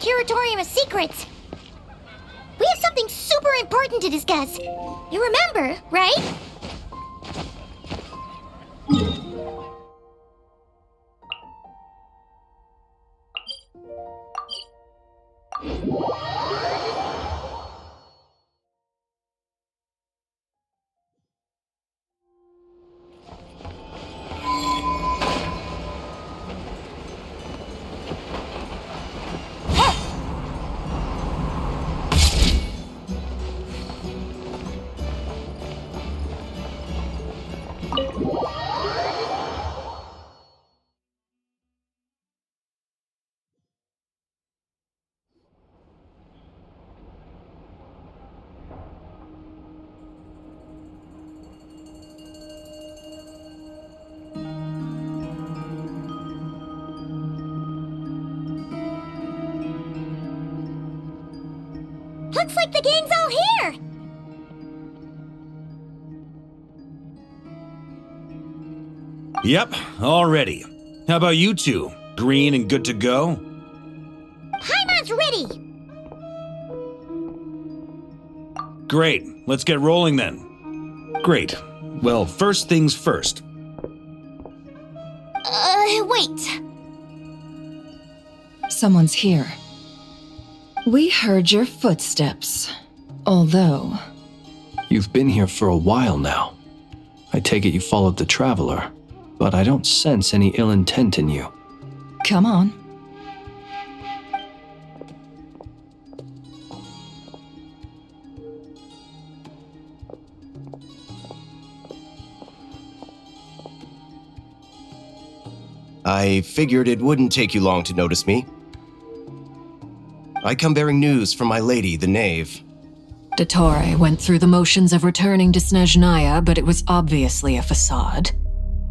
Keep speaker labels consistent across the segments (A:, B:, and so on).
A: Curatorium of Secrets. We have something super important to discuss. You remember, right? Looks like the gang's all here!
B: Yep, all ready. How about you two? Green and good to go?
A: Paimon's ready!
B: Great, let's get rolling then. Great. Well, first things first.
A: Wait.
C: Someone's here. We heard your footsteps. Although...
D: You've been here for a while now. I take it you followed the Traveler, but I don't sense any ill intent in you.
C: Come on.
E: I figured it wouldn't take you long to notice me. I come bearing news from my lady, the Knave.
F: Dottore went through the motions of returning to Snezhnaya, but it was obviously a facade.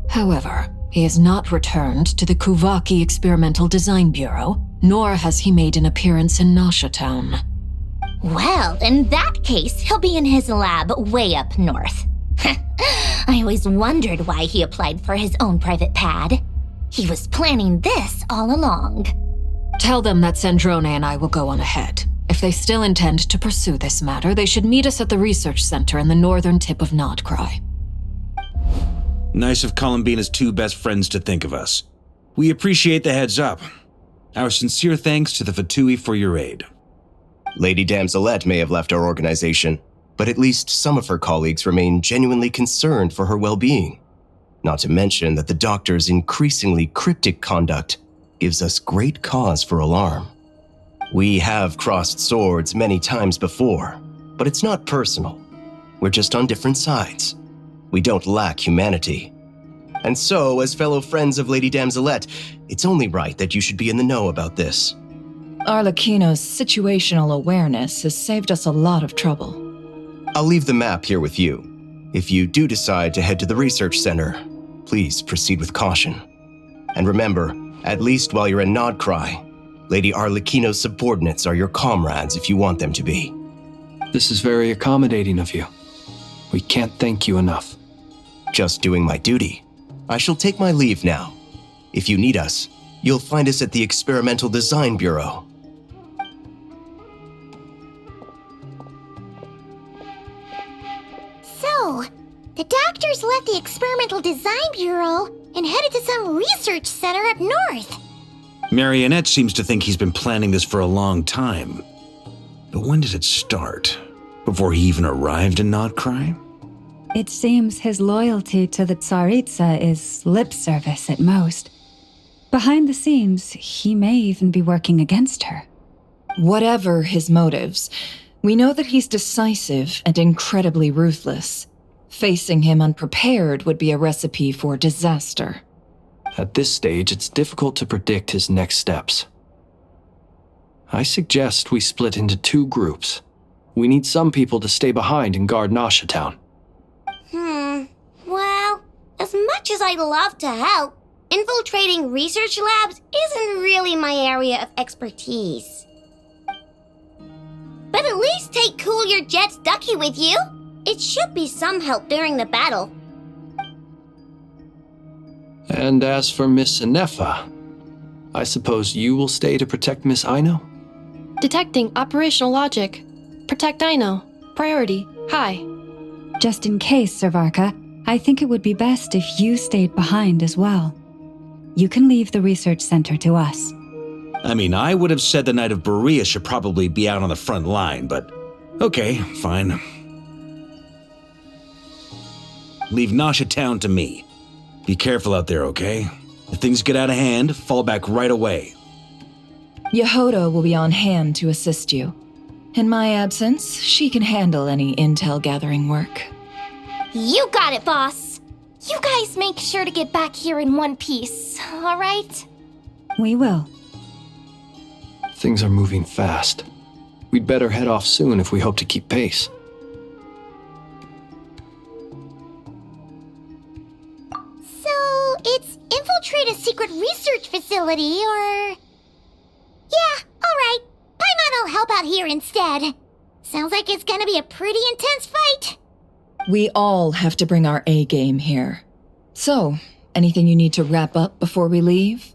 F: However, he has not returned to the Kuvaki Experimental Design Bureau, nor has he made an appearance in Nasha Town.
A: Well, in that case, he'll be in his lab way up north. I always wondered why he applied for his own private pad. He was planning this all along.
F: Tell them that Sandrone and I will go on ahead. If they still intend to pursue this matter, they should meet us at the research center in the northern tip of Nod-Krai.
B: Nice of Columbina's two best friends to think of us. We appreciate the heads up. Our sincere thanks to the Fatui for your aid.
E: Lady Damselette may have left our organization, but at least some of her colleagues remain genuinely concerned for her well-being. Not to mention that the doctor's increasingly cryptic conduct gives us great cause for alarm. We have crossed swords many times before, but it's not personal. We're just on different sides. We don't lack humanity. And so, as fellow friends of Lady Damselette, it's only right that you should be in the know about this.
C: Arlecchino's situational awareness has saved us a lot of trouble.
E: I'll leave the map here with you. If you do decide to head to the research center, please proceed with caution. And remember, at least while you're in Nod-Krai, Lady Arlecchino's subordinates are your comrades if you want them to be.
D: This is very accommodating of you. We can't thank you enough.
E: Just doing my duty. I shall take my leave now. If you need us, you'll find us at the Experimental Design Bureau.
A: So, the doctors left the Experimental Design Bureau and headed to some research center up north.
B: Marionette seems to think he's been planning this for a long time. But when did it start? Before he even arrived in Nod-Krai?
G: It seems his loyalty to the Tsaritsa is lip service at most. Behind the scenes, he may even be working against her.
C: Whatever his motives, we know that he's decisive and incredibly ruthless. Facing him unprepared would be a recipe for disaster.
D: At this stage, it's difficult to predict his next steps. I suggest we split into two groups. We need some people to stay behind and guard Nasha Town.
A: Well, as much as I'd love to help, infiltrating research labs isn't really my area of expertise. But at least take Cool Your Jet's Ducky with you. It should be some help during the battle.
D: And as for Miss Inefa, I suppose you will stay to protect Miss Aino?
H: Detecting operational logic. Protect Dino. Priority. High.
G: Just in case, Servarka, I think it would be best if you stayed behind as well. You can leave the research center to us.
B: I mean, I would have said the Knight of Berea should probably be out on the front line, but okay, fine. Leave Nasha Town to me. Be careful out there, okay? If things get out of hand, fall back right away.
C: Yehoda will be on hand to assist you. In my absence, she can handle any intel gathering work.
A: You got it, boss. You guys make sure to get back here in one piece, all right?
G: We will.
D: Things are moving fast. We'd better head off soon if we hope to keep pace.
A: So, it's infiltrate a secret research facility, or... Yeah, alright. Paimon will help out here instead. Sounds like it's gonna be a pretty intense fight.
C: We all have to bring our A game here. So, anything you need to wrap up before we leave?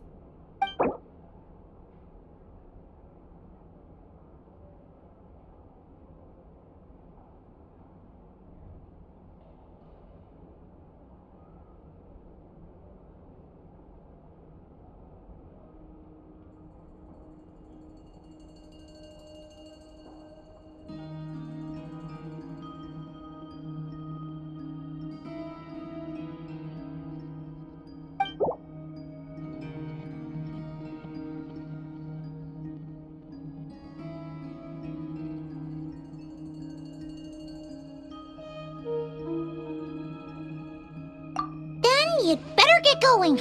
A: You'd better get going.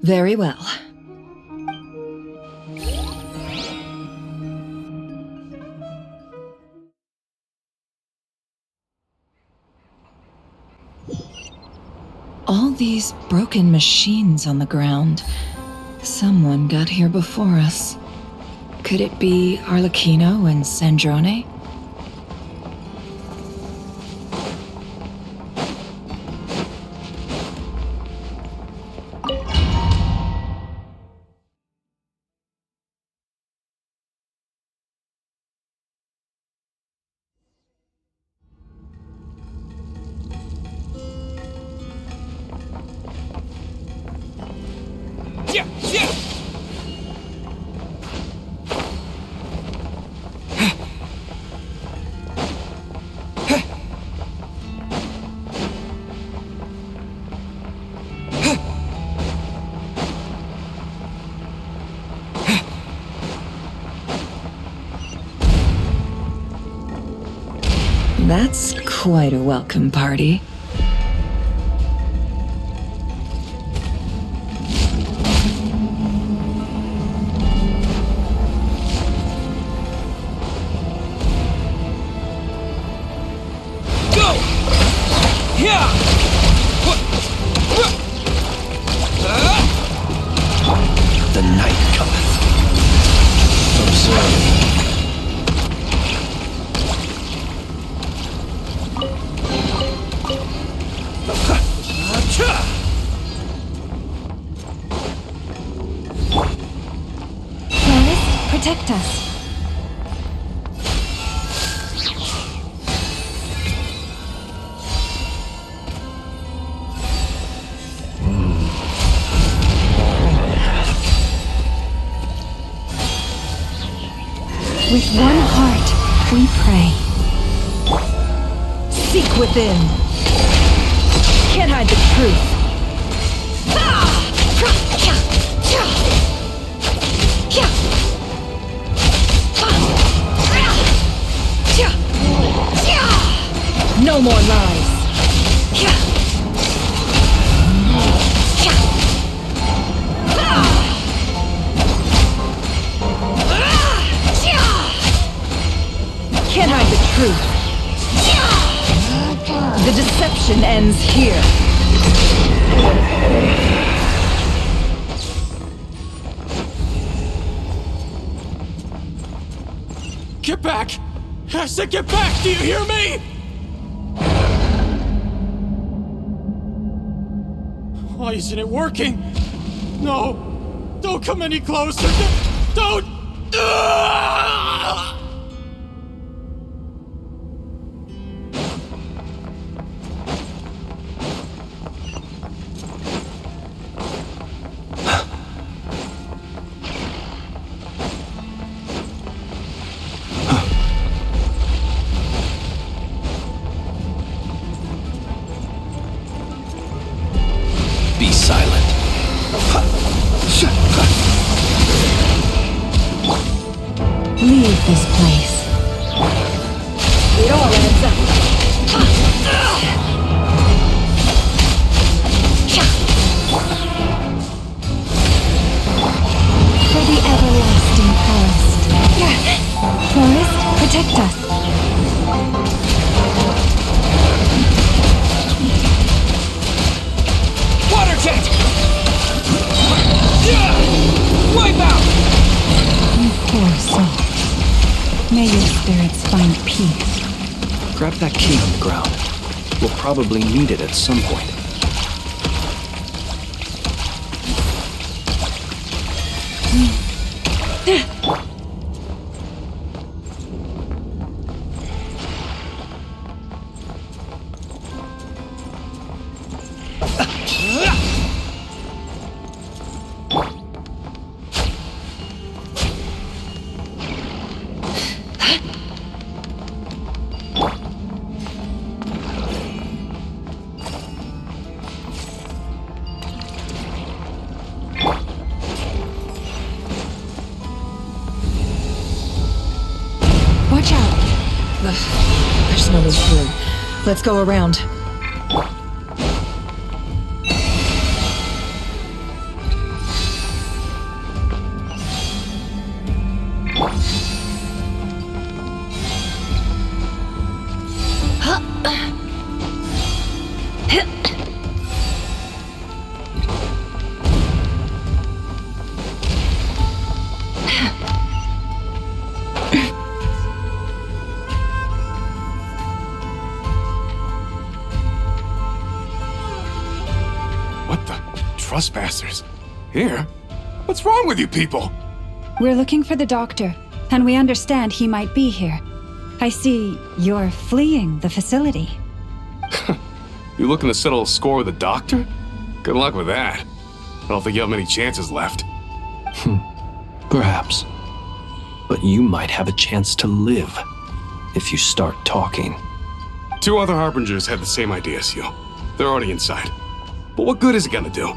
C: Very well. All these broken machines on the ground. Someone got here before us. Could it be Arlecchino and Sandrone? That's quite a welcome party.
I: Go! Yeah!
E: The night cometh. Observe.
G: Planus, protect us. With one heart, we pray.
C: Seek within. Can't hide the truth. No more lies. Can't hide the truth. The deception ends here.
I: Get back! I said get back! Do you hear me? Why isn't it working? No! Don't come any closer! Don't!
D: Be silent.
G: Leave this place. It all adds up. For the everlasting forest. Forest, protect us.
I: Water jet! Wipe out!
G: You poor soul. May your spirits find peace.
D: Grab that key on the ground. We'll probably need it at some point.
C: Watch out! There's no way through. Let's go around.
I: Trespassers? Here? What's wrong with you people?
G: We're looking for the doctor, and we understand he might be here. I see you're fleeing the facility.
I: You looking to settle a score with the doctor? Good luck with that. I don't think you have many chances left.
D: Perhaps. But you might have a chance to live if you start talking.
I: 2 other Harbingers had the same idea as you. They're already inside. But what good is it gonna do?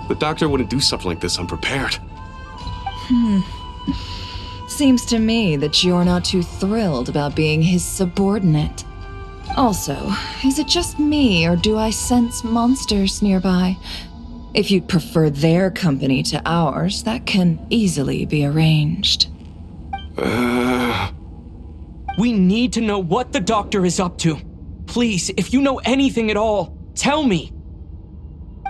I: The doctor wouldn't do something like this unprepared.
C: Seems to me that you're not too thrilled about being his subordinate. Also, is it just me, or do I sense monsters nearby? If you'd prefer their company to ours, that can easily be arranged.
J: We need to know what the doctor is up to. Please, if you know anything at all, tell me.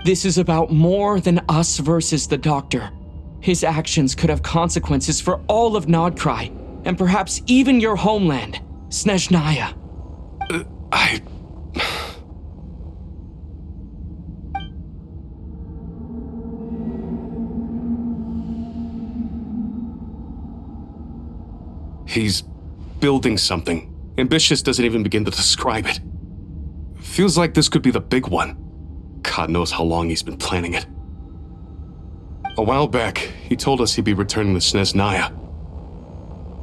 J: This is about more than us versus the doctor. His actions could have consequences for all of Nod-Krai, and perhaps even your homeland, Snezhnaya.
I: He's building something. Ambitious doesn't even begin to describe it. Feels like this could be the big one. God knows how long he's been planning it. A while back, he told us he'd be returning to Snezhnaya.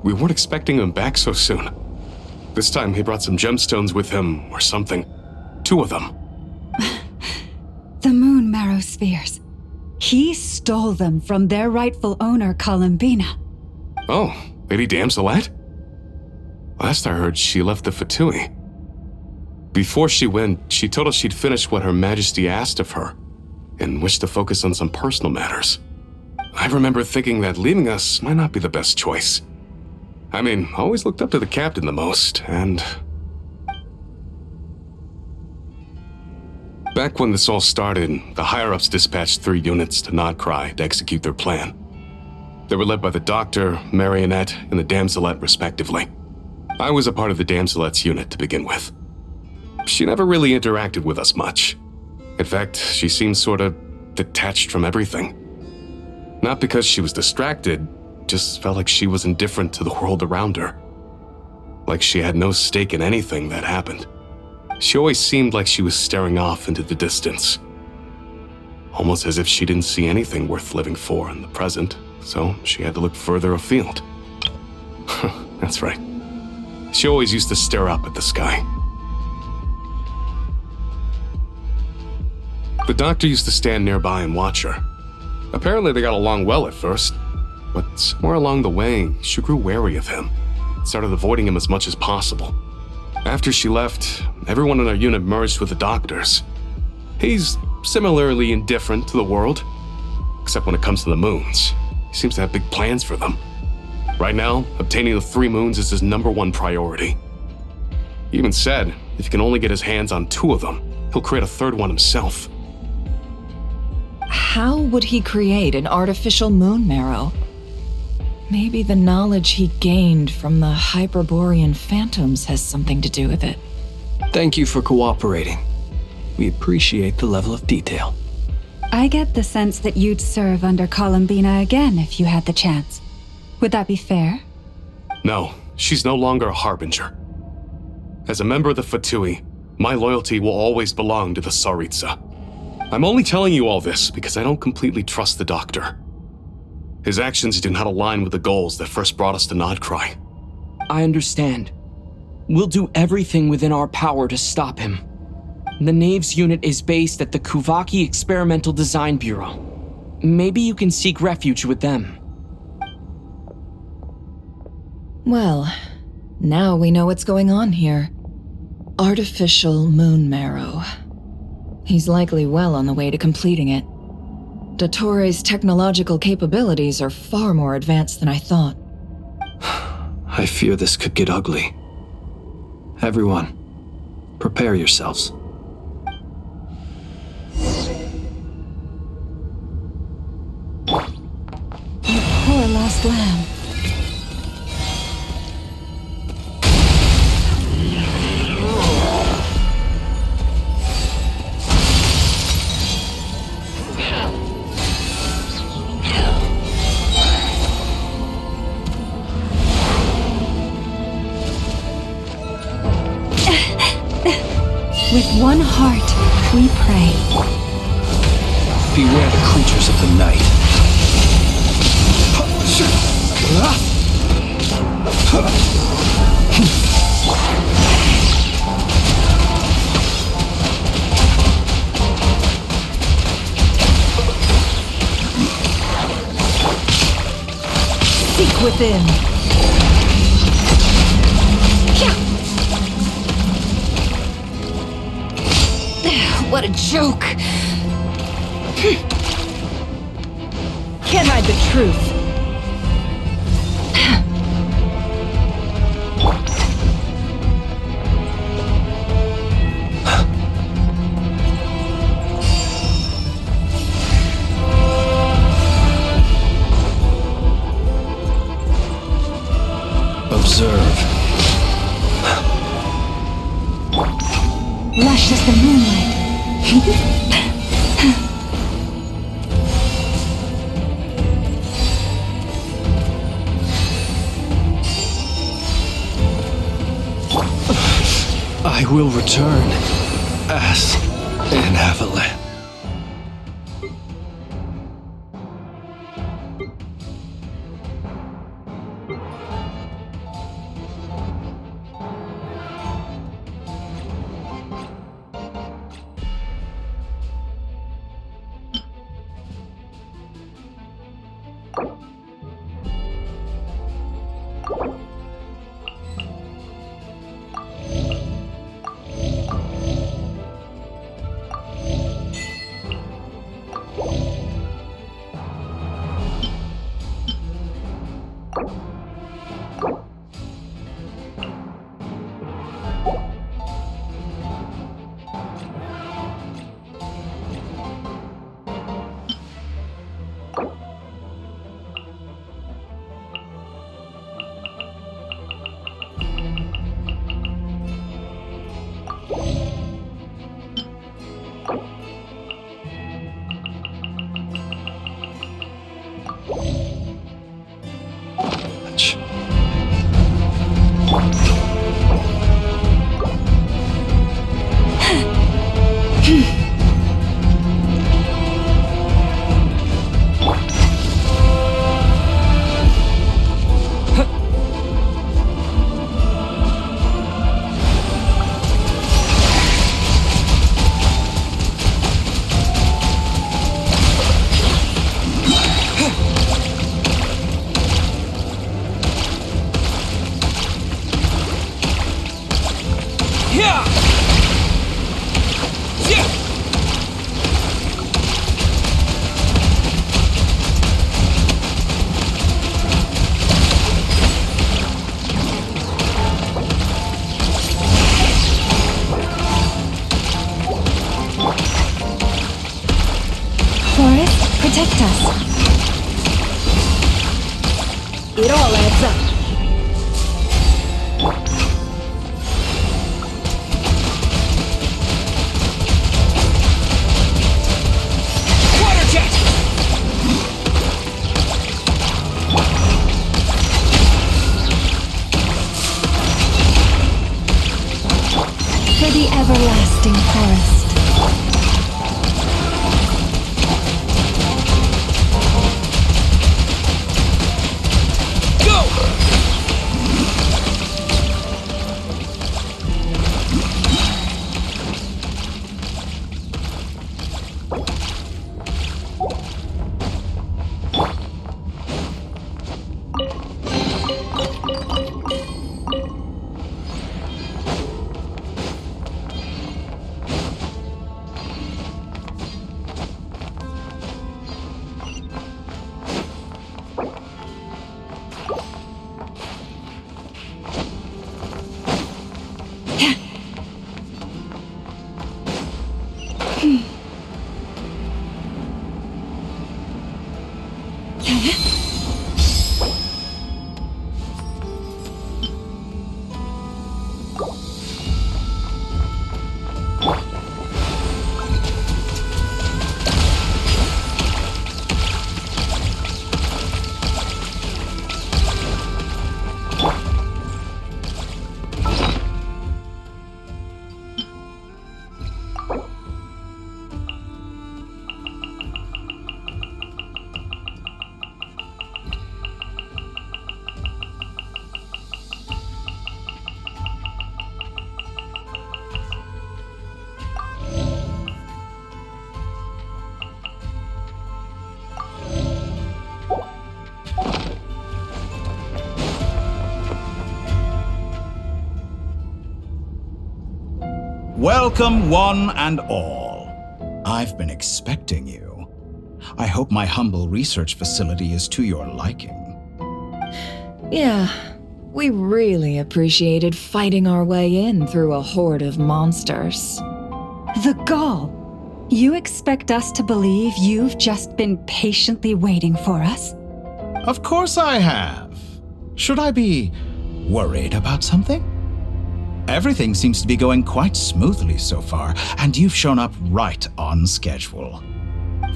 I: We weren't expecting him back so soon. This time he brought some gemstones with him, or something. 2 of them.
G: The moon marrow spheres. He stole them from their rightful owner, Columbina.
I: Oh, Lady Damselette? Last I heard, she left the Fatui. Before she went, she told us she'd finished what Her Majesty asked of her, and wished to focus on some personal matters. I remember thinking that leaving us might not be the best choice. I mean, I always looked up to the captain the most, and... Back when this all started, the higher-ups dispatched 3 units to Nod-Krai to execute their plan. They were led by the Doctor, Marionette, and the Damselette, respectively. I was a part of the Damselette's unit to begin with. She never really interacted with us much. In fact, she seemed sort of detached from everything. Not because she was distracted, just felt like she was indifferent to the world around her. Like she had no stake in anything that happened. She always seemed like she was staring off into the distance. Almost as if she didn't see anything worth living for in the present, so she had to look further afield. That's right. She always used to stare up at the sky. The doctor used to stand nearby and watch her. Apparently they got along well at first, but somewhere along the way, she grew wary of him, started avoiding him as much as possible. After she left, everyone in our unit merged with the doctors. He's similarly indifferent to the world, except when it comes to the moons. He seems to have big plans for them. Right now, obtaining the 3 moons is his #1 priority. He even said if he can only get his hands on 2 of them, he'll create a 3rd one himself.
C: How would he create an artificial moon marrow? Maybe the knowledge he gained from the Hyperborean phantoms has something to do with it.
D: Thank you for cooperating. We appreciate the level of detail.
G: I get the sense that you'd serve under Columbina again if you had the chance. Would that be fair?
I: No, she's no longer a harbinger. As a member of the Fatui, my loyalty will always belong to the Tsaritsa. I'm only telling you all this because I don't completely trust the doctor. His actions do not align with the goals that first brought us to Nod-Krai.
J: I understand. We'll do everything within our power to stop him. The Knaves unit is based at the Kuvaki Experimental Design Bureau. Maybe you can seek refuge with them.
C: Well, now we know what's going on here. Artificial moon marrow. He's likely well on the way to completing it. Dottore's technological capabilities are far more advanced than I thought.
D: I fear this could get ugly. Everyone, prepare yourselves.
G: Poor lost lamb. With one heart, we pray.
D: Beware the creatures of the night.
C: Seek within.
A: What a joke!
C: Can't hide the truth.
D: Observe.
G: Lush as the moonlight.
D: I will return as an avalanche.
G: Protect us.
C: It all adds up.
J: Water jet!
G: For the everlasting forest.
K: Welcome, one and all. I've been expecting you. I hope my humble research facility is to your liking.
C: Yeah, we really appreciated fighting our way in through a horde of monsters.
G: The gall! You expect us to believe you've just been patiently waiting for us?
K: Of course I have. Should I be worried about something? Everything seems to be going quite smoothly so far, and you've shown up right on schedule.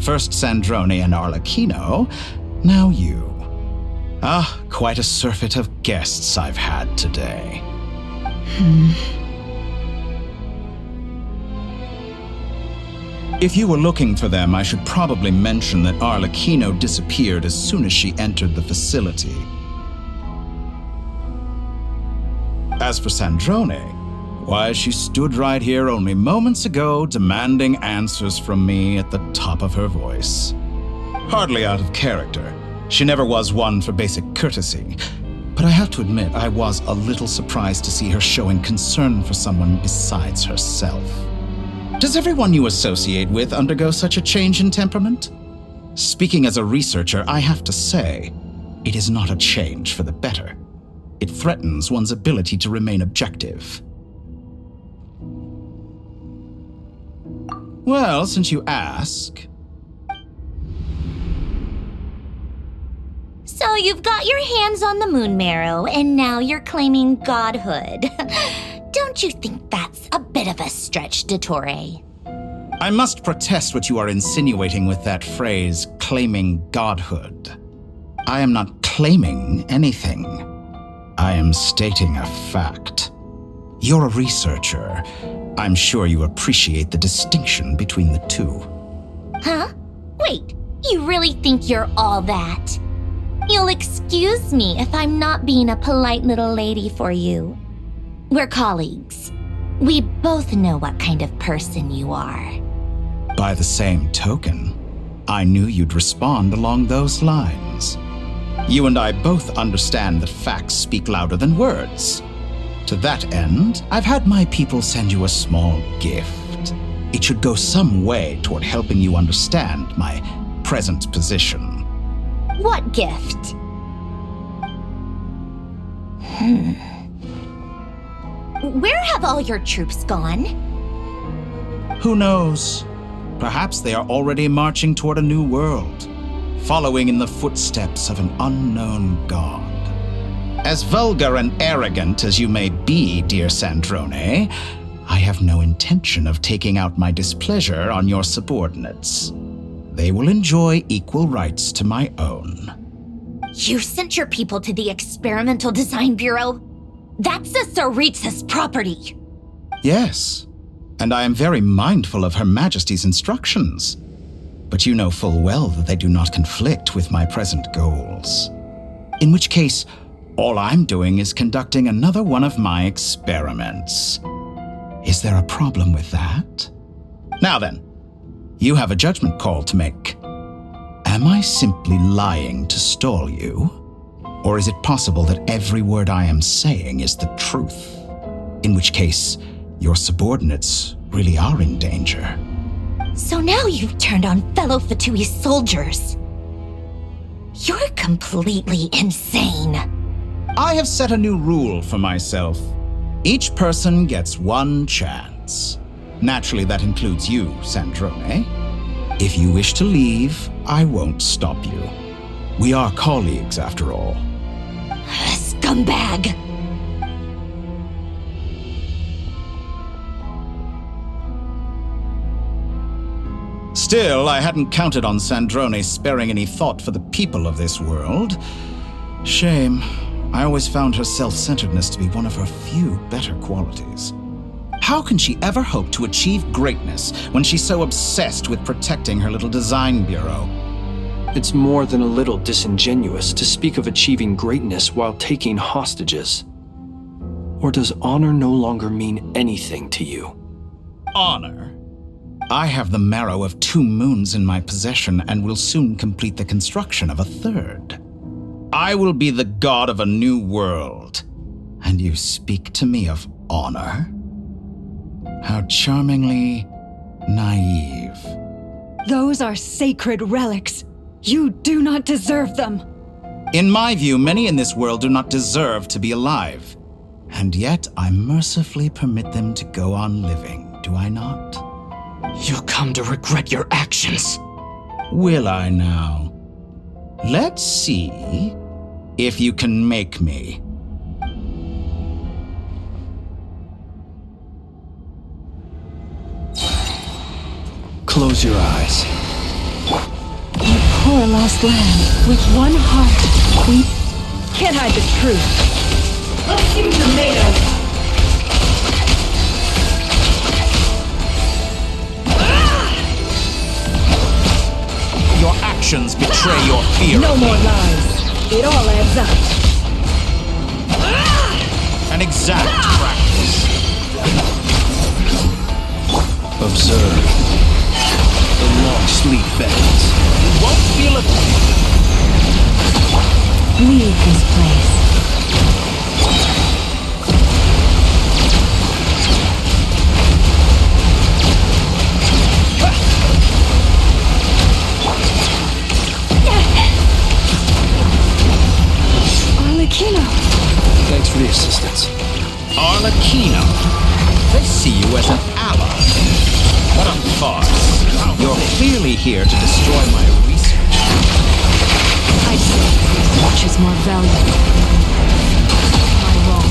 K: First Sandrone and Arlecchino, now you. Ah, quite a surfeit of guests I've had today. If you were looking for them, I should probably mention that Arlecchino disappeared as soon as she entered the facility. As for Sandrone, why, she stood right here only moments ago demanding answers from me at the top of her voice. Hardly out of character. She never was one for basic courtesy. But I have to admit, I was a little surprised to see her showing concern for someone besides herself. Does everyone you associate with undergo such a change in temperament? Speaking as a researcher, I have to say, it is not a change for the better. It threatens one's ability to remain objective. Well, since you ask...
A: So you've got your hands on the moon marrow, and now you're claiming godhood. Don't you think that's a bit of a stretch, Dottore?
K: I must protest what you are insinuating with that phrase, claiming godhood. I am not claiming anything. I am stating a fact. You're a researcher. I'm sure you appreciate the distinction between the two.
A: Huh? Wait, you really think you're all that? You'll excuse me if I'm not being a polite little lady for you. We're colleagues. We both know what kind of person you are.
K: By the same token, I knew you'd respond along those lines. You and I both understand that facts speak louder than words. To that end, I've had my people send you a small gift. It should go some way toward helping you understand my present position.
A: What gift? Where have all your troops gone?
K: Who knows? Perhaps they are already marching toward a new world, following in the footsteps of an unknown god. As vulgar and arrogant as you may be, dear Sandrone, I have no intention of taking out my displeasure on your subordinates. They will enjoy equal rights to my own.
A: You sent your people to the Experimental Design Bureau? That's the Tsaritsa's property.
K: Yes, and I am very mindful of Her Majesty's instructions. But you know full well that they do not conflict with my present goals. In which case, all I'm doing is conducting another one of my experiments. Is there a problem with that? Now then, you have a judgment call to make. Am I simply lying to stall you? Or is it possible that every word I am saying is the truth? In which case, your subordinates really are in danger.
A: So now you've turned on fellow Fatui soldiers. You're completely insane.
K: I have set a new rule for myself. Each person gets one chance. Naturally, that includes you, Sandrone. If you wish to leave, I won't stop you. We are colleagues, after all.
A: Scumbag!
K: Still, I hadn't counted on Sandrone sparing any thought for the people of this world. Shame. I always found her self-centeredness to be one of her few better qualities. How can she ever hope to achieve greatness when she's so obsessed with protecting her little design bureau?
D: It's more than a little disingenuous to speak of achieving greatness while taking hostages. Or does honor no longer mean anything to you?
K: Honor? I have the marrow of 2 moons in my possession and will soon complete the construction of a 3rd. I will be the god of a new world. And you speak to me of honor? How charmingly naive.
G: Those are sacred relics. You do not deserve them.
K: In my view, many in this world do not deserve to be alive. And yet I mercifully permit them to go on living, do I not?
J: You'll come to regret your actions.
K: Will I now? Let's see if you can make me.
D: Close your eyes.
G: You poor lost land. With one heart, we can't hide the truth. Let's see tomatoes.
K: Your actions betray your fear.
G: No more lies. It all adds up.
K: An exact practice.
D: Observe. The long sleep beckons.
K: You won't feel it.
G: Leave this place. Arlecchino.
D: Thanks for the assistance.
K: Arlecchino. They see you as an ally. What a farce. You're clearly here to destroy my research.
F: I say research is more valuable. Am I wrong?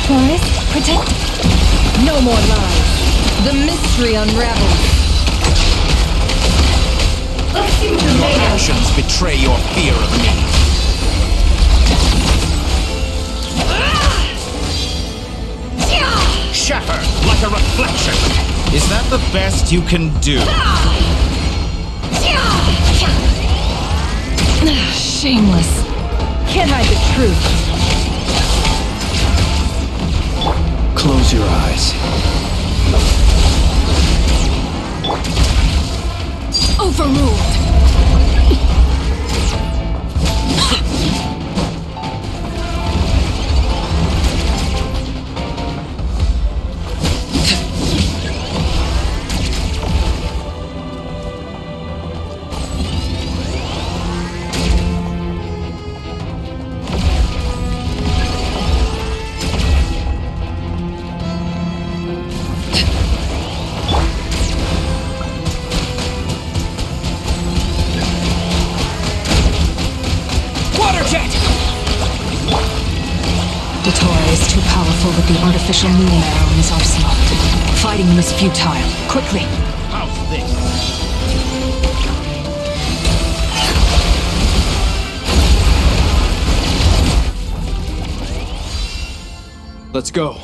G: Forest, protect. No more lies. The mystery unravels.
K: Your actions betray your fear of me. Shatter like a reflection. Is that the best you can do?
G: Shameless. Can't hide the truth.
D: Close your eyes.
G: Overruled.
F: special moon arrow in his arsenal. Fighting him is futile. Quickly!
K: How's this?
D: Let's go.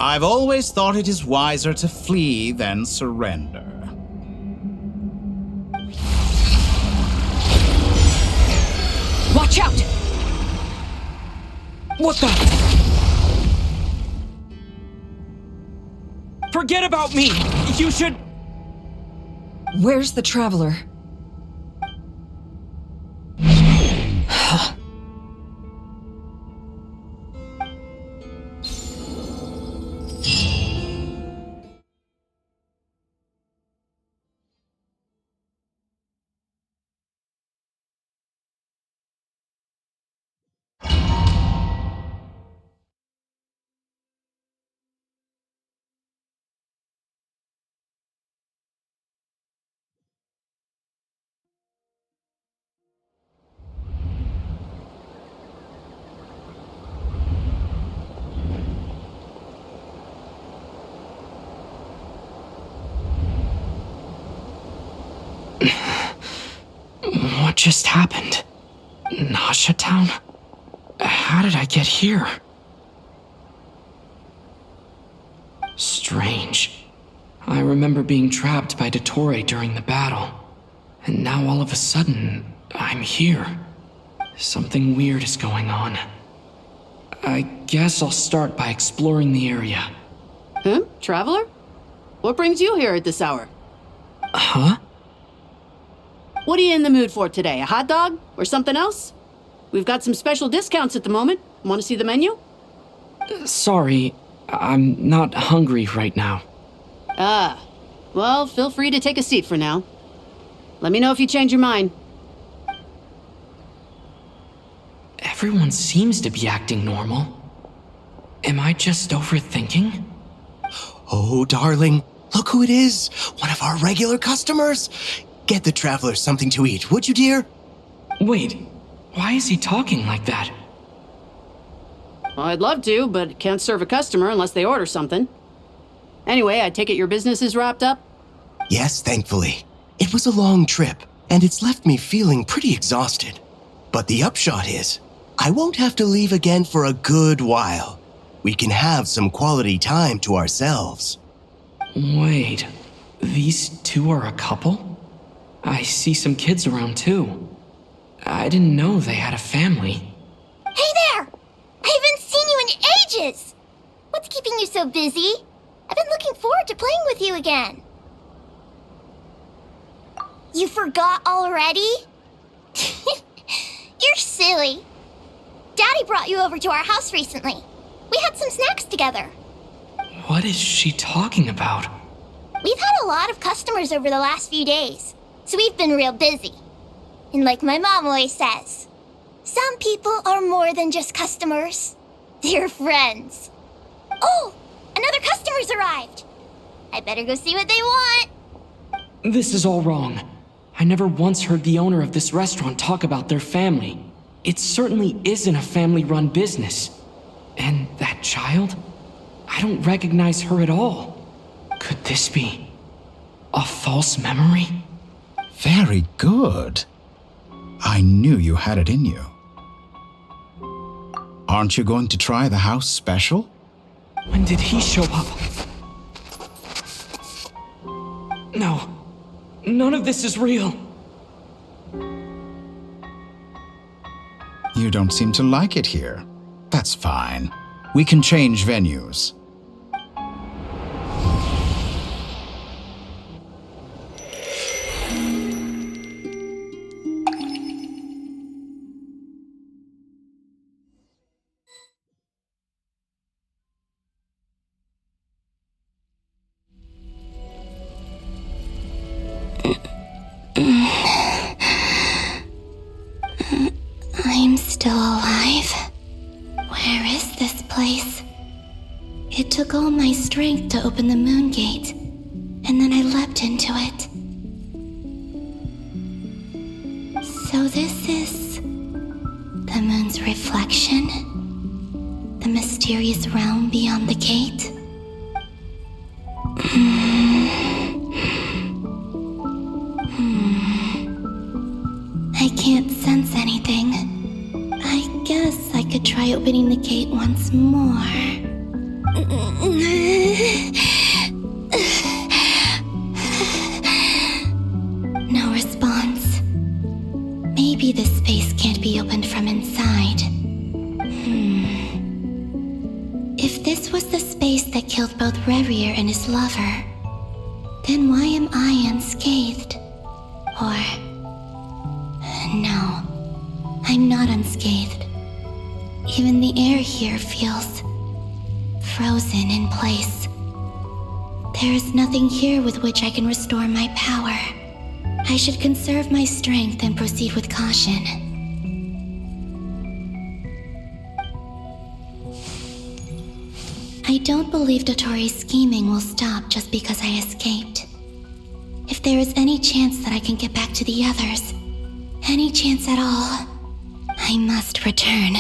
K: I've always thought it is wiser to flee than surrender.
J: Watch out! What the? Forget about me! You should...
C: Where's the traveler?
J: What just happened? Nasha Town? How did I get here? Strange. I remember being trapped by Dottore during the battle. And now all of a sudden, I'm here. Something weird is going on. I guess I'll start by exploring the area.
L: Huh? Traveler? What brings you here at this hour?
J: Huh?
L: What are you in the mood for today? A hot dog? Or something else? We've got some special discounts at the moment. Want to see the menu?
J: Sorry, I'm not hungry right now.
L: Ah. Well, feel free to take a seat for now. Let me know if you change your mind.
J: Everyone seems to be acting normal. Am I just overthinking?
E: Oh, darling, look who it is. One of our regular customers. Get the traveler something to eat, would you, dear?
J: Wait, why is he talking like that?
L: Well, I'd love to, but can't serve a customer unless they order something. Anyway, I take it your business is wrapped up?
E: Yes, thankfully. It was a long trip, and it's left me feeling pretty exhausted. But the upshot is, I won't have to leave again for a good while. We can have some quality time to ourselves.
J: Wait, these two are a couple? I see some kids around too. I didn't know they had a family.
A: Hey there! I haven't seen you in ages! What's keeping you so busy? I've been looking forward to playing with you again. You forgot already? You're silly. Daddy brought you over to our house recently. We had some snacks together.
J: What is she talking about?
A: We've had a lot of customers over the last few days, so we've been real busy. And like my mom always says, some people are more than just customers. They're friends. Oh, another customer's arrived. I better go see what they want.
J: This is all wrong. I never once heard the owner of this restaurant talk about their family. It certainly isn't a family-run business. And that child? I don't recognize her at all. Could this be a false memory?
K: Very good. I knew you had it in you. Aren't you going to try the house special?
J: When did he show up? No, none of this is real.
K: You don't seem to like it here. That's fine. We can change venues.
A: I'm still alive. Where is this place? It took all my strength to open the moon gate, and then I leapt into it. So this is the moon's reflection? The mysterious realm beyond the gate? I can't sense anything. I guess I could try opening the gate once more. No response. Maybe this space can't be opened from inside. If this was the space that killed both Rerir and his lover, then why am I unscathed? Or... no, I'm not unscathed. Even the air here feels frozen in place. There is nothing here with which I can restore my power. I should conserve my strength and proceed with caution. I don't believe Dotori's scheming will stop just because I escaped. If there is any chance that I can get back to the others, any chance at all, I must return.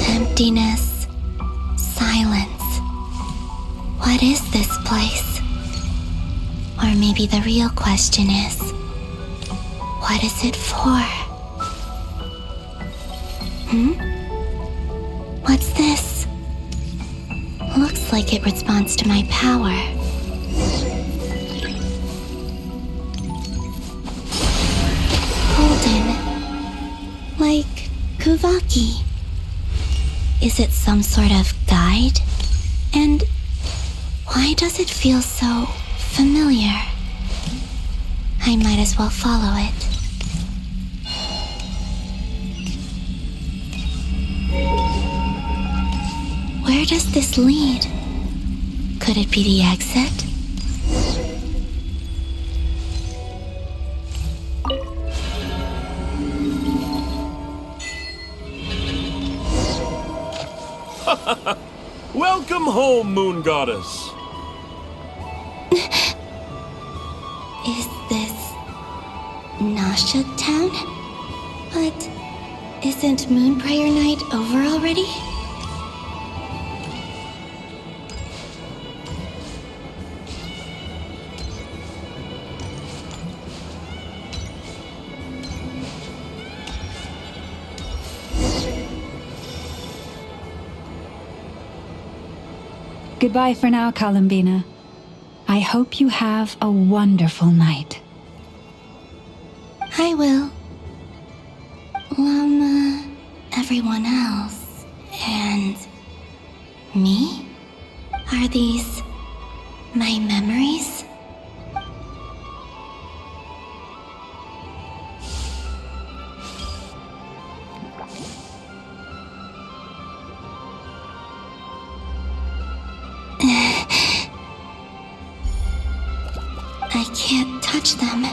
A: Emptiness, silence. What is this place? Or maybe the real question is, what is it for? What's this? Looks like it responds to my power. Golden. Like Kuvaki. Is it some sort of guide? And why does it feel so familiar? I might as well follow it. Where does this lead? Could it be the exit?
M: Welcome home, Moon Goddess.
A: Is this Nasha Town? But isn't Moonprayer Night over already?
G: Goodbye for now, Columbina. I hope you have a wonderful night.
A: I will. Llama, everyone else, and me? Are these my memories? I can't touch them.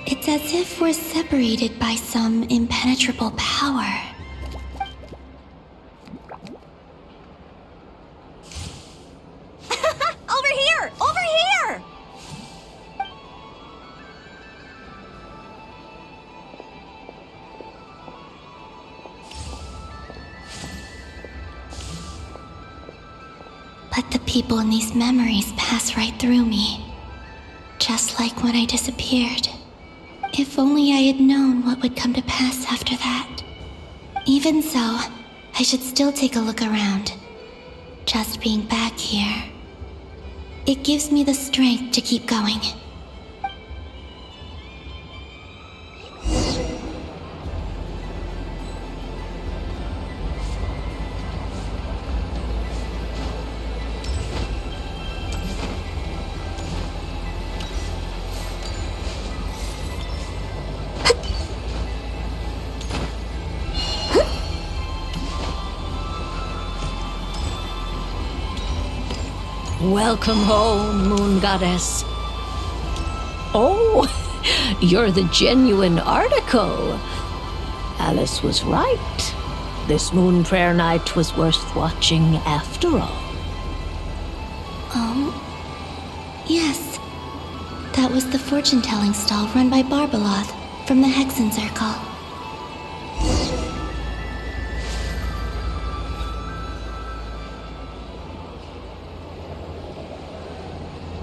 A: It's as if we're separated by some impenetrable power.
N: Over here! Over here!
A: But the people in these memories pass right through me. Just like when I disappeared. If only I had known what would come to pass after that. Even so, I should still take a look around. Just being back here, it gives me the strength to keep going.
O: Welcome home, Moon Goddess. Oh, you're the genuine article. Alice was right. This Moonprayer Night was worth watching after all.
A: Oh, yes.
P: That was the fortune-telling stall run by Barbaloth from the Hexen Circle.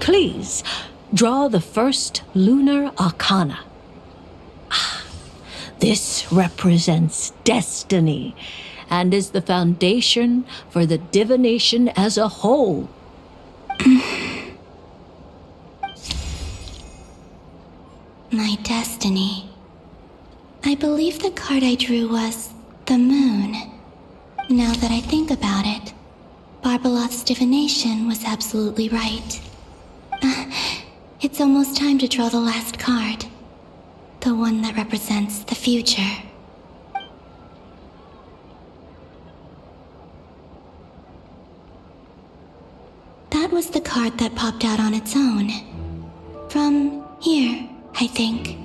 O: Please, draw the first lunar arcana. This represents destiny and is the foundation for the divination as a whole.
P: My destiny. I believe the card I drew was the moon. Now that I think about it, Barbaloth's divination was absolutely right. It's almost time to draw the last card. The one that represents the future. That was the card that popped out on its own. From here, I think.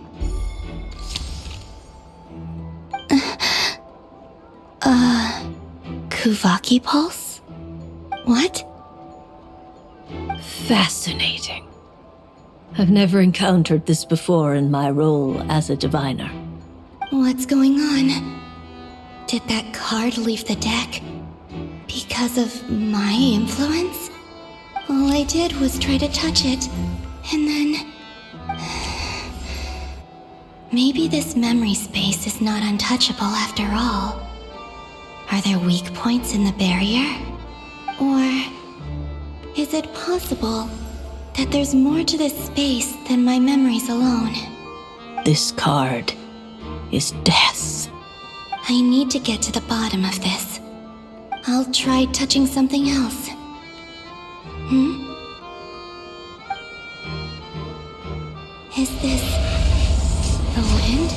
P: Kuvaki Pulse? What?
O: Fascinating. I've never encountered this before in my role as a diviner.
P: What's going on? Did that card leave the deck because of my influence? All I did was try to touch it, and then... Maybe this memory space is not untouchable after all. Are there weak points in the barrier? Or is it possible that there's more to this space than my memories alone?
O: This card is death.
P: I need to get to the bottom of this. I'll try touching something else. Is this the wind?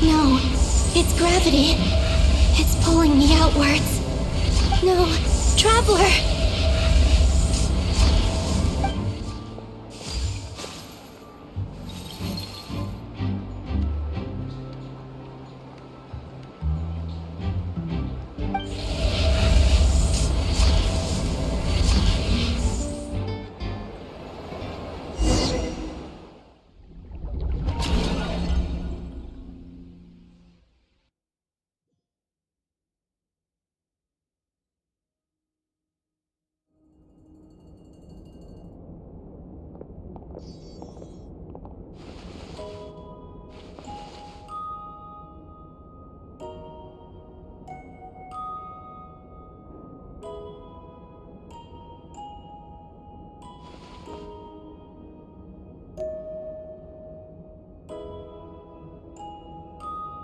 P: No, it's gravity. It's pulling me outwards. No, Traveler!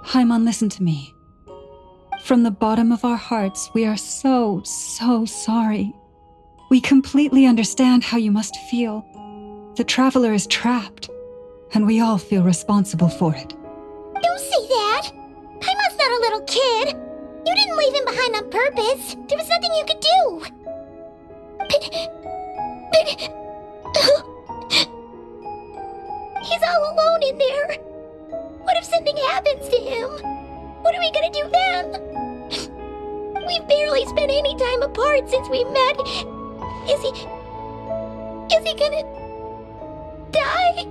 G: Haimon, listen to me. From the bottom of our hearts, we are so sorry. We completely understand how you must feel. The Traveler is trapped, and we all feel responsible for it.
A: Don't say that! Haimon's not a little kid! You didn't leave him behind on purpose! There was nothing you could do! He's all alone in there! What if something happens to him? What are we gonna do then? We've barely spent any time apart since we met. Is he gonna die?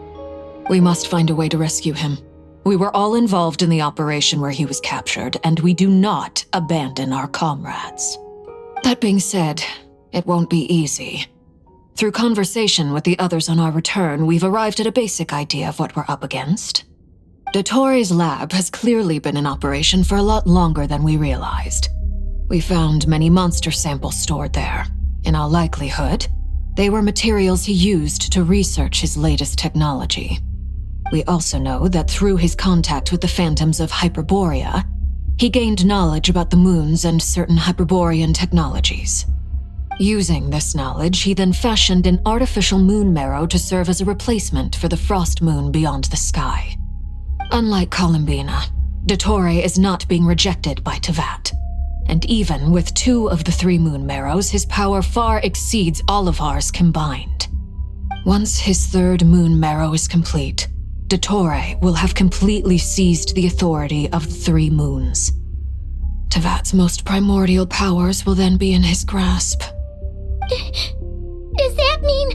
F: We must find a way to rescue him. We were all involved in the operation where he was captured, and we do not abandon our comrades. That being said, it won't be easy. Through conversation with the others on our return, we've arrived at a basic idea of what we're up against. Dottore's lab has clearly been in operation for a lot longer than we realized. We found many monster samples stored there. In all likelihood, they were materials he used to research his latest technology. We also know that through his contact with the phantoms of Hyperborea, he gained knowledge about the moons and certain Hyperborean technologies. Using this knowledge, he then fashioned an artificial moon marrow to serve as a replacement for the frost moon beyond the sky. Unlike Columbina, Dottore is not being rejected by Teyvat. And even with 2 of the 3 moon marrows, his power far exceeds all of ours combined. Once his 3rd moon marrow is complete, Dottore will have completely seized the authority of the 3 moons. Teyvat's most primordial powers will then be in his grasp.
A: Does that mean...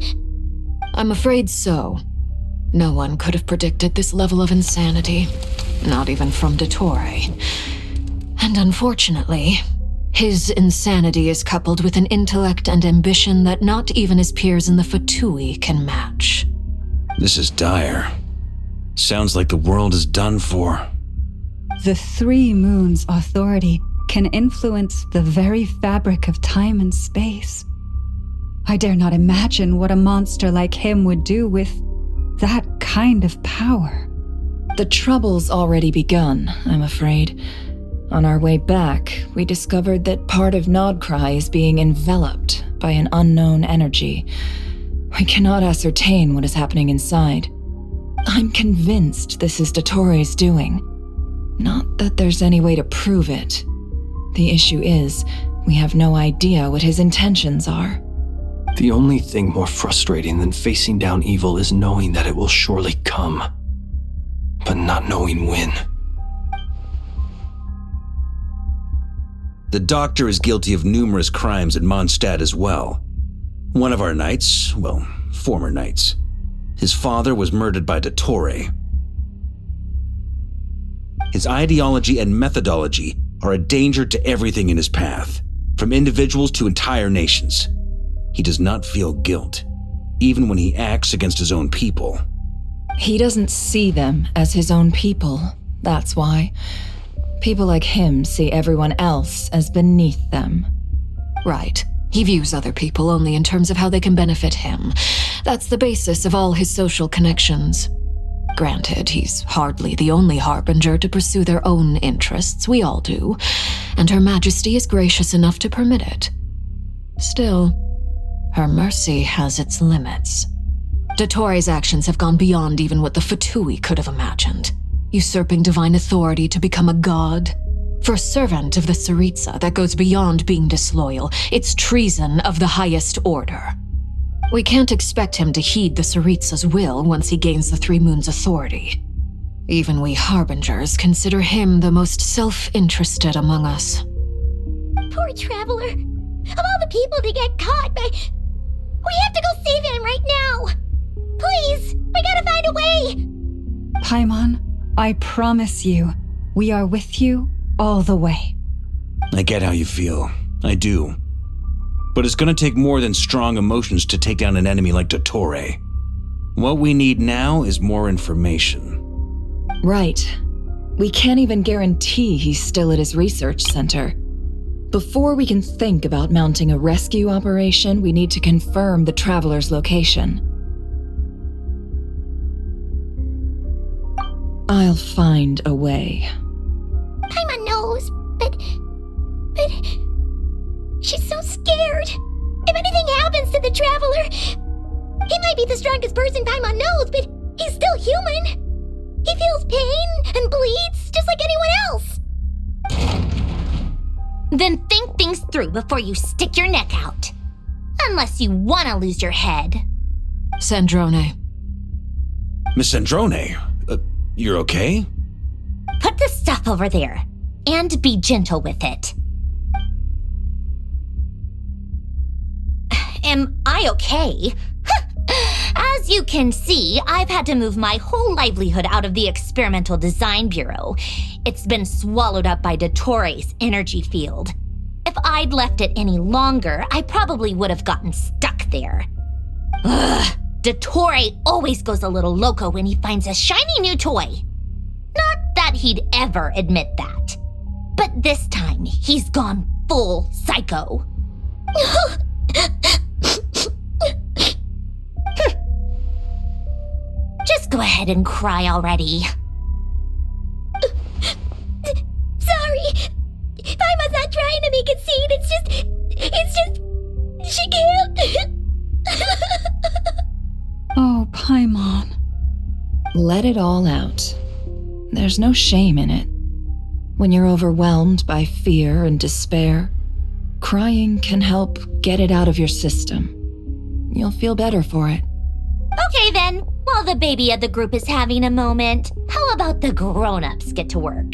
F: I'm afraid so. No one could have predicted this level of insanity, not even from Dottore. And unfortunately, his insanity is coupled with an intellect and ambition that not even his peers in the Fatui can match.
B: This is dire. Sounds like the world is done for.
G: The 3 moons' authority can influence the very fabric of time and space. I dare not imagine what a monster like him would do with that kind of power.
C: The trouble's already begun, I'm afraid. On our way back, we discovered that part of Nod-Krai is being enveloped by an unknown energy. We cannot ascertain what is happening inside. I'm convinced this is Dottore's doing. Not that there's any way to prove it. The issue is, we have no idea what his intentions are.
D: The only thing more frustrating than facing down evil is knowing that it will surely come, but not knowing when.
B: The Doctor is guilty of numerous crimes in Mondstadt as well. One of our knights, well, former knights, his father was murdered by Dottore. His ideology and methodology are a danger to everything in his path, from individuals to entire nations. He does not feel guilt, even when he acts against his own people.
C: He doesn't see them as his own people, that's why. People like him see everyone else as beneath them.
F: Right. He views other people only in terms of how they can benefit him. That's the basis of all his social connections. Granted, he's hardly the only harbinger to pursue their own interests. We all do. And Her Majesty is gracious enough to permit it. Still, her mercy has its limits. Dottore's actions have gone beyond even what the Fatui could have imagined. Usurping divine authority to become a god. For a servant of the Tsaritsa, that goes beyond being disloyal. It's treason of the highest order. We can't expect him to heed the Tsaritsa's will once he gains the 3 moons' authority. Even we harbingers consider him the most self-interested among us.
A: Poor Traveler. Of all the people to get caught by... We have to go save him right now! Please! We gotta find a way!
G: Paimon, I promise you, we are with you all the way.
B: I get how you feel. I do. But it's gonna take more than strong emotions to take down an enemy like Dottore. What we need now is more information.
C: Right. We can't even guarantee he's still at his research center. Before we can think about mounting a rescue operation, we need to confirm the Traveler's location. I'll find a way.
A: Paimon knows, but... She's so scared. If anything happens to the Traveler... He might be the strongest person Paimon knows, but he's still human. He feels pain and bleeds just like anyone else. Then think things through before you stick your neck out. Unless you want to lose your head.
F: Sandrone.
B: Miss Sandrone, you're okay?
A: Put the stuff over there, and be gentle with it. Am I okay? As you can see, I've had to move my whole livelihood out of the Experimental Design Bureau. It's been swallowed up by Dottore's energy field. If I'd left it any longer, I probably would have gotten stuck there. Ugh, Dottore always goes a little loco when he finds a shiny new toy. Not that he'd ever admit that. But this time, he's gone full psycho. Just go ahead and cry already. Sorry. Paimon's not trying to be conceited. It's just... She can't.
G: Oh, Paimon.
C: Let it all out. There's no shame in it. When you're overwhelmed by fear and despair, crying can help get it out of your system. You'll feel better for it.
A: Okay then, while the baby of the group is having a moment, how about the grown-ups get to work?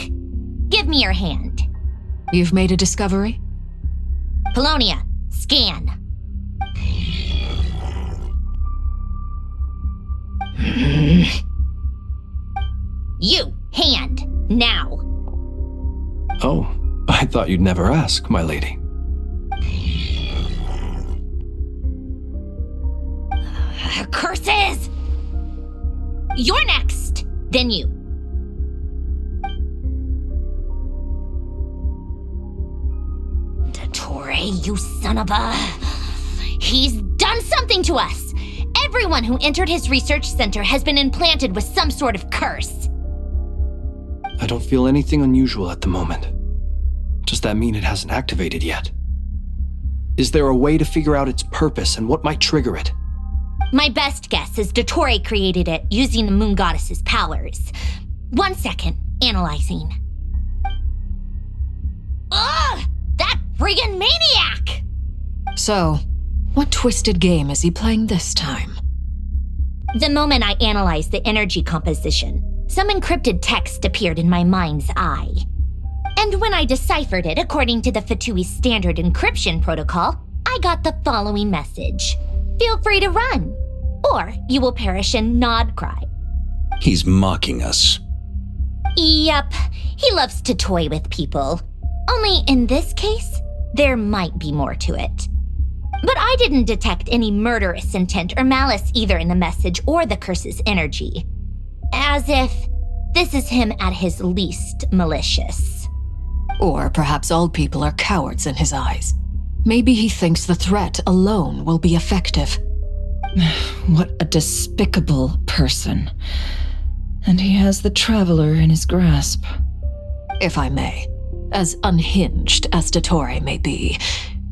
A: Give me your hand.
F: You've made a discovery?
A: Polonia, scan. You, hand, now.
D: Oh, I thought you'd never ask, my lady.
A: Curses! You're next, then you. Dottore, you son of a... He's done something to us! Everyone who entered his research center has been implanted with some sort of curse.
D: I don't feel anything unusual at the moment. Does that mean it hasn't activated yet? Is there a way to figure out its purpose and what might trigger it?
A: My best guess is Dottore created it using the Moon Goddess's powers. 1 second, analyzing. Ugh! That friggin' maniac!
F: So, what twisted game is he playing this time?
A: The moment I analyzed the energy composition, some encrypted text appeared in my mind's eye. And when I deciphered it according to the Fatui's standard encryption protocol, I got the following message. Feel free to run, or you will perish in Nod-Krai.
B: He's mocking us.
A: Yep, he loves to toy with people. Only in this case, there might be more to it. But I didn't detect any murderous intent or malice either in the message or the curse's energy. As if this is him at his least malicious.
F: Or perhaps all people are cowards in his eyes. Maybe he thinks the threat alone will be effective.
C: What a despicable person. And he has the Traveler in his grasp.
F: If I may, as unhinged as Dottore may be,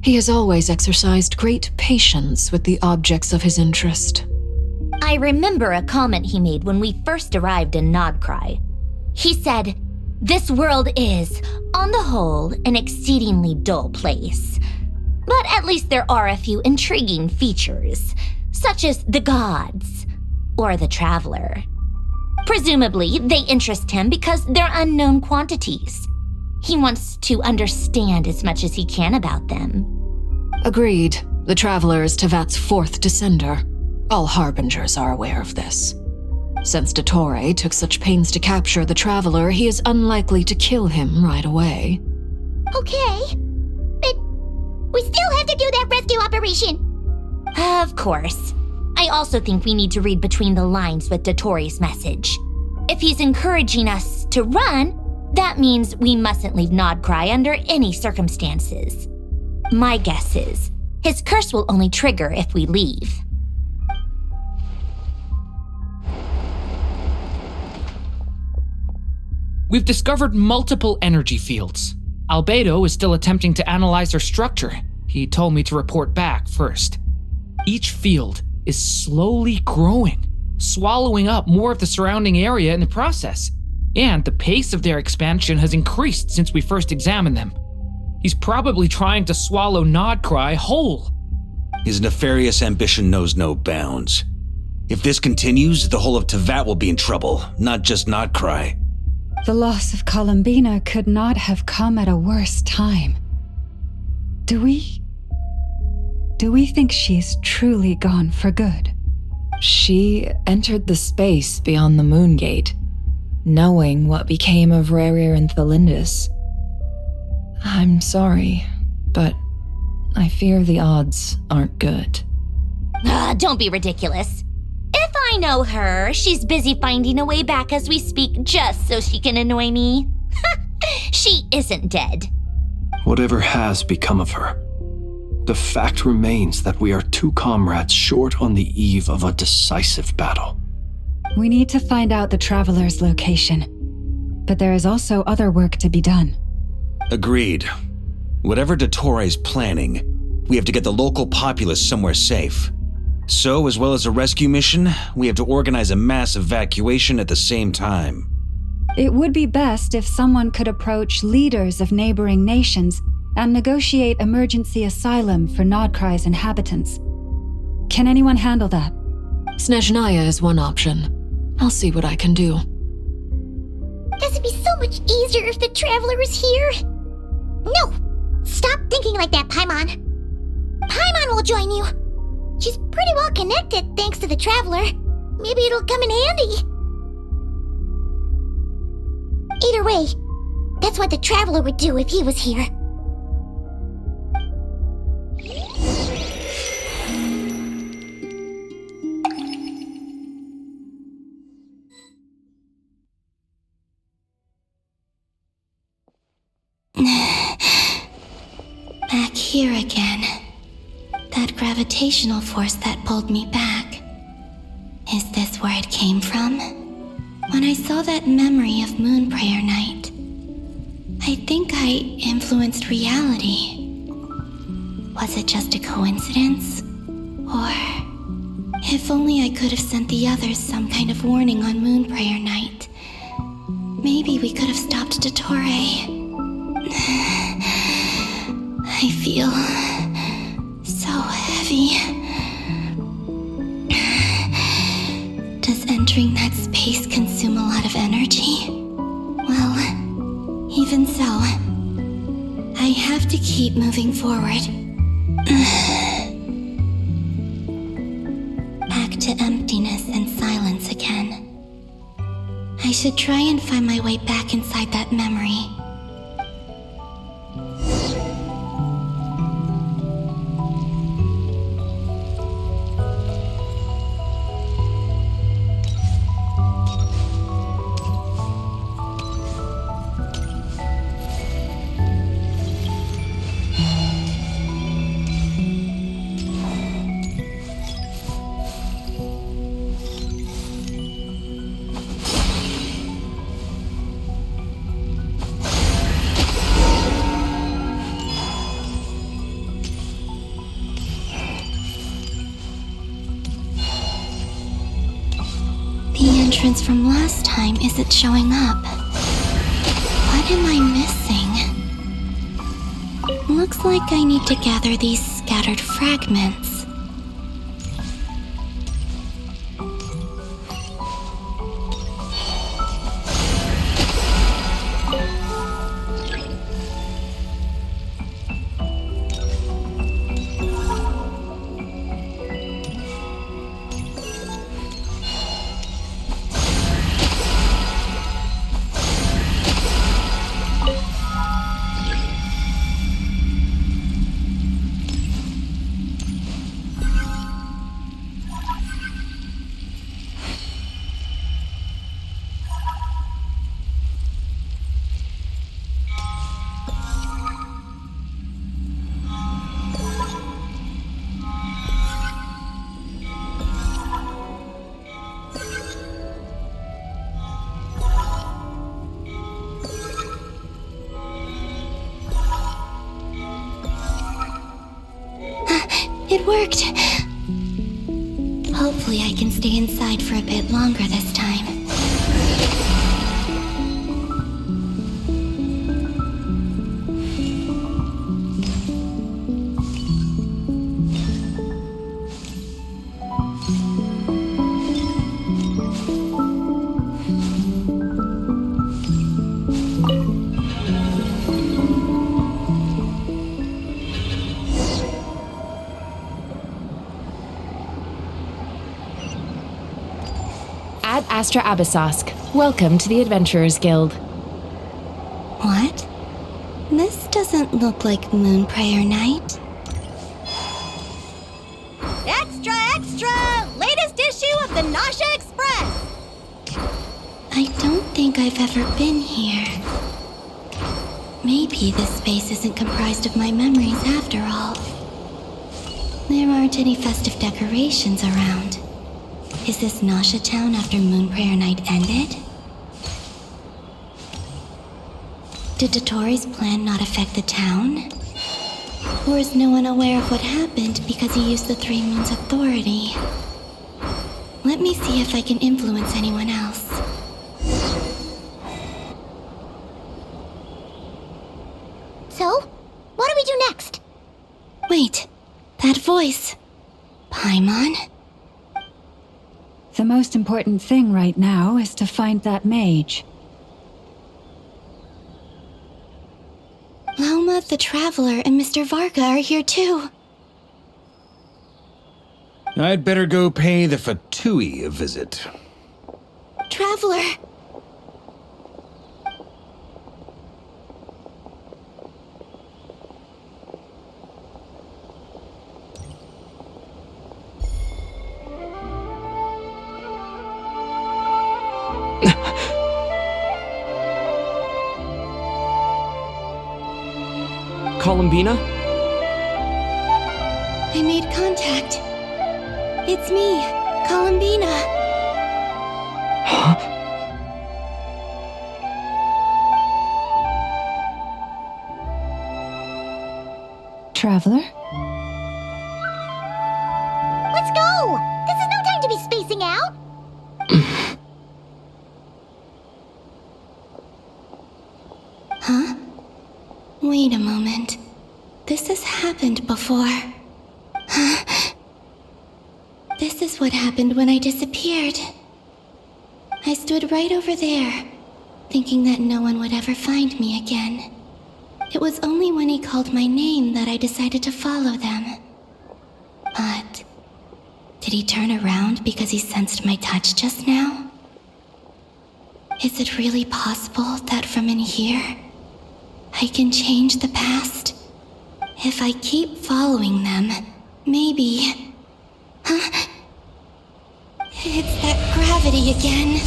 F: he has always exercised great patience with the objects of his interest.
A: I remember a comment he made when we first arrived in Nod-Krai. He said, "This world is, on the whole, an exceedingly dull place. But at least there are a few intriguing features, such as the gods or the Traveler. Presumably, they interest him because they're unknown quantities. He wants to understand as much as he can about them."
F: Agreed. The Traveler is Tevat's fourth descender. All Harbingers are aware of this. Since Dottore took such pains to capture the Traveler, he is unlikely to kill him right away.
N: Okay, but we still have to do that rescue operation.
A: Of course. I also think we need to read between the lines with Dottore's message. If he's encouraging us to run, that means we mustn't leave Nod-Krai under any circumstances. My guess is, his curse will only trigger if we leave.
Q: We've discovered multiple energy fields. Albedo is still attempting to analyze their structure. He told me to report back first. Each field is slowly growing, swallowing up more of the surrounding area in the process. And the pace of their expansion has increased since we first examined them. He's probably trying to swallow Nod-Krai whole.
B: His nefarious ambition knows no bounds. If this continues, the whole of Tevat will be in trouble, not just Nod-Krai.
G: The loss of Columbina could not have come at a worse time. Do we think she's truly gone for good?
C: She entered the space beyond the Moon Gate, knowing what became of Rerir and Thalindus. I'm sorry, but I fear the odds aren't good.
A: Don't be ridiculous. If I know her, she's busy finding a way back as we speak just so she can annoy me. She isn't dead.
D: Whatever has become of her, the fact remains that we are two comrades short on the eve of a decisive battle.
G: We need to find out the Traveler's location, but there is also other work to be done.
B: Agreed. Whatever Dottore's planning, we have to get the local populace somewhere safe. So, as well as a rescue mission, we have to organize a mass evacuation at the same time.
G: It would be best if someone could approach leaders of neighboring nations and negotiate emergency asylum for Nod-Krai's inhabitants. Can anyone handle that?
F: Snezhnaya is one option. I'll see what I can do.
N: This would be so much easier if the Traveler was here. No! Stop thinking like that, Paimon. Paimon will join you. She's pretty well connected thanks to the Traveler. Maybe it'll come in handy. Either way, that's what the Traveler would do if he was here.
P: Back here again. That gravitational force that pulled me back. Is this where it came from? When I saw that memory of Moon Prayer Night, I think I influenced reality. Was it just a coincidence? Or, if only I could have sent the others some kind of warning on Moon Prayer Night, maybe we could have stopped Dottore. I feel so heavy. Does entering that space consume a lot of energy? Well, even so, I have to keep moving forward. Back to emptiness and silence again. I should try and find my way back inside that memory. The entrance from last time isn't showing up. What am I missing? Looks like I need to gather these scattered fragments. It worked! Hopefully I can stay inside for a bit longer this time.
R: Ad Astra Abyssosk. Welcome to the Adventurers Guild.
P: What? This doesn't look like Moon Prayer Night.
N: Extra, extra! Latest issue of the Nausea Express!
P: I don't think I've ever been here. Maybe this space isn't comprised of my memories after all. There aren't any festive decorations around. Is this Nausea Town after Moon Prayer Night ended? Did Dottore's plan not affect the town? Or is no one aware of what happened because he used the Three Moons' authority? Let me see if I can influence anyone else.
N: So, what do we do next?
P: Wait, that voice. Paimon?
G: The most important thing right now is to find that mage.
P: Lauma, the Traveler, and Mr. Varga are here too.
B: I'd better go pay the Fatui a visit.
P: Traveler!
J: Columbina?
P: I made contact. It's me, Columbina.
J: Huh?
C: Traveler?
N: Let's go! This is no time to be spacing out!
P: Huh? Wait a moment. This has happened before. Huh? This is what happened when I disappeared. I stood right over there, thinking that no one would ever find me again. It was only when he called my name that I decided to follow them. But did he turn around because he sensed my touch just now? Is it really possible that from in here, I can change the past? If I keep following them, maybe... Huh? It's that gravity again.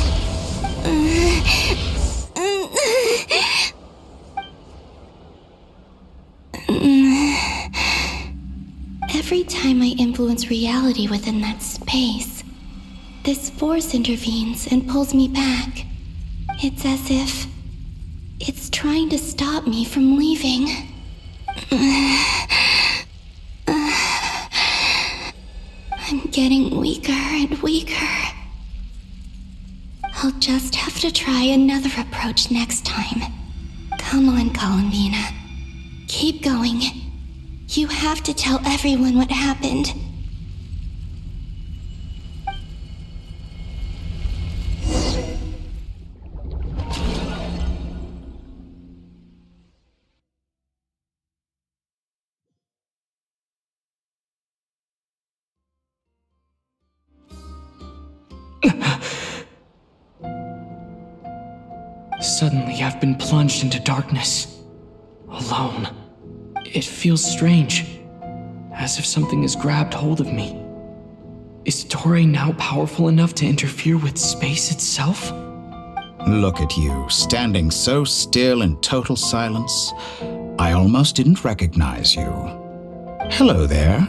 P: Every time I influence reality within that space, this force intervenes and pulls me back. It's as if it's trying to stop me from leaving. I'm getting weaker and weaker. I'll just have to try another approach next time. Come on, Columbina. Keep going. You have to tell everyone what happened.
J: Suddenly, I've been plunged into darkness. Alone. It feels strange. As if something has grabbed hold of me. Is Toray now powerful enough to interfere with space itself?
K: Look at you, standing so still in total silence. I almost didn't recognize you. Hello there,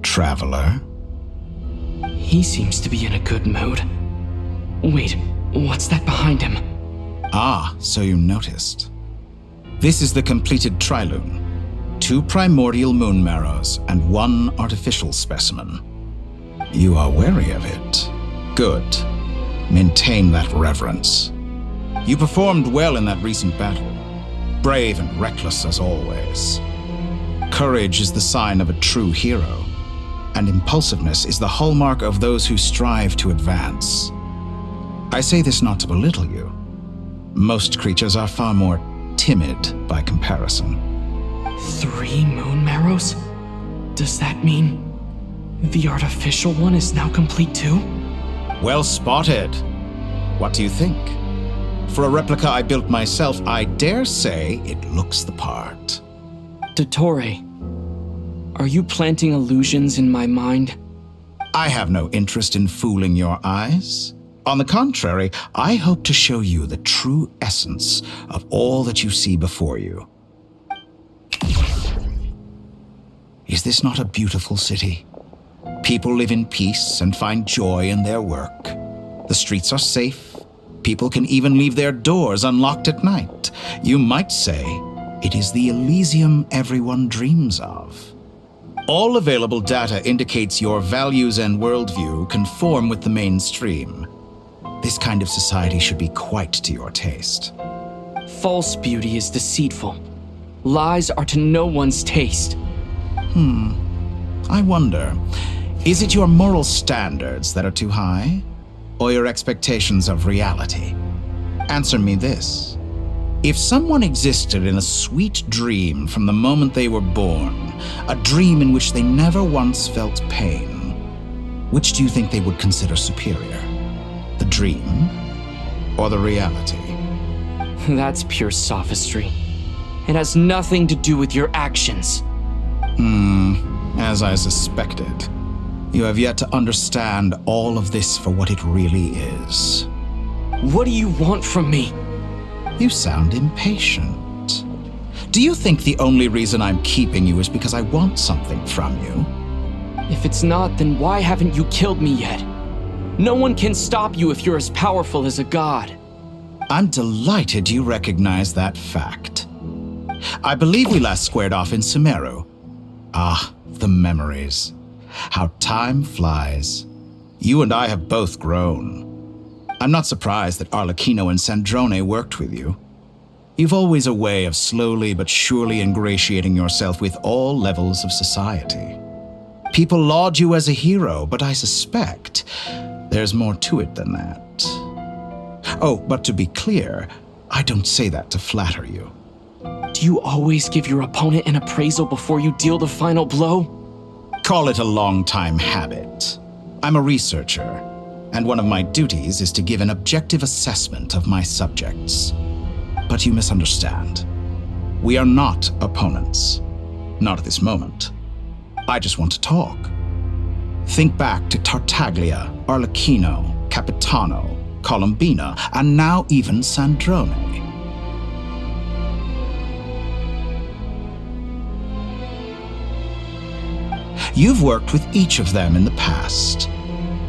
K: traveler.
J: He seems to be in a good mood. Wait, what's that behind him?
K: Ah, so you noticed. This is the completed Trilune. 2 primordial moon marrows and 1 artificial specimen. You are wary of it. Good. Maintain that reverence. You performed well in that recent battle. Brave and reckless as always. Courage is the sign of a true hero, and impulsiveness is the hallmark of those who strive to advance. I say this not to belittle you. Most creatures are far more timid by comparison.
J: 3 moon marrows? Does that mean the artificial one is now complete too?
K: Well spotted. What do you think? For a replica I built myself, I dare say it looks the part.
J: Toray, are you planting illusions in my mind?
K: I have no interest in fooling your eyes. On the contrary, I hope to show you the true essence of all that you see before you. Is this not a beautiful city? People live in peace and find joy in their work. The streets are safe. People can even leave their doors unlocked at night. You might say it is the Elysium everyone dreams of. All available data indicates your values and worldview conform with the mainstream. This kind of society should be quite to your taste.
J: False beauty is deceitful. Lies are to no one's taste.
K: I wonder, is it your moral standards that are too high, or your expectations of reality? Answer me this. If someone existed in a sweet dream from the moment they were born, a dream in which they never once felt pain, which do you think they would consider superior? The dream or the reality?
J: That's pure sophistry. It has nothing to do with your actions.
K: As I suspected. You have yet to understand all of this for what it really is.
J: What do you want from me?
K: You sound impatient. Do you think the only reason I'm keeping you is because I want something from you?
J: If it's not, then why haven't you killed me yet? No one can stop you if you're as powerful as a god.
K: I'm delighted you recognize that fact. I believe we last squared off in Sumeru. Ah, the memories. How time flies. You and I have both grown. I'm not surprised that Arlecchino and Sandrone worked with you. You've always a way of slowly but surely ingratiating yourself with all levels of society. People laud you as a hero, but I suspect there's more to it than that. Oh, but to be clear, I don't say that to flatter you.
J: Do you always give your opponent an appraisal before you deal the final blow?
K: Call it a long-time habit. I'm a researcher, and one of my duties is to give an objective assessment of my subjects. But you misunderstand. We are not opponents. Not at this moment. I just want to talk. Think back to Tartaglia, Arlecchino, Capitano, Colombina, and now even Sandrone. You've worked with each of them in the past.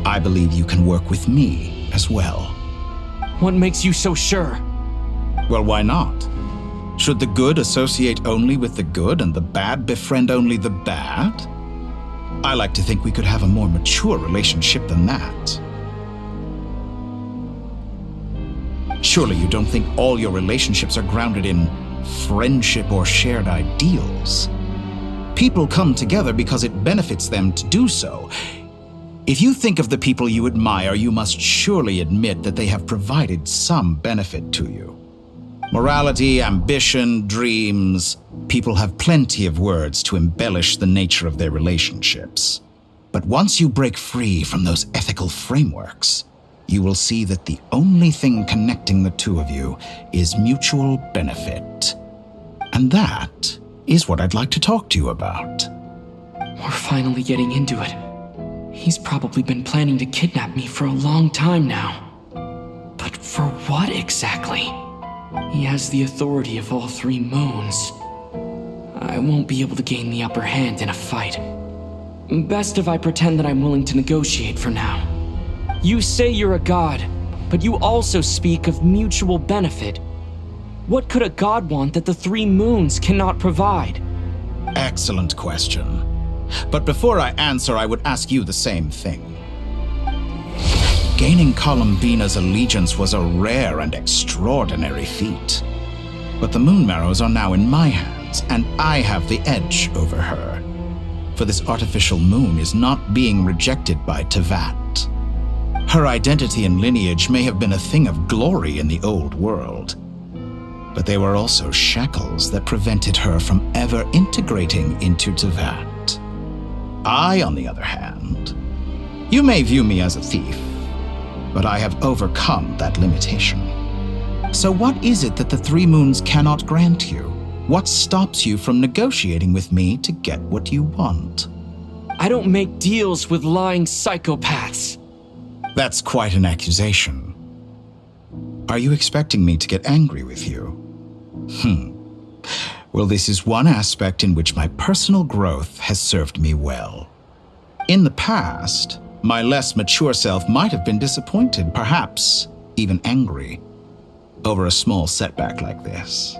K: I believe you can work with me as well.
J: What makes you so sure?
K: Well, why not? Should the good associate only with the good and the bad befriend only the bad? I like to think we could have a more mature relationship than that. Surely you don't think all your relationships are grounded in friendship or shared ideals. People come together because it benefits them to do so. If you think of the people you admire, you must surely admit that they have provided some benefit to you. Morality, ambition, dreams. People have plenty of words to embellish the nature of their relationships. But once you break free from those ethical frameworks, you will see that the only thing connecting the two of you is mutual benefit. And that is what I'd like to talk to you about.
J: We're finally getting into it. He's probably been planning to kidnap me for a long time now. But for what exactly? He has the authority of all three moons. I won't be able to gain the upper hand in a fight. Best if I pretend that I'm willing to negotiate for now. You say you're a god, but you also speak of mutual benefit. What could a god want that the three moons cannot provide?
K: Excellent question. But before I answer, I would ask you the same thing. Gaining Colombina's allegiance was a rare and extraordinary feat. But the Moon Marrows are now in my hands, and I have the edge over her. For this artificial moon is not being rejected by Tevat. Her identity and lineage may have been a thing of glory in the old world, but they were also shackles that prevented her from ever integrating into Tevat. I, on the other hand, you may view me as a thief, but I have overcome that limitation. So what is it that the three moons cannot grant you? What stops you from negotiating with me to get what you want?
J: I don't make deals with lying psychopaths.
K: That's quite an accusation. Are you expecting me to get angry with you? Well, this is one aspect in which my personal growth has served me well. In the past, my less mature self might have been disappointed, perhaps even angry, over a small setback like this.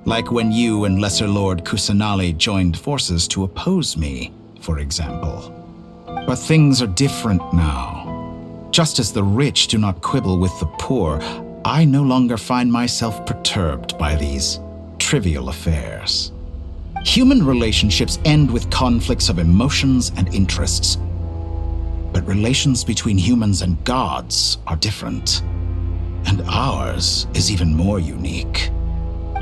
K: Like when you and Lesser Lord Kusanali joined forces to oppose me, for example. But things are different now. Just as the rich do not quibble with the poor, I no longer find myself perturbed by these trivial affairs. Human relationships end with conflicts of emotions and interests. But relations between humans and gods are different. And ours is even more unique.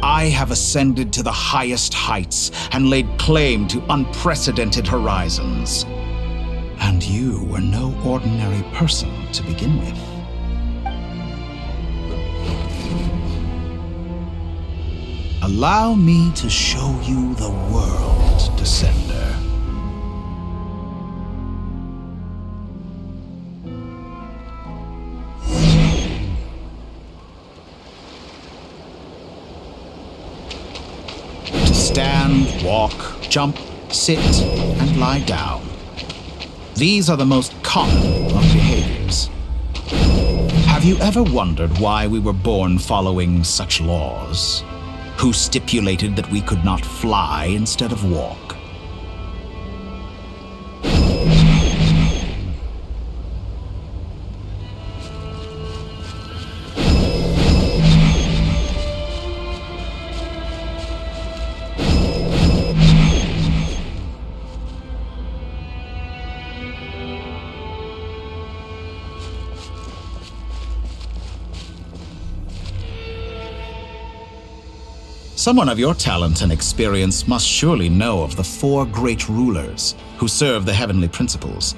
K: I have ascended to the highest heights and laid claim to unprecedented horizons. And And you were no ordinary person to begin with. Allow me to show you the world, Descender. To stand, walk, jump, sit, and lie down. These are the most common of behaviors. Have you ever wondered why we were born following such laws? Who stipulated that we could not fly instead of walk? Someone of your talent and experience must surely know of the 4 great rulers who serve the heavenly principles.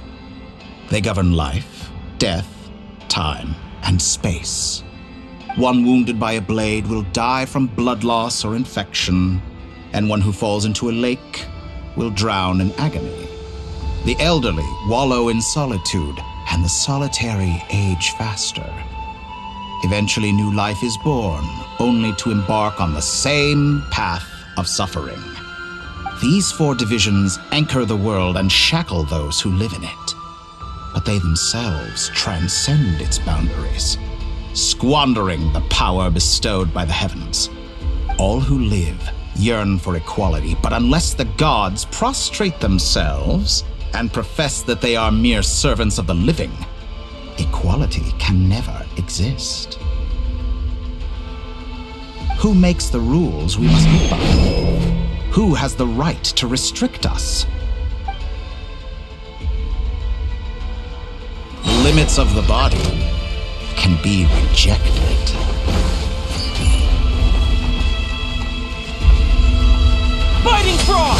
K: They govern life, death, time, and space. One wounded by a blade will die from blood loss or infection, and one who falls into a lake will drown in agony. The elderly wallow in solitude, and the solitary age faster. Eventually, new life is born, only to embark on the same path of suffering. These 4 divisions anchor the world and shackle those who live in it. But they themselves transcend its boundaries, squandering the power bestowed by the heavens. All who live yearn for equality, but unless the gods prostrate themselves and profess that they are mere servants of the living, equality can never exist. Who makes the rules we must live by? Who has the right to restrict us? The limits of the body can be rejected.
J: Fighting frog!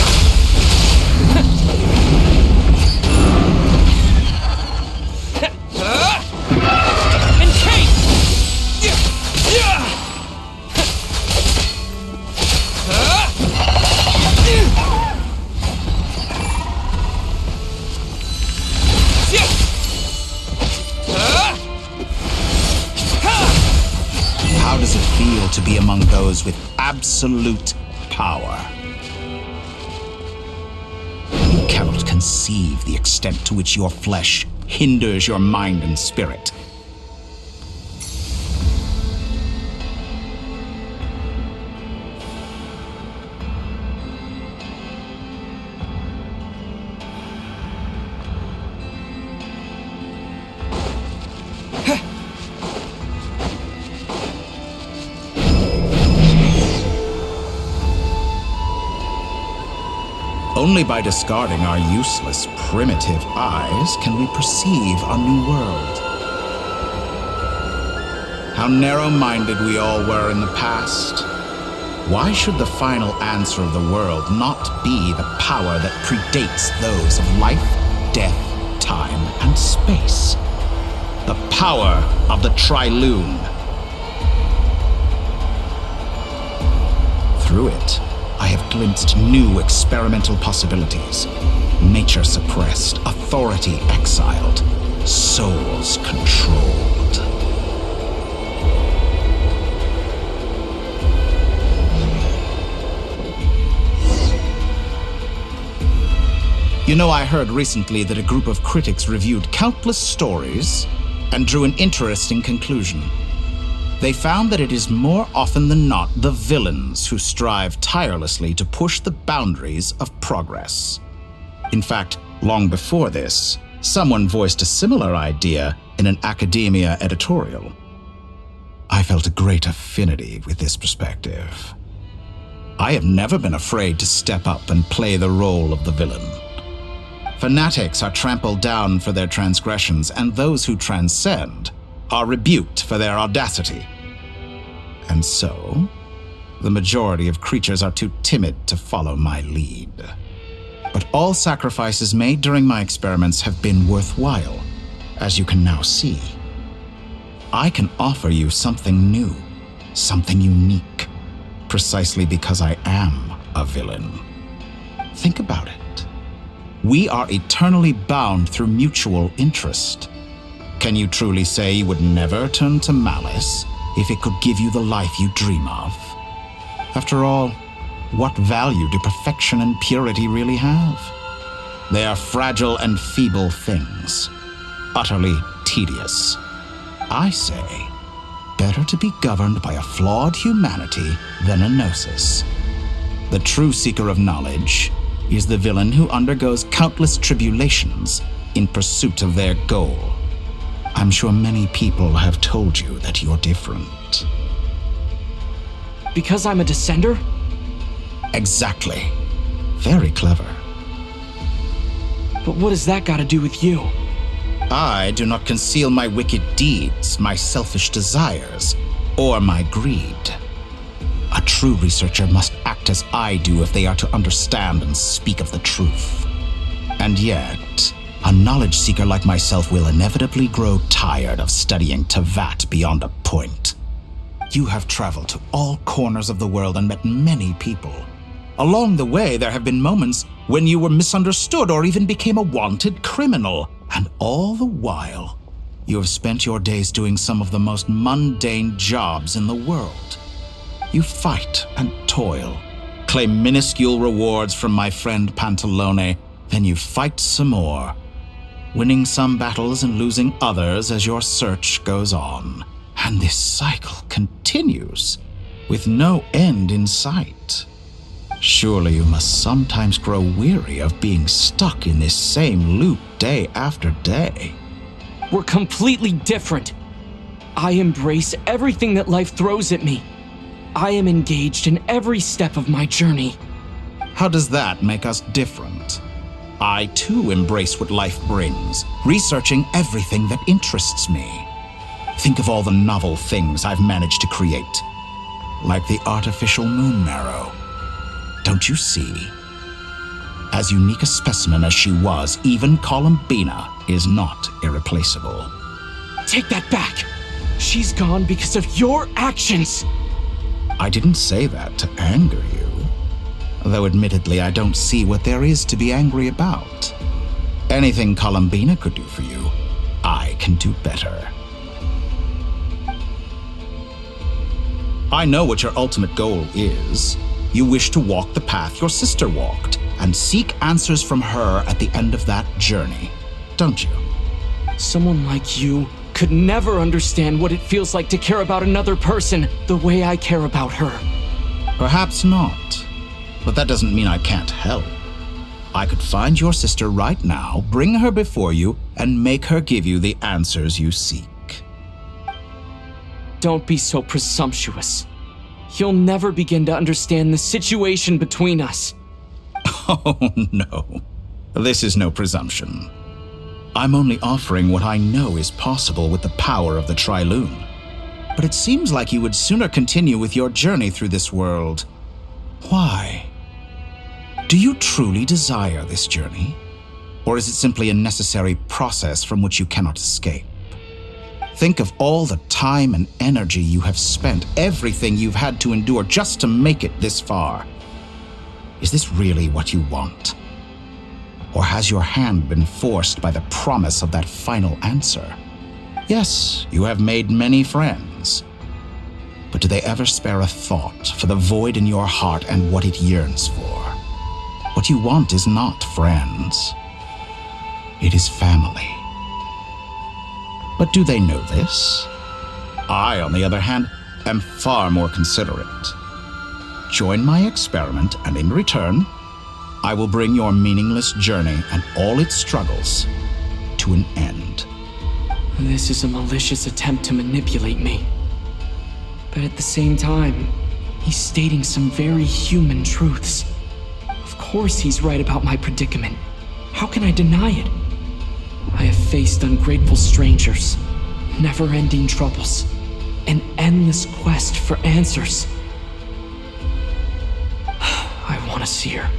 K: How does it feel to be among those with absolute power? You cannot conceive the extent to which your flesh hinders your mind and spirit. Only by discarding our useless, primitive eyes can we perceive a new world. How narrow-minded we all were in the past. Why should the final answer of the world not be the power that predates those of life, death, time, and space? The power of the Trilune. Through it, I have glimpsed new experimental possibilities. Nature suppressed, authority exiled, souls controlled. You know, I heard recently that a group of critics reviewed countless stories and drew an interesting conclusion. They found that it is more often than not the villains who strive tirelessly to push the boundaries of progress. In fact, long before this, someone voiced a similar idea in an academia editorial. I felt a great affinity with this perspective. I have never been afraid to step up and play the role of the villain. Fanatics are trampled down for their transgressions, and those who transcend are rebuked for their audacity. And so, the majority of creatures are too timid to follow my lead. But all sacrifices made during my experiments have been worthwhile, as you can now see. I can offer you something new, something unique, precisely because I am a villain. Think about it. We are eternally bound through mutual interest. Can you truly say you would never turn to malice if it could give you the life you dream of? After all, what value do perfection and purity really have? They are fragile and feeble things, utterly tedious. I say, better to be governed by a flawed humanity than a gnosis. The true seeker of knowledge is the villain who undergoes countless tribulations in pursuit of their goal. I'm sure many people have told you that you're different.
J: Because I'm a descender?
K: Exactly. Very clever.
J: But what has that got to do with you?
K: I do not conceal my wicked deeds, my selfish desires, or my greed. A true researcher must act as I do if they are to understand and speak of the truth. And yet, a knowledge seeker like myself will inevitably grow tired of studying Tevat beyond a point. You have traveled to all corners of the world and met many people. Along the way, there have been moments when you were misunderstood or even became a wanted criminal. And all the while, you have spent your days doing some of the most mundane jobs in the world. You fight and toil, claim minuscule rewards from my friend Pantalone, then you fight some more, winning some battles and losing others as your search goes on. And this cycle continues, with no end in sight. Surely you must sometimes grow weary of being stuck in this same loop day after day.
J: We're completely different. I embrace everything that life throws at me. I am engaged in every step of my journey.
K: How does that make us different? I too embrace what life brings, researching everything that interests me. Think of all the novel things I've managed to create, like the artificial moon marrow. Don't you see? As unique a specimen as she was, even Columbina is not irreplaceable.
J: Take that back! She's gone because of your actions!
K: I didn't say that to anger you. Though admittedly, I don't see what there is to be angry about. Anything Columbina could do for you, I can do better. I know what your ultimate goal is. You wish to walk the path your sister walked, and seek answers from her at the end of that journey, don't you?
J: Someone like you could never understand what it feels like to care about another person the way I care about her.
K: Perhaps not, but that doesn't mean I can't help. I could find your sister right now, bring her before you, and make her give you the answers you seek.
J: Don't be so presumptuous. You'll never begin to understand the situation between us.
K: Oh, no. This is no presumption. I'm only offering what I know is possible with the power of the Trilune. But it seems like you would sooner continue with your journey through this world. Why? Do you truly desire this journey? Or is it simply a necessary process from which you cannot escape? Think of all the time and energy you have spent, everything you've had to endure just to make it this far. Is this really what you want? Or has your hand been forced by the promise of that final answer? Yes, you have made many friends. But do they ever spare a thought for the void in your heart and what it yearns for? What you want is not friends. It is family. But do they know this? I, on the other hand, am far more considerate. Join my experiment, and in return, I will bring your meaningless journey and all its struggles to an end.
J: This is a malicious attempt to manipulate me. But at the same time, he's stating some very human truths. Of course he's right about my predicament. How can I deny it? I have faced ungrateful strangers, never-ending troubles, an endless quest for answers. I want to see her.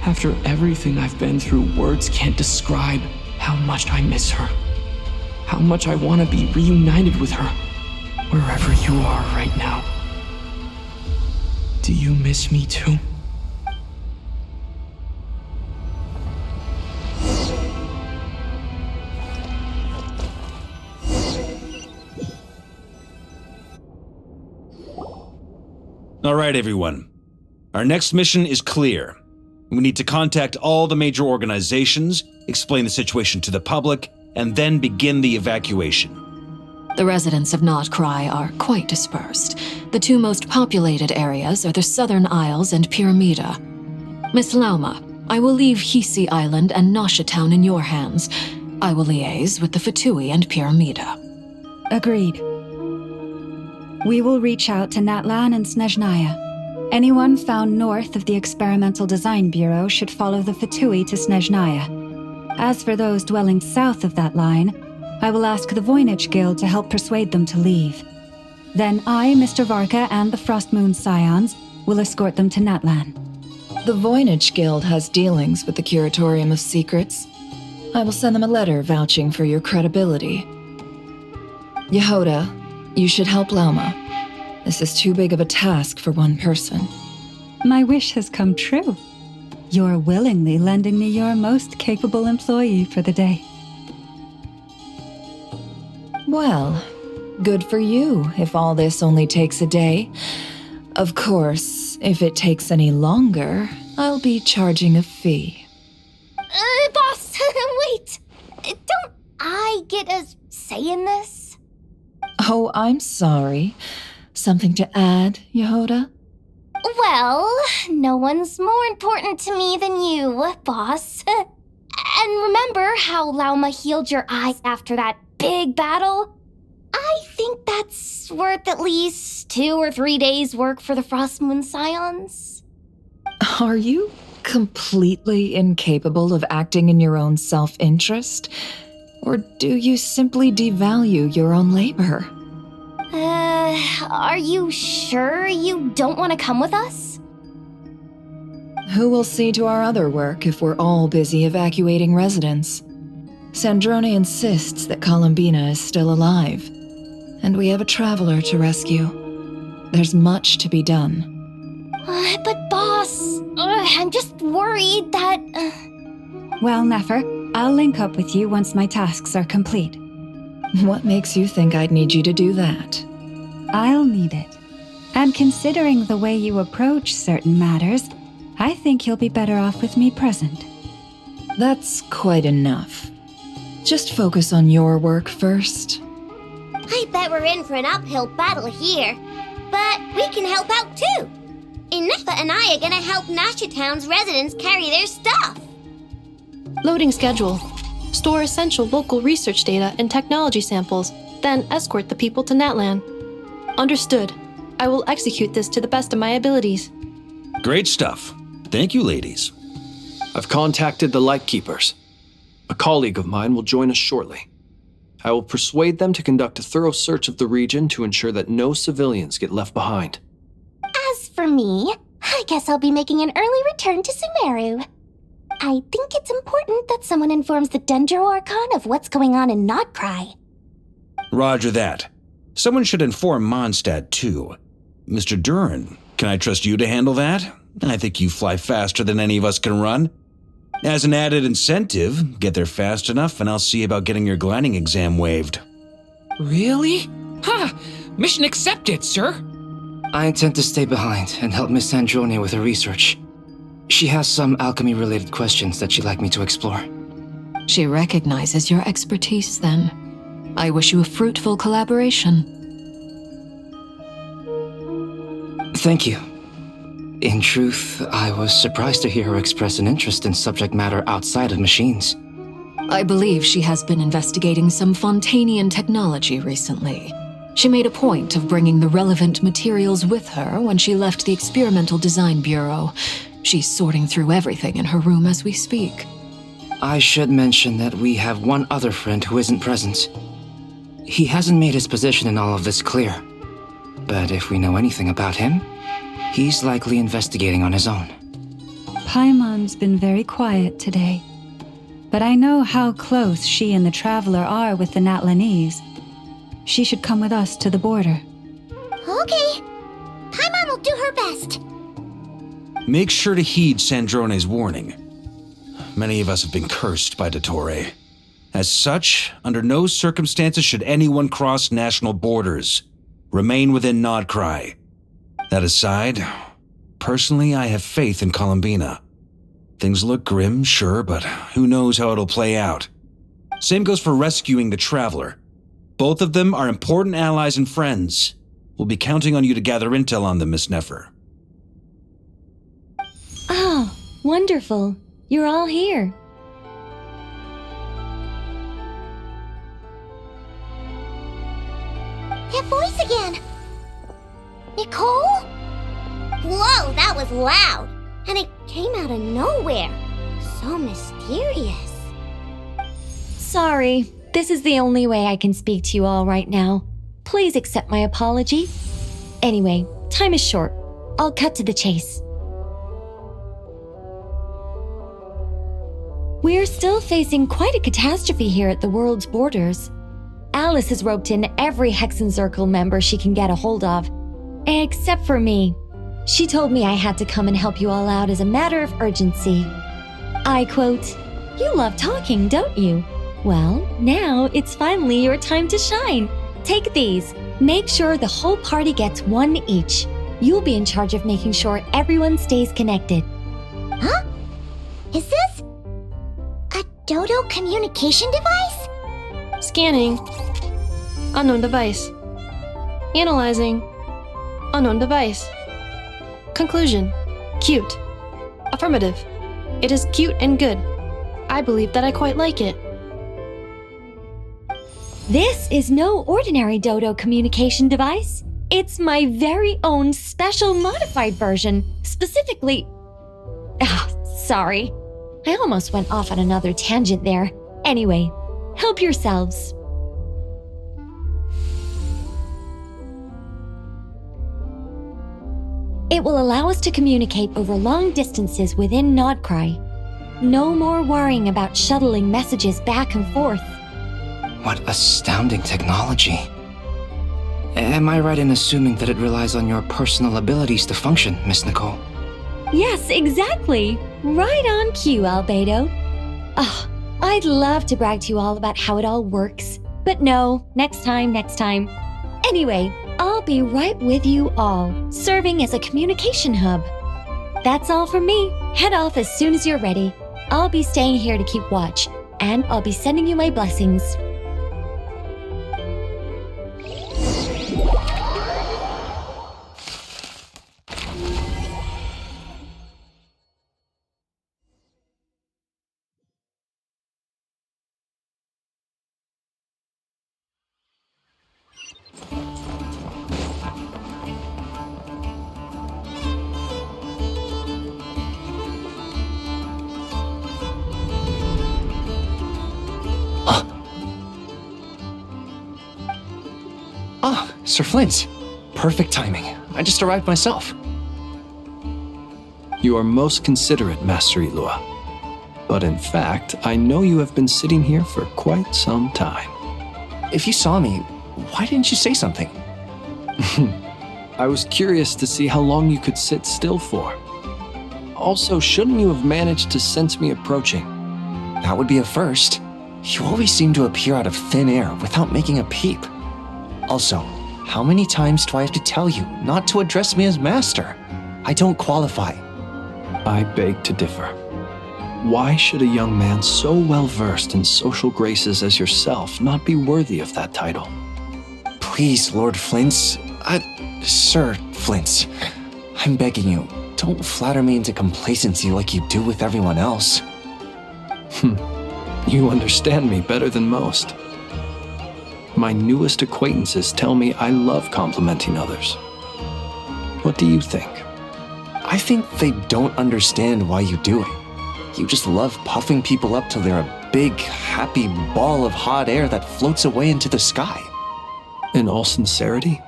J: After everything I've been through, words can't describe how much I miss her. How much I want to be reunited with her, wherever you are right now. Do you miss me too?
B: All right, everyone. Our next mission is clear. We need to contact all the major organizations, explain the situation to the public, and then begin the evacuation.
F: The residents of Nod-Krai are quite dispersed. The two most populated areas are the Southern Isles and Pyramida. Miss Lauma, I will leave Hisi Island and Nasha Town in your hands. I will liaise with the Fatui and Pyramida.
G: Agreed. We will reach out to Natlan and Snezhnaya. Anyone found north of the Experimental Design Bureau should follow the Fatui to Snezhnaya. As for those dwelling south of that line, I will ask the Voynich Guild to help persuade them to leave. Then I, Mr. Varka, and the Frostmoon Scions will escort them to Natlan.
C: The Voynich Guild has dealings with the Curatorium of Secrets. I will send them a letter vouching for your credibility. Yehoda, you should help Lauma. This is too big of a task for one person.
G: My wish has come true. You're willingly lending me your most capable employee for the day.
C: Well, good for you if all this only takes a day. Of course, if it takes any longer, I'll be charging a fee.
A: Boss, wait! Don't I get a say in this?
C: Oh, I'm sorry. Something to add, Yehoda?
A: Well, no one's more important to me than you, boss. And remember how Lauma healed your eyes after that big battle? I think that's worth at least 2 or 3 days' work for the Frostmoon Scions.
C: Are you completely incapable of acting in your own self-interest? Or do you simply devalue your own labor?
A: Are you sure you don't want to come with us?
C: Who will see to our other work if we're all busy evacuating residents? Sandrone insists that Columbina is still alive, and we have a traveler to rescue. There's much to be done.
A: But boss, I'm just worried that...
G: Well, Nefer, I'll link up with you once my tasks are complete.
C: What makes you think I'd need you to do that?
G: I'll need it. And considering the way you approach certain matters, I think you'll be better off with me present.
C: That's quite enough. Just focus on your work first.
N: I bet we're in for an uphill battle here. But we can help out too. Inefa and I are gonna help Nasha Town's residents carry their stuff.
H: Loading schedule. Store essential local research data and technology samples, then escort the people to Natlan. Understood. I will execute this to the best of my abilities.
B: Great stuff. Thank you, ladies.
D: I've contacted the Lightkeepers. A colleague of mine will join us shortly. I will persuade them to conduct a thorough search of the region to ensure that no civilians get left behind.
A: As for me, I guess I'll be making an early return to Sumeru. I think it's important that someone informs the Dendro Archon of what's going on in Nod-Krai.
B: Roger that. Someone should inform Mondstadt, too. Mr. Duran, can I trust you to handle that? I think you fly faster than any of us can run. As an added incentive, get there fast enough and I'll see about getting your gliding exam waived.
Q: Really? Ha! Mission accepted, sir.
S: I intend to stay behind and help Miss Sandrone with her research. She has some alchemy-related questions that she'd like me to explore.
F: She recognizes your expertise, then. I wish you a fruitful collaboration.
S: Thank you. In truth, I was surprised to hear her express an interest in subject matter outside of machines.
F: I believe she has been investigating some Fontainian technology recently. She made a point of bringing the relevant materials with her when she left the Experimental Design Bureau. She's sorting through everything in her room as we speak.
S: I should mention that we have one other friend who isn't present. He hasn't made his position in all of this clear. But if we know anything about him, he's likely investigating on his own.
G: Paimon's been very quiet today, but I know how close she and the Traveler are with the Natlanese. She should come with us to the border.
N: Okay. Paimon will do her best.
B: Make sure to heed Sandrone's warning. Many of us have been cursed by Dottore. As such, under no circumstances should anyone cross national borders. Remain within Nod-Krai. That aside, personally, I have faith in Columbina. Things look grim, sure, but who knows how it'll play out. Same goes for rescuing the Traveler. Both of them are important allies and friends. We'll be counting on you to gather intel on them, Miss Nefer.
T: Oh, wonderful. You're all here.
N: That voice again! Nicole? Whoa, that was loud! And it came out of nowhere. So mysterious.
T: Sorry, this is the only way I can speak to you all right now. Please accept my apology. Anyway, time is short. I'll cut to the chase. We're still facing quite a catastrophe here at the world's borders. Alice has roped in every Hexen Circle member she can get a hold of, except for me. She told me I had to come and help you all out as a matter of urgency. I quote, "You love talking, don't you? Well, now it's finally your time to shine. Take these. Make sure the whole party gets one each. You'll be in charge of making sure everyone stays connected."
N: Huh? Is this a Dodo communication device?
H: Scanning. Unknown device. Analyzing. Unknown device. Conclusion. Cute. Affirmative. It is cute and good. I believe that I quite like it.
T: This is no ordinary Dodo communication device. It's my very own special modified version, specifically... sorry. I almost went off on another tangent there. Anyway, help yourselves. It will allow us to communicate over long distances within Nod-Krai. No more worrying about shuttling messages back and forth.
S: What astounding technology. Am I right in assuming that it relies on your personal abilities to function, Miss Nicole?
T: Yes, exactly. Right on cue, Albedo. I'd love to brag to you all about how it all works. But no, next time. Anyway, I'll be right with you all, serving as a communication hub. That's all from me. Head off as soon as you're ready. I'll be staying here to keep watch, and I'll be sending you my blessings.
D: Sir Flint. Perfect timing. I just arrived myself. You are most considerate, Master Ilua. But in fact, I know you have been sitting here for quite some time.
S: If you saw me, why didn't you say something?
D: I was curious to see how long you could sit still for. Also, shouldn't you have managed to sense me approaching?
S: That would be a first. You always seem to appear out of thin air without making a peep. Also, how many times do I have to tell you not to address me as master? I don't qualify.
D: I beg to differ. Why should a young man so well versed in social graces as yourself not be worthy of that title?
S: Please, Lord Flint's... Sir Flint's. I'm begging you, don't flatter me into complacency like you do with everyone else.
D: You understand me better than most. My newest acquaintances tell me I love complimenting others. What do you think?
S: I think they don't understand why you do it. You just love puffing people up till they're a big, happy ball of hot air that floats away into the sky.
D: In all sincerity,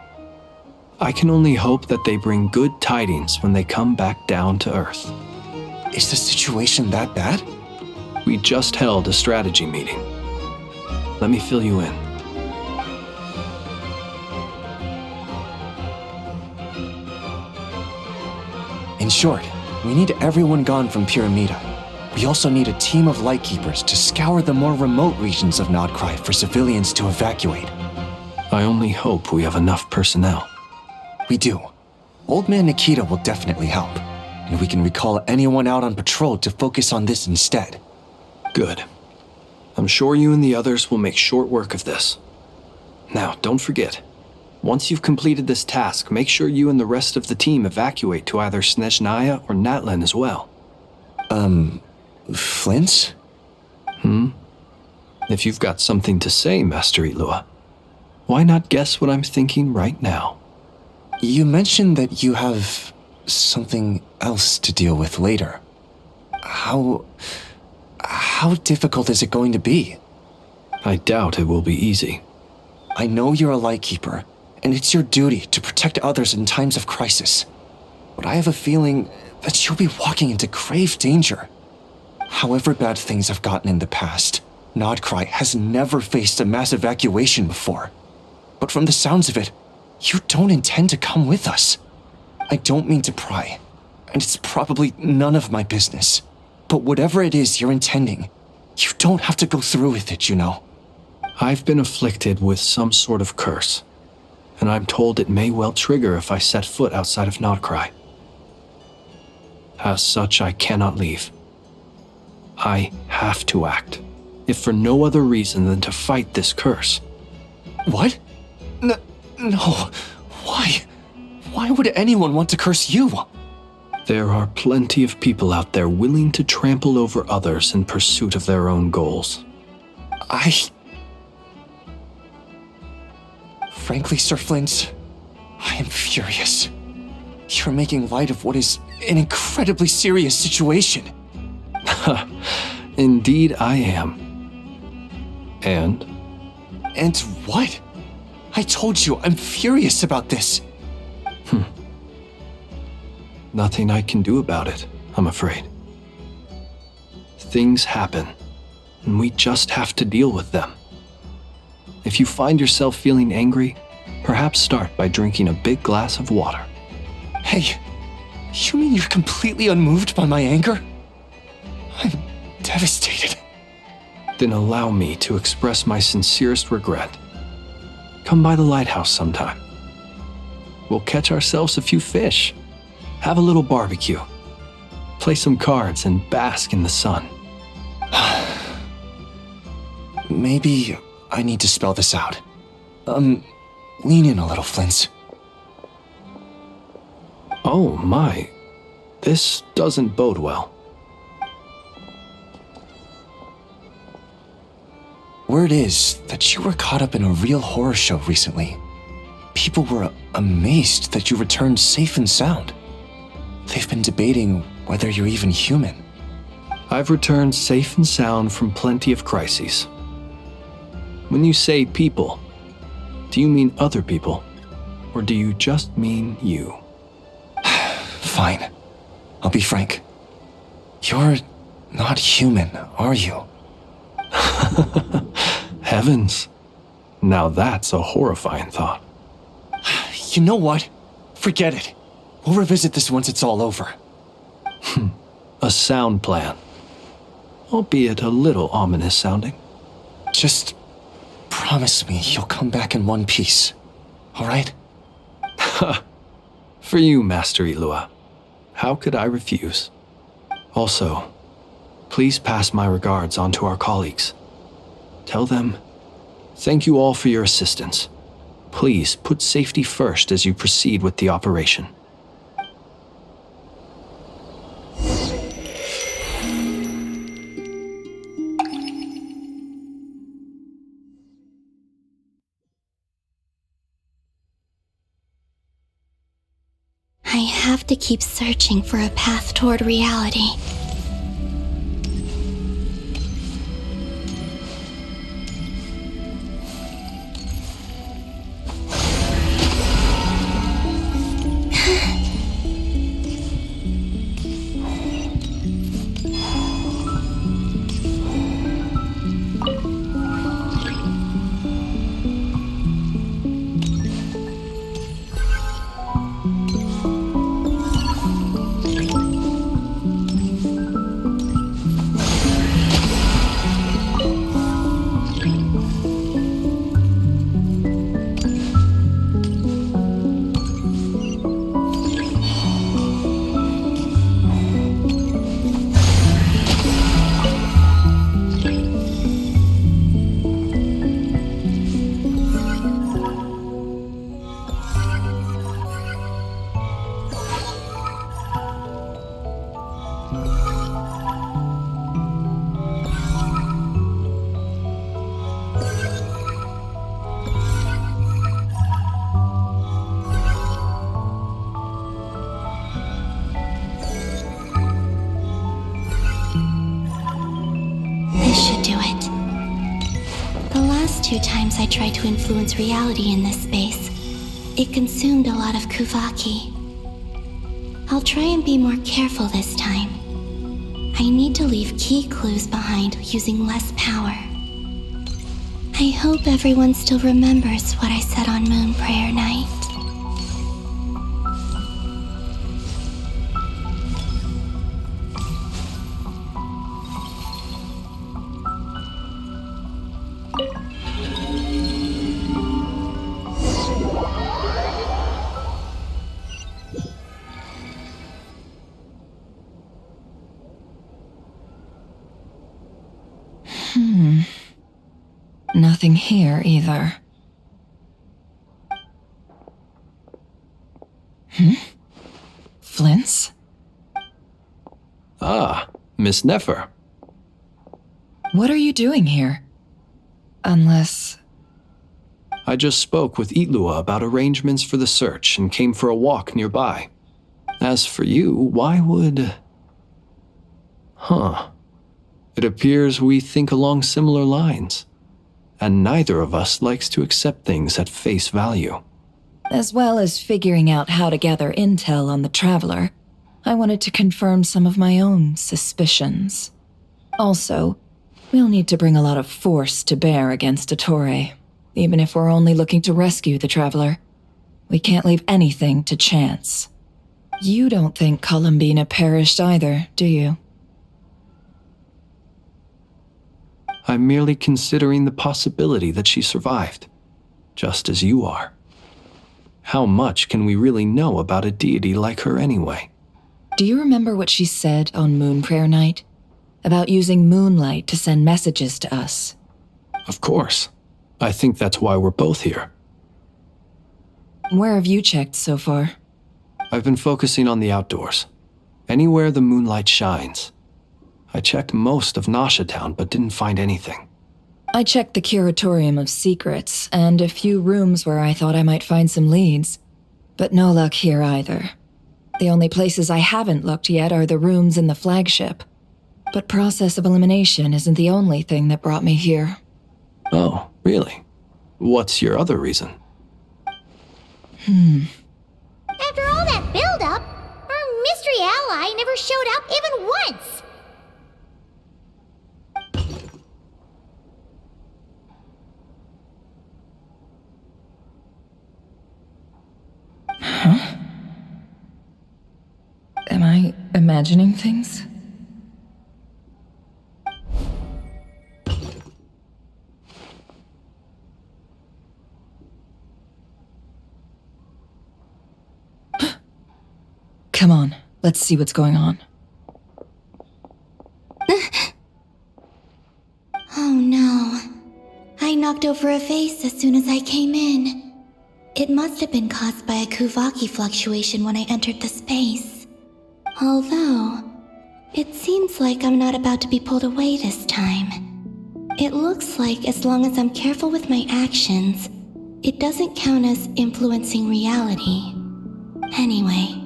D: I can only hope that they bring good tidings when they come back down to Earth.
S: Is the situation that bad?
D: We just held a strategy meeting. Let me fill you in.
S: In short, we need everyone gone from Pyramida. We also need a team of Lightkeepers to scour the more remote regions of Nod-Krai for civilians to evacuate.
D: I only hope we have enough personnel.
S: We do. Old Man Nikita will definitely help, and we can recall anyone out on patrol to focus on this instead.
D: Good. I'm sure you and the others will make short work of this. Now, don't forget, once you've completed this task, make sure you and the rest of the team evacuate to either Snezhnaya or Natlan as well.
S: Flint?
D: If you've got something to say, Master Ilua, why not guess what I'm thinking right now?
S: You mentioned that you have something else to deal with later. How difficult is it going to be?
D: I doubt it will be easy.
S: I know you're a Lightkeeper, and it's your duty to protect others in times of crisis. But I have a feeling that you'll be walking into grave danger. However bad things have gotten in the past, Nod-Krai has never faced a mass evacuation before. But from the sounds of it, you don't intend to come with us. I don't mean to pry, and it's probably none of my business. But whatever it is you're intending, you don't have to go through with it, you know.
D: I've been afflicted with some sort of curse, and I'm told it may well trigger if I set foot outside of Nod-Krai. As such, I cannot leave. I have to act, if for no other reason than to fight this curse.
S: What? No. Why? Why would anyone want to curse you?
D: There are plenty of people out there willing to trample over others in pursuit of their own goals.
S: Frankly, Sir Flint, I am furious. You're making light of what is an incredibly serious situation.
D: Indeed I am. And?
S: And what? I told you, I'm furious about this.
D: Nothing I can do about it, I'm afraid. Things happen, and we just have to deal with them. If you find yourself feeling angry, perhaps start by drinking a big glass of water.
S: Hey, you mean you're completely unmoved by my anger? I'm devastated.
D: Then allow me to express my sincerest regret. Come by the lighthouse sometime. We'll catch ourselves a few fish, have a little barbecue, play some cards, and bask in the sun.
S: Maybe I need to spell this out. Lean in a little, Flint.
D: Oh my, this doesn't bode well.
S: Word is that you were caught up in a real horror show recently. People were amazed that you returned safe and sound. They've been debating whether you're even human.
D: I've returned safe and sound from plenty of crises. When you say people, do you mean other people? Or do you just mean you?
S: Fine. I'll be frank. You're not human, are you?
D: Heavens. Now that's a horrifying thought.
S: You know what? Forget it. We'll revisit this once it's all over.
D: A sound plan. Albeit a little ominous sounding.
S: Just promise me you'll come back in one piece, all right?
D: For you, Master Ilua. How could I refuse? Also, please pass my regards on to our colleagues. Tell them, thank you all for your assistance. Please put safety first as you proceed with the operation.
P: I have to keep searching for a path toward reality. This should do it. The last 2 times I tried to influence reality in this space, it consumed a lot of Kuvaki. I'll try and be more careful this time. I need to leave key clues behind using less power. I hope everyone still remembers what I said on Moon Prayer Night.
C: Nothing here either. Flints?
D: Ah, Miss Nefer.
C: What are you doing here? Unless...
D: I just spoke with Itlua about arrangements for the search and came for a walk nearby. As for you, why would... It appears we think along similar lines. And neither of us likes to accept things at face value.
C: As well as figuring out how to gather intel on the Traveler, I wanted to confirm some of my own suspicions. Also, we'll need to bring a lot of force to bear against Ettore, even if we're only looking to rescue the Traveler. We can't leave anything to chance. You don't think Columbina perished either, do you?
D: I'm merely considering the possibility that she survived, just as you are. How much can we really know about a deity like her anyway?
C: Do you remember what she said on Moon Prayer Night? About using moonlight to send messages to us?
D: Of course. I think that's why we're both here.
C: Where have you checked so far?
D: I've been focusing on the outdoors. Anywhere the moonlight shines. I checked most of Nasha Town, but didn't find anything.
C: I checked the Curatorium of Secrets, and a few rooms where I thought I might find some leads. But no luck here either. The only places I haven't looked yet are the rooms in the flagship. But process of elimination isn't the only thing that brought me here.
D: Oh, really? What's your other reason?
N: After all that build-up, our mystery ally never showed up even once!
C: Huh? Am I imagining things? Come on, let's see what's going on.
P: Oh no. I knocked over a vase as soon as I came in. It must have been caused by a Kuvaki fluctuation when I entered the space. Although, it seems like I'm not about to be pulled away this time. It looks like as long as I'm careful with my actions, it doesn't count as influencing reality. Anyway,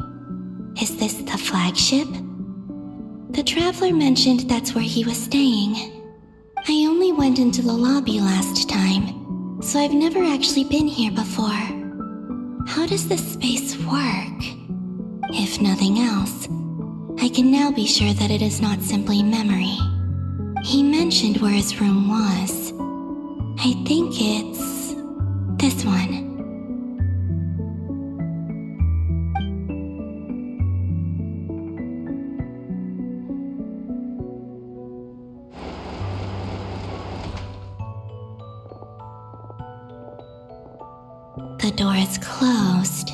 P: is this the flagship? The Traveler mentioned that's where he was staying. I only went into the lobby last time, so I've never actually been here before. How does this space work? If nothing else, I can now be sure that it is not simply memory. He mentioned where his room was. I think it's this one. The door is closed.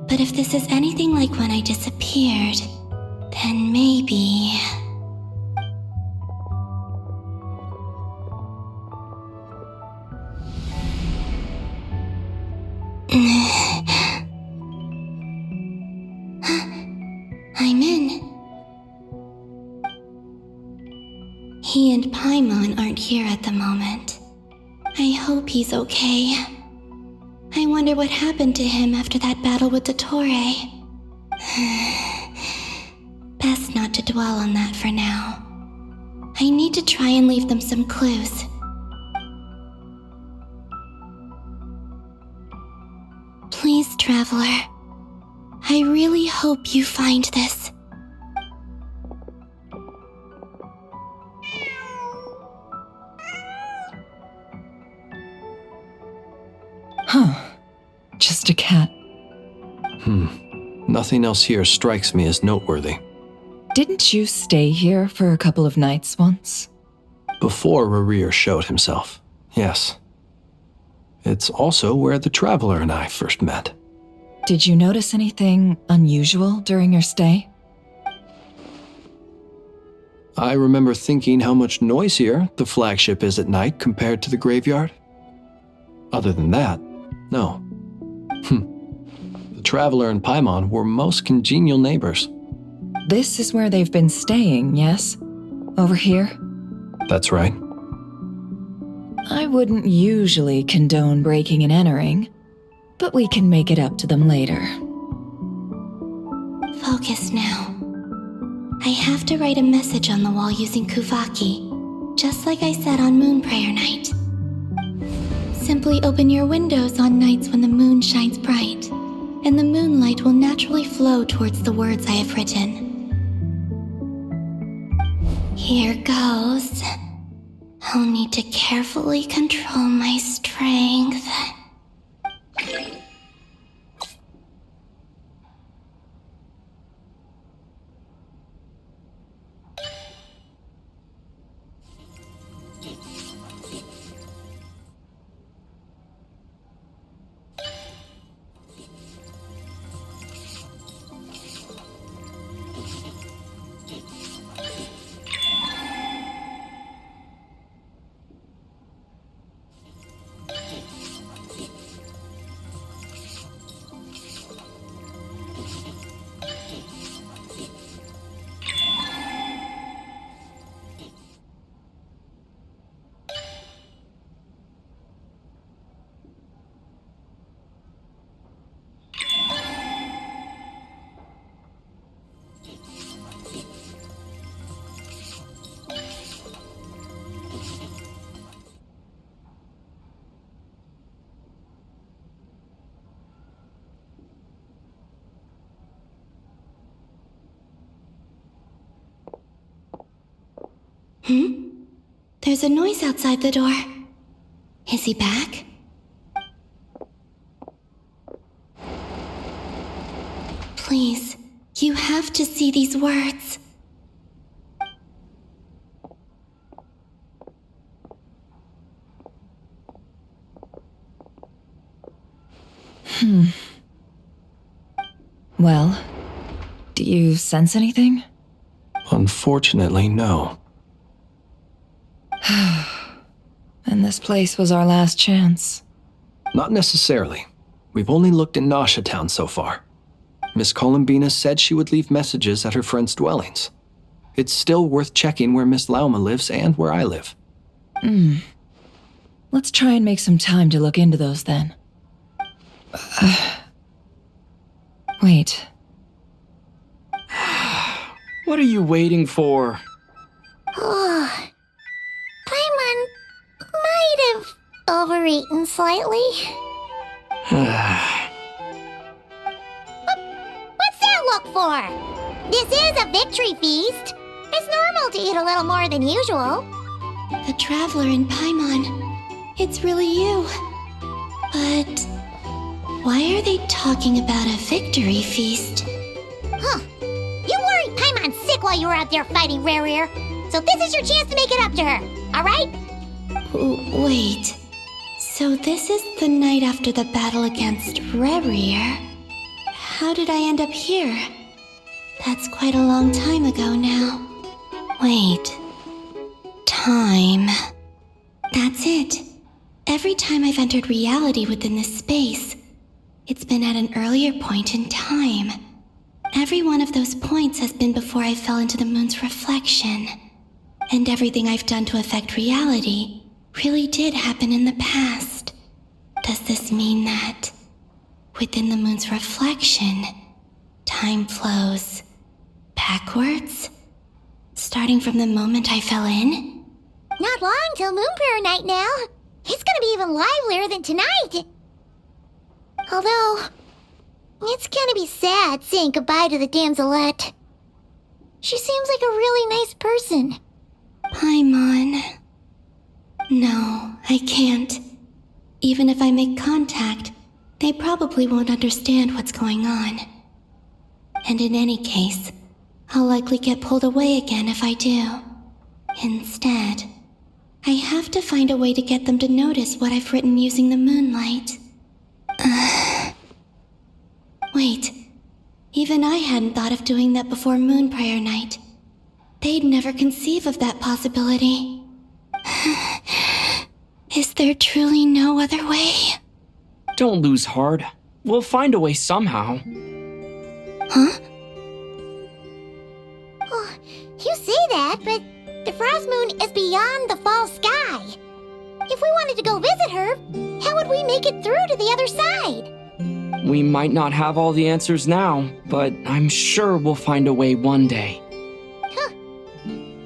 P: But if this is anything like when I disappeared, then maybe... I'm in. He and Paimon aren't here at the moment. I hope he's okay. I wonder what happened to him after that battle with Dottore. Best not to dwell on that for now. I need to try and leave them some clues. Please, Traveler. I really hope you find this.
C: Huh. Just a cat.
D: Nothing else here strikes me as noteworthy.
C: Didn't you stay here for a couple of nights once?
D: Before Rerir showed himself, yes. It's also where the Traveler and I first met.
C: Did you notice anything unusual during your stay?
D: I remember thinking how much noisier the flagship is at night compared to the graveyard. Other than that, no. The Traveler and Paimon were most congenial neighbors.
C: This is where they've been staying, yes? Over here?
D: That's right.
C: I wouldn't usually condone breaking and entering, but we can make it up to them later.
P: Focus now. I have to write a message on the wall using Kuvaki, just like I said on Moon Prayer Night. Simply open your windows on nights when the moon shines bright, and the moonlight will naturally flow towards the words I have written. Here goes. I'll need to carefully control my strength. There's a noise outside the door. Is he back? Please, you have to see these words.
C: Well, do you sense anything?
D: Unfortunately, no.
C: And this place was our last chance.
D: Not necessarily. We've only looked in Nasha Town so far. Miss Columbina said she would leave messages at her friends' dwellings. It's still worth checking where Miss Lauma lives and where I live.
C: Let's try and make some time to look into those then. Wait.
J: What are you waiting for?
N: Oh, Paimon might have overeaten slightly. What's that look for? This is a victory feast. It's normal to eat a little more than usual.
P: The Traveler and Paimon. It's really you. But why are they talking about a victory feast?
N: Huh. You worried Paimon sick while you were out there fighting Rerir, so this is your chance to make it up to her, alright?
P: Wait. So this is the night after the battle against Rerir. How did I end up here? That's quite a long time ago now. Wait. Time. That's it. Every time I've entered reality within this space, it's been at an earlier point in time. Every one of those points has been before I fell into the moon's reflection. And everything I've done to affect reality really did happen in the past. Does this mean that, within the moon's reflection, time flows backwards? Starting from the moment I fell in?
N: Not long till Moon Prayer Night now. It's gonna be even livelier than tonight. Although, it's gonna be sad saying goodbye to the damselette. She seems like a really nice person.
P: Paimon. No, I can't. Even if I make contact, they probably won't understand what's going on. And in any case, I'll likely get pulled away again if I do. Instead, I have to find a way to get them to notice what I've written using the moonlight. Wait, even I hadn't thought of doing that before Moon Prayer Night. They'd never conceive of that possibility. Is there truly no other way?
J: Don't lose heart. We'll find a way somehow.
P: Huh?
N: Oh, you say that, but the Frost Moon is beyond the fall sky. If we wanted to go visit her, how would we make it through to the other side?
J: We might not have all the answers now, but I'm sure we'll find a way one day.
N: Huh.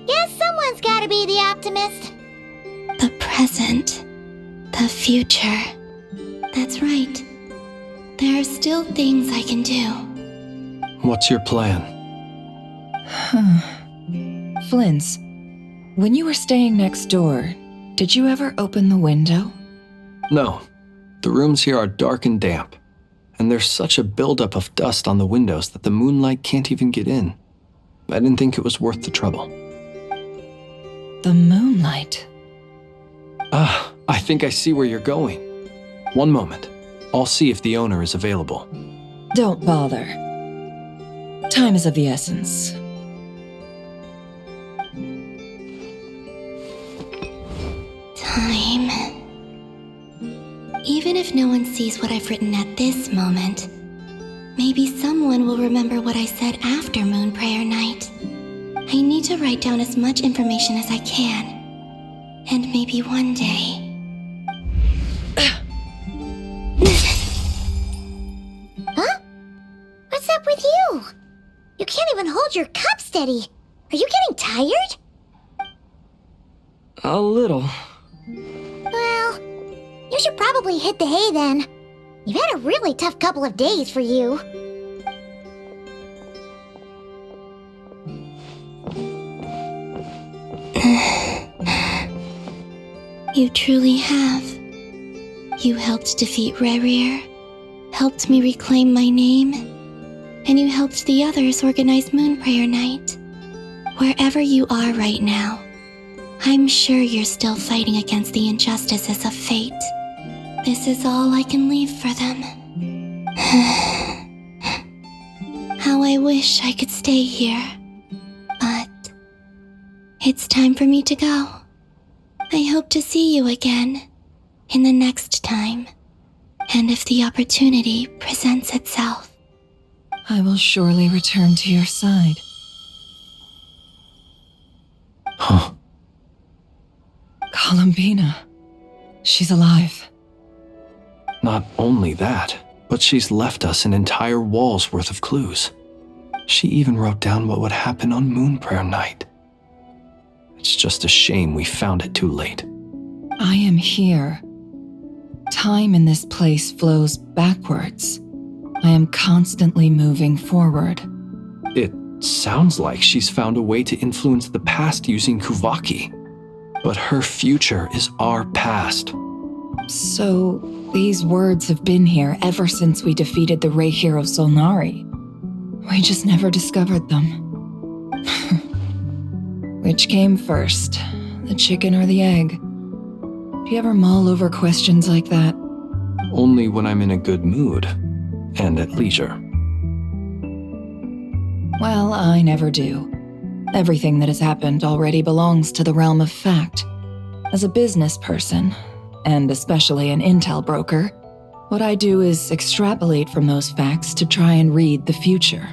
N: Guess someone's gotta be the optimist.
P: The present. The future. That's right. There are still things I can do.
D: What's your plan?
C: Flins, when you were staying next door, did you ever open the window?
D: No. The rooms here are dark and damp, and there's such a buildup of dust on the windows that the moonlight can't even get in. I didn't think it was worth the trouble.
C: The moonlight?
D: I think I see where you're going. One moment. I'll see if the owner is available.
C: Don't bother. Time is of the essence.
P: Time. Even if no one sees what I've written at this moment, maybe someone will remember what I said after Moon Prayer Night. I need to write down as much information as I can. And maybe one day...
N: Huh? What's up with you? You can't even hold your cup steady. Are you getting tired?
J: A little.
N: Well, you should probably hit the hay then. You've had a really tough couple of days for you.
P: You truly have. You helped defeat Rerir, helped me reclaim my name, and you helped the others organize Moon Prayer Night. Wherever you are right now, I'm sure you're still fighting against the injustices of fate. This is all I can leave for them. How I wish I could stay here. But it's time for me to go. I hope to see you again in the next time, and if the opportunity presents itself.
C: I will surely return to your side.
D: Huh.
C: Columbina. She's alive.
D: Not only that, but she's left us an entire wall's worth of clues. She even wrote down what would happen on Moon Prayer Night. It's just a shame we found it too late.
C: I am here. Time in this place flows backwards. I am constantly moving forward.
D: It sounds like she's found a way to influence the past using Kuvaki. But her future is our past.
C: So, these words have been here ever since we defeated the Ray Hero Solnari. We just never discovered them. Which came first, the chicken or the egg? Do you ever mull over questions like that?
D: Only when I'm in a good mood and at leisure.
C: Well, I never do. Everything that has happened already belongs to the realm of fact. As a business person, and especially an intel broker, what I do is extrapolate from those facts to try and read the future.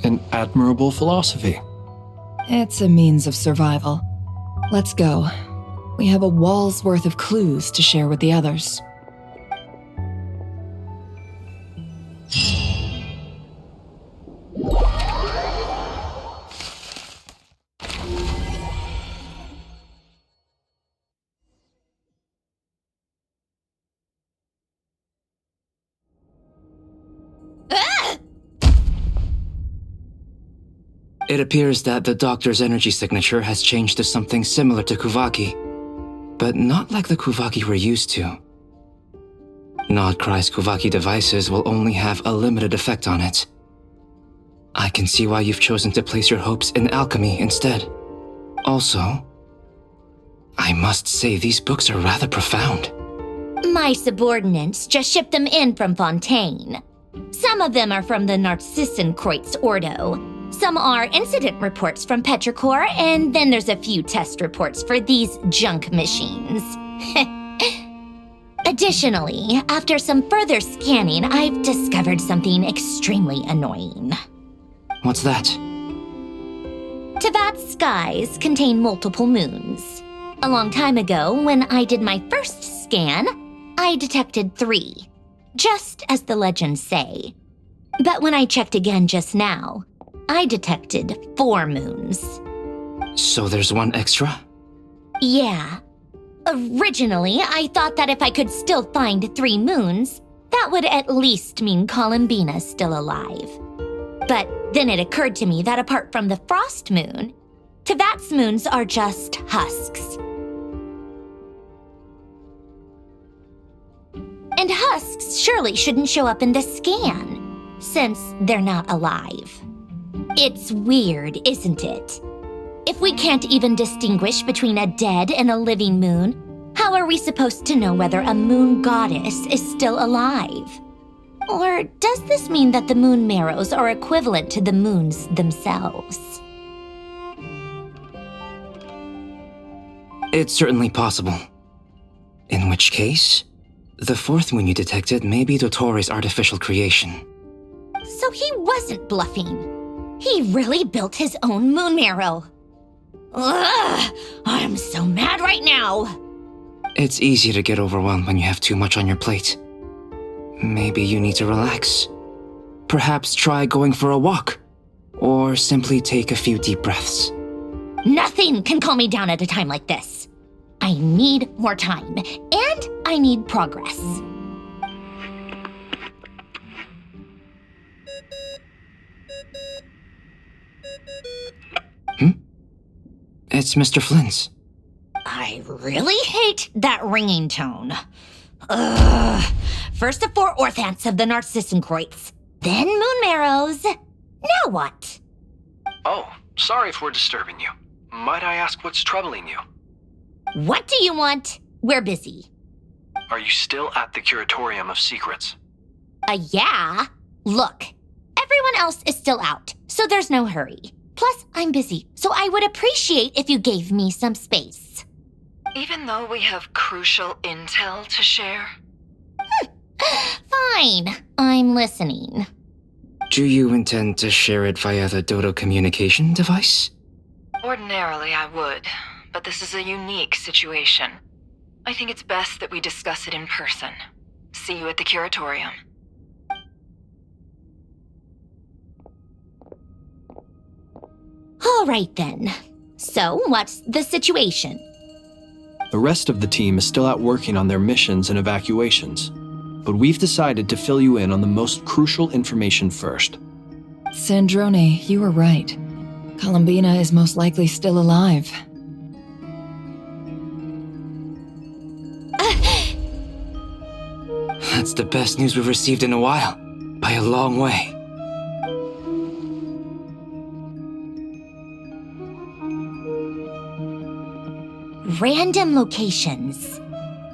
D: An admirable philosophy.
C: It's a means of survival. Let's go. We have a wall's worth of clues to share with the others.
U: It appears that the doctor's energy signature has changed to something similar to Kuvaki, but not like the Kuvaki we're used to. Nod-Krai's Kuvaki devices will only have a limited effect on it. I can see why you've chosen to place your hopes in alchemy instead. Also, I must say these books are rather profound.
A: My subordinates just shipped them in from Fontaine. Some of them are from the Narcissenkreuz Ordo. Some are incident reports from Petrichor, and then there's a few test reports for these junk machines. Additionally, after some further scanning, I've discovered something extremely annoying.
U: What's that?
A: Teyvat's skies contain multiple moons. A long time ago, when I did my first scan, I detected 3, just as the legends say. But when I checked again just now, I detected 4 moons.
U: So there's one extra?
A: Yeah. Originally, I thought that if I could still find 3 moons, that would at least mean Columbina's still alive. But then it occurred to me that apart from the frost moon, Teyvat's moons are just husks. And husks surely shouldn't show up in the scan, since they're not alive. It's weird, isn't it? If we can't even distinguish between a dead and a living moon, how are we supposed to know whether a moon goddess is still alive? Or does this mean that the moon marrows are equivalent to the moons themselves?
U: It's certainly possible. In which case, the 4th moon you detected may be Dottore artificial creation.
A: So he wasn't bluffing. He really built his own moon marrow. Ugh! I'm so mad right now!
U: It's easy to get overwhelmed when you have too much on your plate. Maybe you need to relax. Perhaps try going for a walk. Or simply take a few deep breaths.
A: Nothing can calm me down at a time like this. I need more time, and I need progress.
U: It's Mr. Flynn's.
A: I really hate that ringing tone. Ugh. First the 4 orthants of the Narcissenkreuz, then moon marrows. Now what?
D: Oh, sorry if we're disturbing you. Might I ask what's troubling you?
A: What do you want? We're busy.
D: Are you still at the Curatorium of Secrets?
A: Yeah. Look, everyone else is still out, so there's no hurry. Plus, I'm busy, so I would appreciate if you gave me some space.
C: Even though we have crucial intel to share?
A: Fine, I'm listening.
U: Do you intend to share it via the Dodo communication device?
C: Ordinarily, I would, but this is a unique situation. I think it's best that we discuss it in person. See you at the Curatorium.
A: All right then. So, what's the situation?
D: The rest of the team is still out working on their missions and evacuations, but we've decided to fill you in on the most crucial information first.
C: Sandrone, you were right. Columbina is most likely still alive.
U: That's the best news we've received in a while, by a long way.
A: Random locations.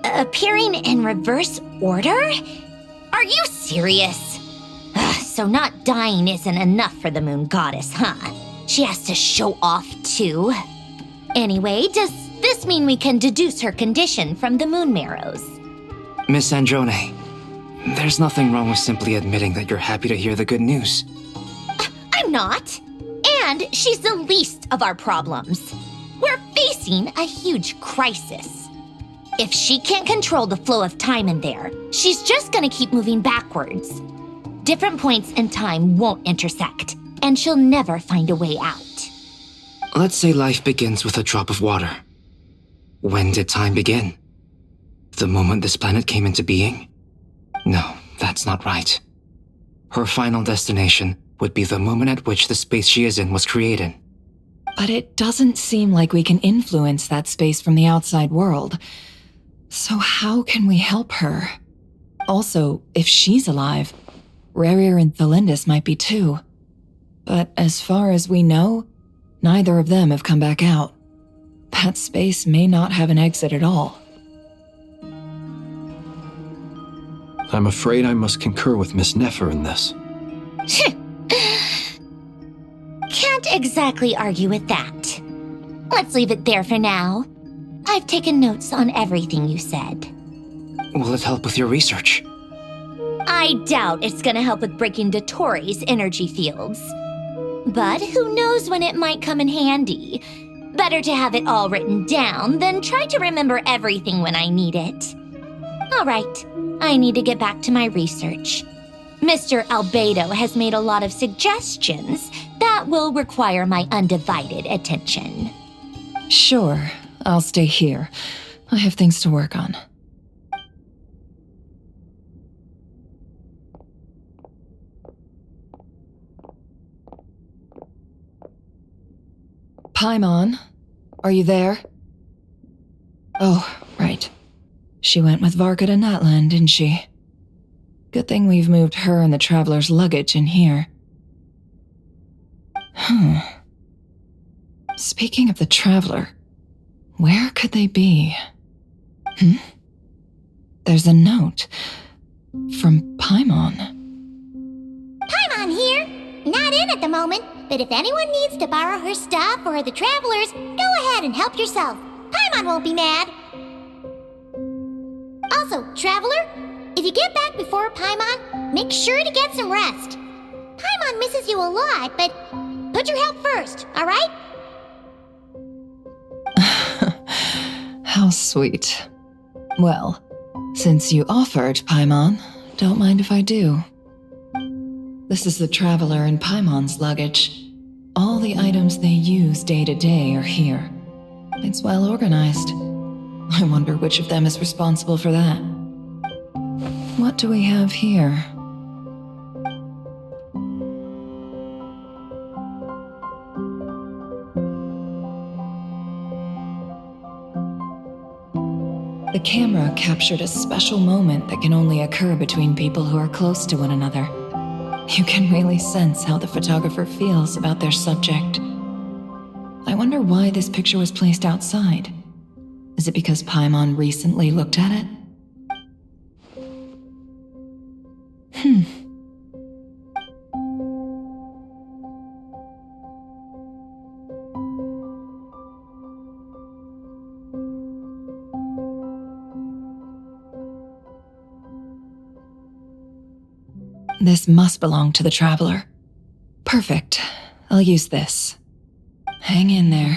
A: Appearing in reverse order? Are you serious? So not dying isn't enough for the moon goddess, huh? She has to show off too. Anyway, does this mean we can deduce her condition from the moon marrows?
U: Miss Sandrone, there's nothing wrong with simply admitting that you're happy to hear the good news.
A: I'm not. And she's the least of our problems. We're facing facing a huge crisis. If she can't control the flow of time in there, she's just gonna keep moving backwards. Different points in time won't intersect, and she'll never find a way out.
U: Let's say life begins with a drop of water. When did time begin? The moment this planet came into being? No, that's not right. Her final destination would be the moment at which the space she is in was created.
C: But it doesn't seem like we can influence that space from the outside world. So how can we help her? Also, if she's alive, Rerir and Thalindis might be too. But as far as we know, neither of them have come back out. That space may not have an exit at all.
D: I'm afraid I must concur with Miss Nefer in this.
A: Can't exactly argue with that. Let's leave it there for now. I've taken notes on everything you said.
U: Will it help with your research?
A: I doubt it's gonna help with breaking Dotori's energy fields. But who knows when it might come in handy. Better to have it all written down than try to remember everything when I need it. All right, I need to get back to my research. Mr. Albedo has made a lot of suggestions that will require my undivided attention.
C: Sure, I'll stay here. I have things to work on. Paimon, are you there? Oh, right. She went with Varka to Natlan, didn't she? Good thing we've moved her and the Traveler's luggage in here. Speaking of the Traveler, where could they be? There's a note from Paimon.
N: Paimon here. Not in at the moment, but if anyone needs to borrow her stuff or the Travelers, go ahead and help yourself. Paimon won't be mad. Also, Traveler, if you get back before Paimon, make sure to get some rest. Paimon misses you a lot, but put your health first, all right?
C: How sweet. Well, since you offered, Paimon, don't mind if I do. This is the Traveler and Paimon's luggage. All the items they use day to day are here. It's well organized. I wonder which of them is responsible for that. What do we have here? The camera captured a special moment that can only occur between people who are close to one another. You can really sense how the photographer feels about their subject. I wonder why this picture was placed outside. Is it because Paimon recently looked at it? This must belong to the Traveler. Perfect. I'll use this. Hang in there.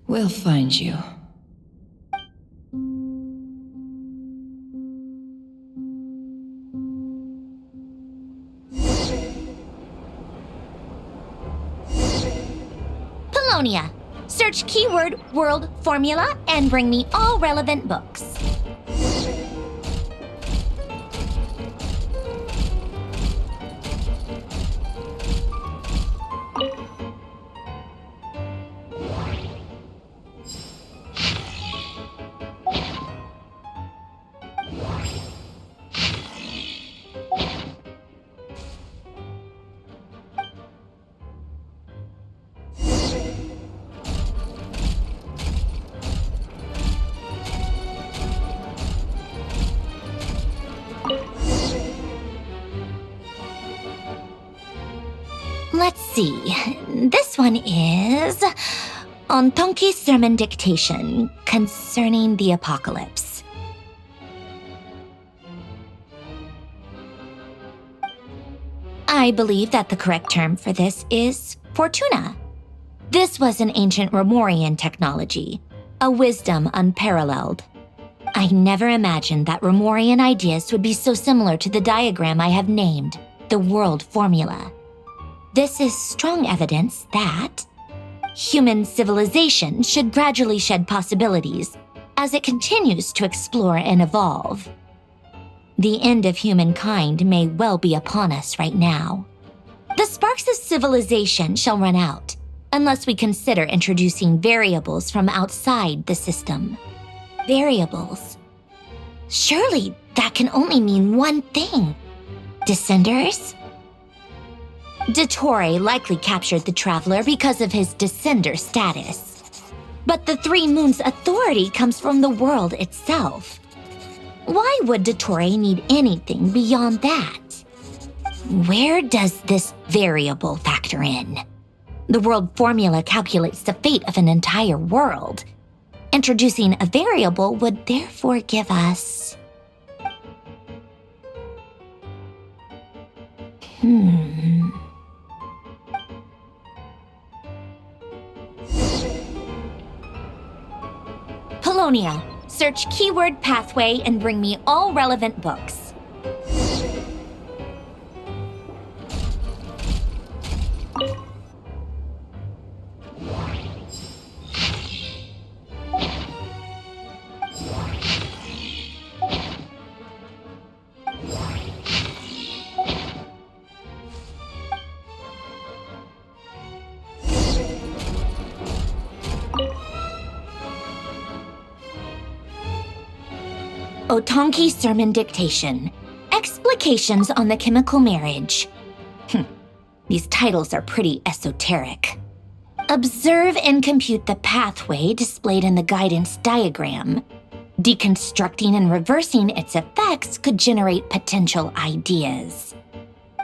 C: We'll find you.
A: Polonia. Search keyword world formula and bring me all relevant books. Let's see. This one is Ontonki's sermon dictation concerning the apocalypse. I believe that the correct term for this is Fortuna. This was an ancient Romorian technology, a wisdom unparalleled. I never imagined that Remorian ideas would be so similar to the diagram I have named, the World Formula. This is strong evidence that human civilization should gradually shed possibilities as it continues to explore and evolve. The end of humankind may well be upon us right now. The sparks of civilization shall run out, unless we consider introducing variables from outside the system. Variables. Surely that can only mean one thing. Descenders? Dottore likely captured the Traveler because of his descender status. But the Three Moons' authority comes from the world itself. Why would Dottore need anything beyond that? Where does this variable factor in? The world formula calculates the fate of an entire world. Introducing a variable would therefore give us... Polonia, search keyword pathway and bring me all relevant books. Otonki Sermon Dictation. Explications on the Chemical Marriage. These titles are pretty esoteric. Observe and compute the pathway displayed in the guidance diagram. Deconstructing and reversing its effects could generate potential ideas.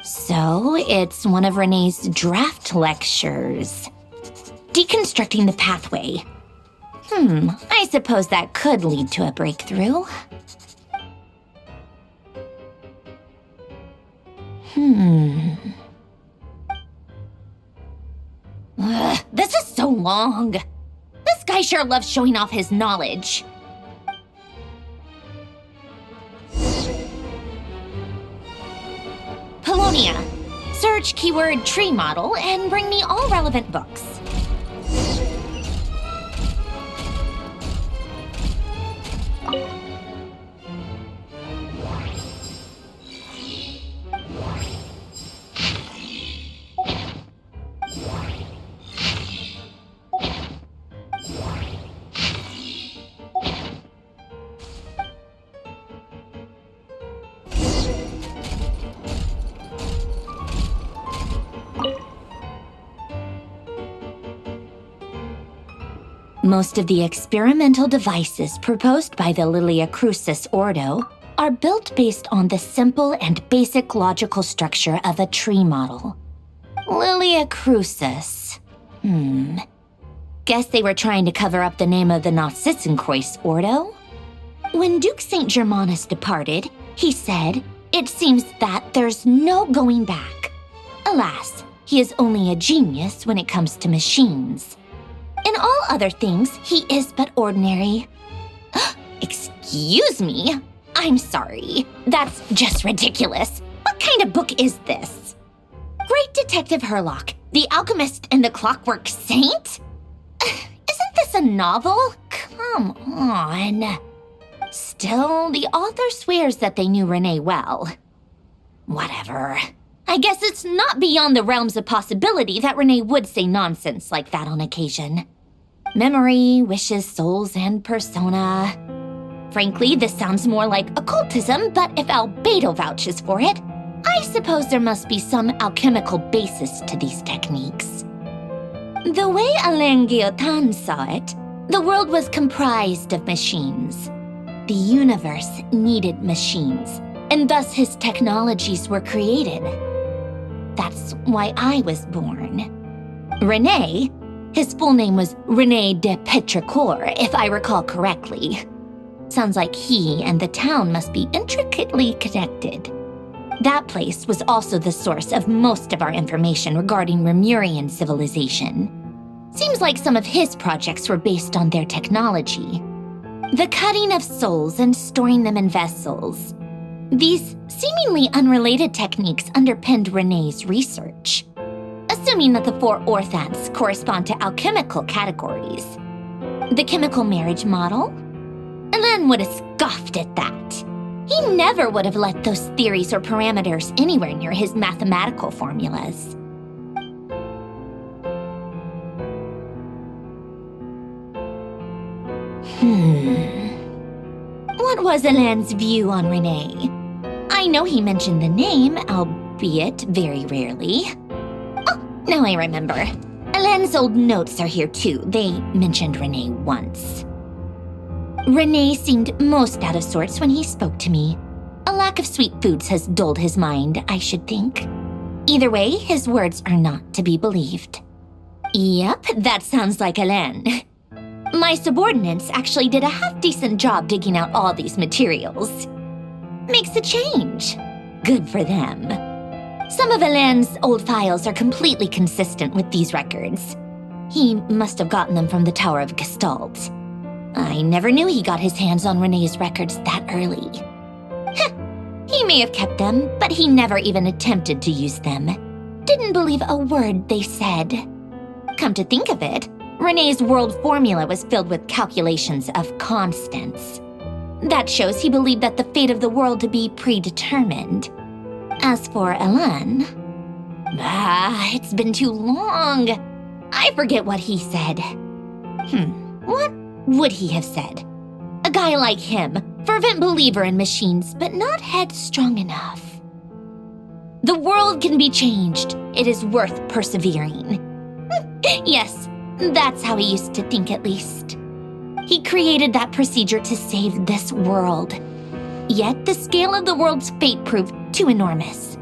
A: So, it's one of Renee's draft lectures. Deconstructing the pathway. I suppose that could lead to a breakthrough. This is so long. This guy sure loves showing off his knowledge. Polonia, search keyword tree model and bring me all relevant books. Most of the experimental devices proposed by the Lilia Crucis Ordo are built based on the simple and basic logical structure of a tree model. Lilia Crucis. Guess they were trying to cover up the name of the Nod-Krai Ordo? When Duke St. Germanus departed, he said, "It seems that there's no going back." Alas, he is only a genius when it comes to machines. In all other things, he is but ordinary. Excuse me? I'm sorry. That's just ridiculous. What kind of book is this? Great Detective Herlock, The Alchemist and the Clockwork Saint? Isn't this a novel? Come on. Still, the author swears that they knew Renee well. Whatever. I guess it's not beyond the realms of possibility that Renee would say nonsense like that on occasion. Memory, wishes, souls, and persona. Frankly, this sounds more like occultism, but if Albedo vouches for it, I suppose there must be some alchemical basis to these techniques. The way Alain Guillotin saw it, the world was comprised of machines. The universe needed machines, and thus his technologies were created. That's why I was born. René, his full name was René de Petrichor, if I recall correctly. Sounds like he and the town must be intricately connected. That place was also the source of most of our information regarding Remurian civilization. Seems like some of his projects were based on their technology. The cutting of souls and storing them in vessels. These seemingly unrelated techniques underpinned Renee's research. Assuming that the 4 orthants correspond to alchemical categories. The chemical marriage model? Elen would have scoffed at that. He never would have let those theories or parameters anywhere near his mathematical formulas. What was Elen's view on Renee? I know he mentioned the name, albeit very rarely. Oh, now I remember. Elen's old notes are here too. They mentioned Renee once. Renee seemed most out of sorts when he spoke to me. A lack of sweet foods has dulled his mind, I should think. Either way, his words are not to be believed. Yep, that sounds like Elen. My subordinates actually did a half-decent job digging out all these materials. Makes a change. Good for them. Some of Elen's old files are completely consistent with these records. He must have gotten them from the Tower of Gestalt. I never knew he got his hands on Renee's records that early. He may have kept them, but he never even attempted to use them. Didn't believe a word they said. Come to think of it, Renee's world formula was filled with calculations of constants. That shows he believed that the fate of the world to be predetermined. As for Elen... it's been too long. I forget what he said. What would he have said? A guy like him, fervent believer in machines, but not headstrong enough. The world can be changed. It is worth persevering. Yes, that's how he used to think at least. He created that procedure to save this world. Yet the scale of the world's fate proved too enormous.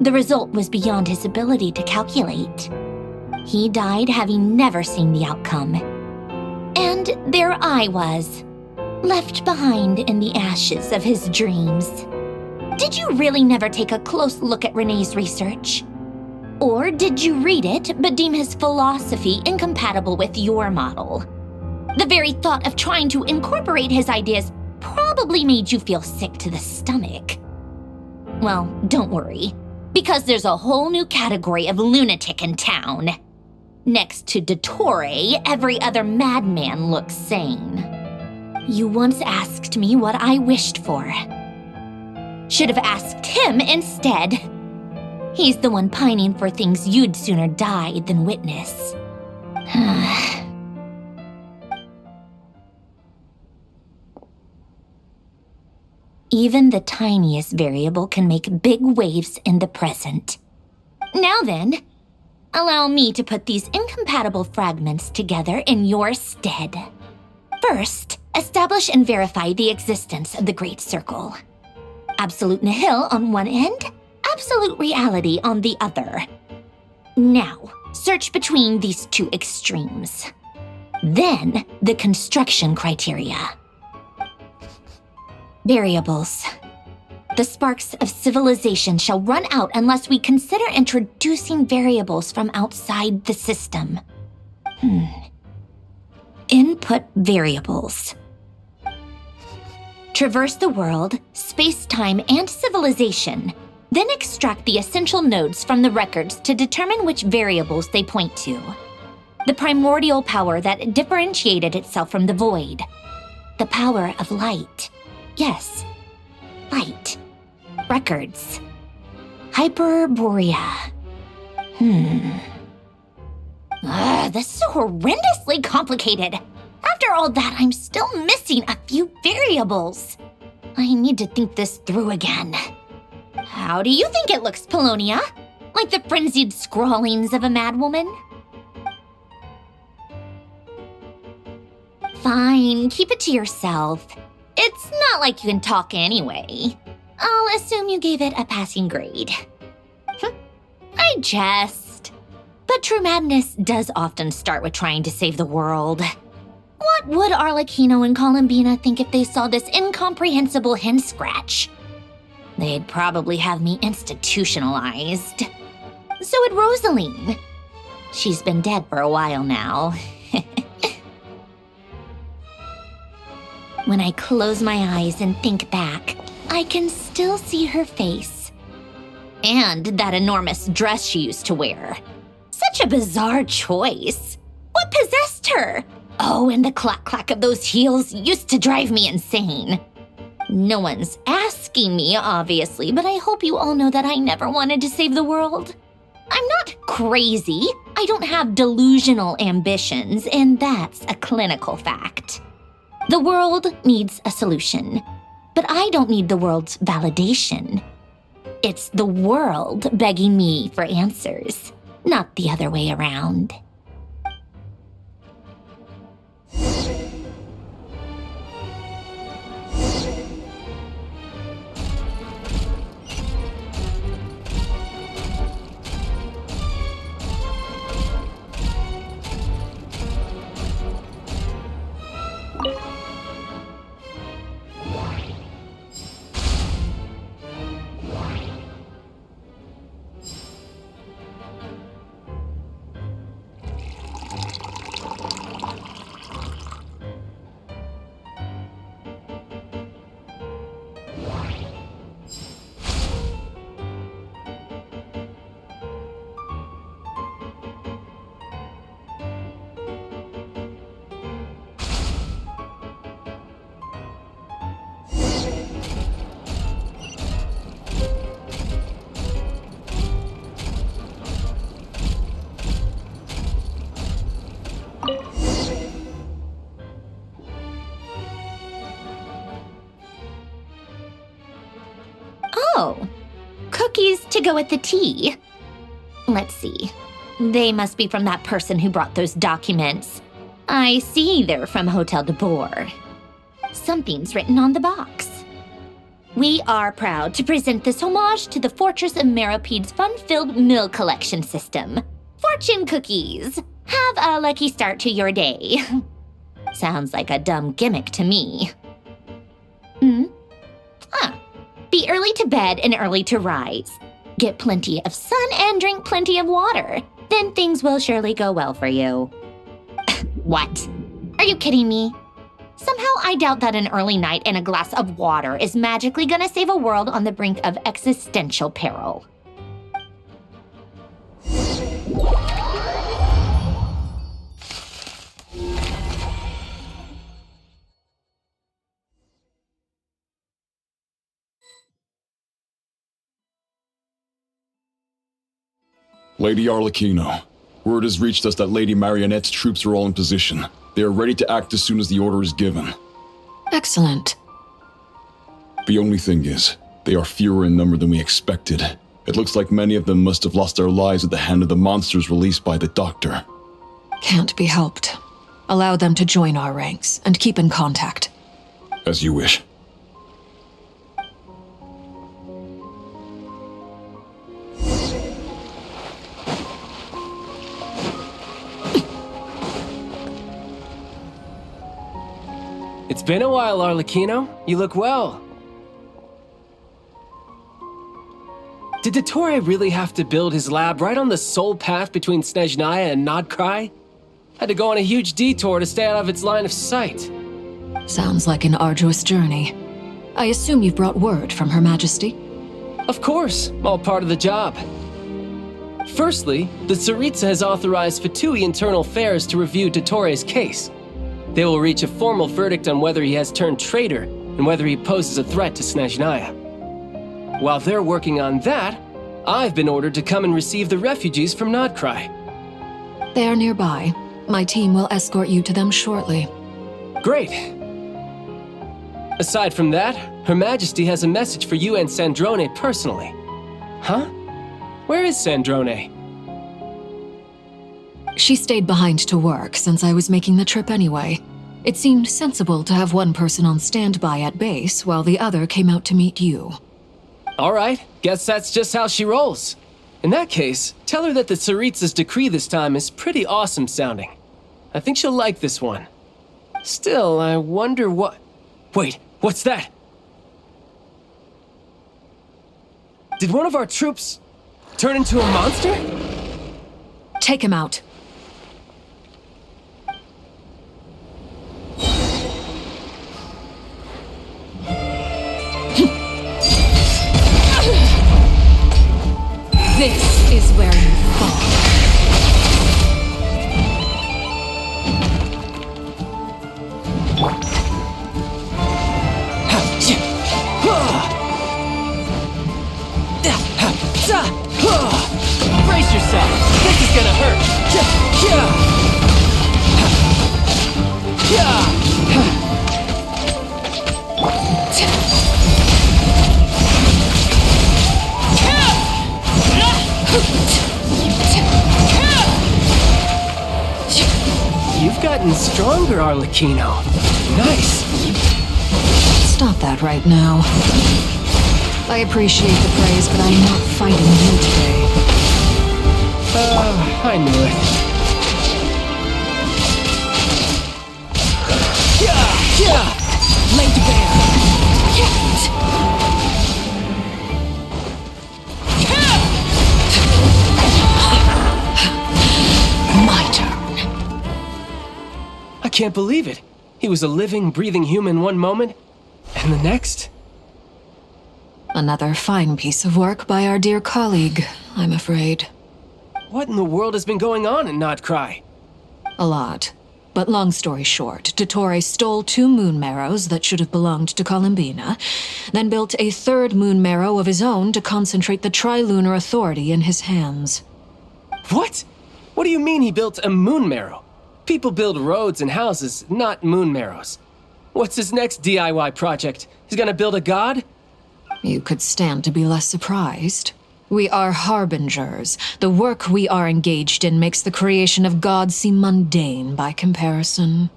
A: The result was beyond his ability to calculate. He died having never seen the outcome. And there I was, left behind in the ashes of his dreams. Did you really never take a close look at Renee's research? Or did you read it but deem his philosophy incompatible with your model? The very thought of trying to incorporate his ideas probably made you feel sick to the stomach. Well, don't worry, because there's a whole new category of lunatic in town. Next to Dottore, every other madman looks sane. You once asked me what I wished for. Should have asked him instead. He's the one pining for things you'd sooner die than witness. Even the tiniest variable can make big waves in the present. Now then, allow me to put these incompatible fragments together in your stead. First, establish and verify the existence of the Great Circle. Absolute nihil on one end, absolute reality on the other. Now, search between these two extremes. Then, the construction criteria. Variables. The sparks of civilization shall run out unless we consider introducing variables from outside the system. Input variables. Traverse the world, space-time, and civilization, then extract the essential nodes from the records to determine which variables they point to. The primordial power that differentiated itself from the void. The power of light. Yes, light. Records. Hyperborea. This is horrendously complicated. After all that, I'm still missing a few variables. I need to think this through again. How do you think it looks, Polonia? Like the frenzied scrawlings of a madwoman? Fine, keep it to yourself. It's not like you can talk anyway. I'll assume you gave it a passing grade. I jest. But true madness does often start with trying to save the world. What would Arlecchino and Columbina think if they saw this incomprehensible hen scratch? They'd probably have me institutionalized. So would Rosaline. she's been dead for a while now. When I close my eyes and think back, I can still see her face. And that enormous dress she used to wear. Such a bizarre choice. What possessed her? Oh, and the clack-clack of those heels used to drive me insane. No one's asking me, obviously, but I hope you all know that I never wanted to save the world. I'm not crazy. I don't have delusional ambitions, and that's a clinical fact. The world needs a solution, but I don't need the world's validation. It's the world begging me for answers, not the other way around. Oh, cookies to go with the tea. Let's see. They must be from that person who brought those documents. I see they're from Hotel de Boer. Something's written on the box. We are proud to present this homage to the Fortress of Meropede's fun-filled meal collection system. Fortune cookies. Have a lucky start to your day. Sounds like a dumb gimmick to me. Be early to bed and early to rise. Get plenty of sun and drink plenty of water. Then things will surely go well for you. What? Are you kidding me? Somehow I doubt that an early night and a glass of water is magically gonna save a world on the brink of existential peril.
I: Lady Arlecchino, word has reached us that Lady Marionette's troops are all in position. They are ready to act as soon as the order is given.
F: Excellent.
I: The only thing is, they are fewer in number than we expected. It looks like many of them must have lost their lives at the hand of the monsters released by the Doctor.
F: Can't be helped. Allow them to join our ranks and keep in contact.
I: As you wish.
V: It's been a while, Arlecchino. You look well. Did Dottore really have to build his lab right on the sole path between Snezhnaya and Nod-Krai? Had to go on a huge detour to stay out of its line of sight.
F: Sounds like an arduous journey. I assume you've brought word from Her Majesty?
V: Of course, all part of the job. Firstly, the Tsaritsa has authorized Fatui Internal Affairs to review Dottore's case. They will reach a formal verdict on whether he has turned traitor and whether he poses a threat to Snezhnaya. While they're working on that, I've been ordered to come and receive the refugees from Nod-Krai.
F: They are nearby. My team will escort you to them shortly.
V: Great. Aside from that, Her Majesty has a message for you and Sandrone personally. Huh? Where is Sandrone?
F: She stayed behind to work since I was making the trip anyway. It seemed sensible to have one person on standby at base while the other came out to meet you.
V: All right, guess that's just how she rolls. In that case, tell her that the Tsaritsa's decree this time is pretty awesome sounding. I think she'll like this one. Still, I wonder what... Wait, what's that? Did one of our troops turn into a monster?
F: Take him out. This is where you fall.
V: Brace yourself. This is gonna hurt. You've gotten stronger, Arlecchino. Nice.
F: Stop that right now. I appreciate the praise, but I'm not fighting you today.
V: I knew it.
F: Lay to bear. My turn.
V: I can't believe it. He was a living, breathing human one moment, and the next?
F: Another fine piece of work by our dear colleague, I'm afraid.
V: What in the world has been going on in Nod-Krai?
F: A lot. But long story short, Dottore stole 2 moon marrows that should have belonged to Columbina, then built a 3rd moon marrow of his own to concentrate the Tri-Lunar Authority in his hands.
V: What? What do you mean he built a moon marrow? People build roads and houses, not moon marrows. What's his next DIY project? He's gonna build a god?
F: You could stand to be less surprised. We are harbingers. The work we are engaged in makes the creation of gods seem mundane by comparison.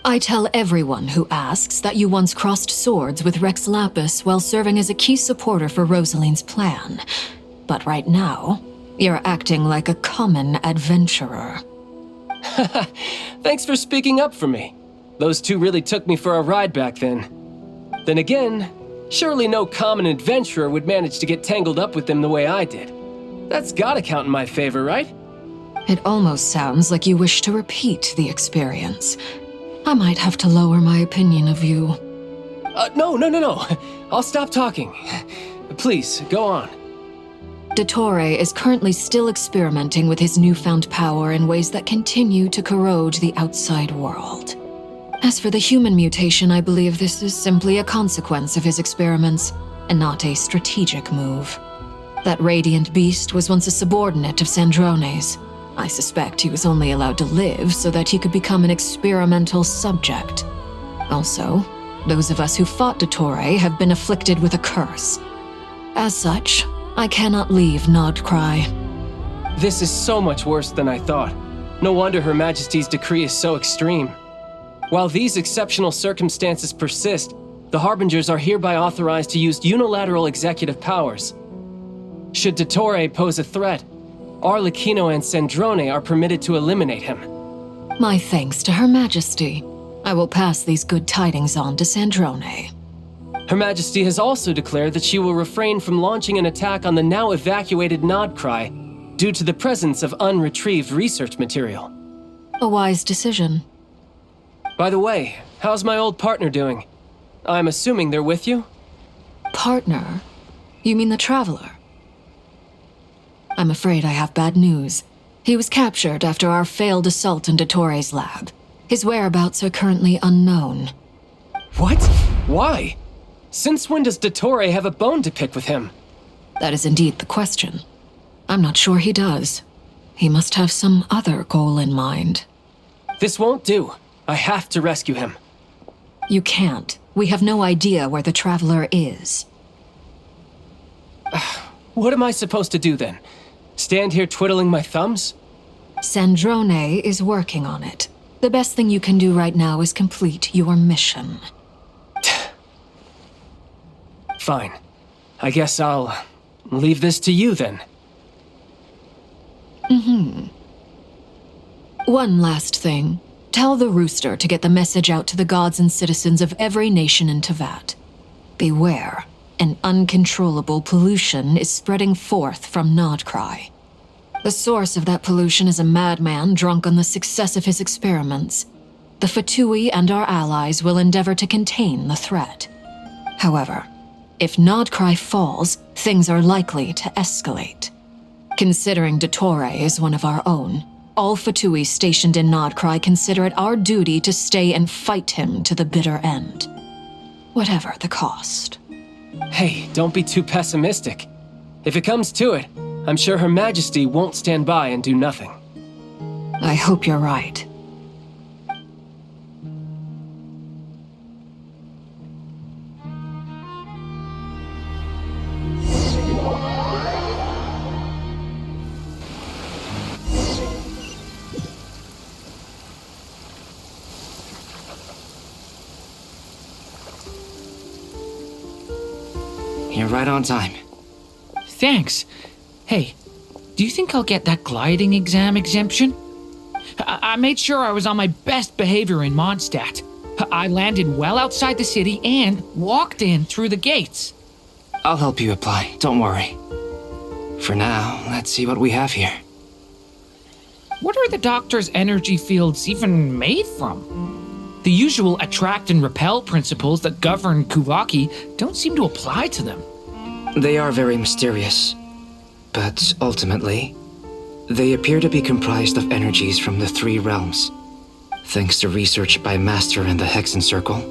F: I tell everyone who asks that you once crossed swords with Rex Lapis while serving as a key supporter for Rosaline's plan. But right now, you're acting like a common adventurer.
V: Thanks for speaking up for me. Those 2 really took me for a ride back then. Then again, surely no common adventurer would manage to get tangled up with them the way I did. That's gotta count in my favor, right?
F: It almost sounds like you wish to repeat the experience. I might have to lower my opinion of you.
V: No. I'll stop talking. Please, go on.
F: Dottore is currently still experimenting with his newfound power in ways that continue to corrode the outside world. As for the human mutation, I believe this is simply a consequence of his experiments, and not a strategic move. That radiant beast was once a subordinate of Sandrone's. I suspect he was only allowed to live so that he could become an experimental subject. Also, those of us who fought Dottore have been afflicted with a curse. As such, I cannot leave Nod-Krai.
V: This is so much worse than I thought. No wonder Her Majesty's decree is so extreme. While these exceptional circumstances persist, the Harbingers are hereby authorized to use unilateral executive powers. Should Dottore pose a threat, Arlecchino and Sandrone are permitted to eliminate him.
F: My thanks to Her Majesty. I will pass these good tidings on to Sandrone.
V: Her Majesty has also declared that she will refrain from launching an attack on the now evacuated Nod-Krai due to the presence of unretrieved research material.
F: A wise decision.
V: By the way, how's my old partner doing? I'm assuming they're with you?
F: Partner? You mean the Traveler? I'm afraid I have bad news. He was captured after our failed assault in Dottore's lab. His whereabouts are currently unknown.
V: What? Why? Since when does Dottore have a bone to pick with him?
F: That is indeed the question. I'm not sure he does. He must have some other goal in mind.
V: This won't do. I have to rescue him.
F: You can't. We have no idea where the Traveler is.
V: What am I supposed to do then? Stand here twiddling my thumbs?
F: Sandrone is working on it. The best thing you can do right now is complete your mission.
V: Fine. I guess I'll leave this to you then.
F: One last thing. Tell the Rooster to get the message out to the gods and citizens of every nation in Teyvat. Beware, an uncontrollable pollution is spreading forth from Nod-Krai. The source of that pollution is a madman drunk on the success of his experiments. The Fatui and our allies will endeavor to contain the threat. However, if Nod-Krai falls, things are likely to escalate. Considering Dottore is one of our own, all Fatui stationed in Nod-Krai consider it our duty to stay and fight him to the bitter end. Whatever the cost.
V: Hey, don't be too pessimistic. If it comes to it, I'm sure Her Majesty won't stand by and do nothing.
F: I hope you're right.
U: You're right on time.
Q: Thanks. Hey, do you think I'll get that gliding exam exemption? I made sure I was on my best behavior in Mondstadt. I landed well outside the city and walked in through the gates.
U: I'll help you apply, don't worry. For now, let's see what we have here.
Q: What are the doctor's energy fields even made from? The usual attract and repel principles that govern Kuvaki don't seem to apply to them.
U: They are very mysterious, but ultimately, they appear to be comprised of energies from the three realms. Thanks to research by Master in the Hexen Circle,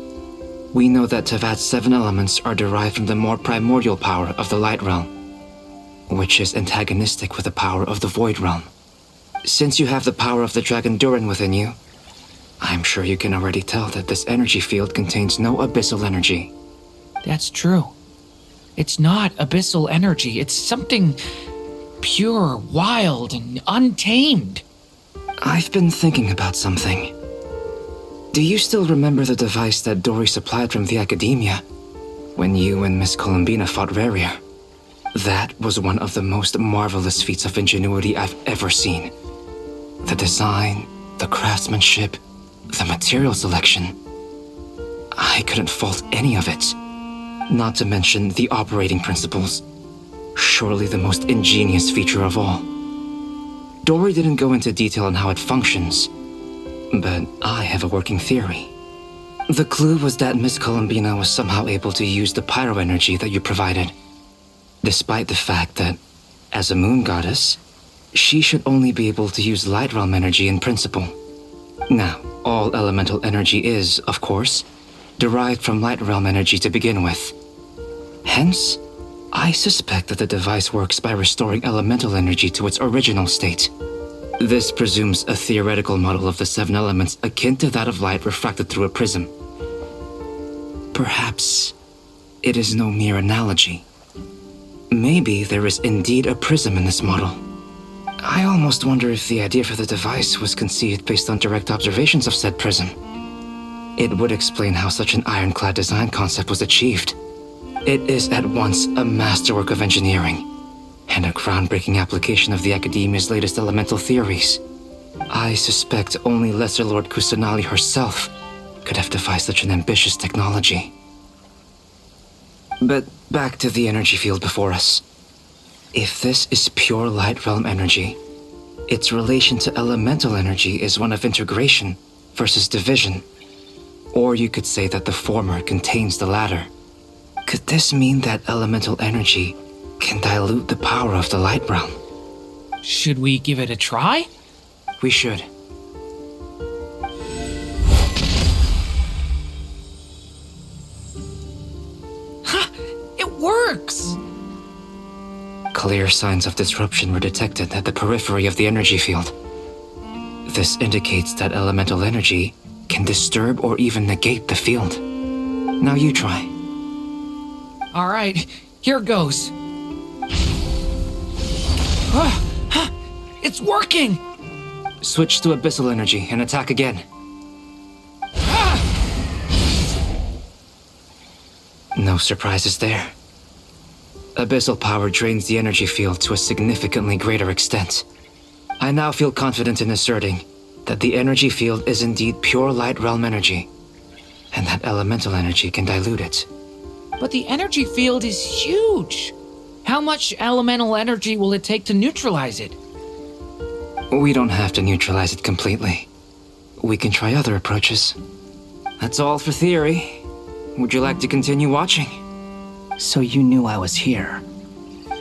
U: we know that Tevat's 7 elements are derived from the more primordial power of the Light Realm, which is antagonistic with the power of the Void Realm. Since you have the power of the Dragon Durin within you, I'm sure you can already tell that this energy field contains no abyssal energy.
Q: That's true. It's not abyssal energy, it's something pure, wild, and untamed.
U: I've been thinking about something. Do you still remember the device that Dory supplied from the Academia when you and Miss Columbina fought Raria? That was one of the most marvelous feats of ingenuity I've ever seen. The design, the craftsmanship, the material selection. I couldn't fault any of it. Not to mention the operating principles. Surely the most ingenious feature of all. Dory didn't go into detail on how it functions, but I have a working theory. The clue was that Miss Columbina was somehow able to use the pyro energy that you provided, despite the fact that, as a moon goddess, she should only be able to use light realm energy in principle. Now, all elemental energy is, of course, derived from light realm energy to begin with. Hence, I suspect that the device works by restoring elemental energy to its original state. This presumes a theoretical model of the 7 elements akin to that of light refracted through a prism. Perhaps it is no mere analogy. Maybe there is indeed a prism in this model. I almost wonder if the idea for the device was conceived based on direct observations of said prism. It would explain how such an ironclad design concept was achieved. It is at once a masterwork of engineering and a groundbreaking application of the Academia's latest elemental theories. I suspect only Lesser Lord Kusanali herself could have devised such an ambitious technology. But back to the energy field before us. If this is pure light realm energy, its relation to elemental energy is one of integration versus division. Or you could say that the former contains the latter. Could this mean that elemental energy can dilute the power of the light realm?
Q: Should we give it a try?
U: We should.
Q: Ha! It works!
U: Clear signs of disruption were detected at the periphery of the energy field. This indicates that elemental energy can disturb or even negate the field. Now you try.
Q: All right, here goes. It's working!
U: Switch to abyssal energy and attack again. No surprises there. Abyssal power drains the energy field to a significantly greater extent. I now feel confident in asserting that the energy field is indeed pure light realm energy, and that elemental energy can dilute it.
Q: But the energy field is huge. How much elemental energy will it take to neutralize it?
U: We don't have to neutralize it completely. We can try other approaches. That's all for theory. Would you like to continue watching?
E: So you knew I was here?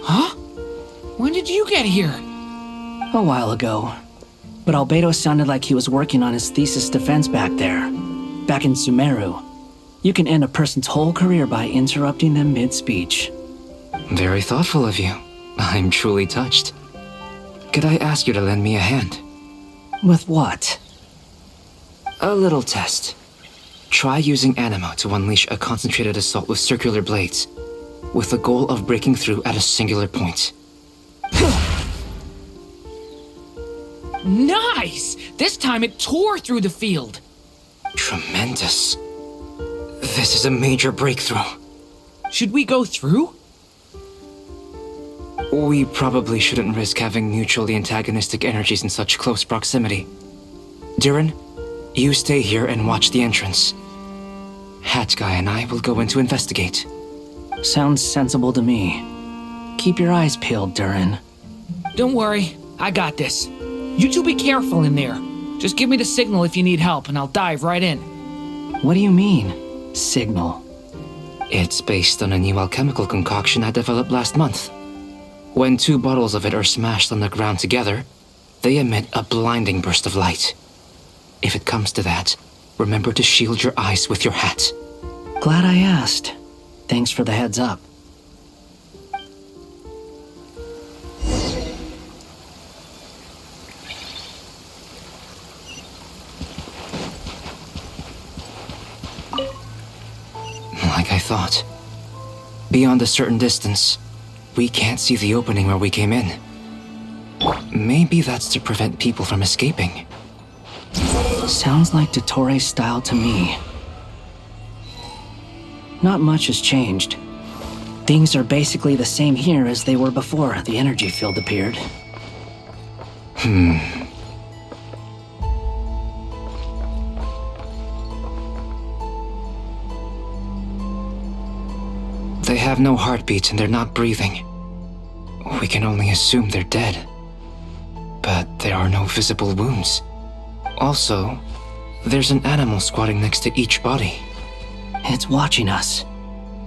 Q: Huh? When did you get here?
E: A while ago. But Albedo sounded like he was working on his thesis defense back there. Back in Sumeru. You can end a person's whole career by interrupting them mid-speech.
U: Very thoughtful of you. I'm truly touched. Could I ask you to lend me a hand?
E: With what?
U: A little test. Try using Animo to unleash a concentrated assault with circular blades, with the goal of breaking through at a singular point.
Q: Nice! This time it tore through the field.
U: Tremendous. This is a major breakthrough.
Q: Should we go through?
U: We probably shouldn't risk having mutually antagonistic energies in such close proximity. Durin, you stay here and watch the entrance. Hat Guy and I will go in to investigate.
E: Sounds sensible to me. Keep your eyes peeled, Durin.
Q: Don't worry, I got this. You two be careful in there. Just give me the signal if you need help and I'll dive right in.
E: What do you mean, signal?
U: It's based on a new alchemical concoction I developed last month. When 2 bottles of it are smashed on the ground together, they emit a blinding burst of light. If it comes to that, remember to shield your eyes with your hat.
E: Glad I asked. Thanks for the heads up.
U: Like I thought. Beyond a certain distance, we can't see the opening where we came in. Maybe that's to prevent people from escaping.
E: Sounds like Dottore style to me. Not much has changed. Things are basically the same here as they were before the energy field appeared.
U: They have no heartbeat and they're not breathing. We can only assume they're dead. But there are no visible wounds. Also, there's an animal squatting next to each body.
E: It's watching us.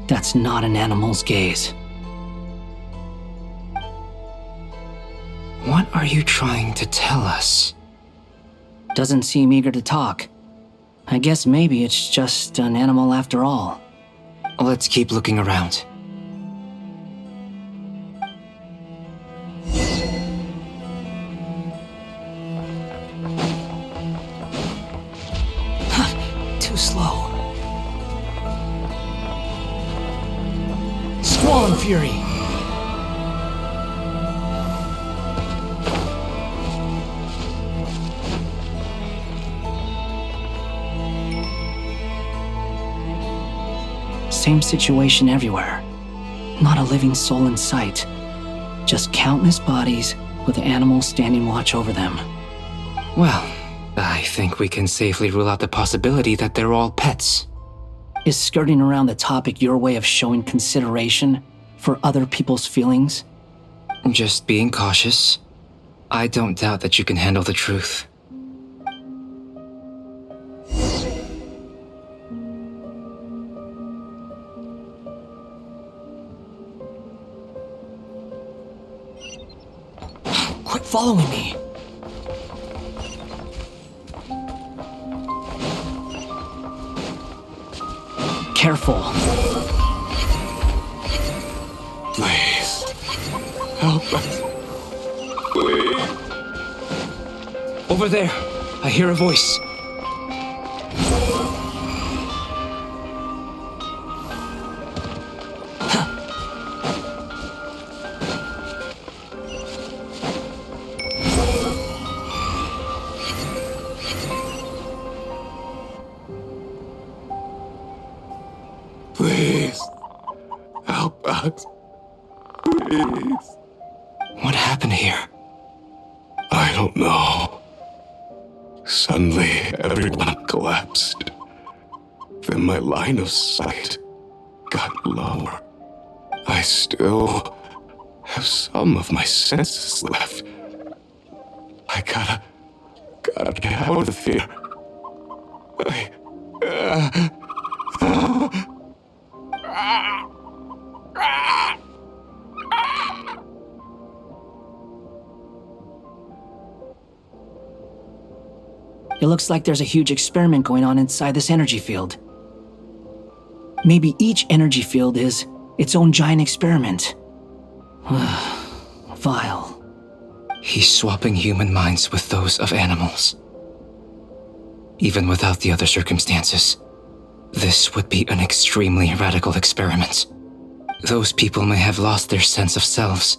E: That's not an animal's gaze.
U: What are you trying to tell us?
E: Doesn't seem eager to talk. I guess maybe it's just an animal after all.
U: Let's keep looking around.
E: Too slow.
Q: Squall and Fury.
E: Same situation everywhere. Not a living soul in sight. Just countless bodies with animals standing watch over them.
U: Well, I think we can safely rule out the possibility that they're all pets.
E: Is skirting around the topic your way of showing consideration for other people's feelings?
U: Just being cautious. I don't doubt that you can handle the truth.
Q: Quit following me.
E: Careful.
I: Please. Help us. Please.
U: Over there, I hear a voice.
I: Please. Help us. Please.
U: What happened here?
I: I don't know. Suddenly, everyone collapsed. Then my line of sight got lower. I still have some of my senses left.
L: I gotta get out of here.
E: It looks like there's a huge experiment going on inside this energy field. Maybe each energy field is its own giant experiment. Vile.
U: He's swapping human minds with those of animals. Even without the other circumstances, this would be an extremely radical experiment. Those people may have lost their sense of selves,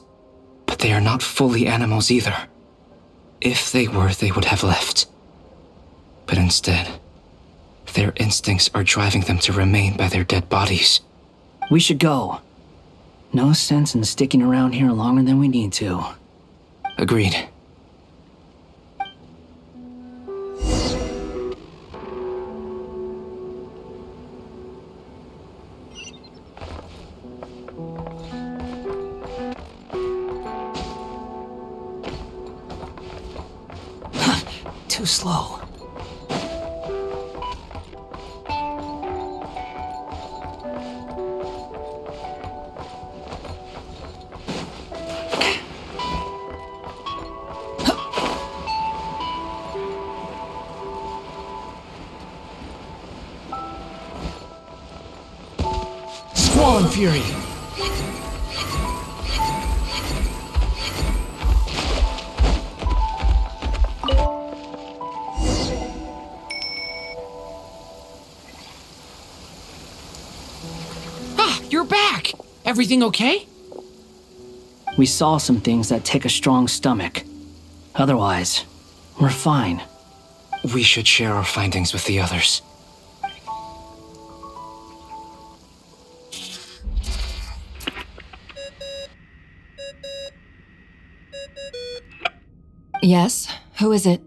U: but they are not fully animals either. If they were, they would have left. But instead, their instincts are driving them to remain by their dead bodies.
E: We should go. No sense in sticking around here longer than we need to.
U: Agreed.
E: Too slow.
Q: Squall Fury! You're back! Everything okay?
E: We saw some things that take a strong stomach. Otherwise, we're fine.
U: We should share our findings with the others.
C: Yes? Who is it?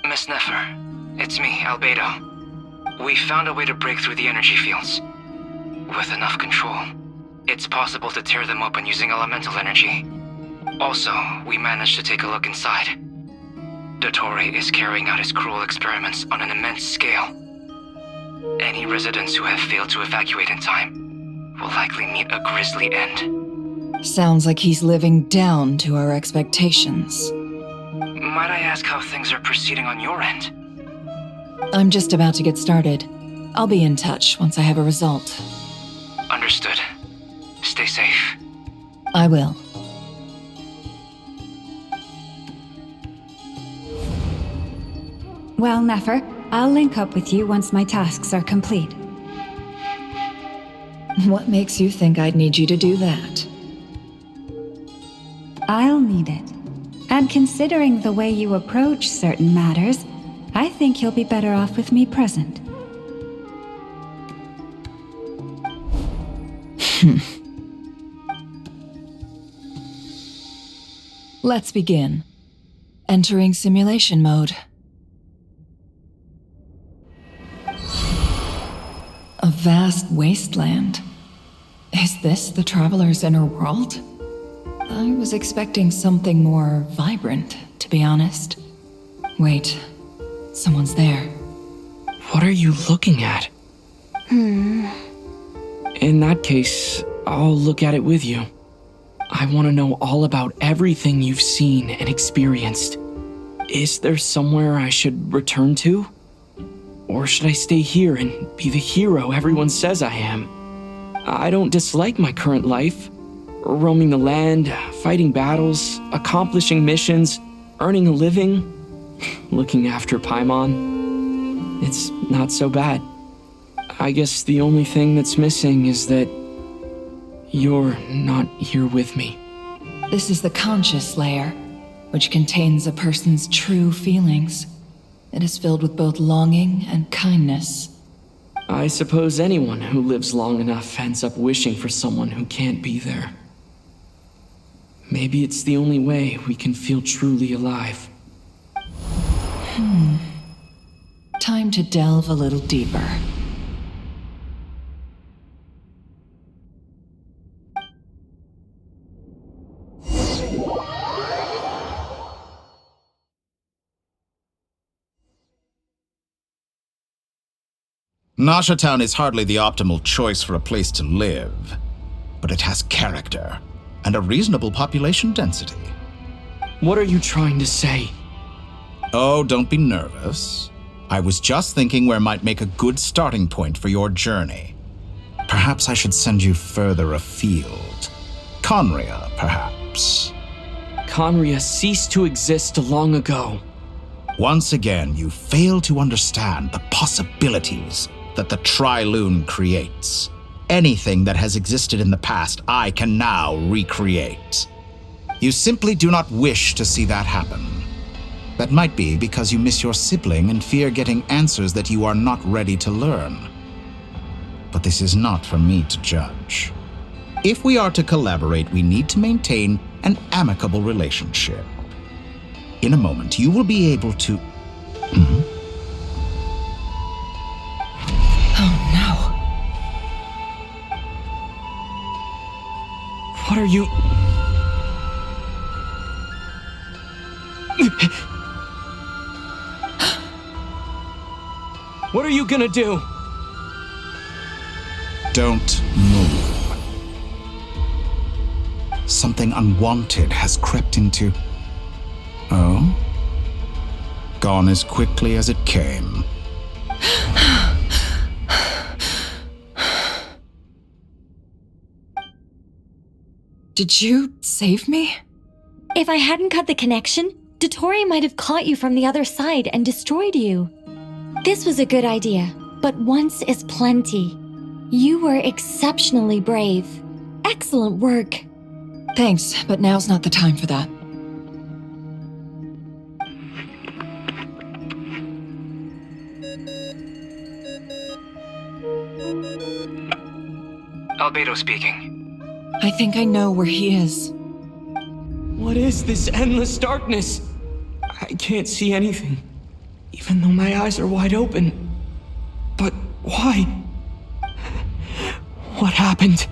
U: Miss Nefer, it's me, Albedo. We found a way to break through the energy fields. With enough control, it's possible to tear them open using elemental energy. Also, we managed to take a look inside. Dottore is carrying out his cruel experiments on an immense scale. Any residents who have failed to evacuate in time will likely meet a grisly end.
C: Sounds like he's living down to our expectations.
U: Might I ask how things are proceeding on your end?
C: I'm just about to get started. I'll be in touch once I have a result.
U: Understood. Stay safe.
C: I will.
G: Well, Nefer, I'll link up with you once my tasks are complete.
C: What makes you think I'd need you to do that?
G: I'll need it. And considering the way you approach certain matters, I think you'll be better off with me present.
C: Let's begin. Entering simulation mode. A vast wasteland. Is this the Traveler's inner world? I was expecting something more vibrant, to be honest. Wait, someone's there.
J: What are you looking at? In that case, I'll look at it with you. I want to know all about everything you've seen and experienced. Is there somewhere I should return to? Or should I stay here and be the hero everyone says I am? I don't dislike my current life. Roaming the land, fighting battles, accomplishing missions, earning a living, looking after Paimon. It's not so bad. I guess the only thing that's missing is that you're not here with me.
C: This is the conscious layer, which contains a person's true feelings. It is filled with both longing and kindness.
J: I suppose anyone who lives long enough ends up wishing for someone who can't be there. Maybe it's the only way we can feel truly alive.
C: Time to delve a little deeper.
K: Nasha Town is hardly the optimal choice for a place to live, but it has character and a reasonable population density.
J: What are you trying to say?
K: Oh, don't be nervous. I was just thinking where might make a good starting point for your journey. Perhaps I should send you further afield. Conria, perhaps.
J: Conria ceased to exist long ago.
K: Once again, you fail to understand the possibilities that the Tri-Lune creates. Anything that has existed in the past, I can now recreate. You simply do not wish to see that happen. That might be because you miss your sibling and fear getting answers that you are not ready to learn. But this is not for me to judge. If we are to collaborate, we need to maintain an amicable relationship. In a moment, you will be able to...
C: Oh no.
J: What are you... What are you gonna do?
K: Don't move. Something unwanted has crept into... Oh? Gone as quickly as it came.
C: Did you save me?
T: If I hadn't cut the connection, Dottore might have caught you from the other side and destroyed you. This was a good idea, but once is plenty. You were exceptionally brave. Excellent work.
C: Thanks, but now's not the time for that.
E: Albedo speaking.
C: I think I know where he is.
J: What is this endless darkness? I can't see anything, even though my eyes are wide open. But why? What happened?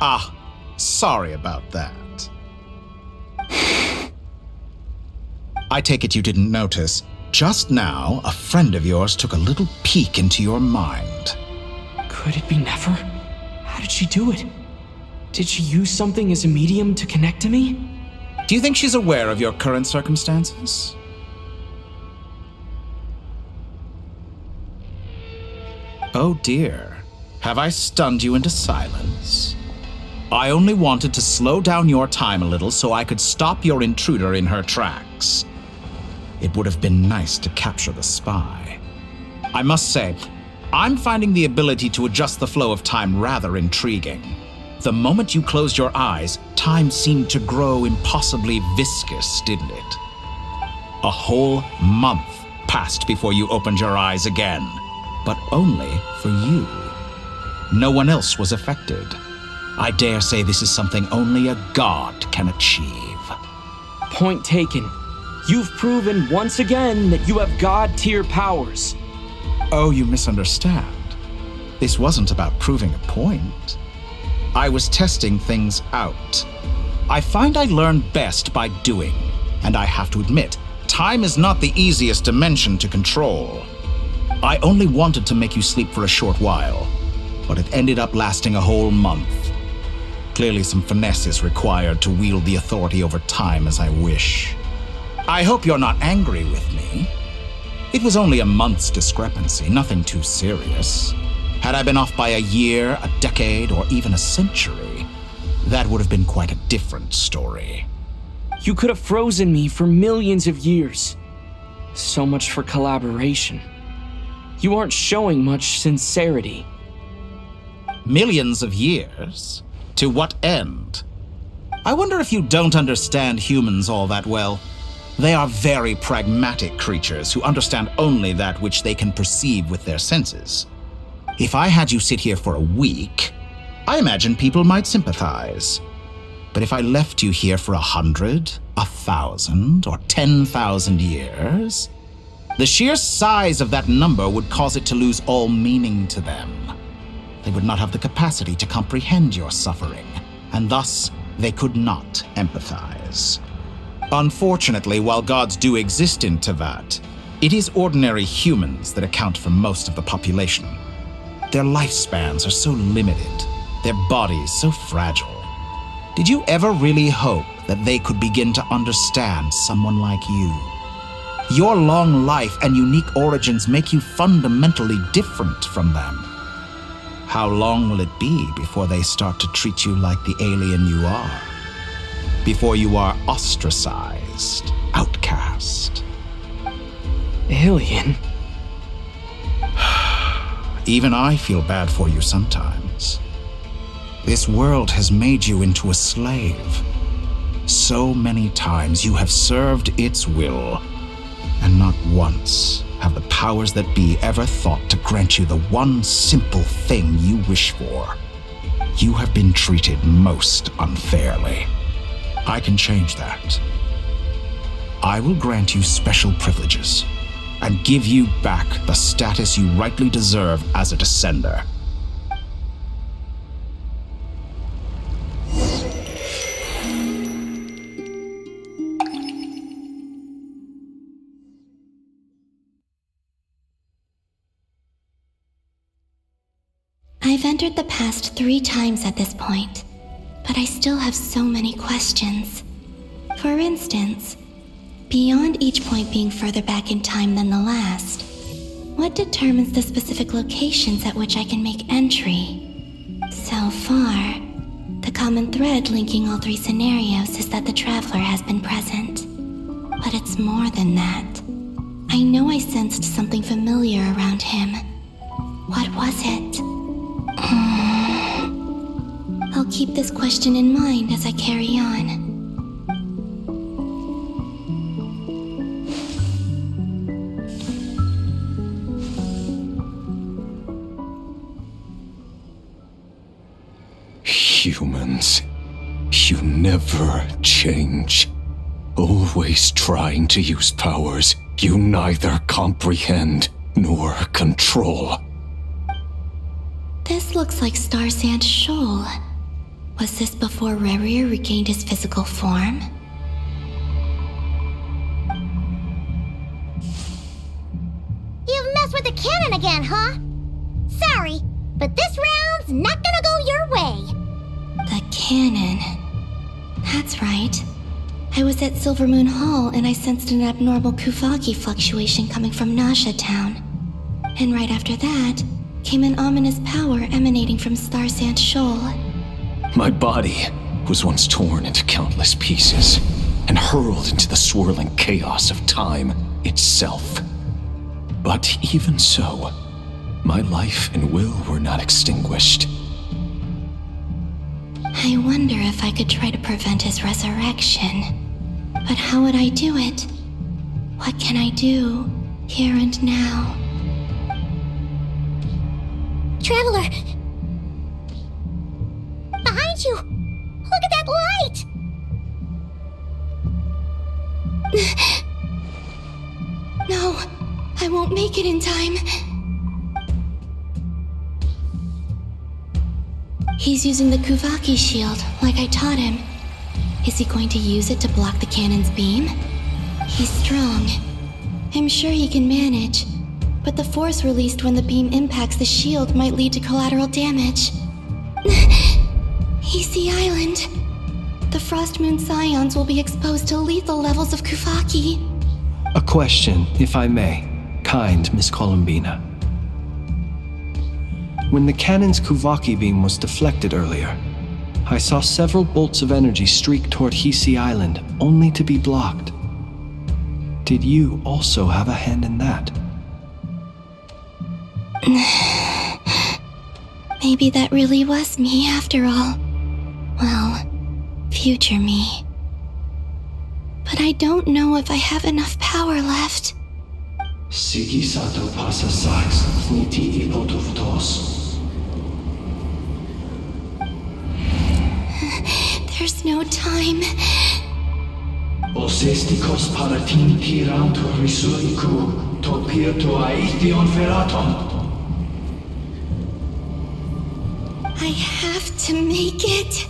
K: Ah, sorry about that. I take it you didn't notice. Just now, a friend of yours took a little peek into your mind.
J: Could it be Nefer? How did she do it? Did she use something as a medium to connect to me?
K: Do you think she's aware of your current circumstances? Oh dear. Have I stunned you into silence? I only wanted to slow down your time a little so I could stop your intruder in her tracks. It would have been nice to capture the spy. I must say, I'm finding the ability to adjust the flow of time rather intriguing. The moment you closed your eyes, time seemed to grow impossibly viscous, didn't it? A whole month passed before you opened your eyes again, but only for you. No one else was affected. I dare say this is something only a god can achieve.
J: Point taken. You've proven once again that you have god-tier powers.
K: Oh, you misunderstand. This wasn't about proving a point. I was testing things out. I find I learn best by doing, and I have to admit, time is not the easiest dimension to control. I only wanted to make you sleep for a short while, but it ended up lasting a whole month. Clearly some finesse is required to wield the authority over time as I wish. I hope you're not angry with me. It was only a month's discrepancy, nothing too serious. Had I been off by a year, a decade, or even a century, that would have been quite a different story.
J: You could have frozen me for millions of years. So much for collaboration. You aren't showing much sincerity.
K: Millions of years? To what end? I wonder if you don't understand humans all that well. They are very pragmatic creatures who understand only that which they can perceive with their senses. If I had you sit here for a week, I imagine people might sympathize. But if I left you here for 100, 1,000, or 10,000 years, the sheer size of that number would cause it to lose all meaning to them. They would not have the capacity to comprehend your suffering, and thus they could not empathize. Unfortunately, while gods do exist in Tevat, It is ordinary humans that account for most of the population. Their lifespans are so limited, their bodies so fragile. Did you ever really hope that they could begin to understand someone like you? Your long life and unique origins make you fundamentally different from them. How long will it be before they start to treat you like the alien you are? Before you are ostracized, outcast?
J: Alien?
K: Even I feel bad for you sometimes. This world has made you into a slave. So many times you have served its will, and not once have the powers that be ever thought to grant you the one simple thing you wish for. You have been treated most unfairly. I can change that. I will grant you special privileges and give you back the status you rightly deserve as a descender.
P: I've entered the past 3 times at this point, but I still have so many questions. For instance, beyond each point being further back in time than the last, what determines the specific locations at which I can make entry? So far, the common thread linking all 3 scenarios is that the Traveler has been present. But it's more than that. I know I sensed something familiar around him. What was it? I'll keep this question in mind as I carry on.
M: Humans, you never change. Always trying to use powers you neither comprehend nor control.
P: This looks like Star Sand Shoal. Was this before Rerir regained his physical form?
N: You've messed with the cannon again, huh? Sorry, but this round's not gonna go your way.
P: The cannon. That's right. I was at Silver Moon Hall and I sensed an abnormal Kuvaki fluctuation coming from Nasha Town. And right after that, came an ominous power emanating from Star Sand Shoal.
M: My body was once torn into countless pieces and hurled into the swirling chaos of time itself. But even so, my life and will were not extinguished.
P: I wonder if I could try to prevent his resurrection. But how would I do it? What can I do, here and now?
N: Traveler! Behind you! Look at that light!
P: No, I won't make it in time. He's using the Kuvaki shield, like I taught him. Is he going to use it to block the cannon's beam? He's strong. I'm sure he can manage. But the force released when the beam impacts the shield might lead to collateral damage. EC Island. The Frost Moon Scions will be exposed to lethal levels of Kuvaki.
D: A question, if I may, kind Miss Columbina. When the cannon's Kuvaki beam was deflected earlier, I saw several bolts of energy streak toward Hisi Island, only to be blocked. Did you also have a hand in that?
P: Maybe that really was me after all. Well, future me. But I don't know if I have enough power left.
D: Sigi sato pasa sax niti ipotuvtos.
P: There's no time.
D: Osestikos paratin tirantur risuriku to pirto aithion feraton.
P: I have to make it.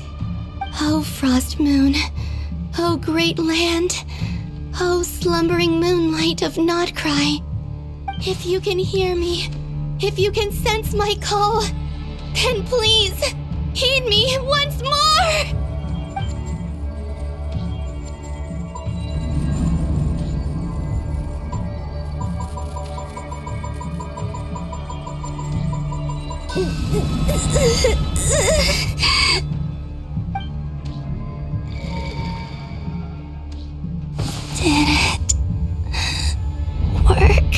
P: Oh, Frost Moon. Oh, great land. Oh, slumbering moonlight of Nod-Krai. If you can hear me, if you can sense my call, then please, heed me once more! Did it work?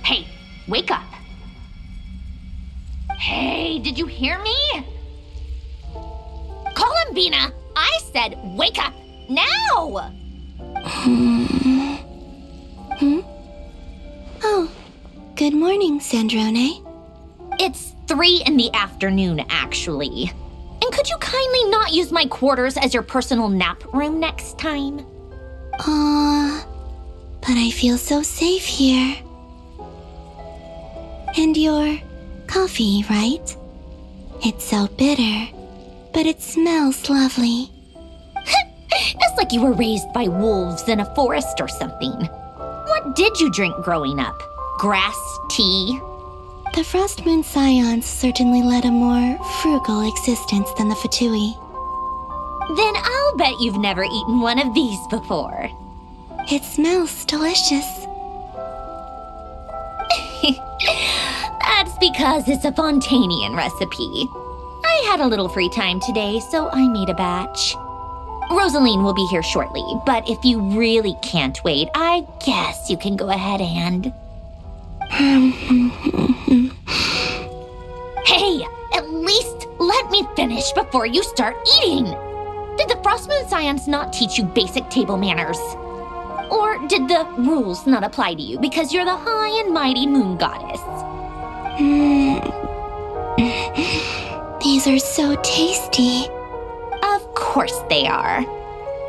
A: Hey, wake up. Hey, did you hear me? Call him, Bina. I said wake up now.
P: Oh, good morning, Sandrone.
A: It's 3 in the afternoon, actually. And could you kindly not use my quarters as your personal nap room next time?
P: But I feel so safe here. And your coffee, right? It's so bitter, but it smells lovely.
A: It's like you were raised by wolves in a forest or something. What did you drink growing up? Grass tea?
P: The Frost Moon Scions certainly led a more frugal existence than the Fatui.
A: Then I'll bet you've never eaten one of these before.
P: It smells delicious.
A: That's because it's a Fontainian recipe. I had a little free time today, so I made a batch. Rosaline will be here shortly, but if you really can't wait, I guess you can go ahead and... Hey, at least let me finish before you start eating! Did the Frost Moon Scions not teach you basic table manners? Or did the rules not apply to you because you're the high and mighty moon goddess?
P: These are so tasty.
A: Of course they are.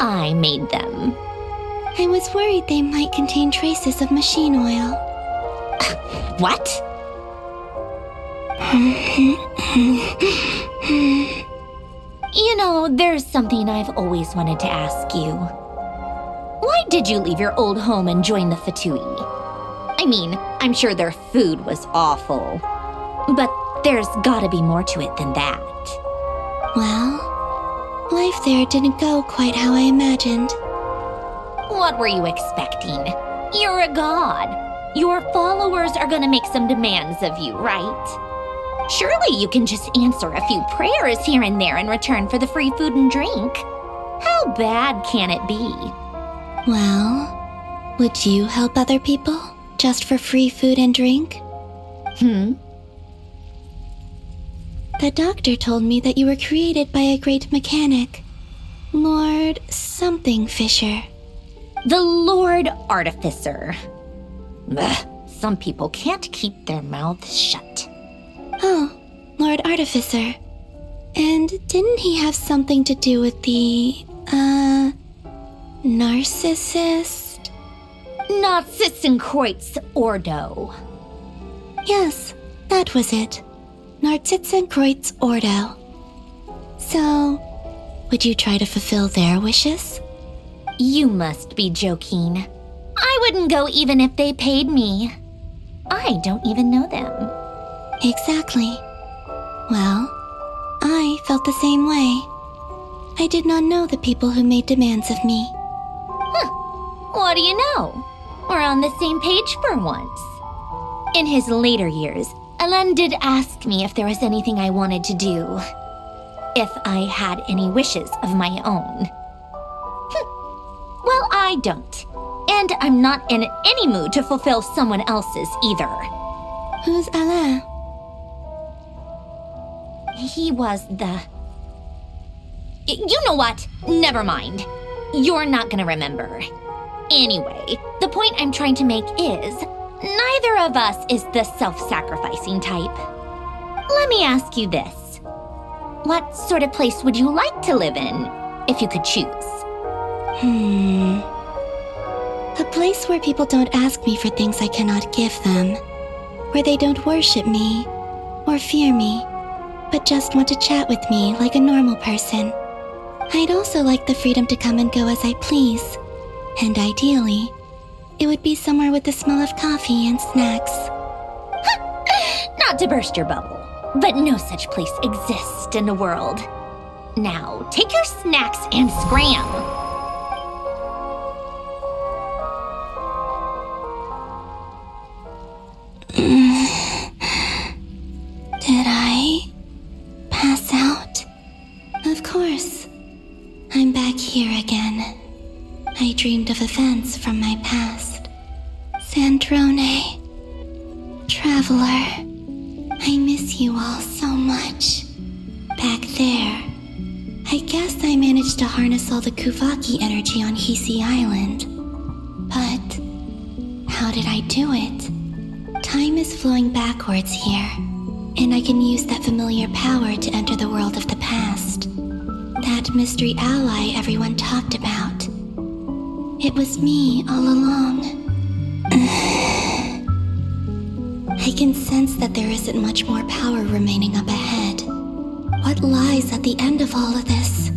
A: I made them.
P: I was worried they might contain traces of machine oil.
A: What? You know, there's something I've always wanted to ask you. Why did you leave your old home and join the Fatui? I mean, I'm sure their food was awful. But there's gotta be more to it than that.
P: Well, life there didn't go quite how I imagined.
A: What were you expecting? You're a god. Your followers are gonna make some demands of you, right? Surely you can just answer a few prayers here and there in return for the free food and drink. How bad can it be?
P: Well, would you help other people just for free food and drink? The doctor told me that you were created by a great mechanic, Lord something Fisher.
A: The Lord Artificer. Ugh, some people can't keep their mouths shut.
P: Oh, Lord Artificer. And didn't he have something to do with the, narcissist?
A: Narcissenkreuz Ordo.
P: Yes, that was it. Narcissenkreuz Ordo. So, would you try to fulfill their wishes?
A: You must be joking. I wouldn't go even if they paid me. I don't even know them.
P: Exactly. Well, I felt the same way. I did not know the people who made demands of me.
A: What do you know? We're on the same page for once. In his later years, Alain did ask me if there was anything I wanted to do. If I had any wishes of my own. Well, I don't. And I'm not in any mood to fulfill someone else's either.
P: Who's Alain?
A: He was the... You know what? Never mind. You're not gonna remember. Anyway, the point I'm trying to make is, neither of us is the self-sacrificing type. Let me ask you this. What sort of place would you like to live in, if you could choose?
P: A place where people don't ask me for things I cannot give them. Where they don't worship me or fear me, but just want to chat with me like a normal person. I'd also like the freedom to come and go as I please. And ideally, it would be somewhere with the smell of coffee and snacks.
A: Not to burst your bubble, but no such place exists in the world. Now, take your snacks and scram.
P: Did I pass out? Of course. I'm back here again. I dreamed of events from my past. Sandrone. Traveler. I miss you all so much. Back there. I guess I managed to harness all the Kuvaki energy on Hisi Island. But how did I do it? Time is flowing backwards here, and I can use that familiar power to enter the world of the past. That mystery ally everyone talked about. It was me all along. I can sense that there isn't much more power remaining up ahead. What lies at the end of all of this?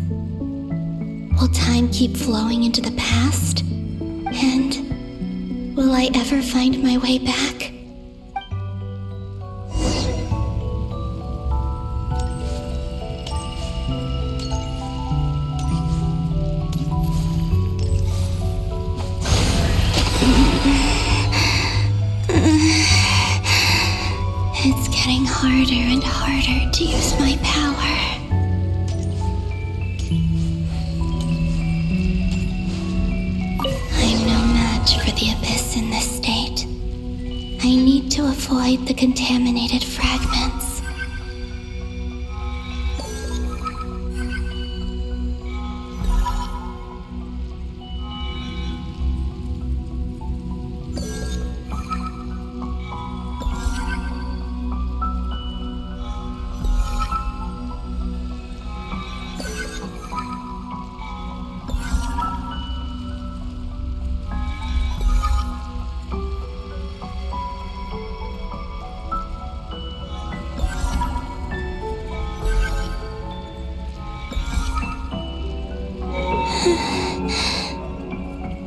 P: Will time keep flowing into the past? And will I ever find my way back? It's getting harder and harder to use my power. I'm no match for the Abyss in this state. I need to avoid the contaminated fragments.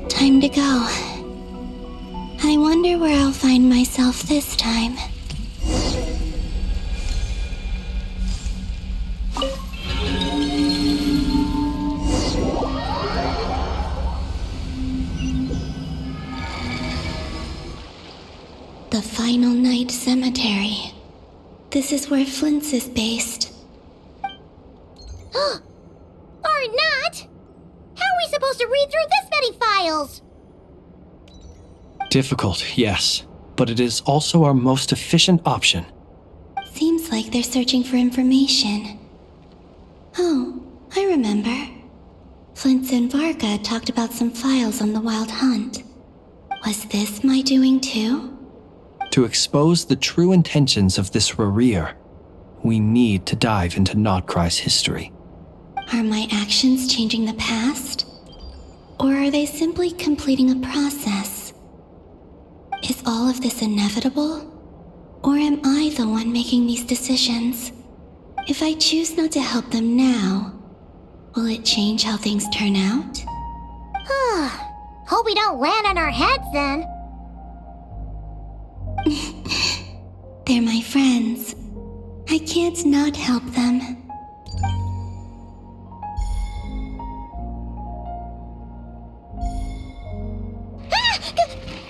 P: Time to go. I wonder where I'll find myself this time. The Final Night Cemetery. This is where Flint's is based.
N: Or not! How are we supposed to read through this many files?
D: Difficult, yes, but it is also our most efficient option.
P: Seems like they're searching for information. Oh, I remember. Flint's and Varga talked about some files on the Wild Hunt. Was this my doing too?
D: To expose the true intentions of this Rarir, we need to dive into Nod-Krai's history.
P: Are my actions changing the past? Or are they simply completing a process? Is all of this inevitable? Or am I the one making these decisions? If I choose not to help them now, will it change how things turn out?
N: Hope we don't land on our heads then.
P: They're my friends. I can't not help them.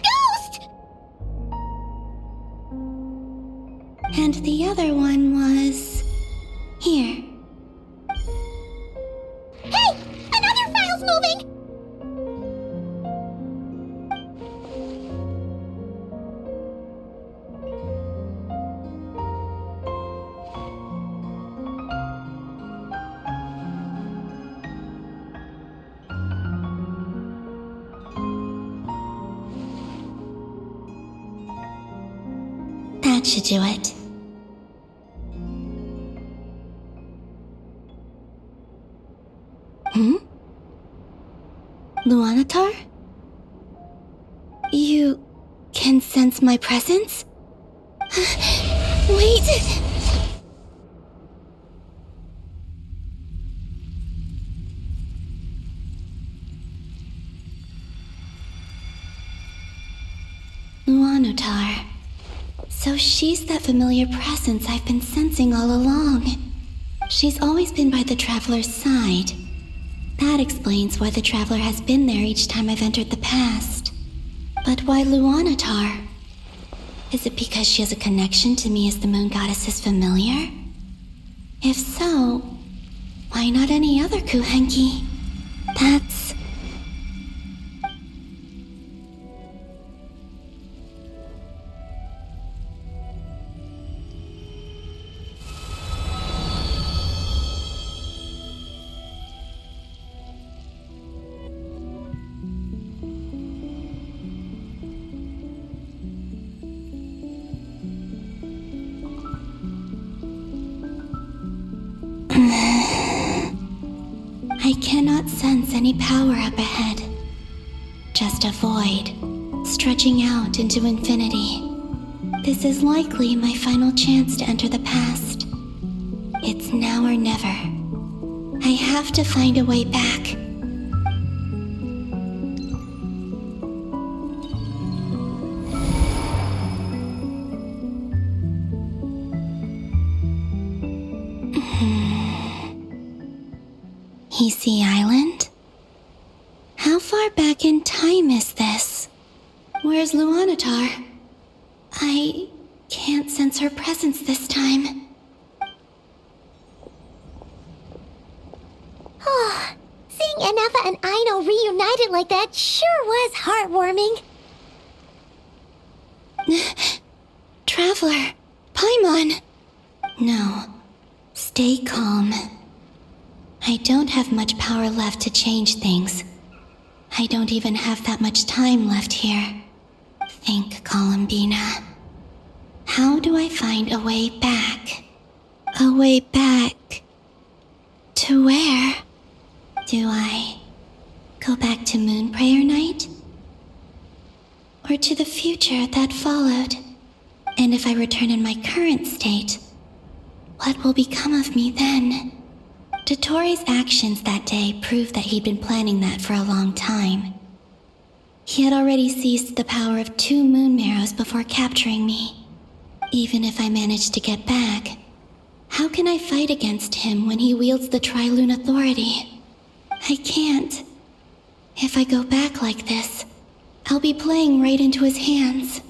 N: Ghost!
P: And the other one was... here.
N: Hey! Another file's moving!
P: That should do it. Luanatar? You can sense my presence? Wait! Luanatar. So she's that familiar presence I've been sensing all along. She's always been by the Traveler's side. That explains why the Traveler has been there each time I've entered the past. But why Luanatar? Is it because she has a connection to me as the Moon Goddess's familiar? If so, why not any other Kuhenki? That's... I cannot sense any power up ahead. Just a void, stretching out into infinity. This is likely my final chance to enter the past. It's now or never. I have to find a way back. Hisi Island? How far back in time is this? Where's Luanatar? I can't sense her presence this time.
N: Oh, seeing Anafa and Aino reunited like that sure was heartwarming.
P: Traveler, Paimon. No, stay calm. I don't have much power left to change things. I don't even have that much time left here. Think, Columbina. How do I find a way back? A way back... to where? Do I go back to Moon Prayer Night? Or to the future that followed? And if I return in my current state, what will become of me then? Dottoro's actions that day proved that he'd been planning that for a long time. He had already seized the power of 2 moon marrows before capturing me. Even if I managed to get back, how can I fight against him when he wields the Tri-Lune authority? I can't. If I go back like this, I'll be playing right into his hands.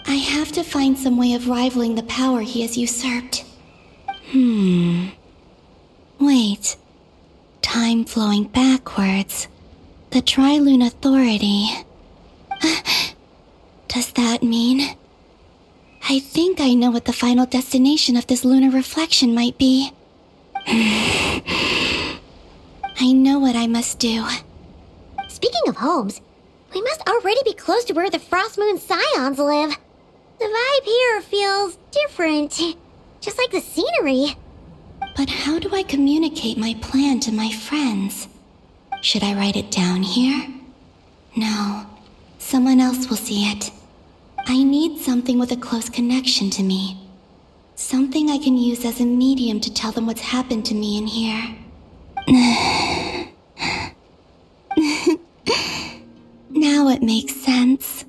P: I have to find some way of rivaling the power he has usurped. Wait. Time flowing backwards. The Tri-Lune authority. Does that mean... I think I know what the final destination of this lunar reflection might be. I know what I must do.
N: Speaking of homes, we must already be close to where the Frost Moon Scions live. The vibe here feels different, just like the scenery.
P: But how do I communicate my plan to my friends? Should I write it down here? No, someone else will see it. I need something with a close connection to me. Something I can use as a medium to tell them what's happened to me in here. Now it makes sense.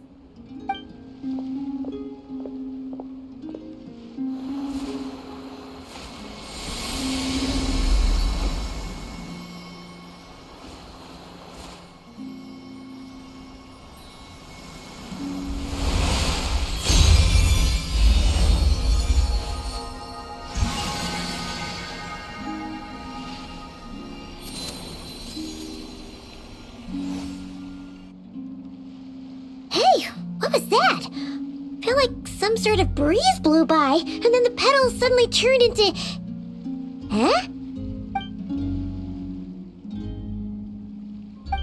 N: Some sort of breeze blew by, and then the petals suddenly turned into... Huh?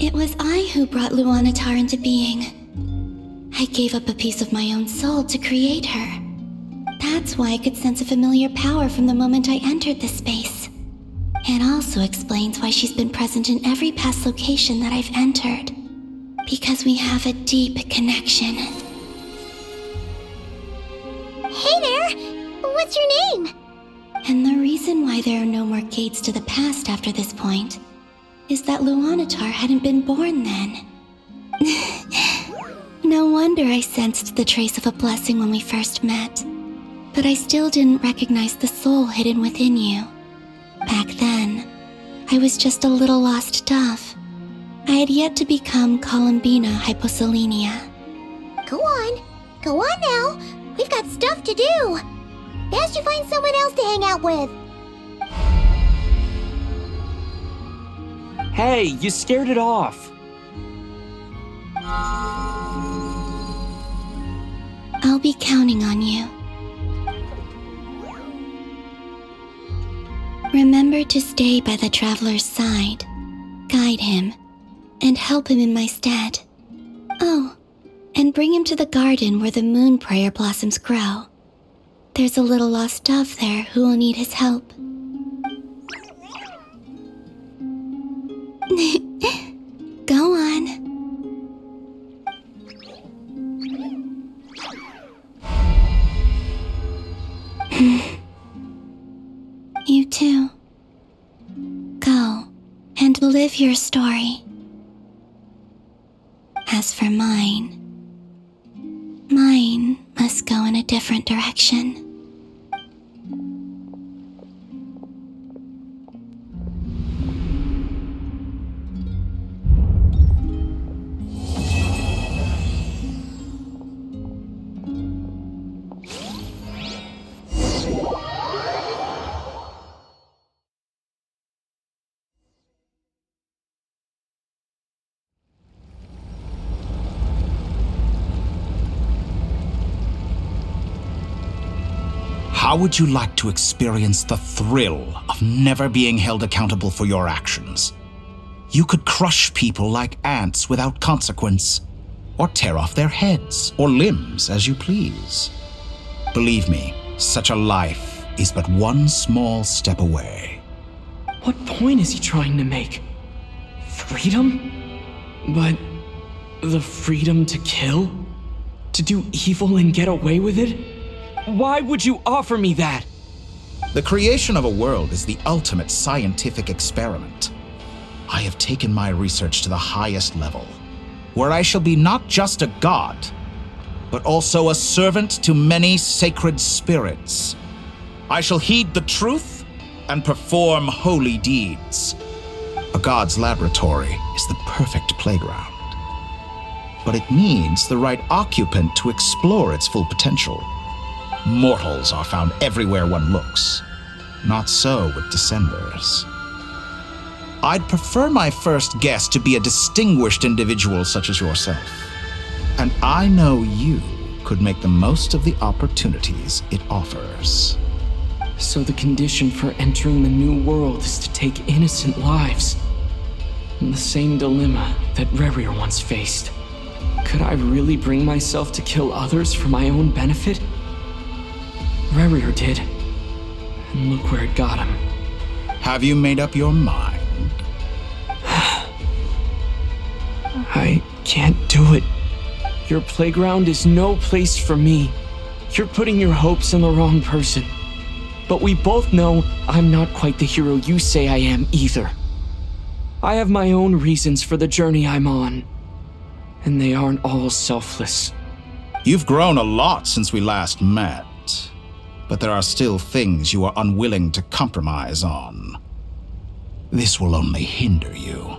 P: It was I who brought Luanatar into being. I gave up a piece of my own soul to create her. That's why I could sense a familiar power from the moment I entered this space. It also explains why she's been present in every past location that I've entered. Because we have a deep connection.
N: Hey there! What's your name?
P: And the reason why there are no more gates to the past after this point is that Luanatar hadn't been born then. No wonder I sensed the trace of a blessing when we first met. But I still didn't recognize the soul hidden within you. Back then, I was just a little lost dove. I had yet to become Columbina Hyposelenia.
N: Go on now. We've got stuff to do. Best you find someone else to hang out with.
J: Hey, you scared it off.
P: I'll be counting on you. Remember to stay by the traveler's side, guide him, and help him in my stead. Oh, and bring him to the garden where the moon prayer blossoms grow. There's a little lost dove there who will need his help. Go on. You too. Go and live your story. As for mine must go in a different direction.
K: How would you like to experience the thrill of never being held accountable for your actions? You could crush people like ants without consequence, or tear off their heads or limbs as you please. Believe me, such a life is but one small step away.
J: What point is he trying to make? Freedom? But the freedom to kill? To do evil and get away with it? Why would you offer me that?
K: The creation of a world is the ultimate scientific experiment. I have taken my research to the highest level, where I shall be not just a god, but also a servant to many sacred spirits. I shall heed the truth and perform holy deeds. A god's laboratory is the perfect playground, but it needs the right occupant to explore its full potential. Mortals are found everywhere one looks. Not so with Descenders. I'd prefer my first guest to be a distinguished individual such as yourself. And I know you could make the most of the opportunities it offers.
J: So the condition for entering the new world is to take innocent lives. The same dilemma that Rerir once faced. Could I really bring myself to kill others for my own benefit? Rerir did, and look where it got him.
K: Have you made up your mind?
J: I can't do it. Your playground is no place for me. You're putting your hopes in the wrong person. But we both know I'm not quite the hero you say I am either. I have my own reasons for the journey I'm on, and they aren't all selfless.
K: You've grown a lot since we last met. But there are still things you are unwilling to compromise on. This will only hinder you.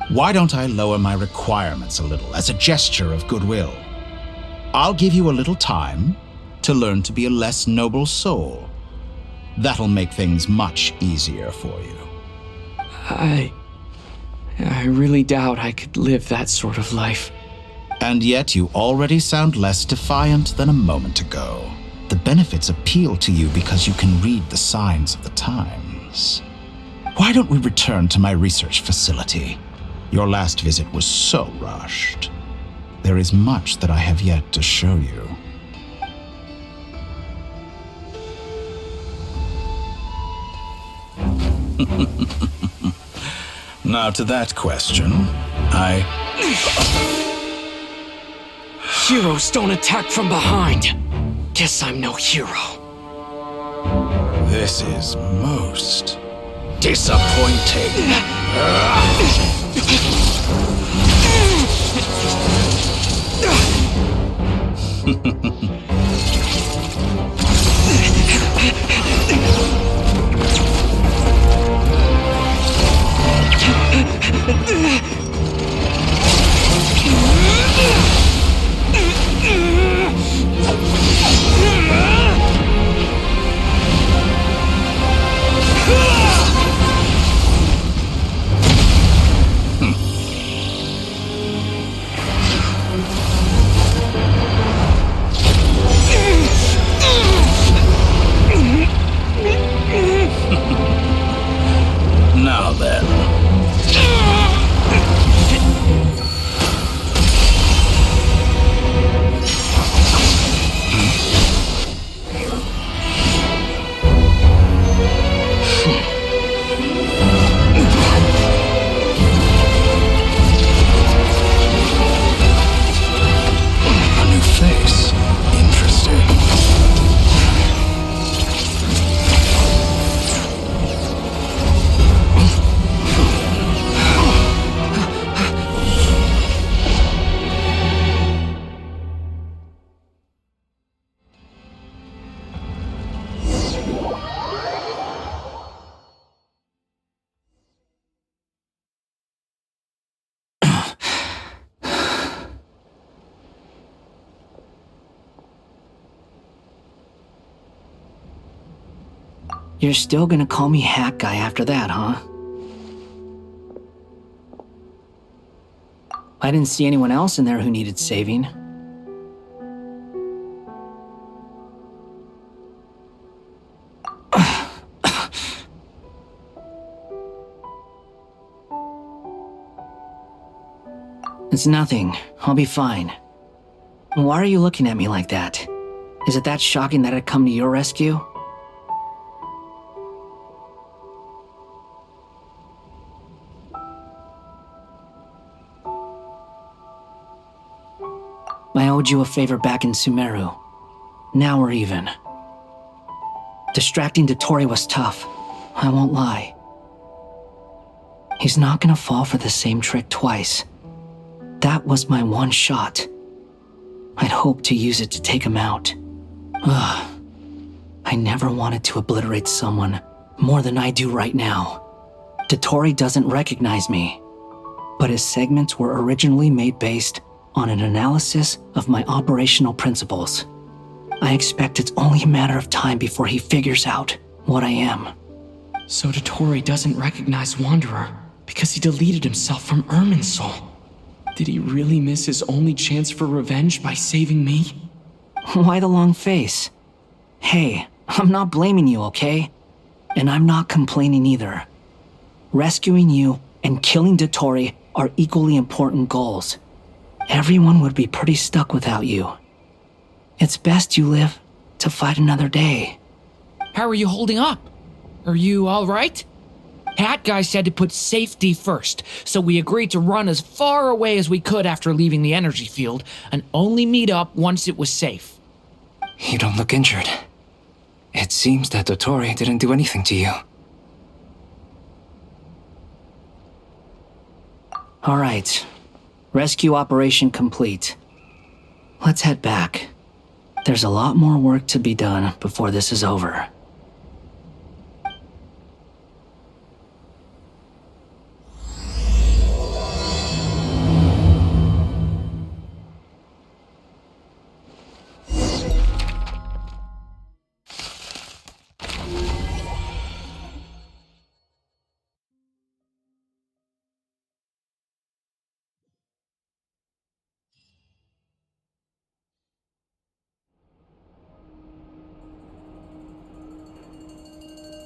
K: Why don't I lower my requirements a little as a gesture of goodwill? I'll give you a little time to learn to be a less noble soul. That'll make things much easier for you.
J: I really doubt I could live that sort of life.
K: And yet you already sound less defiant than a moment ago. The benefits appeal to you because you can read the signs of the times. Why don't we return to my research facility? Your last visit was so rushed. There is much that I have yet to show you. Now to that question,
J: Heroes don't attack from behind. Guess I'm no hero.
K: This is most disappointing. Now then. A new face. Interesting.
E: You're still gonna call me Hat Guy after that, huh? I didn't see anyone else in there who needed saving. It's nothing. I'll be fine. Why are you looking at me like that? Is it that shocking that I'd come to your rescue? I owed you a favor back in Sumeru. Now we're even. Distracting Dotori was tough, I won't lie. He's not gonna fall for the same trick twice. That was my one shot. I'd hoped to use it to take him out. Ugh. I never wanted to obliterate someone more than I do right now. Dotori doesn't recognize me, but his segments were originally made based on an analysis of my operational principles. I expect it's only a matter of time before he figures out what I am.
J: So Dotori doesn't recognize Wanderer because he deleted himself from Irminsul. Did he really miss his only chance for revenge by saving me?
E: Why the long face? Hey, I'm not blaming you, okay? And I'm not complaining either. Rescuing you and killing Dotori are equally important goals. Everyone would be pretty stuck without you. It's best you live to fight another day.
Q: How are you holding up? Are you alright? Hat Guy said to put safety first, so we agreed to run as far away as we could after leaving the energy field, and only meet up once it was safe.
U: You don't look injured. It seems that Dotori didn't do anything to you.
E: Alright. Rescue operation complete. Let's head back. There's a lot more work to be done before this is over.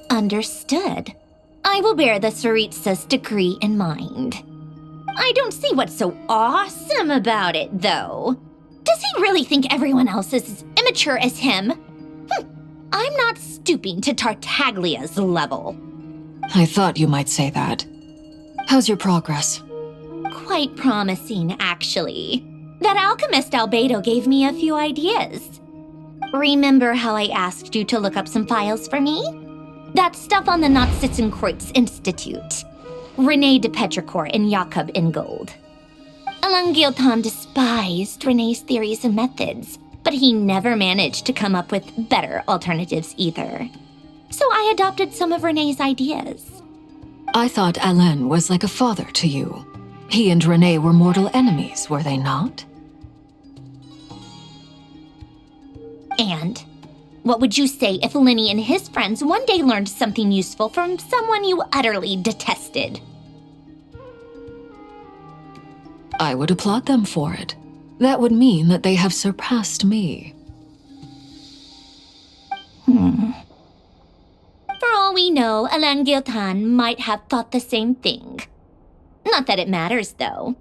A: Understood. I will bear the Tsaritsa's decree in mind. I don't see what's so awesome about it, though. Does he really think everyone else is as immature as him? I'm not stooping to Tartaglia's level.
F: I thought you might say that. How's your progress?
A: Quite promising, actually. That alchemist Albedo gave me a few ideas. Remember how I asked you to look up some files for me? That stuff on the Nazi-Kreuz Institute. René de Petrichor and Jakob Ingold. Alain Guilton despised René's theories and methods, but he never managed to come up with better alternatives either. So I adopted some of René's ideas.
F: I thought Alain was like a father to you. He and René were mortal enemies, were they not?
A: And what would you say if Lenny and his friends one day learned something useful from someone you utterly detested?
F: I would applaud them for it. That would mean that they have surpassed me.
A: For all we know, Alain Guilton might have thought the same thing. Not that it matters, though.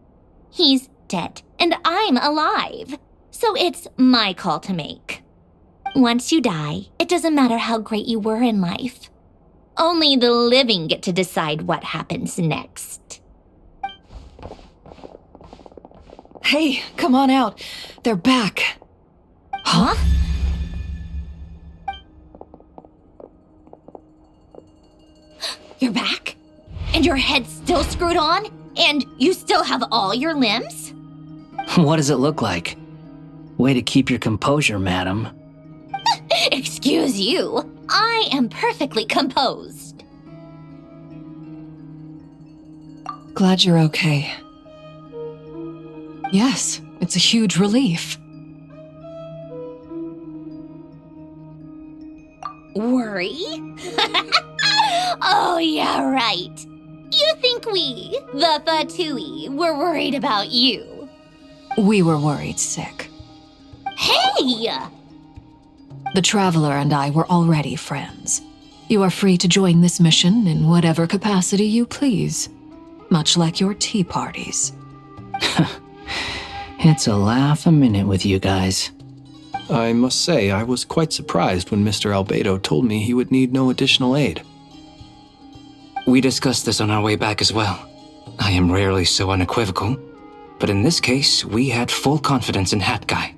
A: He's dead, and I'm alive. So it's my call to make. Once you die, it doesn't matter how great you were in life. Only the living get to decide what happens next.
F: Hey, come on out. They're back.
A: Huh? You're back? And your head's still screwed on? And you still have all your limbs?
E: What does it look like? Way to keep your composure, madam.
A: Excuse you. I am perfectly composed.
C: Glad you're okay.
F: Yes, it's a huge relief.
A: Worry? Oh, yeah, right. You think we, the Fatui, were worried about you?
F: We were worried sick.
A: Hey!
F: The Traveler and I were already friends. You are free to join this mission in whatever capacity you please, much like your tea parties.
E: It's a laugh a minute with you guys.
D: I must say, I was quite surprised when Mr. Albedo told me he would need no additional aid.
U: We discussed this on our way back as well. I am rarely so unequivocal, but in this case, we had full confidence in Hat Guy.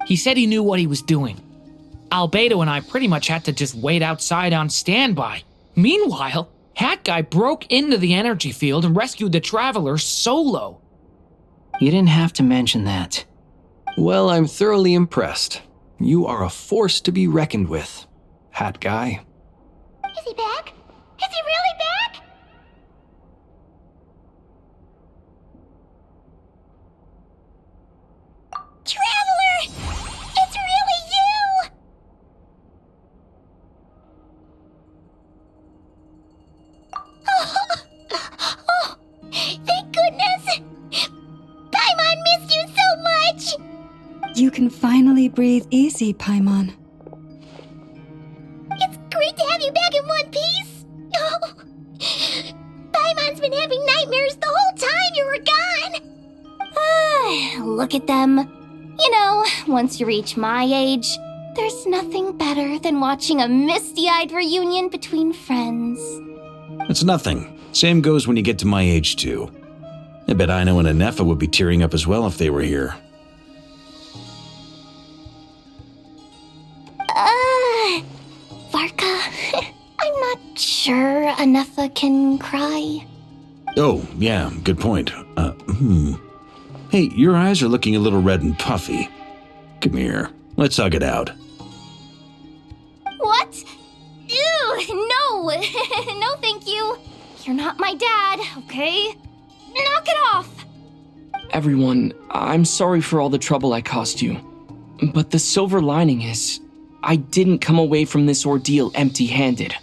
Q: He said he knew what he was doing. Albedo and I pretty much had to just wait outside on standby. Meanwhile, Hat Guy broke into the energy field and rescued the Traveler solo.
E: You didn't have to mention that.
D: Well, I'm thoroughly impressed. You are a force to be reckoned with, Hat Guy.
N: Is he back? Is he really back? Traveler! It's really you! Oh, thank goodness! Paimon missed you so much!
G: You can finally breathe easy, Paimon.
N: It's great to have you back in one piece! Oh, Paimon's been having nightmares the whole time you were gone!
A: Look at them. You know, once you reach my age, there's nothing better than watching a misty-eyed reunion between friends.
B: It's nothing. Same goes when you get to my age, too. I bet Ino and Anefa would be tearing up as well if they were here.
A: Varka, I'm not sure Anefa can cry.
B: Oh, yeah, good point. Hey, your eyes are looking a little red and puffy. Come here, let's hug it out.
A: What? Ew, no! No, thank you. You're not my dad, okay? Knock it off!
J: Everyone, I'm sorry for all the trouble I caused you. But the silver lining is, I didn't come away from this ordeal empty-handed.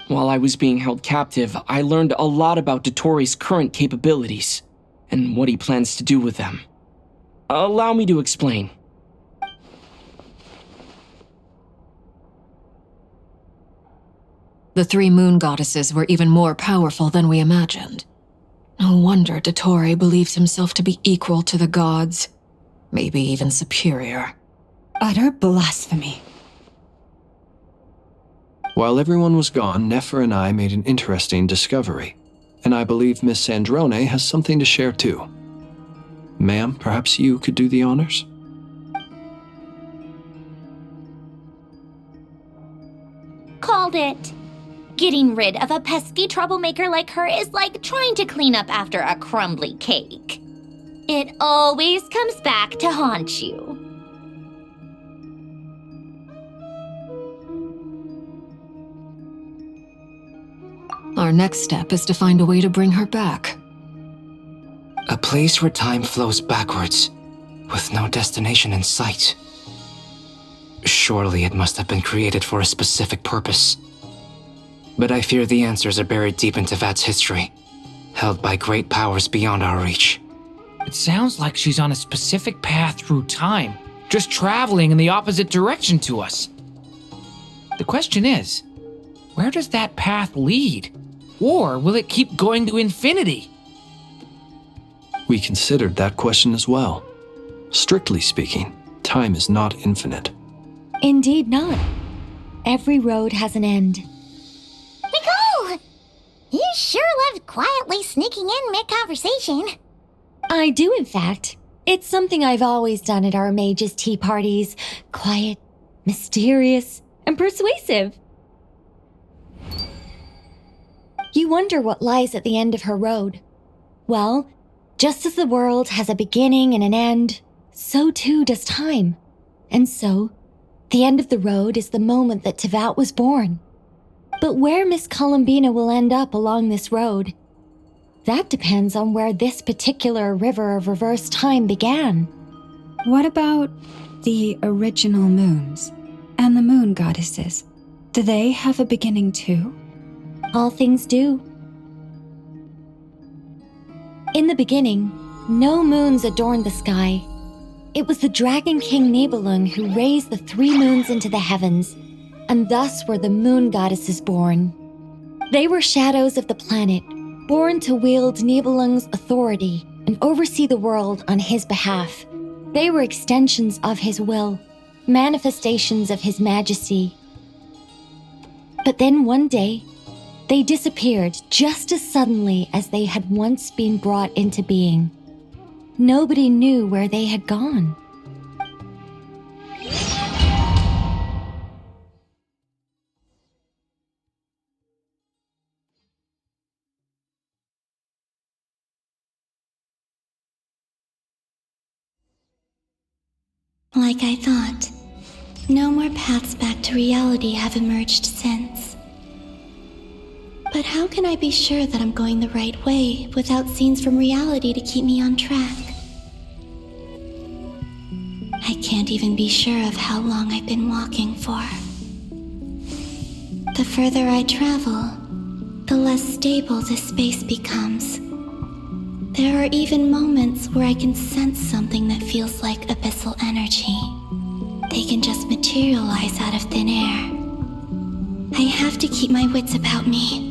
J: While I was being held captive, I learned a lot about Dottoro's current capabilities, and what he plans to do with them. Allow me to explain.
F: The three moon goddesses were even more powerful than we imagined. No wonder Dottore believes himself to be equal to the gods, maybe even superior.
G: Utter blasphemy.
D: While everyone was gone, Nefer and I made an interesting discovery, and I believe Miss Sandrone has something to share too. Ma'am, perhaps you could do the honors?
A: Called it. Getting rid of a pesky troublemaker like her is like trying to clean up after a crumbly cake. It always comes back to haunt you.
F: Our next step is to find a way to bring her back.
U: A place where time flows backwards, with no destination in sight. Surely it must have been created for a specific purpose. But I fear the answers are buried deep in Tevat's history, held by great powers beyond our reach.
Q: It sounds like she's on a specific path through time, just traveling in the opposite direction to us. The question is, where does that path lead? Or will it keep going to infinity?
D: We considered that question as well. Strictly speaking, time is not infinite.
T: Indeed not. Every road has an end.
N: Nicole! You sure loved quietly sneaking in mid-conversation.
T: I do, in fact. It's something I've always done at our mages' tea parties. Quiet, mysterious, and persuasive. You wonder what lies at the end of her road. Well, just as the world has a beginning and an end, so too does time. And so, the end of the road is the moment that Tevat was born. But where Miss Columbina will end up along this road, that depends on where this particular river of reverse time began.
G: What about the original moons and the moon goddesses? Do they have a beginning too?
T: All things do. In the beginning, no moons adorned the sky. It was the Dragon King Nibelung who raised the 3 moons into the heavens, and thus were the moon goddesses born. They were shadows of the planet, born to wield Nibelung's authority and oversee the world on his behalf. They were extensions of his will, manifestations of his majesty. But then one day, they disappeared just as suddenly as they had once been brought into being. Nobody knew where they had gone.
P: Like I thought, no more paths back to reality have emerged since. But how can I be sure that I'm going the right way without scenes from reality to keep me on track? I can't even be sure of how long I've been walking for. The further I travel, the less stable this space becomes. There are even moments where I can sense something that feels like abyssal energy. They can just materialize out of thin air. I have to keep my wits about me.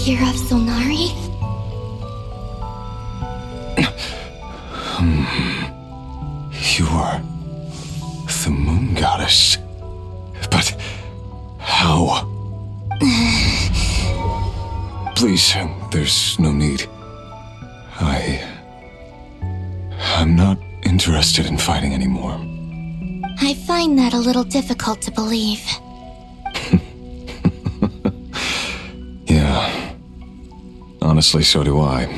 P: Here of Solnari?
M: You are the moon goddess. But how? Please, there's no need. I'm not interested in fighting anymore.
P: I find that a little difficult to believe.
M: Yeah. Honestly, so do I.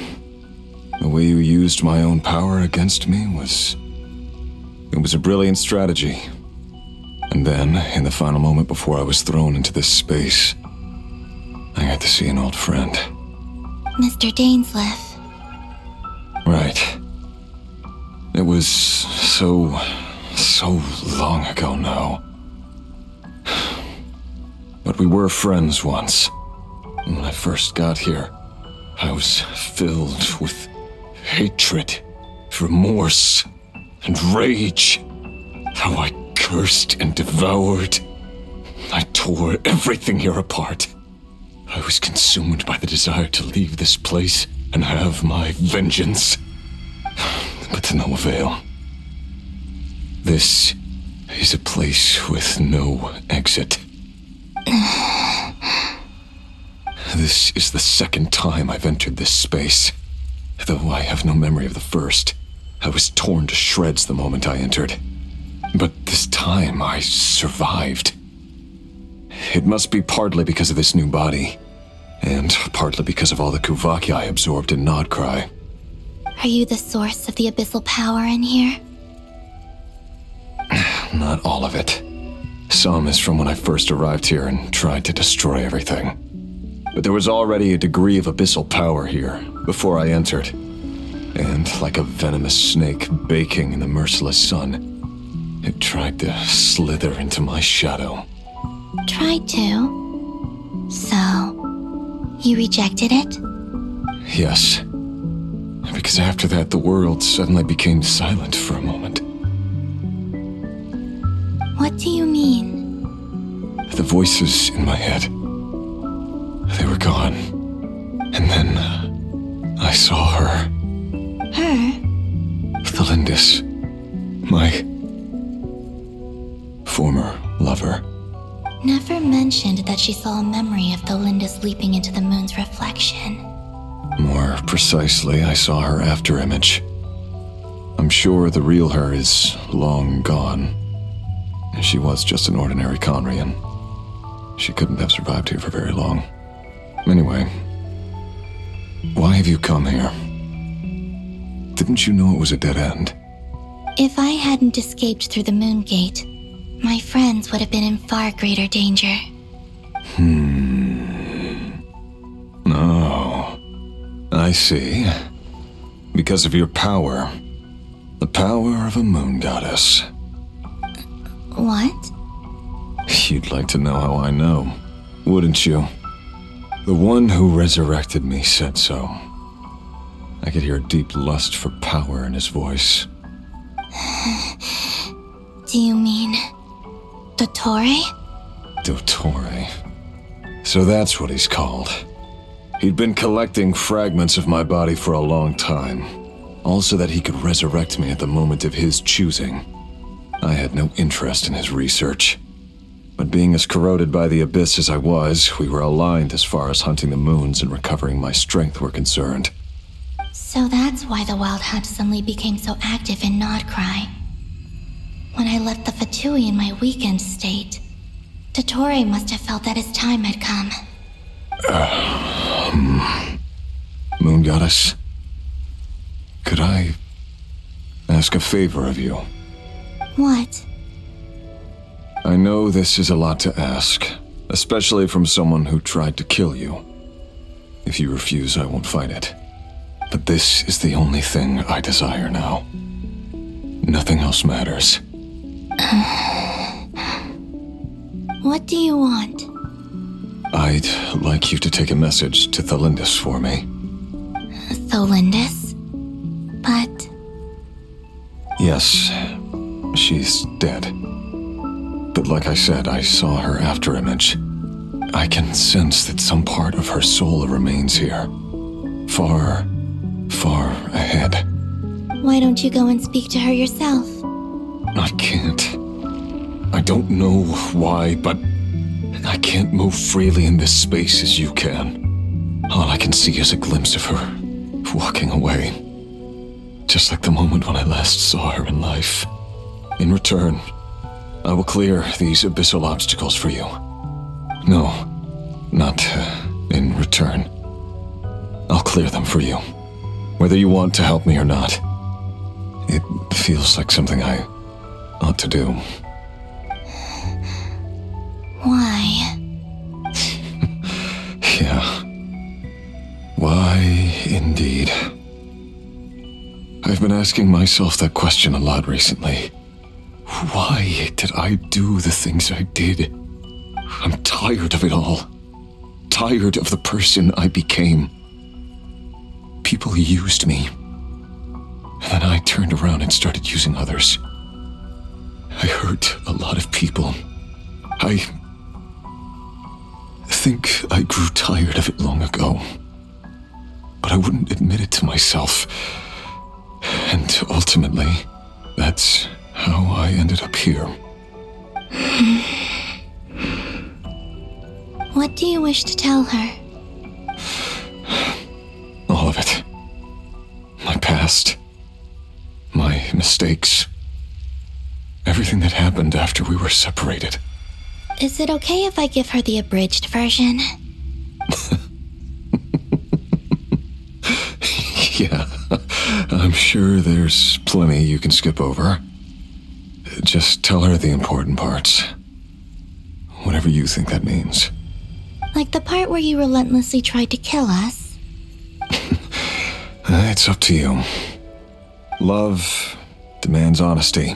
M: The way you used my own power against me was a brilliant strategy. And then, in the final moment before I was thrown into this space, I got to see an old friend.
P: Mr. Dainsleif.
M: Right. It was so long ago now. But we were friends once. When I first got here, I was filled with hatred remorse and rage. How I cursed and devoured. I tore everything here apart. I was consumed by the desire to leave this place and have my vengeance. But to no avail. This is a place with no exit. This is the second time I've entered this space. Though I have no memory of the first. I was torn to shreds the moment I entered. But this time I survived. It must be partly because of this new body, and partly because of all the Kuvaki I absorbed in Nod-Krai.
P: Are you the source of the abyssal power in here?
M: Not all of it. Some is from when I first arrived here and tried to destroy everything. But there was already a degree of abyssal power here before I entered. And like a venomous snake baking in the merciless sun, it tried to slither into my shadow.
P: Tried to? So, you rejected it?
M: Yes. Because after that, the world suddenly became silent for a moment.
P: What do you mean?
M: The voices in my head, they were gone. And then, I saw her.
P: Her?
M: Thalindis. My former lover.
P: Never mentioned that she saw a memory of Thalindis leaping into the moon's reflection.
M: More precisely, I saw her afterimage. I'm sure the real her is long gone. She was just an ordinary Conrian. She couldn't have survived here for very long. Anyway, why have you come here? Didn't you know it was a dead end?
P: If I hadn't escaped through the moon gate, my friends would have been in far greater danger.
M: Oh, I see. Because of your power. The power of a moon goddess.
P: What?
M: You'd like to know how I know, wouldn't you? The one who resurrected me said so. I could hear a deep lust for power in his voice.
P: Do you mean... Dottore?
M: Dottore. So that's what he's called. He'd been collecting fragments of my body for a long time, all so that he could resurrect me at the moment of his choosing. I had no interest in his research. But being as corroded by the abyss as I was, we were aligned as far as hunting the moons and recovering my strength were concerned.
P: So that's why the Wild Hunt suddenly became so active in Nod-Krai. When I left the Fatui in my weakened state, Dottore must have felt that his time had come.
M: Moon Goddess, could I ask a favor of you?
P: What?
M: I know this is a lot to ask, especially from someone who tried to kill you. If you refuse, I won't fight it. But this is the only thing I desire now. Nothing else matters.
P: What do you want?
M: I'd like you to take a message to Thalindis for me.
P: Thalindis? But...
M: Yes, she's dead. But like I said, I saw her afterimage. I can sense that some part of her soul remains here. Far, far ahead.
P: Why don't you go and speak to her yourself?
M: I can't. I don't know why, but I can't move freely in this space as you can. All I can see is a glimpse of her, walking away. Just like the moment when I last saw her in life. In return, I will clear these abyssal obstacles for you. No, not in return. I'll clear them for you, whether you want to help me or not. It feels like something I ought to do.
P: Why?
M: Yeah. Why, indeed. I've been asking myself that question a lot recently. Why did I do the things I did? I'm tired of it all. Tired of the person I became. People used me. And then I turned around and started using others. I hurt a lot of people. I think I grew tired of it long ago. But I wouldn't admit it to myself. And ultimately, that's how I ended up here.
P: What do you wish to tell her?
M: All of it. My past. My mistakes. Everything that happened after we were separated.
P: Is it okay if I give her the abridged version?
M: Yeah, I'm sure there's plenty you can skip over. Just tell her the important parts. Whatever you think that means.
P: Like the part where you relentlessly tried to kill us?
M: It's up to you. Love demands honesty.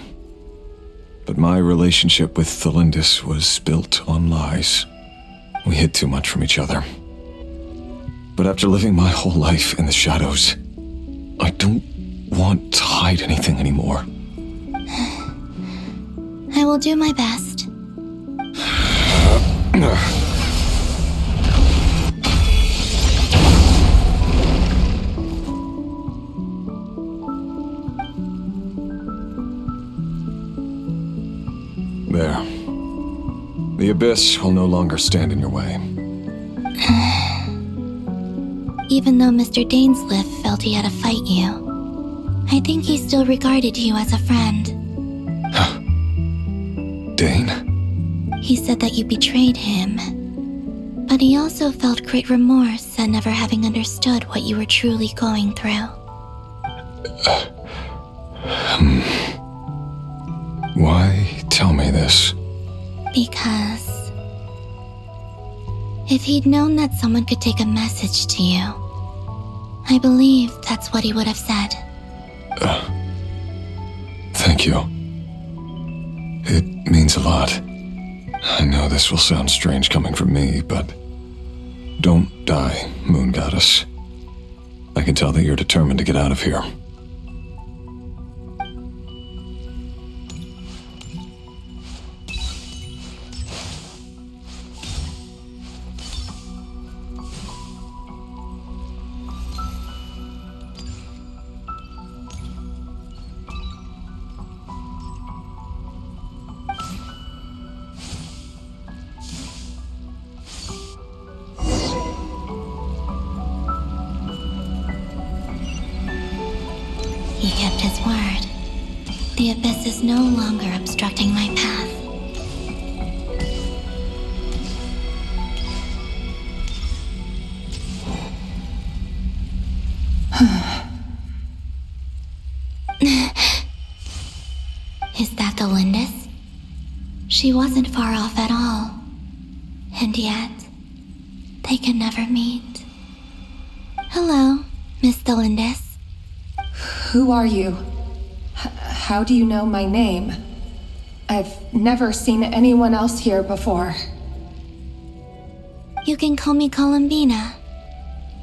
M: But my relationship with Thelindis was built on lies. We hid too much from each other. But after living my whole life in the shadows, I don't want to hide anything anymore.
P: I will do my best.
M: There. The abyss will no longer stand in your way.
P: Even though Mr. Dainsliff felt he had to fight you, I think he still regarded you as a friend.
M: Dane?
P: He said that you betrayed him, but he also felt great remorse at never having understood what you were truly going through.
M: Why tell me this?
P: Because if he'd known that someone could take a message to you, I believe that's what he would have said.
M: Thank you. It means a lot. I know this will sound strange coming from me, but don't die, Moon Goddess. I can tell that you're determined to get out of here.
P: He kept his word. The abyss is no longer obstructing my path. Is that the Lindis? She wasn't far off at all. And yet, they can never meet. Hello, Miss Thelindis.
O: Who are you? How do you know my name? I've never seen anyone else here before.
P: You can call me Columbina.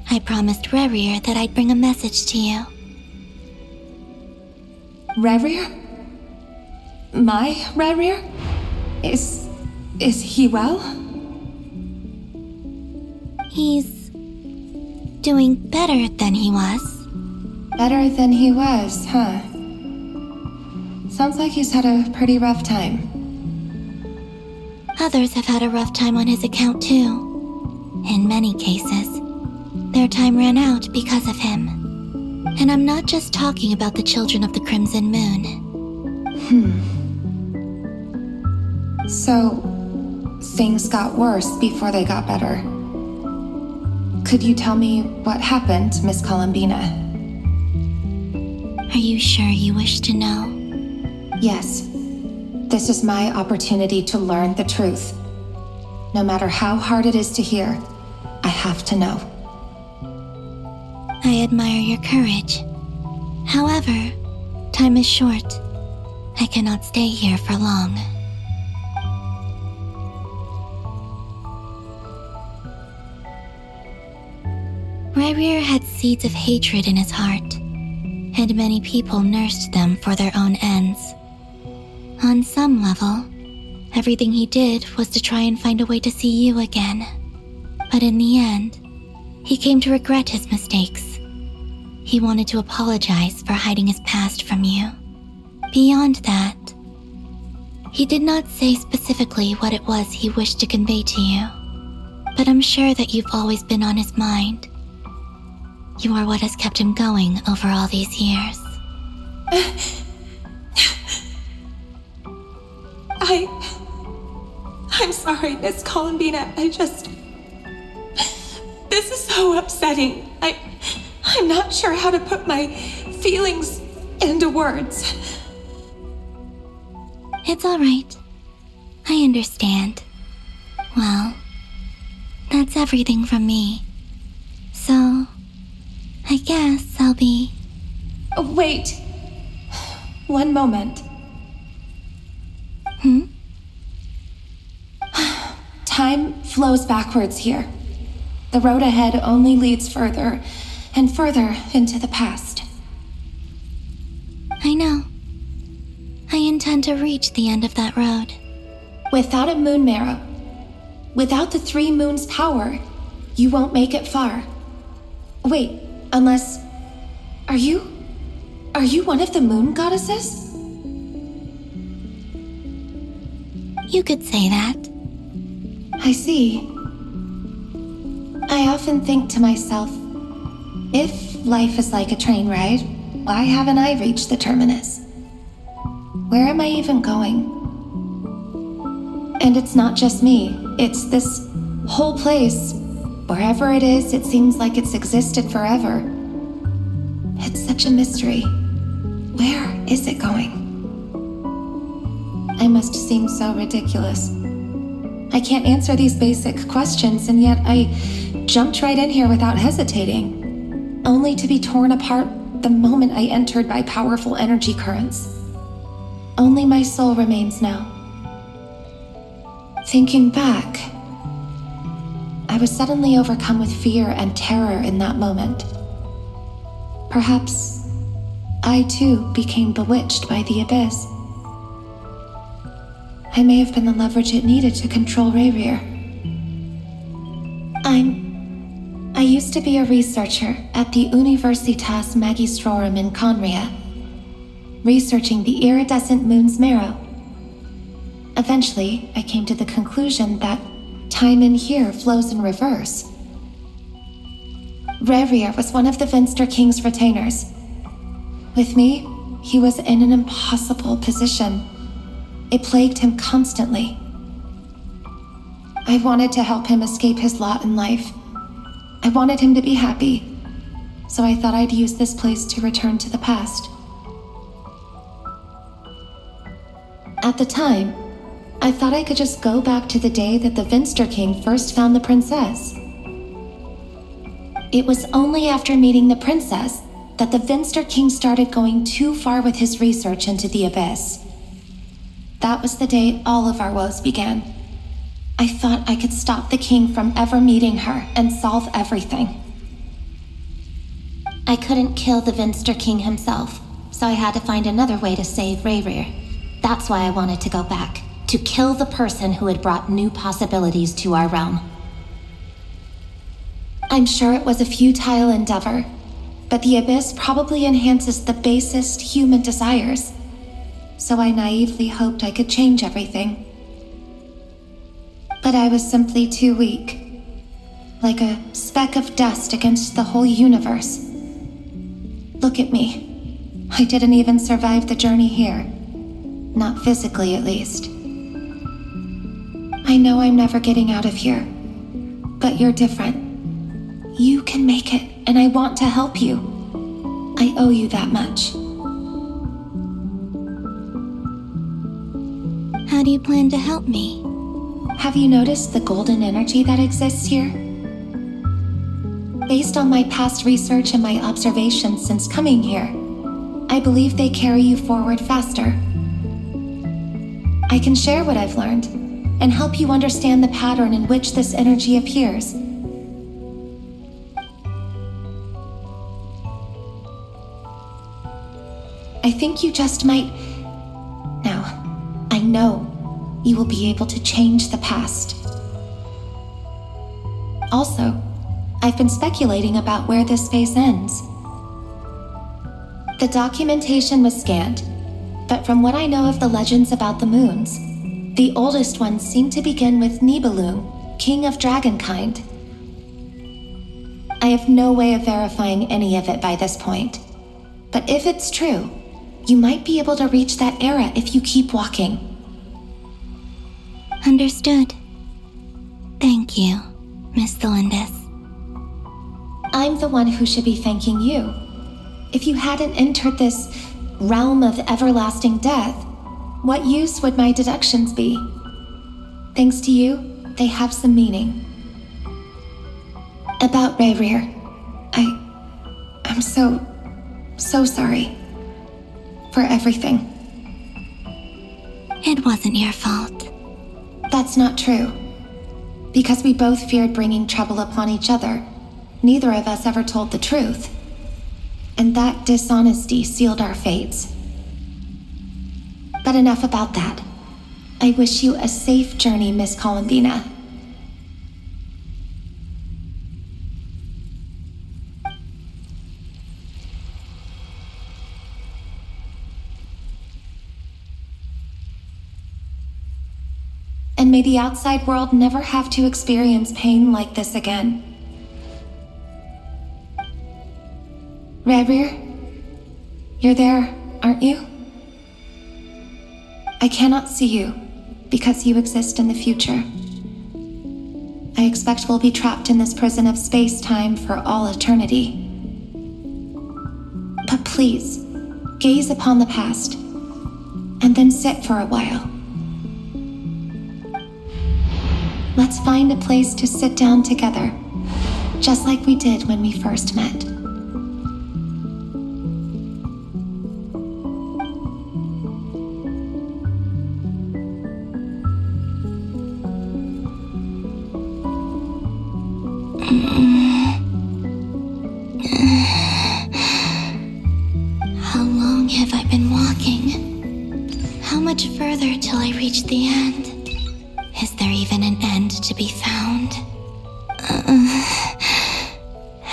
P: I promised Rerir that I'd bring a message to you.
O: Rerir? My Rerir? Is he well?
P: He's doing better than he was.
O: Better than he was, huh? Sounds like he's had a pretty rough time.
P: Others have had a rough time on his account too. In many cases, their time ran out because of him. And I'm not just talking about the children of the Crimson Moon.
O: So, things got worse before they got better. Could you tell me what happened, Miss Columbina?
P: Are you sure you wish to know?
O: Yes. This is my opportunity to learn the truth. No matter how hard it is to hear, I have to know.
P: I admire your courage. However, time is short. I cannot stay here for long. Rerir had seeds of hatred in his heart. and many people nursed them for their own ends. On some level, everything he did was to try and find a way to see you again. But in the end, he came to regret his mistakes. He wanted to apologize for hiding his past from you. Beyond that, he did not say specifically what it was he wished to convey to you, but I'm sure that you've always been on his mind. You are what has kept him going over all these years.
H: I'm sorry, Miss Columbina. This is so upsetting. I'm not sure how to put my feelings into words.
P: It's all right. I understand. Well, that's everything from me. So, I guess I'll be...
H: Oh, wait. One moment. Time flows backwards here. The road ahead only leads further and further into the past.
P: I know. I intend to reach the end of that road.
H: Without a moon marrow, without the 3 moons' power, you won't make it far. Wait, unless... Are you one of the moon goddesses?
P: You could say that.
H: I see. I often think to myself, if life is like a train ride, why haven't I reached the terminus? Where am I even going? And it's not just me, it's this whole place. Wherever it is, it seems like it's existed forever. It's such a mystery. Where is it going? I must seem so ridiculous. I can't answer these basic questions, and yet I jumped right in here without hesitating, only to be torn apart the moment I entered by powerful energy currents. Only my soul remains now. Thinking back, I was suddenly overcome with fear and terror in that moment. Perhaps I too became bewitched by the abyss. I may have been the leverage it needed to control Rayrir. I used to be a researcher at the Universitas Magistrorum in Conria, researching the iridescent moon's marrow. Eventually, I came to the conclusion that time in here flows in reverse. Rayrir was one of the Vinster King's retainers. With me, he was in an impossible position. It plagued him constantly. I wanted to help him escape his lot in life. I wanted him to be happy, so I thought I'd use this place to return to the past. At the time, I thought I could just go back to the day that the Vinster King first found the princess. It was only after meeting the princess that the Vinster King started going too far with his research into the abyss. That was the day all of our woes began. I thought I could stop the king from ever meeting her and solve everything. I couldn't kill the Vinster King himself, so I had to find another way to save Rayrir. That's why I wanted to go back, to kill the person who had brought new possibilities to our realm. I'm sure it was a futile endeavor, but the abyss probably enhances the basest human desires. So I naively hoped I could change everything. But I was simply too weak. Like a speck of dust against the whole universe. Look at me. I didn't even survive the journey here. Not physically, at least. I know I'm never getting out of here. But you're different. You can make it, and I want to help you. I owe you that much.
P: How do you plan to help me?
H: Have you noticed the golden energy that exists here? Based on my past research and my observations since coming here, I believe they carry you forward faster. I can share what I've learned and help you understand the pattern in which this energy appears.
O: I think you just might... Now, I know you will be able to change the past. Also, I've been speculating about where this space ends. The documentation was scanned, but from what I know of the legends about the moons, the oldest ones seem to begin with Nibelung, king of dragonkind. I have no way of verifying any of it by this point, but if it's true, you might be able to reach that era if you keep walking.
P: Understood. Thank you, Miss Thelindis.
O: I'm the one who should be thanking you. If you hadn't entered this realm of everlasting death, what use would my deductions be? Thanks to you, they have some meaning. About Rayrir, I'm so sorry for everything.
P: It wasn't your fault.
O: That's not true. Because we both feared bringing trouble upon each other, neither of us ever told the truth. And that dishonesty sealed our fates. But enough about that. I wish you a safe journey, Miss Columbina. And may the outside world never have to experience pain like this again. Rayrir, you're there, aren't you? I cannot see you, because you exist in the future. I expect we'll be trapped in this prison of space-time for all eternity. But please, gaze upon the past, and then sit for a while. Let's find a place to sit down together, just like we did when we first met.
P: How long have I been walking? How much further till I reach the end? Is there even an end to be found?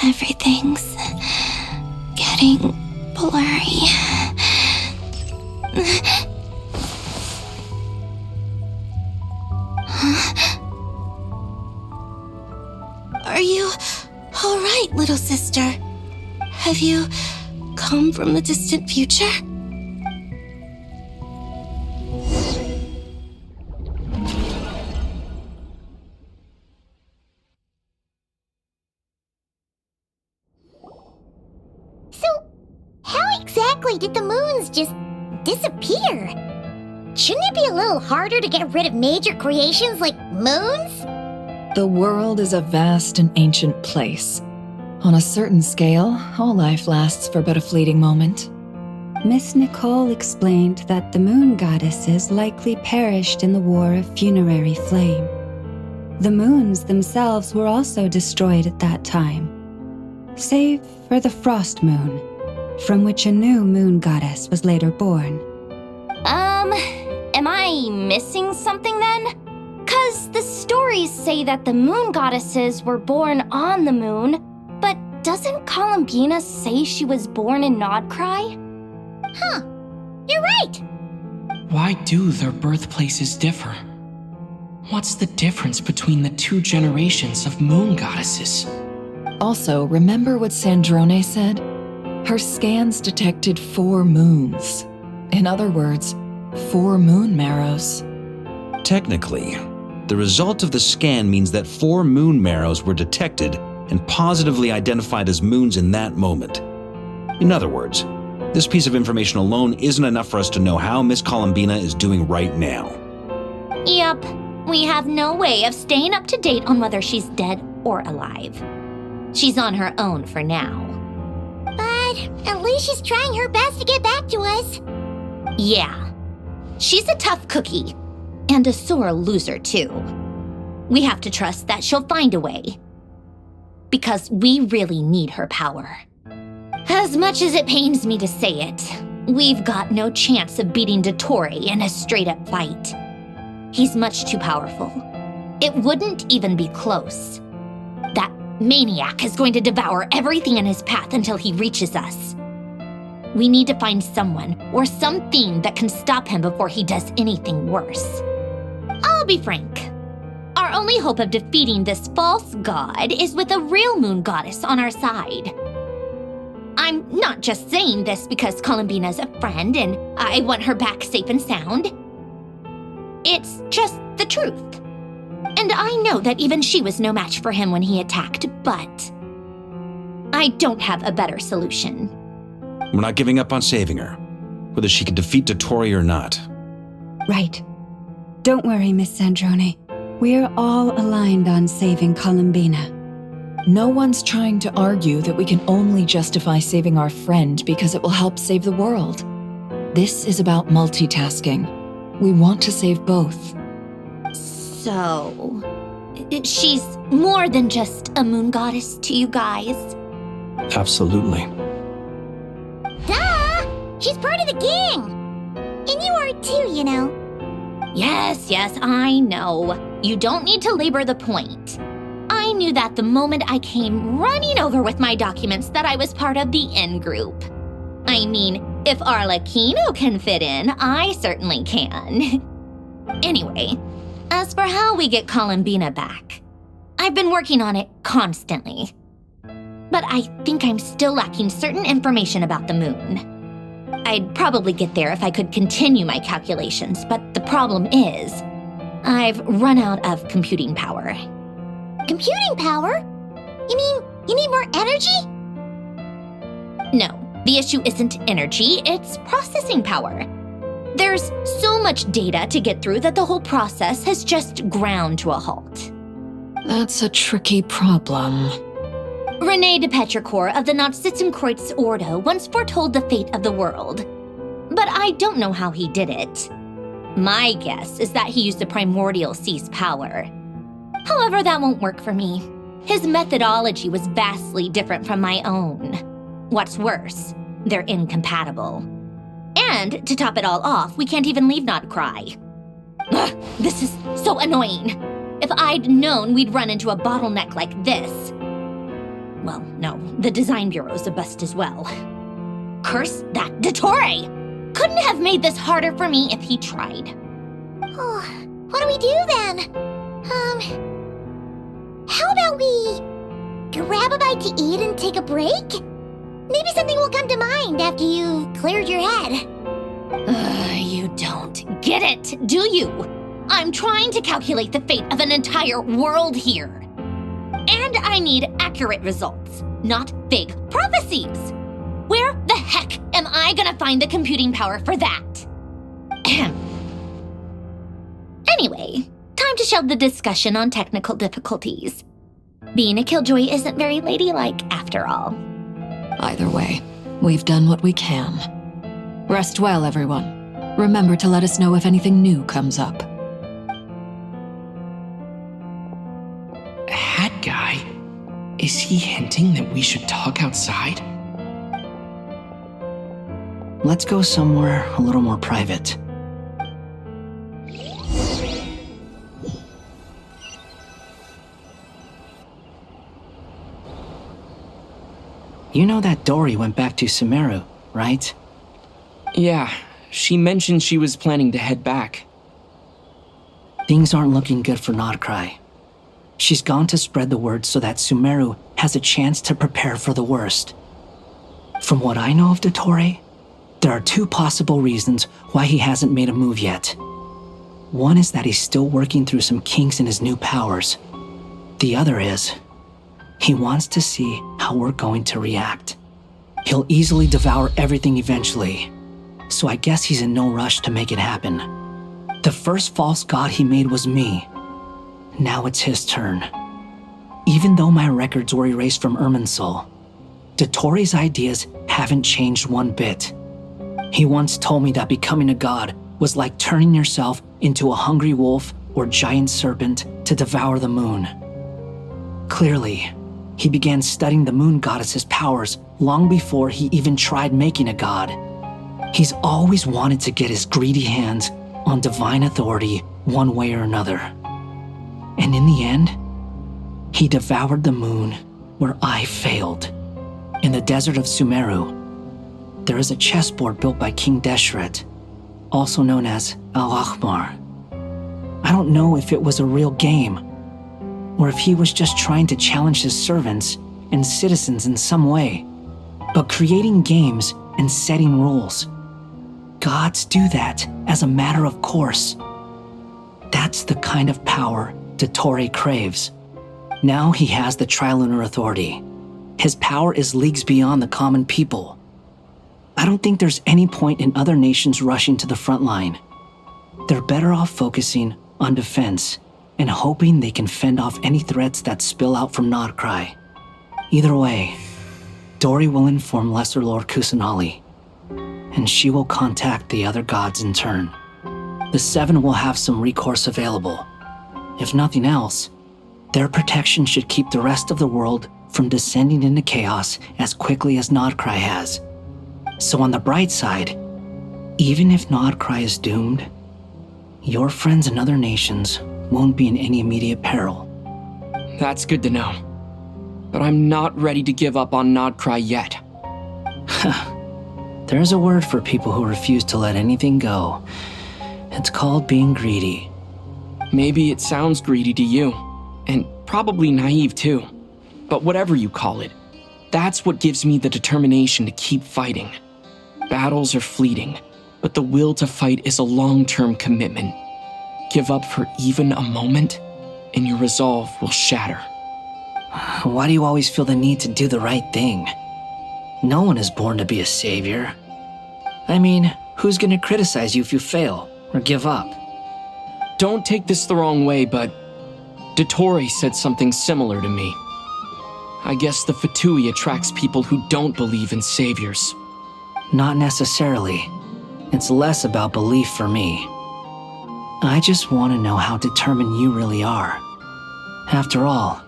P: Everything's getting blurry. Are you all right, little sister? Have you come from the distant future?
N: Did the moons just disappear? Shouldn't it be a little harder to get rid of major creations like moons?
C: The world is a vast and ancient place. On a certain scale, all life lasts for but a fleeting moment.
G: Miss Nicole explained that the moon goddesses likely perished in the War of Funerary Flame. The moons themselves were also destroyed at that time, save for the Frost Moon, from which a new moon goddess was later born.
A: Am I missing something then? 'Cause the stories say that the moon goddesses were born on the moon, but doesn't Columbina say she was born in Nod-Krai?
N: Huh, you're right!
J: Why do their birthplaces differ? What's the difference between the two generations of moon goddesses?
C: Also, remember what Sandrone said? Her scans detected 4 moons. In other words, 4 moon marrows.
B: Technically, the result of the scan means that 4 moon marrows were detected and positively identified as moons in that moment. In other words, this piece of information alone isn't enough for us to know how Miss Columbina is doing right now.
A: Yep, we have no way of staying up to date on whether she's dead or alive. She's on her own for now.
N: At least she's trying her best to get back to us.
A: Yeah. She's a tough cookie. And a sore loser, too. We have to trust that she'll find a way. Because we really need her power. As much as it pains me to say it, We've got no chance of beating Dottore in a straight-up fight. He's much too powerful. It wouldn't even be close. That maniac is going to devour everything in his path until he reaches us. We need to find someone or something that can stop him before he does anything worse. I'll be frank. Our only hope of defeating this false god is with a real moon goddess on our side. I'm not just saying this because Columbina's a friend and I want her back safe and sound. It's just the truth. And I know that even she was no match for him when he attacked, but I don't have a better solution.
B: We're not giving up on saving her, whether she can defeat Dottore or not.
G: Right. Don't worry, Miss Sandrone. We're all aligned on saving Columbina.
C: No one's trying to argue that we can only justify saving our friend because it will help save the world. This is about multitasking. We want to save both.
A: So, she's more than just a moon goddess to you guys?
D: Absolutely.
N: Duh! She's part of the gang! And you are too, you know.
A: Yes, I know. You don't need to labor the point. I knew that the moment I came running over with my documents that I was part of the in-group. I mean, if Arlecchino can fit in, I certainly can. Anyway, as for how we get Columbina back, I've been working on it constantly. But I think I'm still lacking certain information about the moon. I'd probably get there if I could continue my calculations, but the problem is, I've run out of computing power.
N: Computing power? You mean you need more energy?
A: No, the issue isn't energy, it's processing power. There's so much data to get through that the whole process has just ground to a halt.
F: That's a tricky problem.
A: René de Petrichor of the Nod-Krai Ordo once foretold the fate of the world. But I don't know how he did it. My guess is that he used the primordial sea's power. However, that won't work for me. His methodology was vastly different from my own. What's worse, they're incompatible. And to top it all off, we can't even leave Nod-Krai. Ugh, this is so annoying. If I'd known we'd run into a bottleneck like this. Well, no, the design bureau's a bust as well. Curse that Dottore! Couldn't have made this harder for me if he tried.
N: Oh, what do we do then? How about we grab a bite to eat and take a break? Maybe something will come to mind after you've cleared your head.
A: You don't get it, do you? I'm trying to calculate the fate of an entire world here. And I need accurate results, not vague prophecies. Where the heck am I gonna find the computing power for that? Anyway, time to shelve the discussion on technical difficulties. Being a killjoy isn't very ladylike after all.
F: Either way, we've done what we can. Rest well, everyone. Remember to let us know if anything new comes up.
J: Hat guy? Is he hinting that we should talk outside?
E: Let's go somewhere a little more private. You know that Dory went back to Sumeru, right?
J: Yeah, she mentioned she was planning to head back.
E: Things aren't looking good for Nod-Krai. She's gone to spread the word so that Sumeru has a chance to prepare for the worst. From what I know of Dottore, there are two possible reasons why he hasn't made a move yet. One is that he's still working through some kinks in his new powers. The other is, he wants to see how we're going to react. He'll easily devour everything eventually, so I guess he's in no rush to make it happen. The first false god he made was me. Now it's his turn. Even though my records were erased from Irminsul, Dottore's ideas haven't changed one bit. He once told me that becoming a god was like turning yourself into a hungry wolf or giant serpent to devour the moon. Clearly, he began studying the moon goddess's powers long before he even tried making a god. He's always wanted to get his greedy hands on divine authority one way or another. And in the end, he devoured the moon where I failed. In the desert of Sumeru, there is a chessboard built by King Deshret, also known as Al-Ahmar. I don't know if it was a real game, or if he was just trying to challenge his servants and citizens in some way. But creating games and setting rules, gods do that as a matter of course. That's the kind of power Dottore craves. Now he has the Trilunar Authority. His power is leagues beyond the common people. I don't think there's any point in other nations rushing to the front line. They're better off focusing on defense and hoping they can fend off any threats that spill out from Nod-Krai. Either way, Dori will inform Lesser Lord Kusanali, and she will contact the other gods in turn. The Seven will have some recourse available. If nothing else, their protection should keep the rest of the world from descending into chaos as quickly as Nod-Krai has. So on the bright side, even if Nod-Krai is doomed, your friends in other nations won't be in any immediate peril.
J: That's good to know. But I'm not ready to give up on Nod-Krai yet.
E: There's a word for people who refuse to let anything go. It's called being greedy.
J: Maybe it sounds greedy to you, and probably naive too. But whatever you call it, that's what gives me the determination to keep fighting. Battles are fleeting, but the will to fight is a long-term commitment. Give up for even a moment, and your resolve will shatter.
E: Why do you always feel the need to do the right thing? No one is born to be a savior. I mean, who's gonna criticize you if you fail or give up?
J: Don't take this the wrong way, but Dottore said something similar to me. I guess the Fatui attracts people who don't believe in saviors.
E: Not necessarily. It's less about belief for me. I just want to know how determined you really are. After all,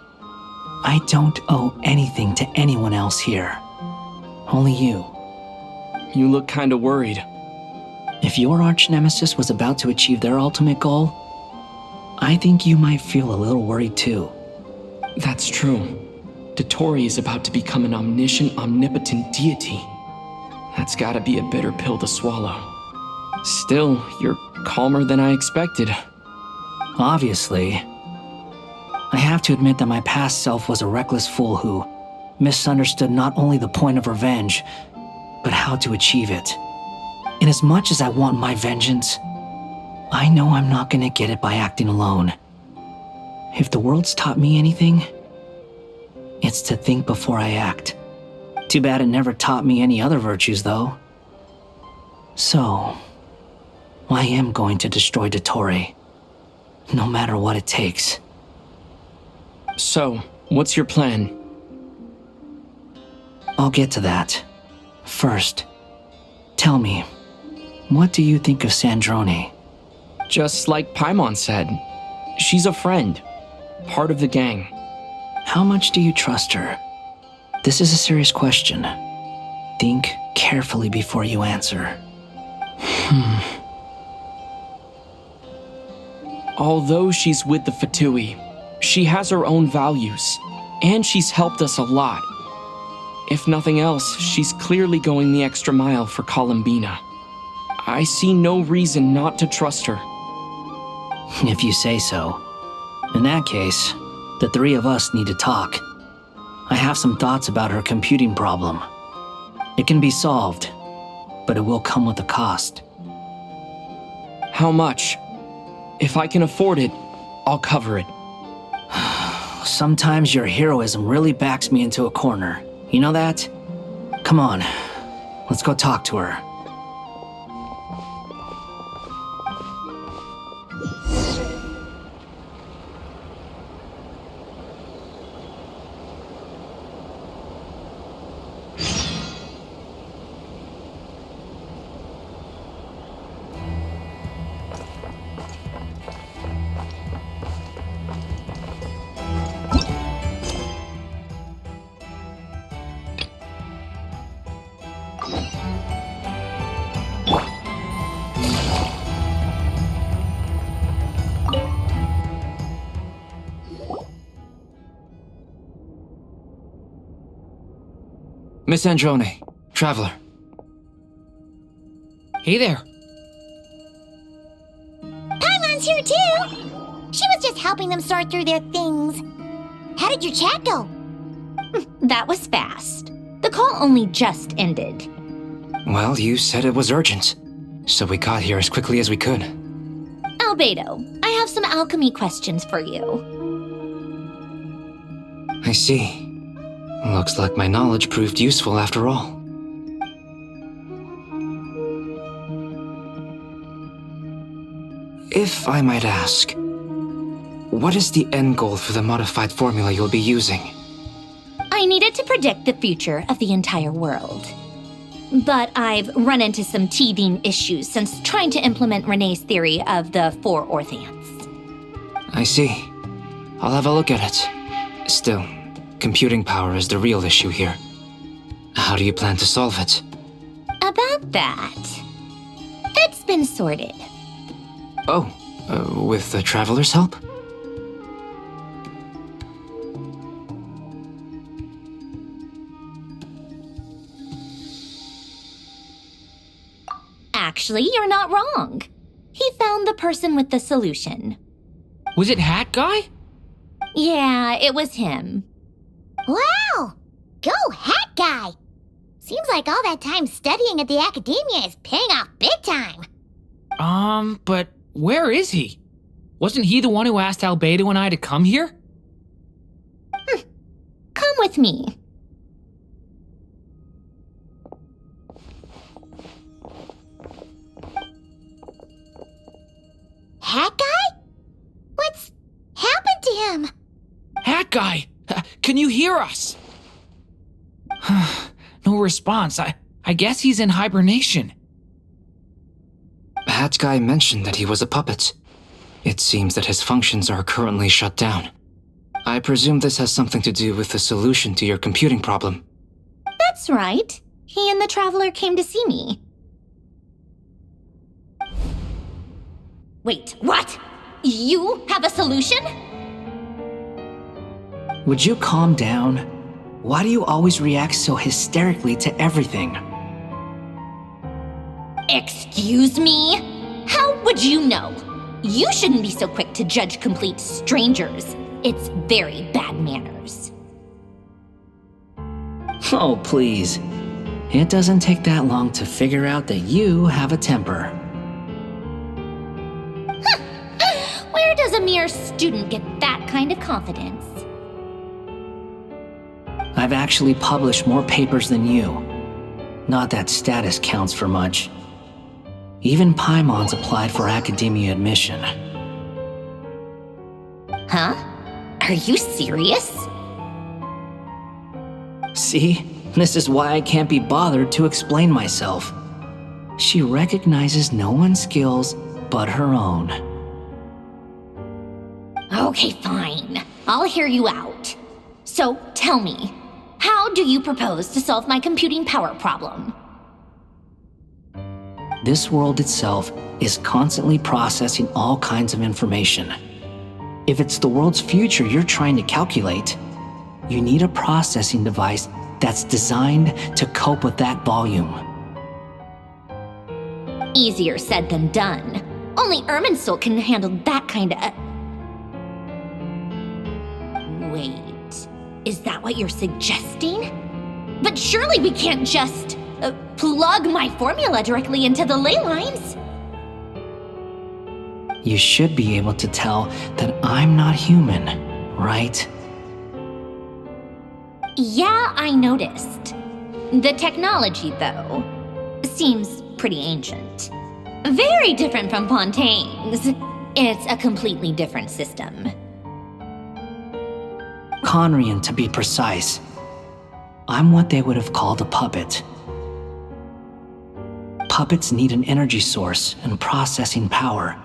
E: I don't owe anything to anyone else here. Only you.
J: You look kinda worried.
E: If your arch-nemesis was about to achieve their ultimate goal, I think you might feel a little worried too.
J: That's true. Dottore is about to become an omniscient, omnipotent deity. That's gotta be a bitter pill to swallow. Still, you're calmer than I expected.
E: Obviously. I have to admit that my past self was a reckless fool who misunderstood not only the point of revenge, but how to achieve it. And as much as I want my vengeance, I know I'm not gonna get it by acting alone. If the world's taught me anything, it's to think before I act. Too bad it never taught me any other virtues, though. So, I am going to destroy Dottore, no matter what it takes.
J: So, what's your plan?
E: I'll get to that. First, tell me, what do you think of Sandrone?
J: Just like Paimon said, she's a friend, part of the gang.
E: How much do you trust her? This is a serious question. Think carefully before you answer.
J: Although she's with the Fatui, she has her own values, and she's helped us a lot. If nothing else, she's clearly going the extra mile for Columbina. I see no reason not to trust her.
E: If you say so. In that case, the three of us need to talk. I have some thoughts about her computing problem. It can be solved, but it will come with a cost.
J: How much? If I can afford it, I'll cover it.
E: Sometimes your heroism really backs me into a corner. You know that? Come on, let's go talk to her.
U: Miss Androne, Traveler.
Q: Hey there.
N: Paimon's here too! She was just helping them sort through their things. How did your chat go?
A: That was fast. The call only just ended.
U: Well, you said it was urgent, so we got here as quickly as we could.
A: Albedo, I have some alchemy questions for you.
U: I see. Looks like my knowledge proved useful after all. If I might ask, what is the end goal for the modified formula you'll be using?
A: I needed to predict the future of the entire world. But I've run into some teething issues since trying to implement Renee's theory of the 4 Orthants.
U: I see. I'll have a look at it. Still, computing power is the real issue here. How do you plan to solve it?
A: About that, it's been sorted.
U: Oh, with the Traveler's help?
A: Actually, you're not wrong. He found the person with the solution.
Q: Was it Hat Guy?
A: Yeah, it was him.
N: Wow! Go Hat Guy! Seems like all that time studying at the academia is paying off big time.
Q: But where is he? Wasn't he the one who asked Albedo and I to come here?
A: Come with me.
N: Hat Guy? What's happened to him?
Q: Hat Guy! Can you hear us? No response. I guess he's in hibernation.
U: Hat Guy mentioned that he was a puppet. It seems that his functions are currently shut down. I presume this has something to do with the solution to your computing problem.
A: That's right. He and the Traveler came to see me. Wait, what? You have a solution?
E: Would you calm down? Why do you always react so hysterically to everything?
A: Excuse me? How would you know? You shouldn't be so quick to judge complete strangers. It's very bad manners.
E: Oh, please. It doesn't take that long to figure out that you have a temper.
A: Where does a mere student get that kind of confidence?
E: I've actually published more papers than you. Not that status counts for much. Even Paimon's applied for academia admission.
A: Huh? Are you serious?
E: See? This is why I can't be bothered to explain myself. She recognizes no one's skills but her own.
A: Okay, fine. I'll hear you out. So, tell me, how do you propose to solve my computing power problem?
E: This world itself is constantly processing all kinds of information. If it's the world's future you're trying to calculate, you need a processing device that's designed to cope with that volume.
A: Easier said than done. Only Irminsul can handle that kind of... Wait, is that what you're suggesting? But surely we can't just plug my formula directly into the ley lines.
E: You should be able to tell that I'm not human, right?
A: Yeah, I noticed. The technology, though, seems pretty ancient. Very different from Fontaine's. It's a completely different system.
E: Conrian, to be precise. I'm what they would have called a puppet. Puppets need an energy source and processing power.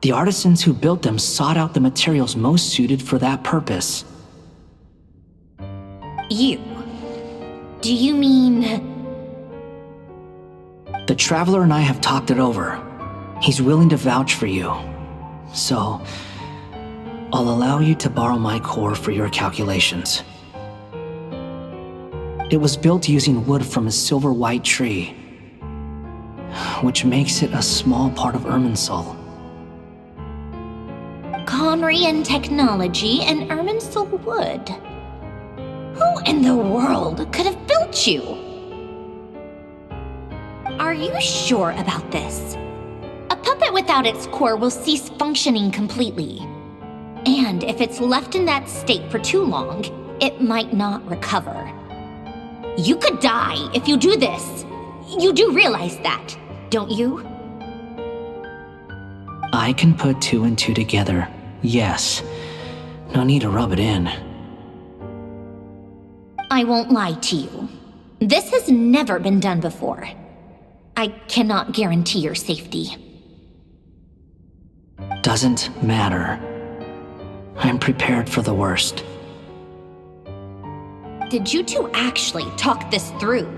E: The artisans who built them sought out the materials most suited for that purpose.
A: You? Do you mean...
E: The Traveler and I have talked it over. He's willing to vouch for you. So, I'll allow you to borrow my core for your calculations. It was built using wood from a silver white tree, which makes it a small part of Irminsul.
A: Conrian technology and Irminsul wood. Who in the world could have built you? Are you sure about this? A puppet without its core will cease functioning completely. And if it's left in that state for too long, it might not recover. You could die if you do this. You do realize that, don't you?
E: I can put two and two together, yes. No need to rub it in.
A: I won't lie to you. This has never been done before. I cannot guarantee your safety.
E: Doesn't matter. I'm prepared for the worst.
A: Did you two actually talk this through?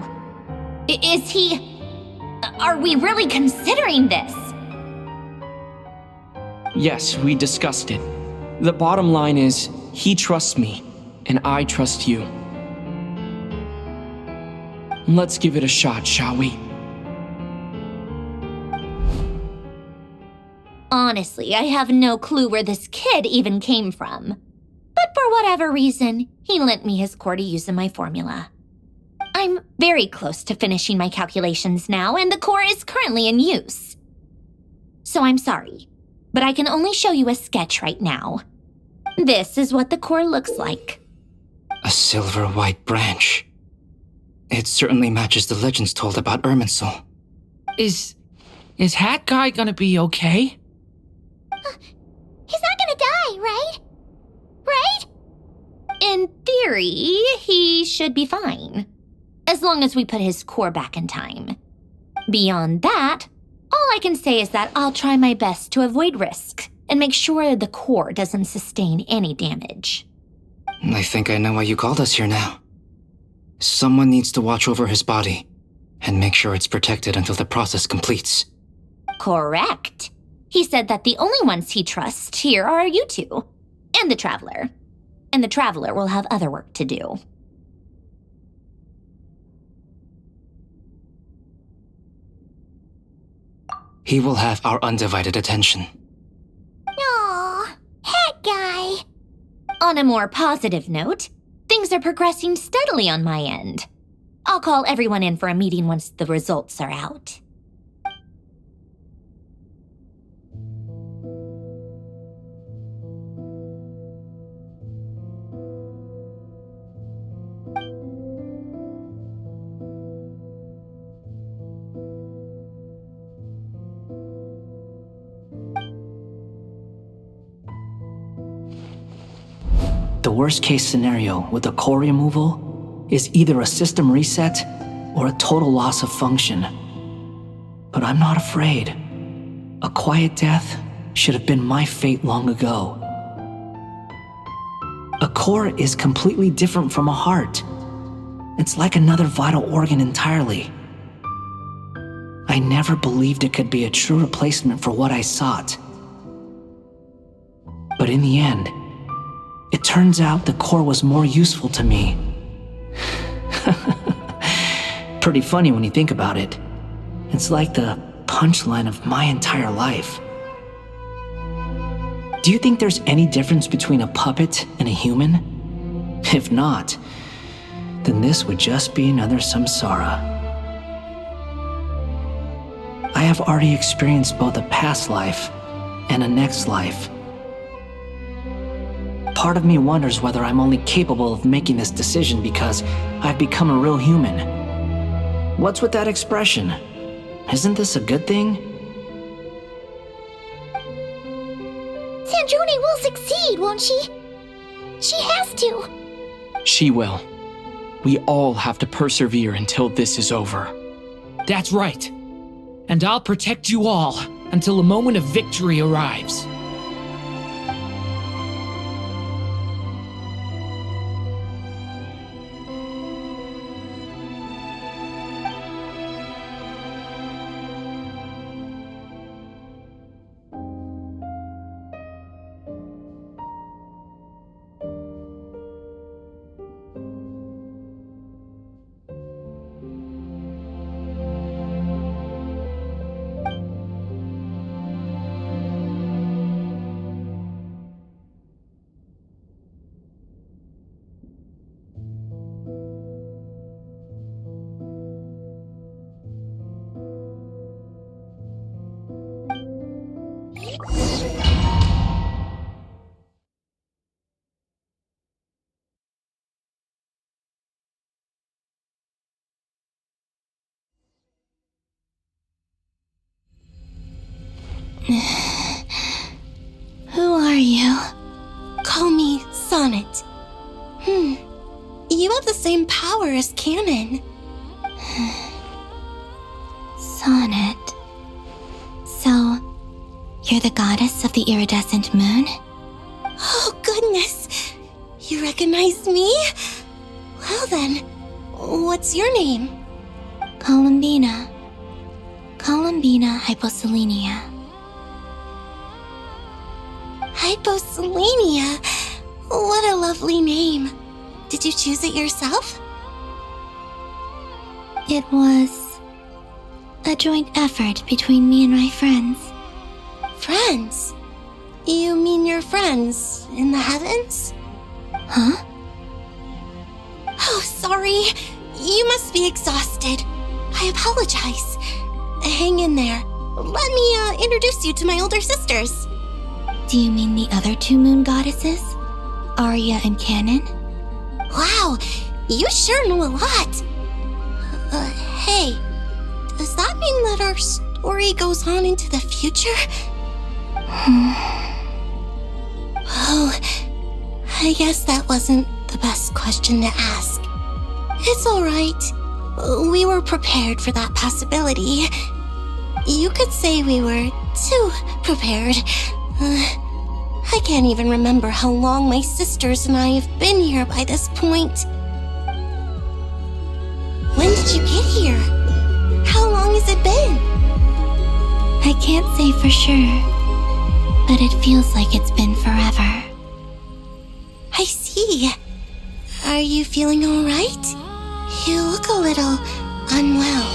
A: Is he... Are we really considering this?
J: Yes, we discussed it. The bottom line is, he trusts me, and I trust you. Let's give it a shot, shall we?
A: Honestly, I have no clue where this kid even came from. But for whatever reason, he lent me his core to use in my formula. I'm very close to finishing my calculations now, and the core is currently in use. So I'm sorry, but I can only show you a sketch right now. This is what the core looks like.
U: A silver white branch. It certainly matches the legends told about Irminsul.
Q: Is Hat Guy gonna be okay?
N: He's not gonna die, right? Right?
A: In theory, he should be fine. As long as we put his core back in time. Beyond that, all I can say is that I'll try my best to avoid risk and make sure the core doesn't sustain any damage.
U: I think I know why you called us here now. Someone needs to watch over his body and make sure it's protected until the process completes.
A: Correct. He said that the only ones he trusts here are you two, and the Traveler. And the Traveler will have other work to do.
U: He will have our undivided attention.
N: Aw, Hat Guy.
A: On a more positive note, things are progressing steadily on my end. I'll call everyone in for a meeting once the results are out.
E: The worst case scenario with the core removal is either a system reset or a total loss of function. But I'm not afraid. A quiet death should have been my fate long ago. A core is completely different from a heart. It's like another vital organ entirely. I never believed it could be a true replacement for what I sought. But in the end, it turns out the core was more useful to me. Pretty funny when you think about it. It's like the punchline of my entire life. Do you think there's any difference between a puppet and a human? If not, then this would just be another samsara. I have already experienced both a past life and a next life. Part of me wonders whether I'm only capable of making this decision because I've become a real human. What's with that expression? Isn't this a good thing?
N: Sandrone will succeed, won't she? She has to.
J: She will. We all have to persevere until this is over.
Q: That's right. And I'll protect you all until the moment of victory arrives.
P: Who are you?
R: Call me Sonnet. You have the same power as Canon.
P: Sonnet. So, you're the goddess of the iridescent moon?
R: Oh, goodness. You recognize me? Well then, what's your name?
P: Columbina. Columbina Hyposelenia.
R: Hyposelenia? What a lovely name. Did you choose it yourself?
P: It was a joint effort between me and my friends.
R: Friends? You mean your friends in the heavens?
P: Huh?
R: Oh, sorry. You must be exhausted. I apologize. Hang in there. Let me introduce you to my older sisters.
P: Do you mean the other two moon goddesses? Arya and Canon?
R: Wow, you sure know a lot. Hey, does that mean that our story goes on into the future? Oh, I guess that wasn't the best question to ask. It's alright. We were prepared for that possibility. You could say we were too prepared. I can't even remember how long my sisters and I have been here by this point. When did you get here? How long has it been?
P: I can't say for sure, but it feels like it's been forever.
R: I see. Are you feeling alright? You look a little unwell.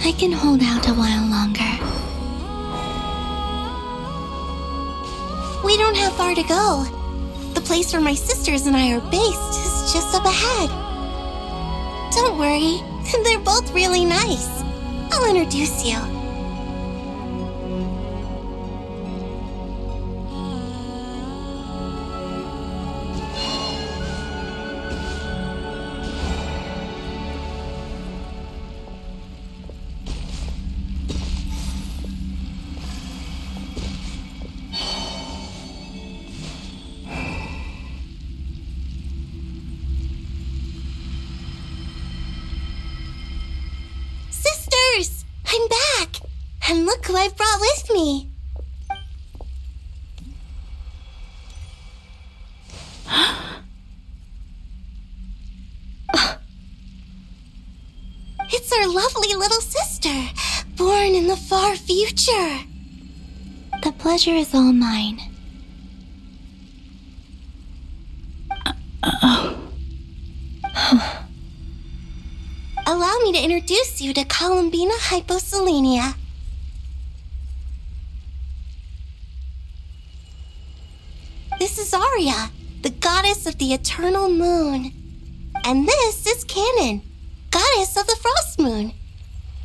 P: I can hold out a while longer.
R: We don't have far to go. The place where my sisters and I are based is just up ahead. Don't worry, they're both really nice. I'll introduce you. I'm back! And look who I've brought with me! It's our lovely little sister, born in the far future.
P: The pleasure is all mine.
R: Allow me to introduce you to Columbina Hyposelenia. This is Arya, the goddess of the eternal moon. And this is Canon, goddess of the frost moon.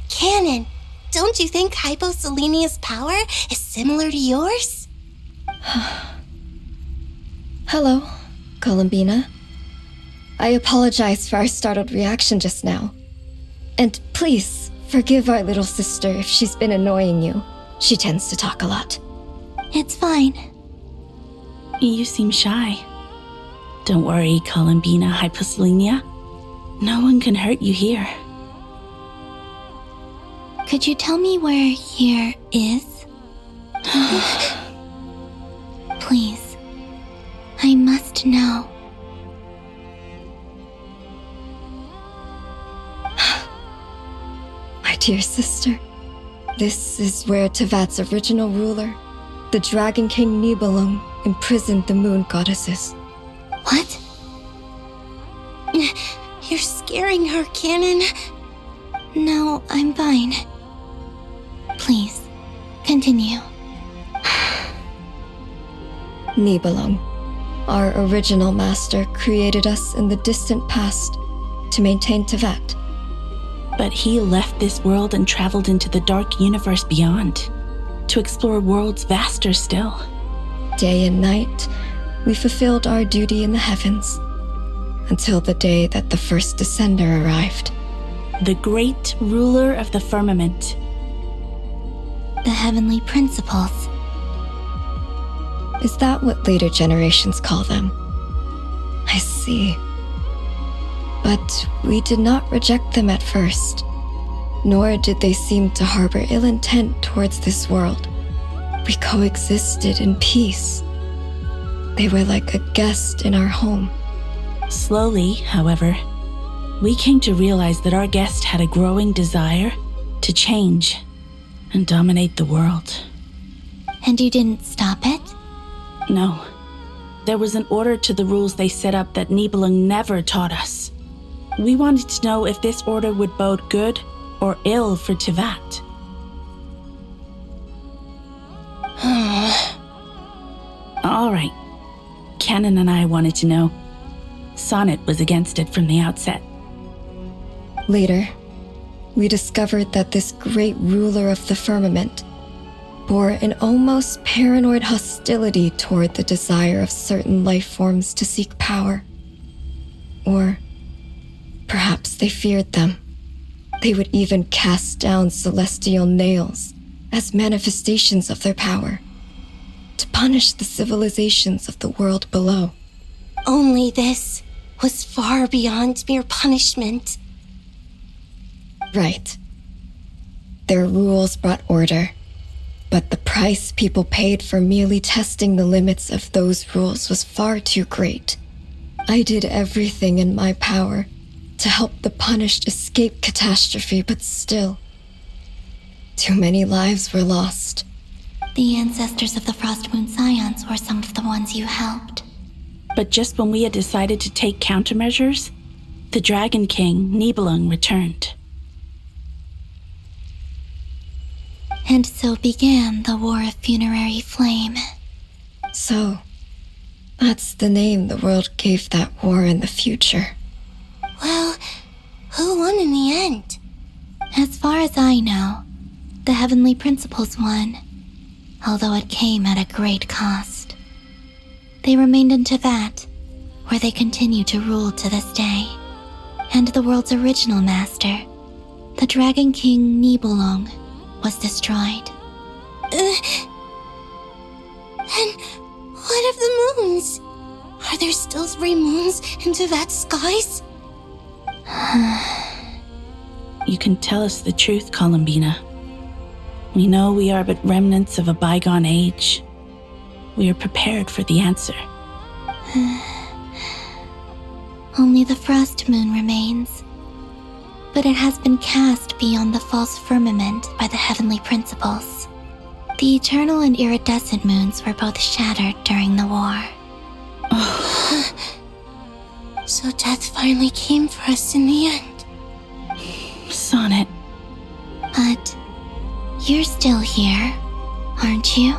R: Canon, don't you think Hyposelenia's power is similar to yours?
O: Hello, Columbina. I apologize for our startled reaction just now. And please, forgive our little sister if she's been annoying you. She tends to talk a lot.
P: It's fine.
S: You seem shy. Don't worry, Columbina Hyposelenia. No one can hurt you here.
P: Could you tell me where here is? Please. I must know.
O: My dear sister, this is where Tevat's original ruler, the Dragon King Nibelung, imprisoned the moon goddesses.
R: What? You're scaring her, Canon.
P: No, I'm fine. Please, continue.
O: Nibelung, our original master, created us in the distant past to maintain Tevat.
S: But he left this world and traveled into the dark universe beyond, to explore worlds vaster still.
O: Day and night, we fulfilled our duty in the heavens, until the day that the first descender arrived.
S: The great ruler of the firmament.
P: The heavenly principles.
O: Is that what later generations call them? I see. But we did not reject them at first, nor did they seem to harbor ill intent towards this world. We coexisted in peace. They were like a guest in our home.
S: Slowly, however, we came to realize that our guest had a growing desire to change and dominate the world.
P: And you didn't stop it?
S: No. There was an order to the rules they set up that Nibelung never taught us. We wanted to know if this order would bode good or ill for Tivat. All right. Canon and I wanted to know. Sonnet was against it from the outset.
O: Later, we discovered that this great ruler of the firmament bore an almost paranoid hostility toward the desire of certain life forms to seek power. Or perhaps they feared them. They would even cast down celestial nails as manifestations of their power, to punish the civilizations of the world below.
R: Only this was far beyond mere punishment.
O: Right. Their rules brought order, but the price people paid for merely testing the limits of those rules was far too great. I did everything in my power to help the punished escape catastrophe, but still, too many lives were lost.
P: The ancestors of the Frost Moon Scions were some of the ones you helped.
S: But just when we had decided to take countermeasures, the Dragon King, Nibelung, returned.
P: And so began the War of Funerary Flame.
O: So, that's the name the world gave that war in the future.
R: Well, who won in the end?
P: As far as I know, the Heavenly Principles won, although it came at a great cost. They remained in Tivat, where they continue to rule to this day. And the world's original master, the Dragon King Nibelung, was destroyed.
R: And what of the moons? Are there still 3 moons in Tivat's skies?
S: You can tell us the truth, Columbina. We know we are but remnants of a bygone age. We are prepared for the answer.
P: Only the Frost Moon remains, but it has been cast beyond the false firmament by the Heavenly Principles. The eternal and iridescent moons were both shattered during the war.
R: So death finally came for us in the end.
S: Sonnet.
P: But you're still here, aren't you?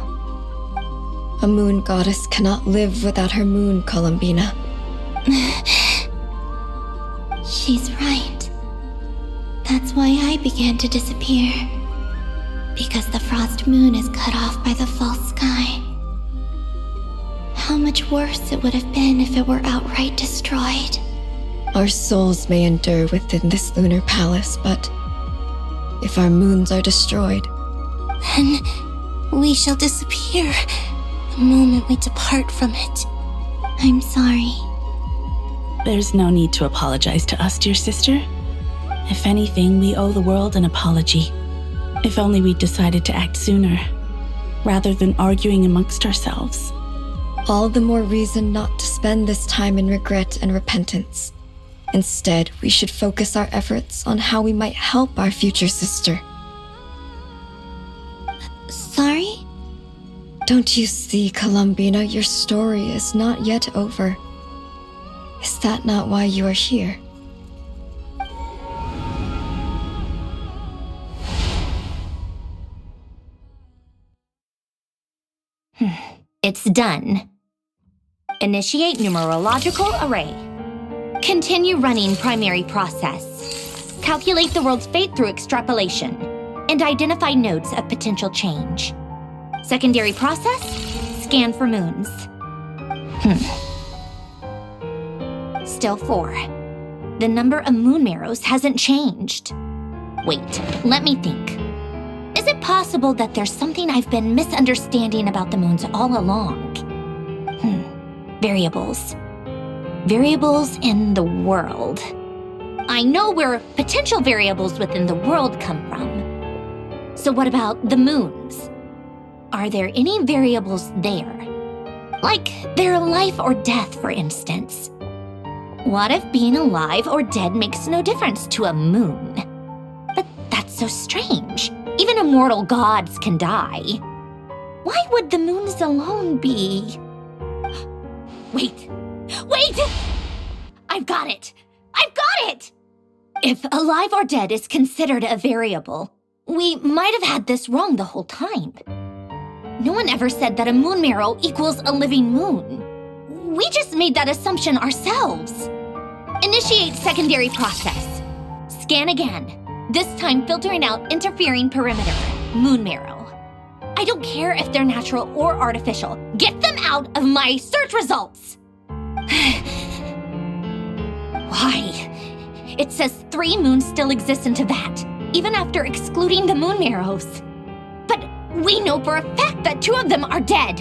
O: A moon goddess cannot live without her moon, Columbina.
P: She's right. That's why I began to disappear. Because the Frost Moon is cut off by the false sky. How much worse it would have been if it were outright destroyed.
O: Our souls may endure within this lunar palace, but if our moons are destroyed,
R: then we shall disappear the moment we depart from it.
P: I'm sorry.
S: There's no need to apologize to us, dear sister. If anything, we owe the world an apology. If only we'd decided to act sooner, rather than arguing amongst ourselves.
O: All the more reason not to spend this time in regret and repentance. Instead, we should focus our efforts on how we might help our future sister.
P: Sorry?
O: Don't you see, Columbina, your story is not yet over. Is that not why you are here?
A: It's done. Initiate numerological array. Continue running primary process. Calculate the world's fate through extrapolation. And identify nodes of potential change. Secondary process, scan for moons. Still 4. The number of moon marrows hasn't changed. Wait, let me think. is it possible that there's something I've been misunderstanding about the moons all along? Variables. Variables in the world. I know where potential variables within the world come from. So what about the moons? Are there any variables there? Like their life or death, for instance. What if being alive or dead makes no difference to a moon? But that's so strange. Even immortal gods can die. Why would the moons alone be? Wait! I've got it! If alive or dead is considered a variable, we might have had this wrong the whole time. No one ever said that a moon marrow equals a living moon. We just made that assumption ourselves. Initiate secondary process. Scan again. This time filtering out interfering perimeter, moon marrow. I don't care if they're natural or artificial. Get them out of my search results! Why? It says 3 moons still exist in Teyvat, even after excluding the moon marrows. But we know for a fact that 2 of them are dead.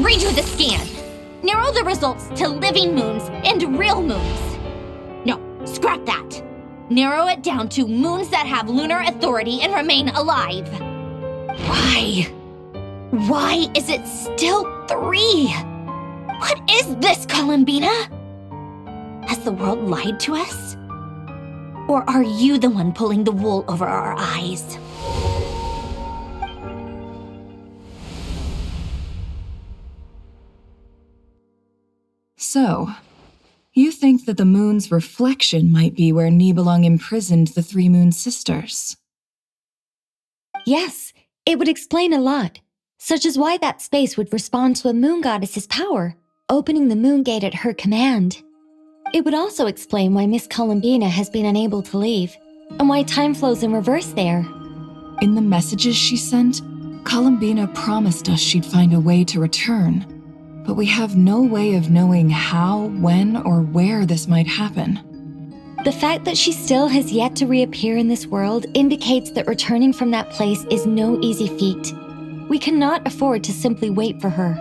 A: Redo the scan. Narrow the results to living moons and real moons. No, scrap that. Narrow it down to moons that have lunar authority and remain alive. Why? Why is it still 3? What is this, Columbina? Has the world lied to us? Or are you the one pulling the wool over our eyes?
C: So, you think that the moon's reflection might be where Nibelung imprisoned the 3 moon sisters?
T: Yes, it would explain a lot, such as why that space would respond to a moon goddess's power, opening the moon gate at her command. It would also explain why Miss Columbina has been unable to leave, and why time flows in reverse there.
C: In the messages she sent, Columbina promised us she'd find a way to return, but we have no way of knowing how, when, or where this might happen.
T: The fact that she still has yet to reappear in this world indicates that returning from that place is no easy feat. We cannot afford to simply wait for her.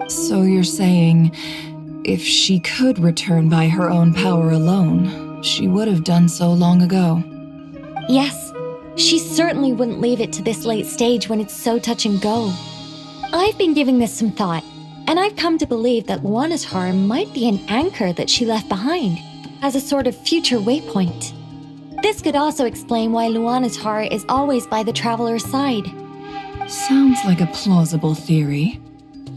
C: So you're saying, if she could return by her own power alone, she would have done so long ago?
T: Yes, she certainly wouldn't leave it to this late stage when it's so touch and go. I've been giving this some thought, and I've come to believe that Luanatar might be an anchor that she left behind, as a sort of future waypoint. This could also explain why Luanatar is always by the traveler's side.
C: Sounds like a plausible theory.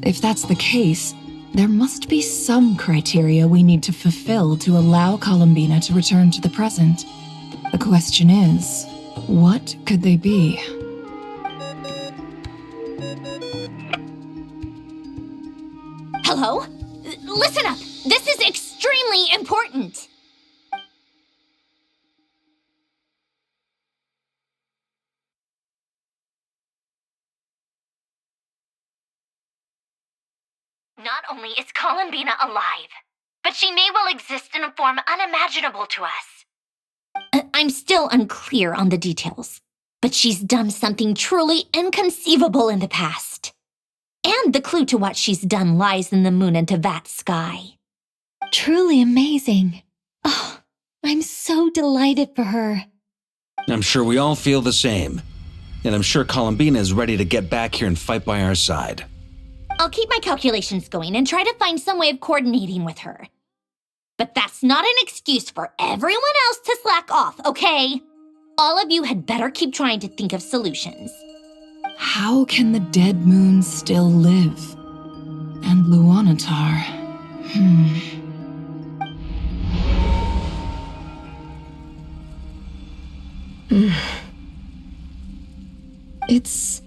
C: If that's the case, there must be some criteria we need to fulfill to allow Columbina to return to the present. The question is, what could they be?
A: Hello? Listen up! This is extremely important! Not only is Columbina alive, but she may well exist in a form unimaginable to us. I'm still unclear on the details, but she's done something truly inconceivable in the past. And the clue to what she's done lies in the moon and Teyvat sky.
T: Truly amazing. Oh, I'm so delighted for her.
B: I'm sure we all feel the same. And I'm sure Columbina is ready to get back here and fight by our side.
A: I'll keep my calculations going and try to find some way of coordinating with her. But that's not an excuse for everyone else to slack off, okay? All of you had better keep trying to think of solutions.
C: How can the dead moon still live? And Luanatar?
I: It's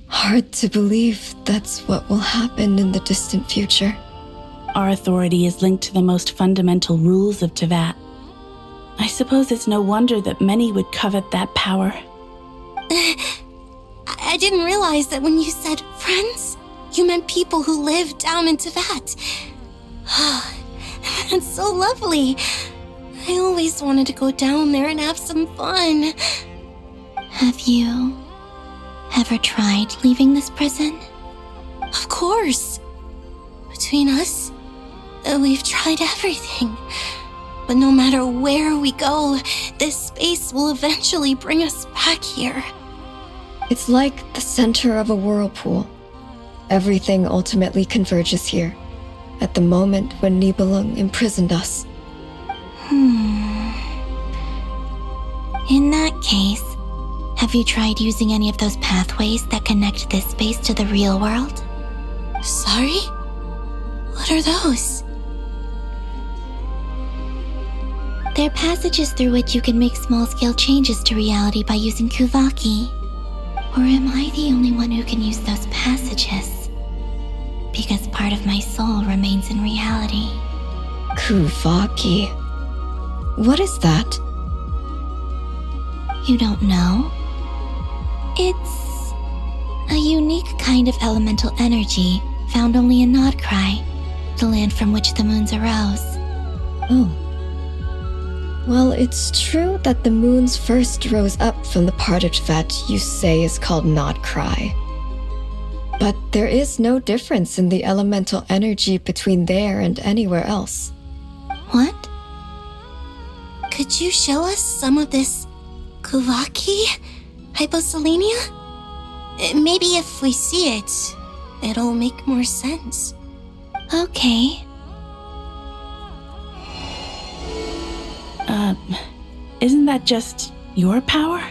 I: hard to believe that's what will happen in the distant future.
S: Our authority is linked to the most fundamental rules of Teyvat. I suppose it's no wonder that many would covet that power.
R: I didn't realize that when you said friends, you meant people who live down in Teyvat. That's so lovely. I always wanted to go down there and have some fun.
P: Have you ever tried leaving this prison?
R: Of course. Between us, we've tried everything. But no matter where we go, this space will eventually bring us back here.
I: It's like the center of a whirlpool. Everything ultimately converges here, at the moment when Nibelung imprisoned us.
P: In that case, have you tried using any of those pathways that connect this space to the real world?
R: Sorry? What are those?
P: They're passages through which you can make small-scale changes to reality by using Kuvaki. Or am I the only one who can use those passages? Because part of my soul remains in reality.
I: Kuvaki. What is that?
P: You don't know? It's a unique kind of elemental energy found only in Nod-Krai, the land from which the moons arose.
I: Oh. Well, it's true that the moons first rose up from the part of Tibet you say is called Nod-Krai. But there is no difference in the elemental energy between there and anywhere else.
P: What?
R: Could you show us some of this Kuvaki hyposelenia? Maybe if we see it, it'll make more sense.
P: Okay.
S: Isn't that just your power?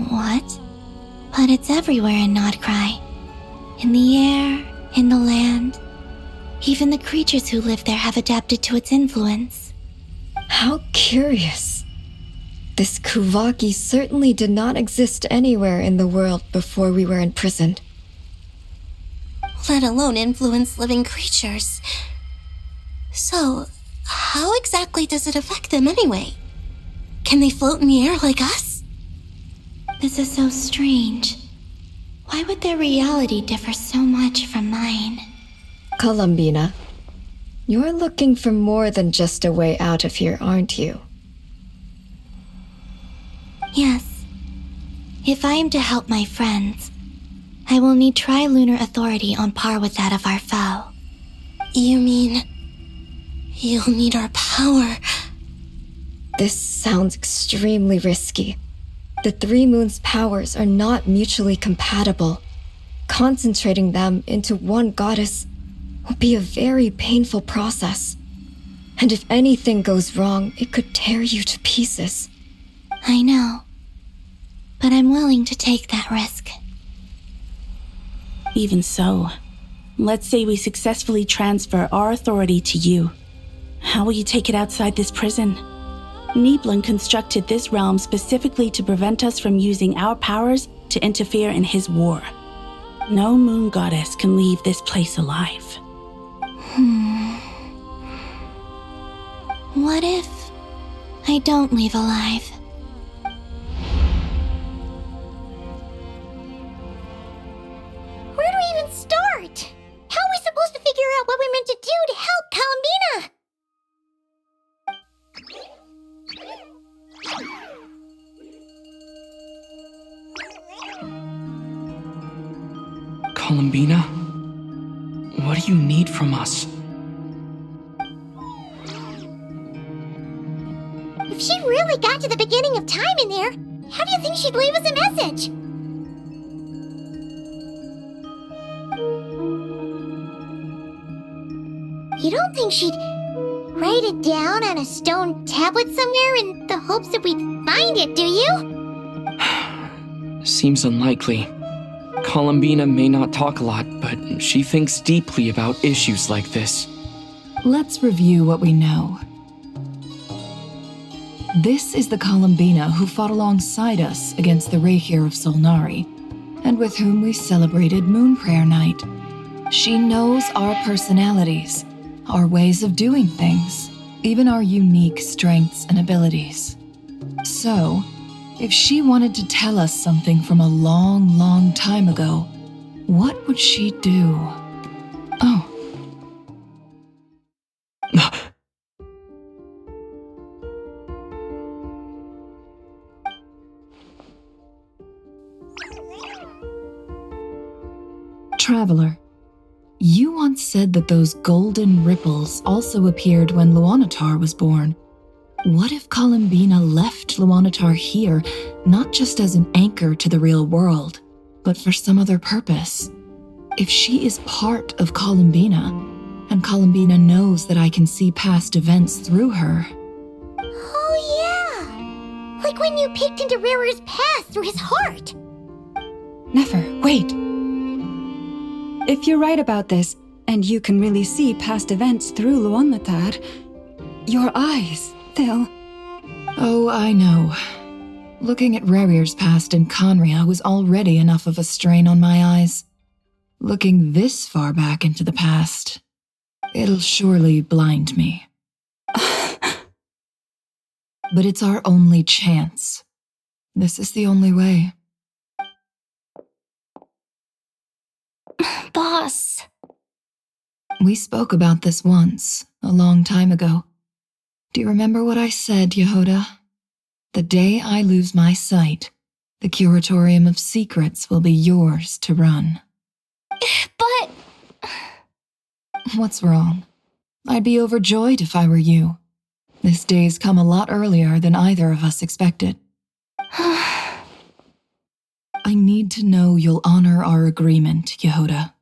P: What? But it's everywhere in Nod-Krai. In the air, in the land. Even the creatures who live there have adapted to its influence.
I: How curious. This Kuvaki certainly did not exist anywhere in the world before we were imprisoned.
R: Let alone influence living creatures. So, how exactly does it affect them anyway? Can they float in the air like us?
P: This is so strange. Why would their reality differ so much from mine?
I: Columbina, you're looking for more than just a way out of here, aren't you?
P: Yes. If I am to help my friends, I will need tri-lunar authority on par with that of our foe.
R: You mean you'll need our power?
I: This sounds extremely risky. The three moons' powers are not mutually compatible. Concentrating them into one goddess will be a very painful process. And if anything goes wrong, it could tear you to pieces.
P: I know. But I'm willing to take that risk.
S: Even so, let's say we successfully transfer our authority to you. How will you take it outside this prison? Nibelung constructed this realm specifically to prevent us from using our powers to interfere in his war. No moon goddess can leave this place alive.
P: What if I don't leave alive?
N: Where do we even start? How are we supposed to figure out what we're meant to do to help Columbina?
J: Columbina? What do you need from us?
N: If she really got to the beginning of time in there, how do you think she'd leave us a message? You don't think she'd write it down on a stone tablet somewhere in the hopes that we'd find it, do you?
J: Seems unlikely. Columbina may not talk a lot, but she thinks deeply about issues like this.
C: Let's review what we know. This is the Columbina who fought alongside us against the Reikir of Solnari, and with whom we celebrated Moon Prayer Night. She knows our personalities, our ways of doing things, even our unique strengths and abilities. So, if she wanted to tell us something from a long, long time ago, what would she do? Oh. Traveler, you once said that those golden ripples also appeared when Luanatar was born. What if Columbina left Luanatar here, not just as an anchor to the real world, but for some other purpose? If she is part of Columbina, and Columbina knows that I can see past events through her...
N: Oh yeah! Like when you peeked into Rarer's past through his heart!
G: Never, wait! If you're right about this, and you can really see past events through Luanatar, your eyes, they'll...
C: Oh, I know. Looking at Rerir's past in Conria was already enough of a strain on my eyes. Looking this far back into the past, it'll surely blind me. But it's our only chance. This is the only way.
A: Boss.
C: We spoke about this once, a long time ago. Do you remember what I said, Yehoda? The day I lose my sight, the Curatorium of Secrets will be yours to run.
A: But...
C: What's wrong? I'd be overjoyed if I were you. This day's come a lot earlier than either of us expected. I need to know you'll honor our agreement, Yehoda.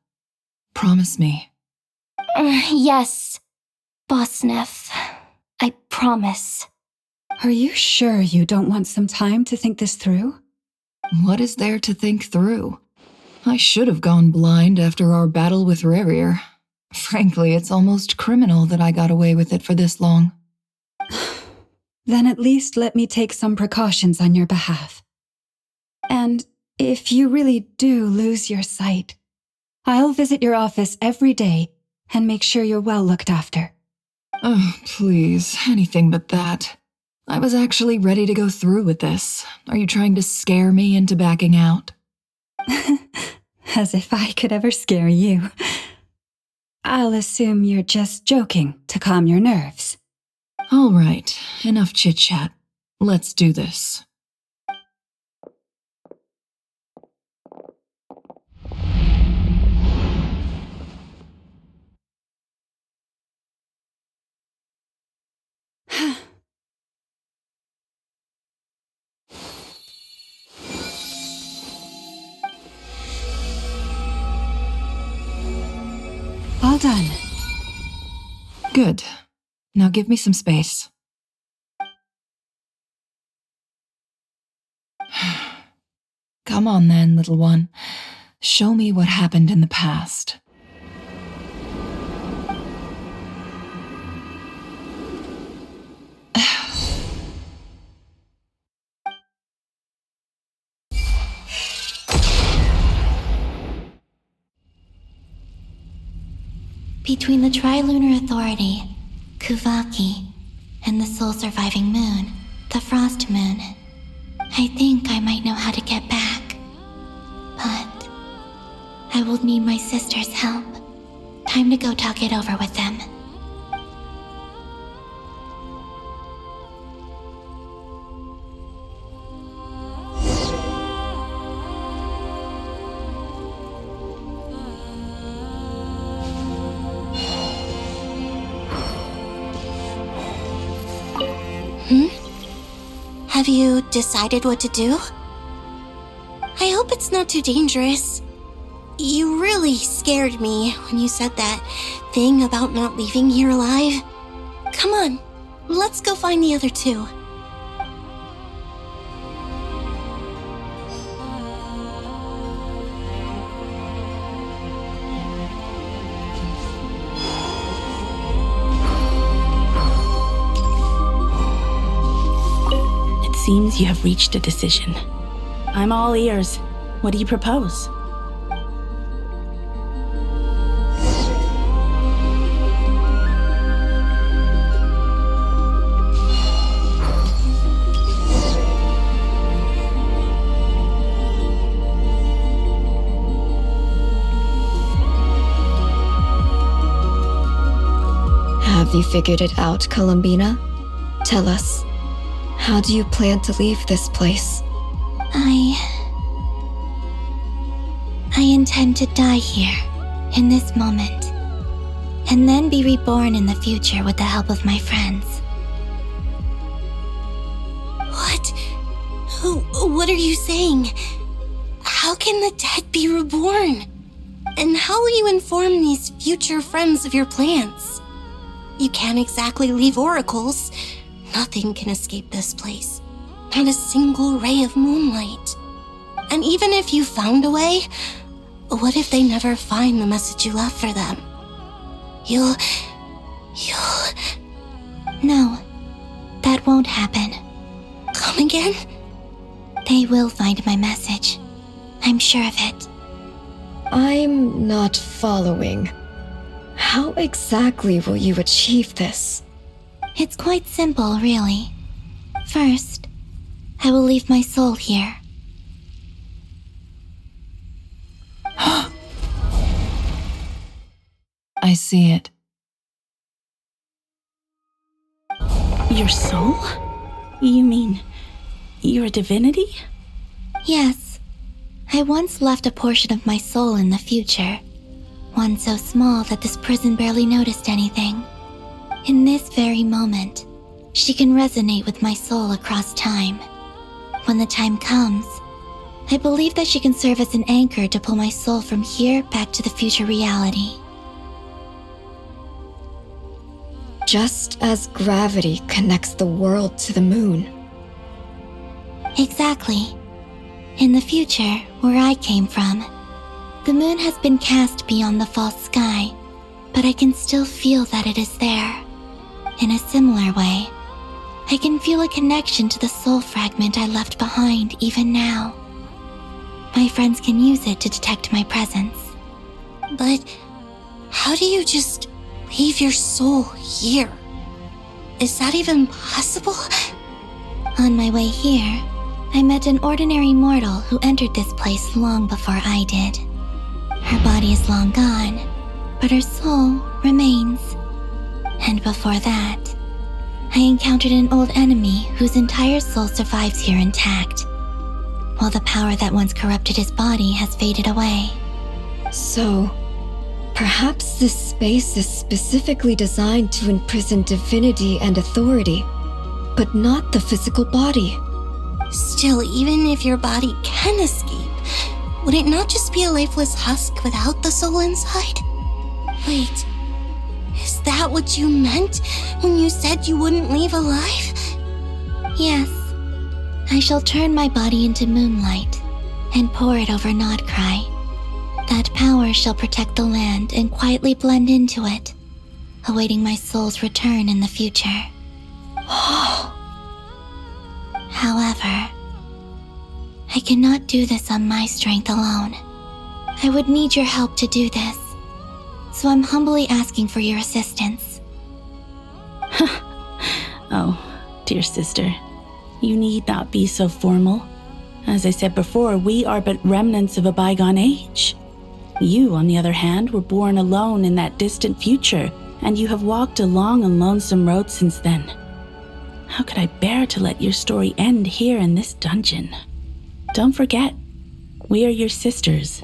C: Promise me.
A: Yes, Boss Neff. I promise.
G: Are you sure you don't want some time to think this through?
C: What is there to think through? I should have gone blind after our battle with Rerir. Frankly, it's almost criminal that I got away with it for this long.
G: Then at least let me take some precautions on your behalf. And if you really do lose your sight, I'll visit your office every day and make sure you're well looked after.
C: Oh, please, anything but that. I was actually ready to go through with this. Are you trying to scare me into backing out?
G: As if I could ever scare you. I'll assume you're just joking to calm your nerves.
C: All right, enough chit-chat. Let's do this.
G: All done.
C: Good. Now give me some space. Come on then, little one. Show me what happened in the past.
P: Between the Trilunar Authority, Kuvaki, and the sole-surviving moon, the Frost Moon, I think I might know how to get back. But I will need my sister's help. Time to go talk it over with them.
R: Have you decided what to do? I hope it's not too dangerous. You really scared me when you said that thing about not leaving here alive. Come on, let's go find the other two.
S: Seems you have reached a decision. I'm all ears. What do you propose?
I: Have you figured it out, Columbina? Tell us. How do you plan to leave this place?
P: I intend intend to die here, in this moment, and then be reborn in the future with the help of my friends.
R: What? What are you saying? How can the dead be reborn? And how will you inform these future friends of your plans? You can't exactly leave oracles. Nothing can escape this place. Not a single ray of moonlight. And even if you found a way, what if they never find the message you left for them? You'll...
P: No, that won't happen.
R: Come again?
P: They will find my message. I'm sure of it.
I: I'm not following. How exactly will you achieve this?
P: It's quite simple, really. First, I will leave my soul here.
C: I see it.
S: Your soul? You mean you're a divinity?
P: Yes. I once left a portion of my soul in the future. One so small that this prison barely noticed anything. In this very moment, she can resonate with my soul across time. When the time comes, I believe that she can serve as an anchor to pull my soul from here back to the future reality.
I: Just as gravity connects the world to the moon.
P: Exactly. In the future, where I came from, the moon has been cast beyond the false sky, but I can still feel that it is there. In a similar way, I can feel a connection to the soul fragment I left behind even now. My friends can use it to detect my presence.
R: But how do you just leave your soul here? Is that even possible?
P: On my way here, I met an ordinary mortal who entered this place long before I did. Her body is long gone, but her soul remains. And before that, I encountered an old enemy whose entire soul survives here intact, while the power that once corrupted his body has faded away.
I: So, perhaps this space is specifically designed to imprison divinity and authority, but not the physical body.
R: Still, even if your body can escape, would it not just be a lifeless husk without the soul inside? Wait, is that what you meant when you said you wouldn't leave alive?
P: Yes. I shall turn my body into moonlight and pour it over Nod-Krai. That power shall protect the land and quietly blend into it, awaiting my soul's return in the future. However, I cannot do this on my strength alone. I would need your help to do this, so I'm humbly asking for your assistance.
S: Oh, dear sister, you need not be so formal. As I said before, we are but remnants of a bygone age. You, on the other hand, were born alone in that distant future, and you have walked a long and lonesome road since then. How could I bear to let your story end here in this dungeon? Don't forget, we are your sisters,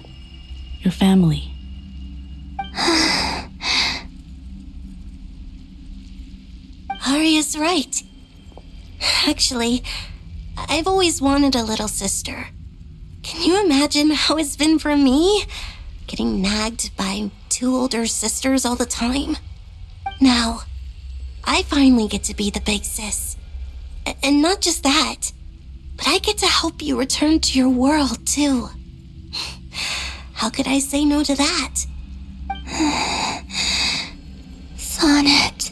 S: your family.
R: Arya's right. Actually, I've always wanted a little sister. Can you imagine how it's been for me? Getting nagged by two older sisters all the time. Now, I finally get to be the big sis. And not just that, but I get to help you return to your world, too. How could I say no to that?
P: Sonnet.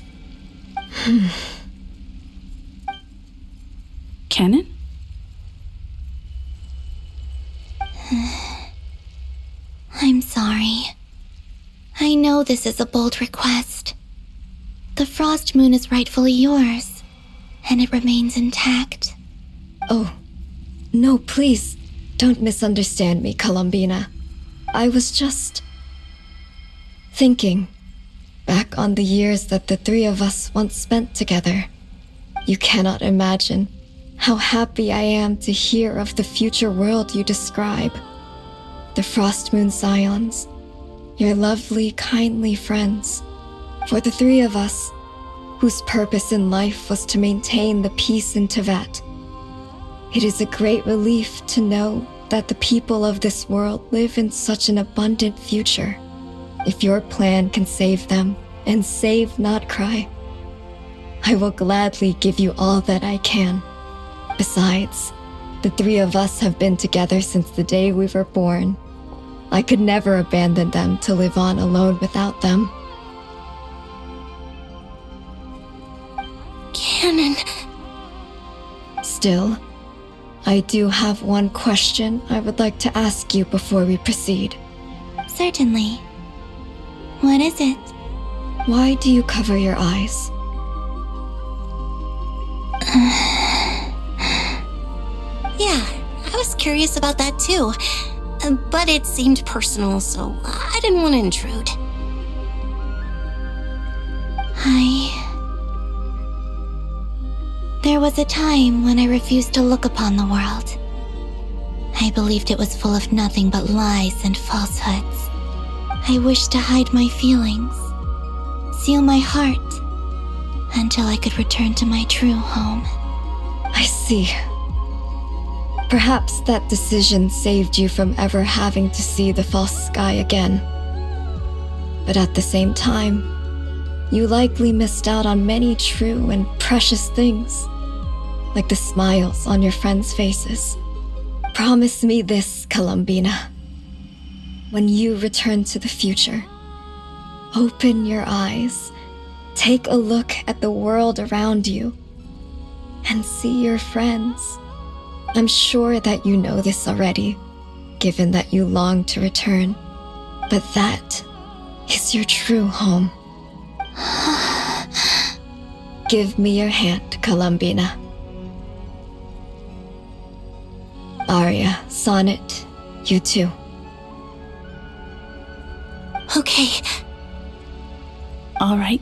S: Canon?
P: I'm sorry. I know this is a bold request. The Frost Moon is rightfully yours, and it remains intact.
I: Oh, no, please, don't misunderstand me, Columbina. I was just thinking back on the years that the three of us once spent together. You cannot imagine how happy I am to hear of the future world you describe. the Frost Moon Scions, your lovely, kindly friends, for the three of us, whose purpose in life was to maintain the peace in Teyvat. It is a great relief to know that the people of this world live in such an abundant future. If your plan can save them and save Nod-Krai, I will gladly give you all that I can. Besides, the three of us have been together since the day we were born. I could never abandon them to live on alone without them.
R: Canon.
I: Still, I do have one question I would like to ask you before we proceed.
P: Certainly. What is it?
I: Why do you cover your eyes?
R: Yeah, I was curious about that too. But it seemed personal, so I didn't want to intrude.
P: There was a time when I refused to look upon the world. I believed it was full of nothing but lies and falsehoods. I wished to hide my feelings, seal my heart, until I could return to my true home.
I: I see. Perhaps that decision saved you from ever having to see the false sky again. But at the same time, you likely missed out on many true and precious things, like the smiles on your friends' faces. Promise me this, Columbina. When you return to the future, open your eyes, take a look at the world around you, and see your friends. I'm sure that you know this already, given that you long to return, but that is your true home. Give me your hand, Columbina. Arya, Sonnet, you too.
R: Okay.
S: All right.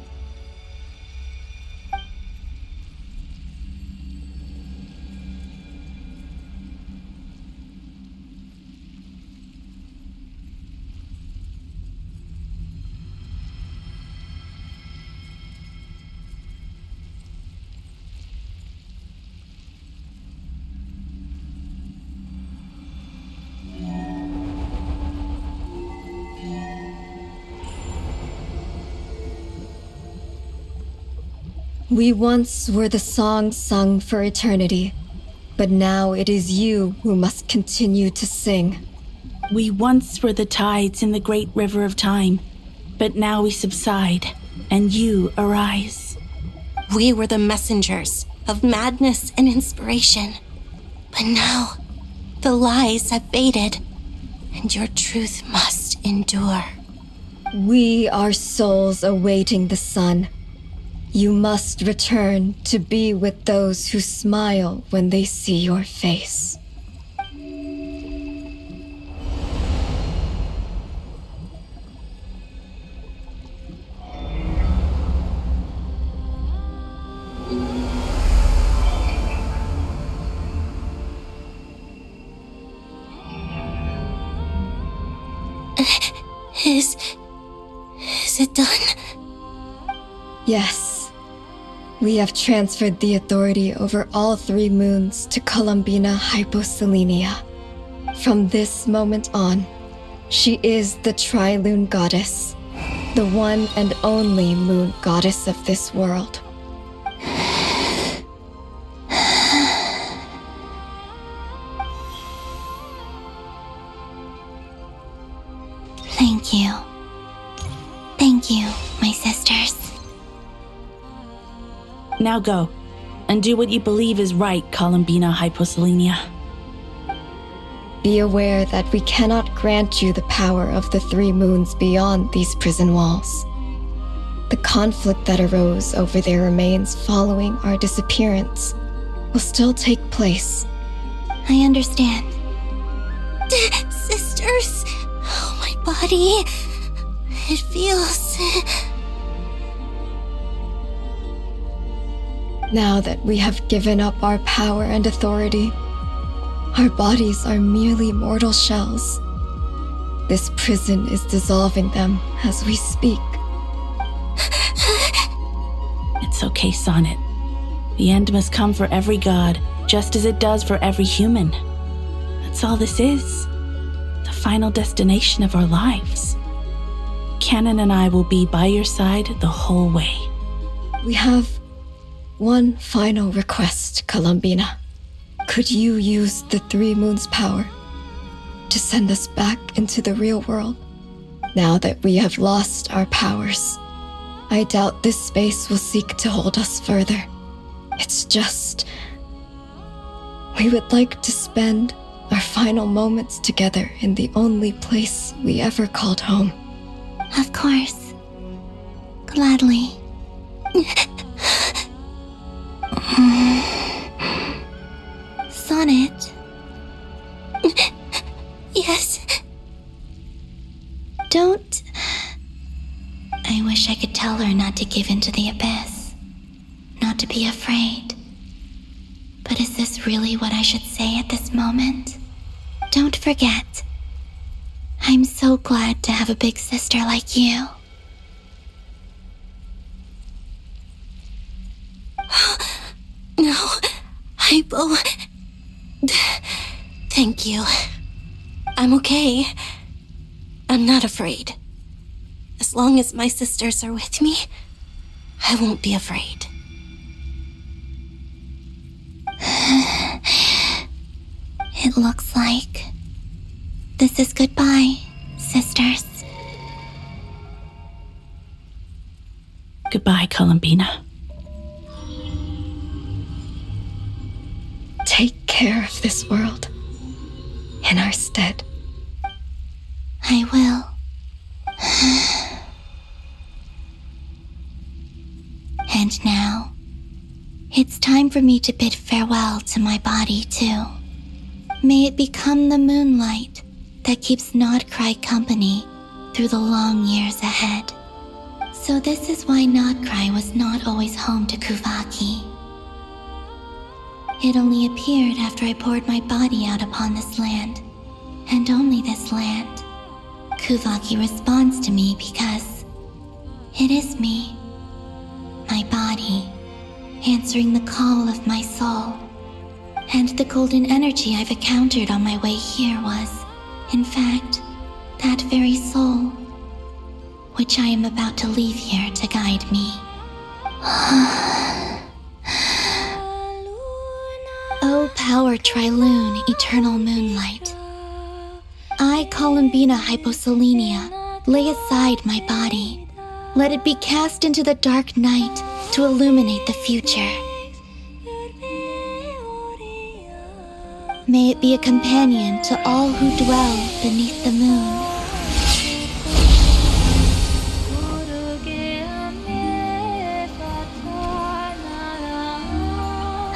I: We once were the song sung for eternity, but now it is you who must continue to sing.
S: We once were the tides in the great river of time, but now we subside, and you arise.
R: We were the messengers of madness and inspiration, but now the lies have faded, and your truth must endure.
I: We are souls awaiting the sun. You must return to be with those who smile when they see your face.
R: Is it done?
I: Yes. We have transferred the authority over all three moons to Columbina Hyposelenia. From this moment on, she is the Tri-Lune Goddess, the one and only moon goddess of this world.
P: Thank you. Thank you, my sisters.
S: Now go, and do what you believe is right, Columbina Hyposelenia.
I: Be aware that we cannot grant you the power of the three moons beyond these prison walls. The conflict that arose over their remains following our disappearance will still take place.
P: I understand.
R: Sisters, oh, my body. It feels...
I: Now that we have given up our power and authority, our bodies are merely mortal shells. This prison is dissolving them as we speak.
S: It's okay, Sonnet. The end must come for every god, just as it does for every human. That's all this is. The final destination of our lives. Canon and I will be by your side the whole way.
I: We have one final request, Columbina. Could you use the Three Moons' power to send us back into the real world? Now that we have lost our powers, I doubt this space will seek to hold us further. It's just... we would like to spend our final moments together in the only place we ever called home.
P: Of course. Gladly. Sonnet? Yes? Don't... I wish I could tell her not to give in to the abyss. Not to be afraid. But is this really what I should say at this moment? Don't forget. I'm so glad to have a big sister like you. No, I will... Thank you. I'm okay. I'm not afraid. As long as my sisters are with me, I won't be afraid. It looks like this is goodbye, sisters.
S: Goodbye, Columbina.
I: Take care of this world in our stead.
P: I will. And now, it's time for me to bid farewell to my body, too. May it become the moonlight that keeps Nod-Krai company through the long years ahead. So this is why Nod-Krai was not always home to Kuvaki. It only appeared after I poured my body out upon this land, and only this land. Kuvaki responds to me because it is me, my body, answering the call of my soul. And the golden energy I've encountered on my way here was, in fact, that very soul, which I am about to leave here to guide me. O power Trilune, eternal moonlight. I, Columbina Hyposelenia, lay aside my body. Let it be cast into the dark night to illuminate the future. May it be a companion to all who dwell beneath the moon.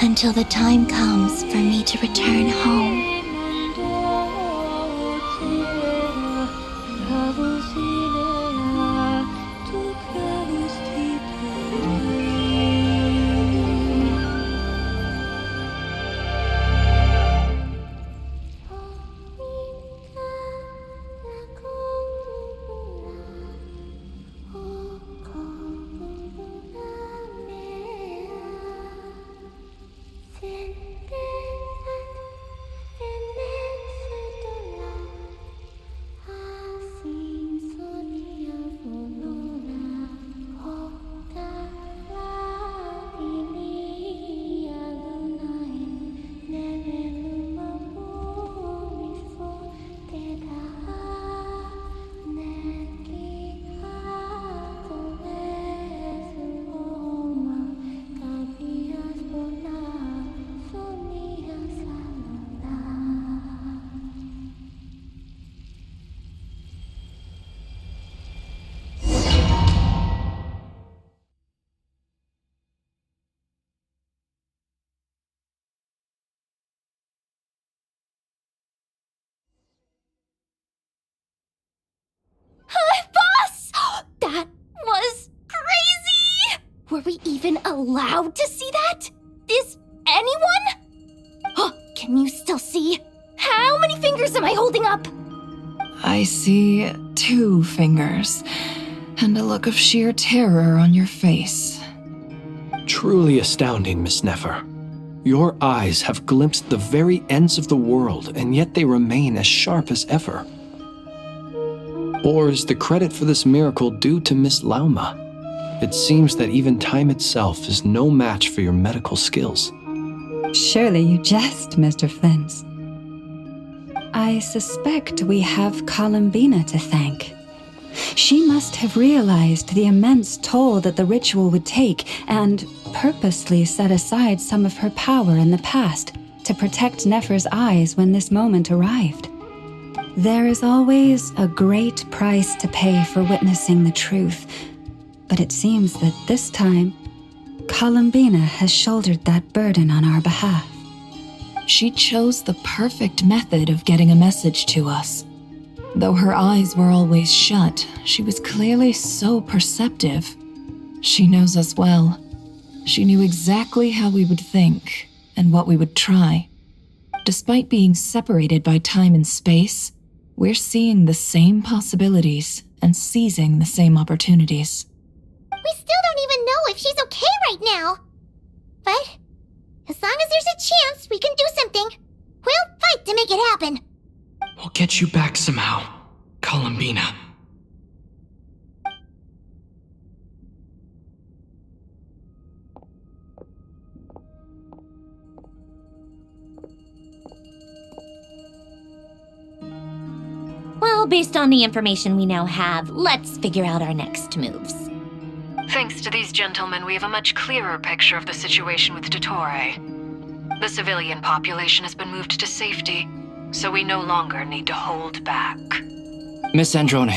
P: Until the time comes for me to return home. That was crazy! Were we even allowed to see that? Is anyone? Oh, can you still see? How many fingers am I holding up?
C: I see 2 fingers, and a look of sheer terror on your face.
D: Truly astounding, Miss Nefer. Your eyes have glimpsed the very ends of the world, and yet they remain as sharp as ever. Or is the credit for this miracle due to Miss Lauma? It seems that even time itself is no match for your medical skills.
G: Surely you jest, Mr. Flint. I suspect we have Columbina to thank. She must have realized the immense toll that the ritual would take and purposely set aside some of her power in the past to protect Nefer's eyes when this moment arrived. There is always a great price to pay for witnessing the truth, but it seems that this time, Columbina has shouldered that burden on our behalf.
C: She chose the perfect method of getting a message to us. Though her eyes were always shut, she was clearly so perceptive. She knows us well. She knew exactly how we would think and what we would try. Despite being separated by time and space, we're seeing the same possibilities and seizing the same opportunities.
N: We still don't even know if she's okay right now. But as long as there's a chance we can do something, we'll fight to make it happen.
J: We'll get you back somehow, Columbina.
A: Well, based on the information we now have, let's figure out our next moves.
F: Thanks to these gentlemen, we have a much clearer picture of the situation with Dottore. The civilian population has been moved to safety, so we no longer need to hold back.
U: Miss Androne,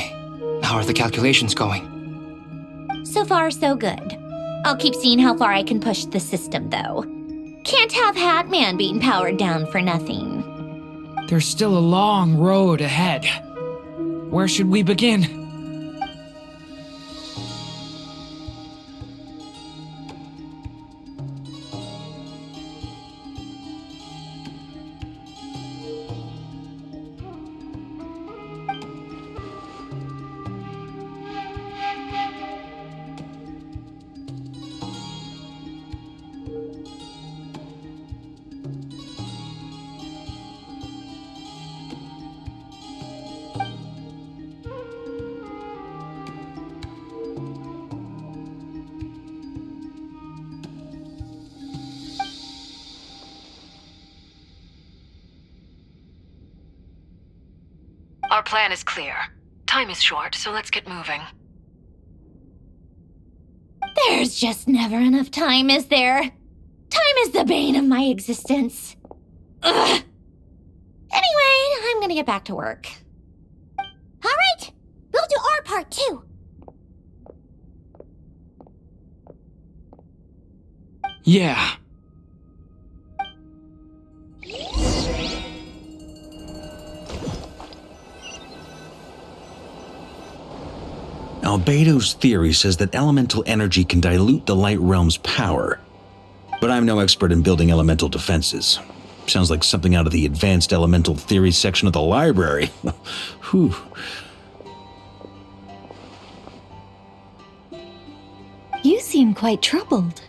U: how are the calculations going?
A: So far, so good. I'll keep seeing how far I can push the system, though. Can't have Hatman being powered down for nothing.
Q: There's still a long road ahead. Where should we begin?
F: Our plan is clear. Time is short, so let's get moving.
A: There's just never enough time, is there? Time is the bane of my existence. Ugh. Anyway, I'm gonna get back to work.
N: All right, we'll do our part too.
J: Yeah.
B: Albedo's theory says that elemental energy can dilute the light realm's power. But I'm no expert in building elemental defenses. Sounds like something out of the advanced elemental theory section of the library. Whew.
T: You seem quite troubled.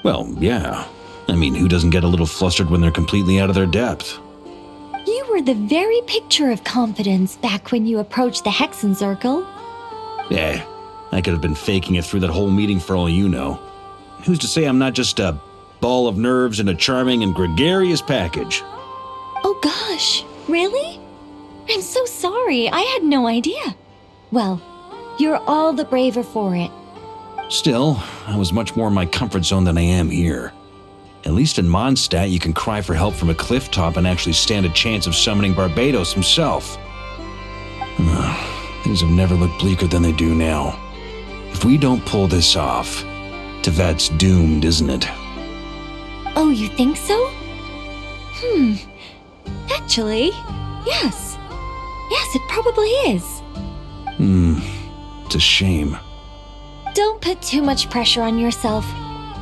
B: Well, yeah. I mean, who doesn't get a little flustered when they're completely out of their depth?
T: You were the very picture of confidence back when you approached the Hexen Circle.
B: Yeah, I could have been faking it through that whole meeting for all you know. Who's to say I'm not just a ball of nerves in a charming and gregarious package?
T: Oh gosh, really? I'm so sorry, I had no idea. Well, you're all the braver for it.
B: Still, I was much more in my comfort zone than I am here. At least in Mondstadt, you can cry for help from a cliff top and actually stand a chance of summoning Barbados himself. Things have never looked bleaker than they do now. If we don't pull this off, Tevat's doomed, isn't it?
T: Oh, you think so? Actually, yes. Yes, it probably is.
B: It's a shame.
T: Don't put too much pressure on yourself.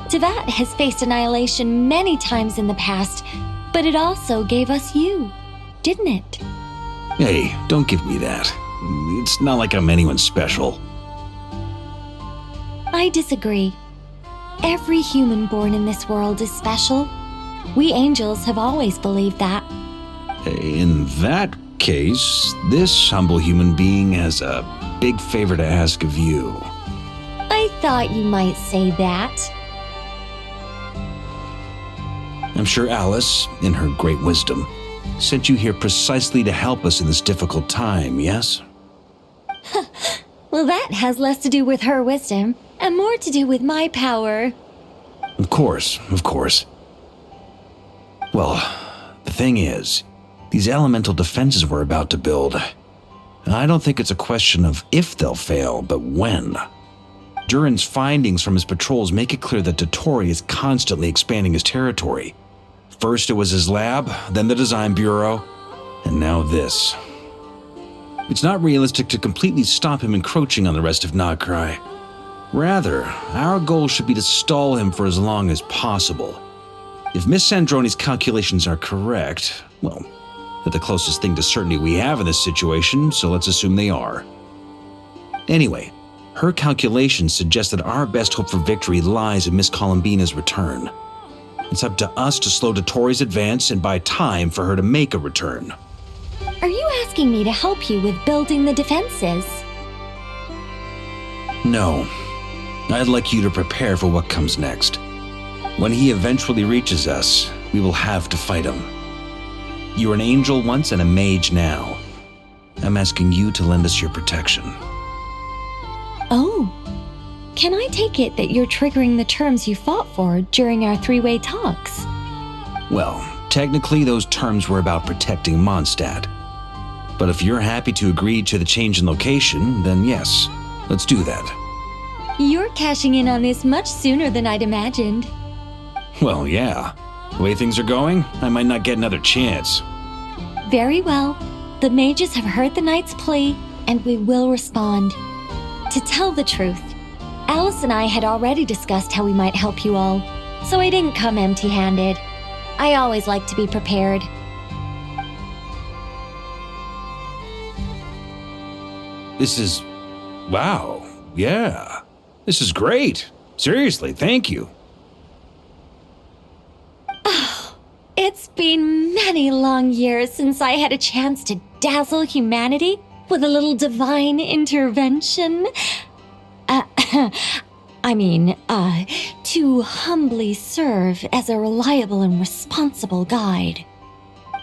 T: Tevat has faced annihilation many times in the past, but it also gave us you, didn't it?
B: Hey, don't give me that. It's not like I'm anyone special.
T: I disagree. Every human born in this world is special. We angels have always believed that.
B: In that case, this humble human being has a big favor to ask of you.
T: I thought you might say that.
B: I'm sure Alice, in her great wisdom, sent you here precisely to help us in this difficult time, yes?
T: Well, that has less to do with her wisdom and more to do with my power.
B: Of course, of course. Well, the thing is, these elemental defenses we're about to build, I don't think it's a question of if they'll fail, but when. Durin's findings from his patrols make it clear that Dottore is constantly expanding his territory. First it was his lab, then the design bureau, and now this. It's not realistic to completely stop him encroaching on the rest of Nod-Krai. Rather, our goal should be to stall him for as long as possible. If Miss Sandroni's calculations are correct, well, they're the closest thing to certainty we have in this situation, so let's assume they are. Anyway, her calculations suggest that our best hope for victory lies in Miss Columbina's return. It's up to us to slow Dottore's advance and buy time for her to make a return.
T: Are you asking me to help you with building the defenses?
B: No. I'd like you to prepare for what comes next. When he eventually reaches us, we will have to fight him. You were an angel once and a mage now. I'm asking you to lend us your protection.
T: Oh. Can I take it that you're triggering the terms you fought for during our three-way talks?
B: Well, technically those terms were about protecting Mondstadt. But if you're happy to agree to the change in location, then yes, let's do that.
T: You're cashing in on this much sooner than I'd imagined.
B: Well, yeah. The way things are going, I might not get another chance.
T: Very well. The mages have heard the knight's plea, and we will respond. To tell the truth, Alice and I had already discussed how we might help you all, so I didn't come empty-handed. I always like to be prepared.
B: This is... wow. Yeah. This is great. Seriously, thank you.
T: It's been many long years since I had a chance to dazzle humanity with a little divine intervention. To humbly serve as a reliable and responsible guide.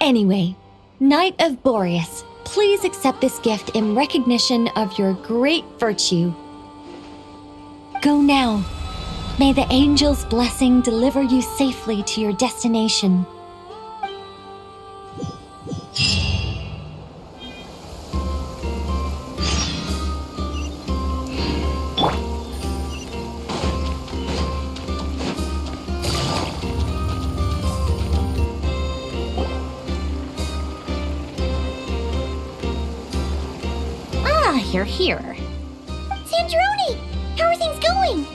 T: Anyway, Knight of Boreas, please accept this gift in recognition of your great virtue. Go now. May the angel's blessing deliver you safely to your destination.
A: You're here.
N: Sandrone! How are things going?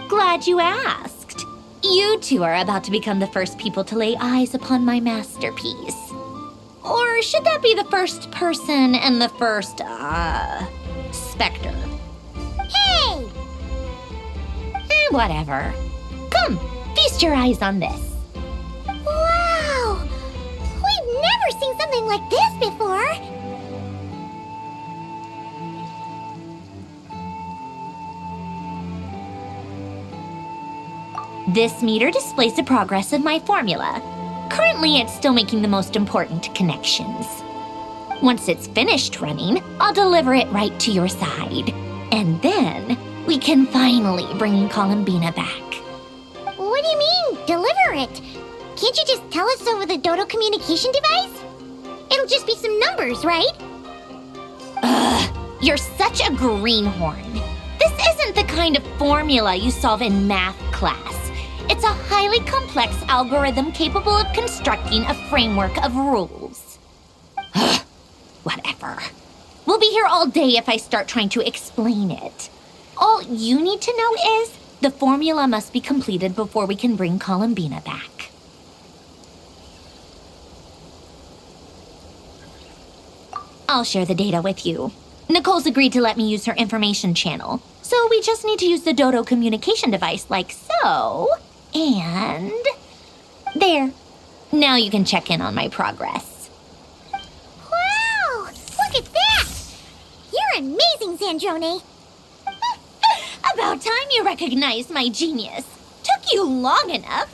A: Glad you asked. You two are about to become the first people to lay eyes upon my masterpiece. Or should that be the first person and the first, specter?
N: Hey!
A: Whatever. Come, feast your eyes on this.
N: Wow! We've never seen something like this before!
A: This meter displays the progress of my formula. Currently, it's still making the most important connections. Once it's finished running, I'll deliver it right to your side. And then, we can finally bring Columbina back.
N: What do you mean, deliver it? Can't you just tell us over the Dodo communication device? It'll just be some numbers, right?
A: You're such a greenhorn. This isn't the kind of formula you solve in math class. It's a highly complex algorithm capable of constructing a framework of rules. Whatever. We'll be here all day if I start trying to explain it. All you need to know is the formula must be completed before we can bring Columbina back. I'll share the data with you. Nicole's agreed to let me use her information channel, so we just need to use the Dodo communication device like so. And... there. Now you can check in on my progress.
N: Wow! Look at that! You're amazing, Sandrone!
A: About time you recognized my genius. Took you long enough.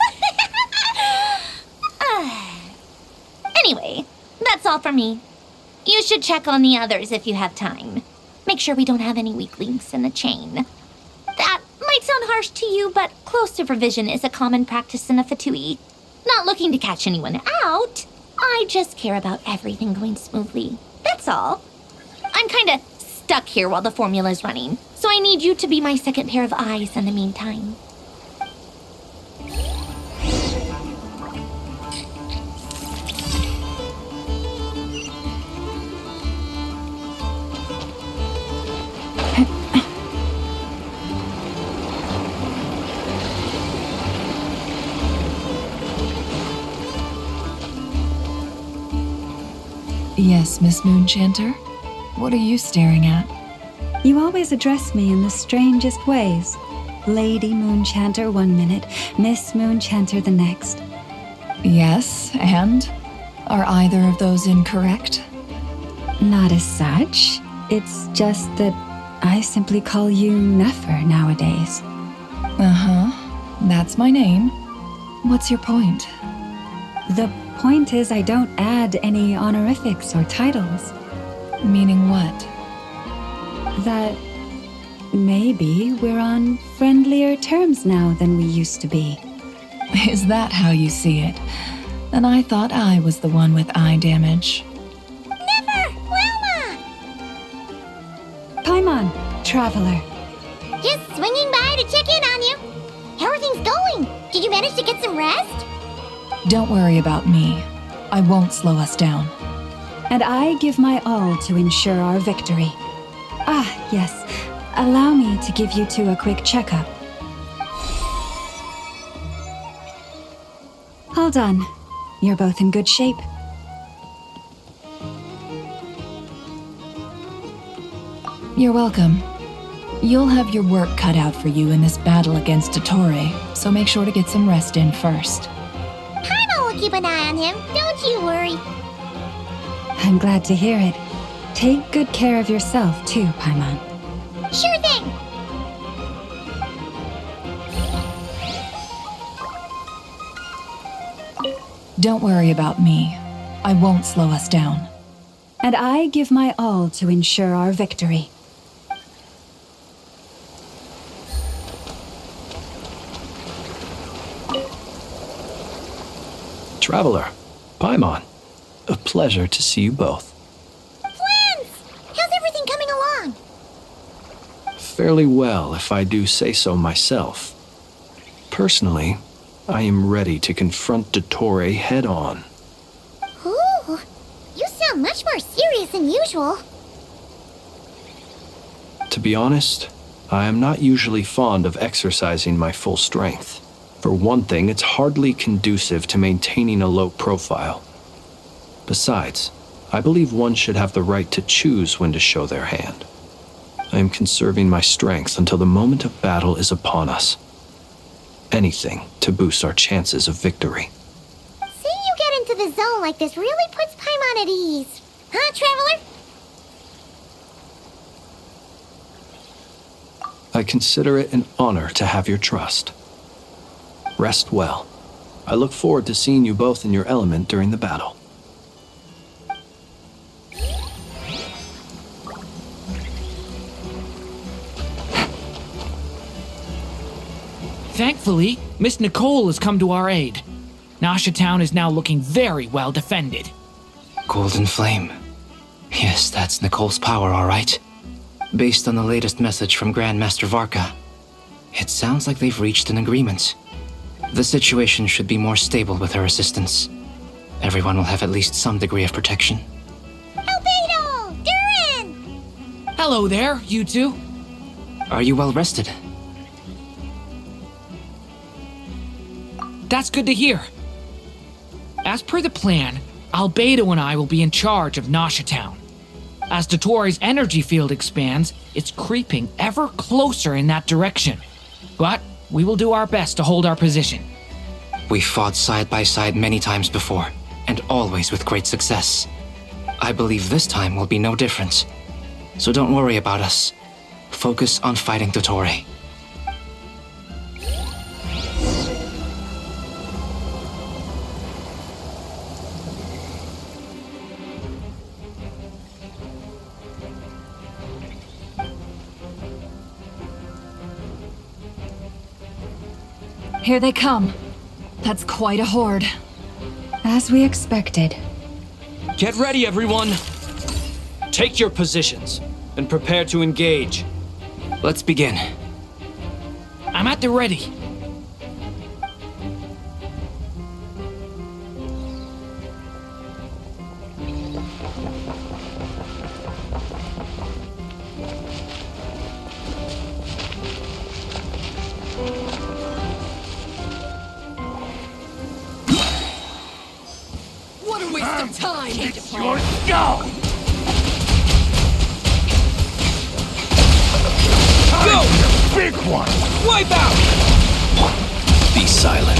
A: Anyway, that's all for me. You should check on the others if you have time. Make sure we don't have any weak links in the chain. That might sound harsh to you, but close supervision is a common practice in the Fatui. Not looking to catch anyone out. I just care about everything going smoothly. That's all. I'm kinda stuck here while the formula's running, so I need you to be my second pair of eyes in the meantime.
C: Yes, Miss Moonchanter? What are you staring at?
G: You always address me in the strangest ways. Lady Moonchanter 1 minute, Miss Moonchanter the next.
C: Yes, and? Are either of those incorrect?
G: Not as such. It's just that I simply call you Nefer nowadays.
C: Uh-huh. That's my name. What's your point?
G: The point is I don't add any honorifics or titles.
C: Meaning what?
G: That maybe we're on friendlier terms now than we used to be.
C: Is that how you see it? Then I thought I was the one with eye damage.
N: Never! Wilma!
G: Paimon, traveler.
N: Just swinging by to check in on you. How are things going? Did you manage to get some rest?
C: Don't worry about me. I won't slow us down.
G: And I give my all to ensure our victory. Ah, yes. Allow me to give you two a quick checkup. All done. You're both in good shape.
C: You're welcome. You'll have your work cut out for you in this battle against Dottore, so make sure to get some rest in first.
N: Paimon will keep an eye on him, don't you worry.
G: I'm glad to hear it. Take good care of yourself, too, Paimon.
N: Sure thing!
C: Don't worry about me. I won't slow us down.
G: And I give my all to ensure our victory.
D: Traveler, Paimon, a pleasure to see you both.
N: Twins! How's everything coming along?
D: Fairly well, if I do say so myself. Personally, I am ready to confront Dottore head-on.
N: Ooh, you sound much more serious than usual.
D: To be honest, I am not usually fond of exercising my full strength. For one thing, it's hardly conducive to maintaining a low profile. Besides, I believe one should have the right to choose when to show their hand. I am conserving my strength until the moment of battle is upon us. Anything to boost our chances of victory.
N: Seeing you get into the zone like this really puts Paimon at ease. Huh, Traveler?
D: I consider it an honor to have your trust. Rest well. I look forward to seeing you both in your element during the battle.
Q: Thankfully, Miss Nicole has come to our aid. Nasha Town is now looking very well defended.
U: Golden Flame. Yes, that's Nicole's power, all right. Based on the latest message from Grandmaster Varka, it sounds like they've reached an agreement. The situation should be more stable with her assistance. Everyone will have at least some degree of protection.
N: Albedo! Durin!
Q: Hello there, you two.
U: Are you well rested?
Q: That's good to hear. As per the plan, Albedo and I will be in charge of Nasha Town. As Dotori's energy field expands, it's creeping ever closer in that direction. But we will do our best to hold our position.
U: We fought side by side many times before, and always with great success. I believe this time will be no different. So don't worry about us. Focus on fighting Dotori.
C: Here they come. That's quite a horde.
G: As we expected.
J: Get ready, everyone! Take your positions and prepare to engage.
U: Let's begin.
Q: I'm at the ready.
F: What a waste of time!
L: It's your go!
J: Go!
L: Big one!
J: Wipe out!
M: Be silent.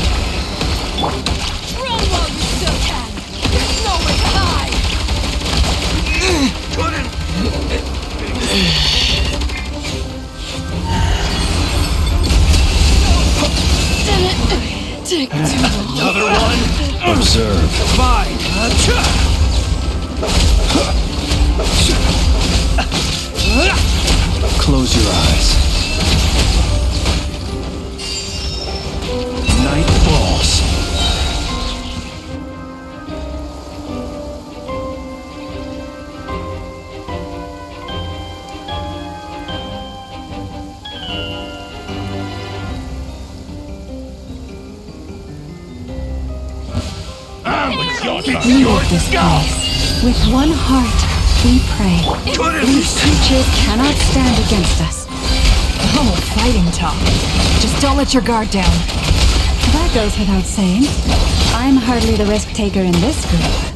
F: Run while you still can! There's nowhere to hide! Didn't take too long.
M: Another one? Observe.
J: Fine!
D: Close your eyes. Night falls.
G: We leave this place. With one heart, we pray. These creatures cannot stand against us.
C: Oh, fighting talk. Just don't let your guard down.
G: That goes without saying. I'm hardly the risk taker in this group.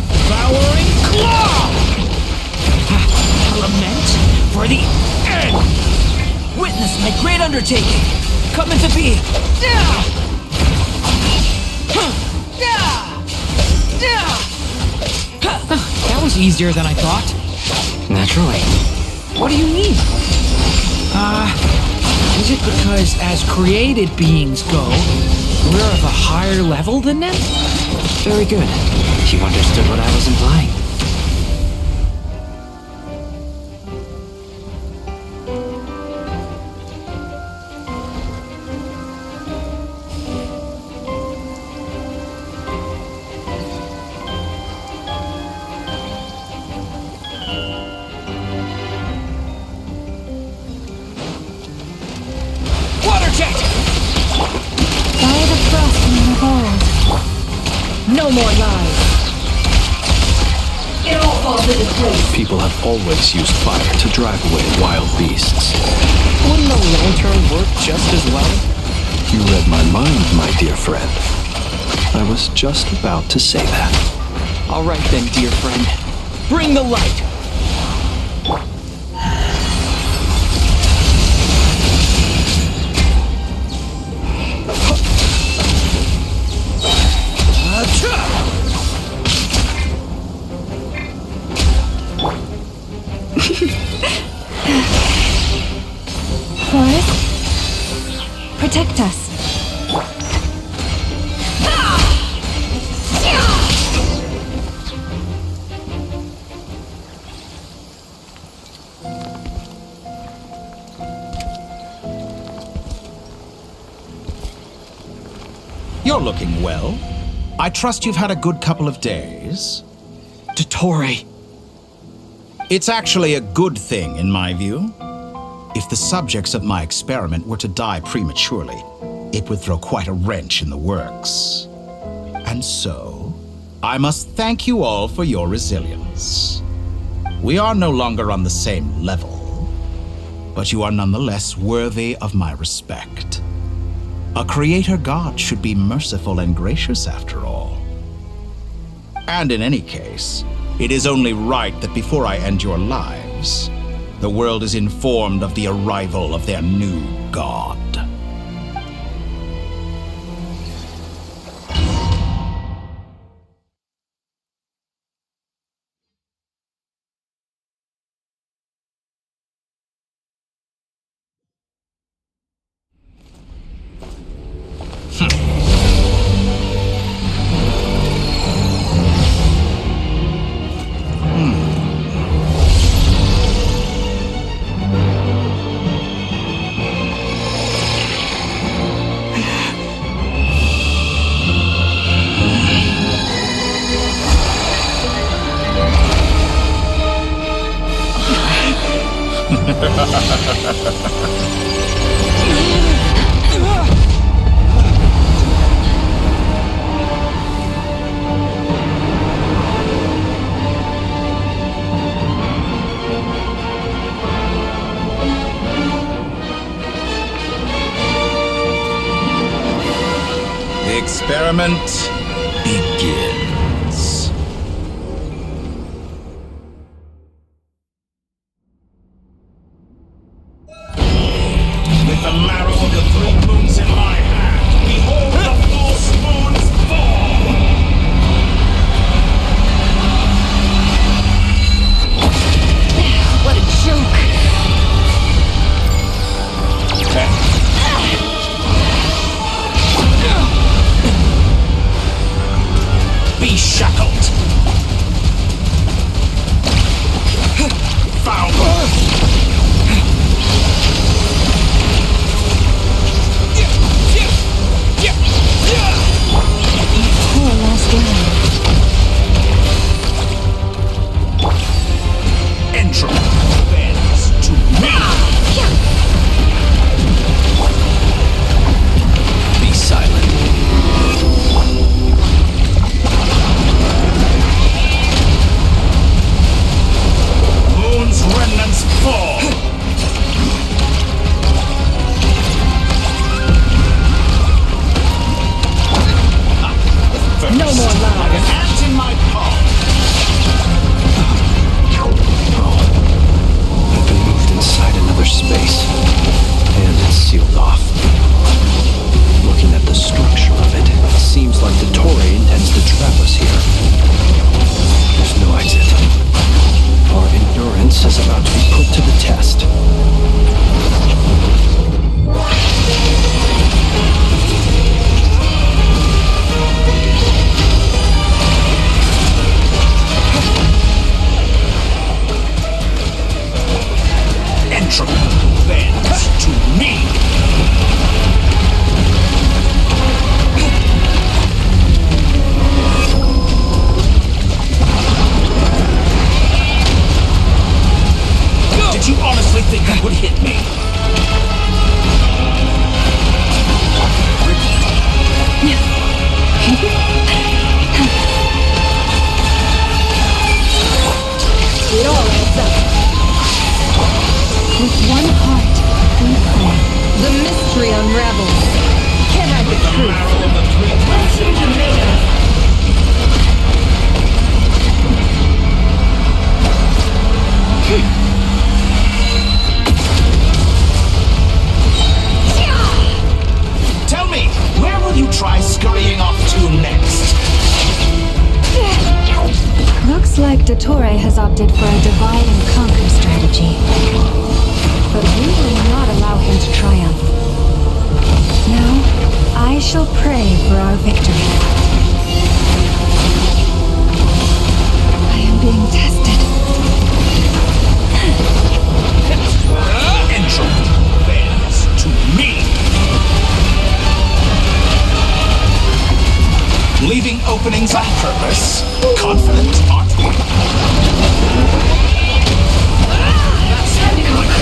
J: Devouring claw! Lament for the end! Witness my great undertaking! Coming to be!
Q: That was easier than I thought.
U: Naturally.
Q: What do you mean? Is it because as created beings go, we're of a higher level than them?
U: Very good. You understood what I was implying.
J: Water jet!
G: By the frosting of old.
F: No more lies. It all falls into place.
D: People have always used fire to drive away wild beasts.
J: Wouldn't a lantern work just as well?
D: You read my mind, my dear friend. I was just about to say that.
J: All right then, dear friend. Bring the light!
G: Forest, protect us.
K: You're looking well. I trust you've had a good couple of days.
J: Dotori.
K: It's actually a good thing, in my view. If the subjects of my experiment were to die prematurely, it would throw quite a wrench in the works. And so, I must thank you all for your resilience. We are no longer on the same level, but you are nonetheless worthy of my respect. A creator god should be merciful and gracious after all. And in any case, it is only right that before I end your lives, the world is informed of the arrival of their new god. The experiment begins. With the marrow of the 3 moons in my hand, behold the false moons fall!
A: What a joke!
K: Be shackled! Foul!
A: Poor last line.
K: Entropy bends to me! Be silent. Moon's remnants fall!
A: No more lies.
K: Like an ant in my palm!
D: I've been moved inside another space, and it's sealed off. Looking at the structure of it, it seems like the Torii intends to trap us here. There's no exit. Our endurance is about to be put to the test.
K: Entropy bends to me! Did you honestly think that would hit me?
A: It all adds up. With one heart, we pray. The mystery unravels. Can't hide the truth.
K: Tell me, where will you try scurrying off to next?
G: Looks like Dottore has opted for a divide and conquer strategy. But we will not allow him to triumph. Now, I shall pray for our victory. I am being tested.
K: Entropy bends to me! Leaving openings on purpose. Confident, aren't we?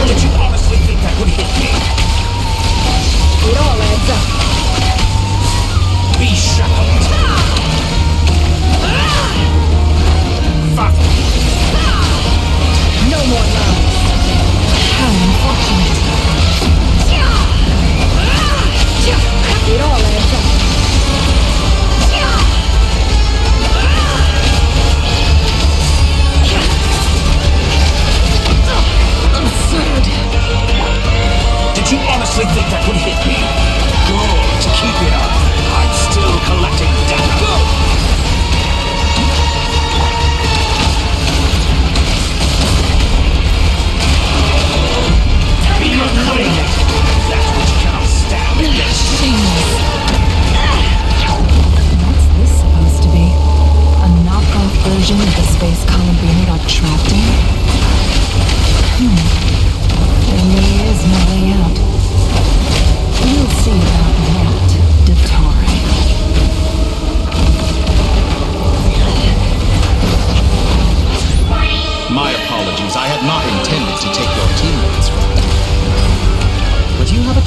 K: Did you honestly think that would hit me?
A: It all adds up.
K: Be shackled.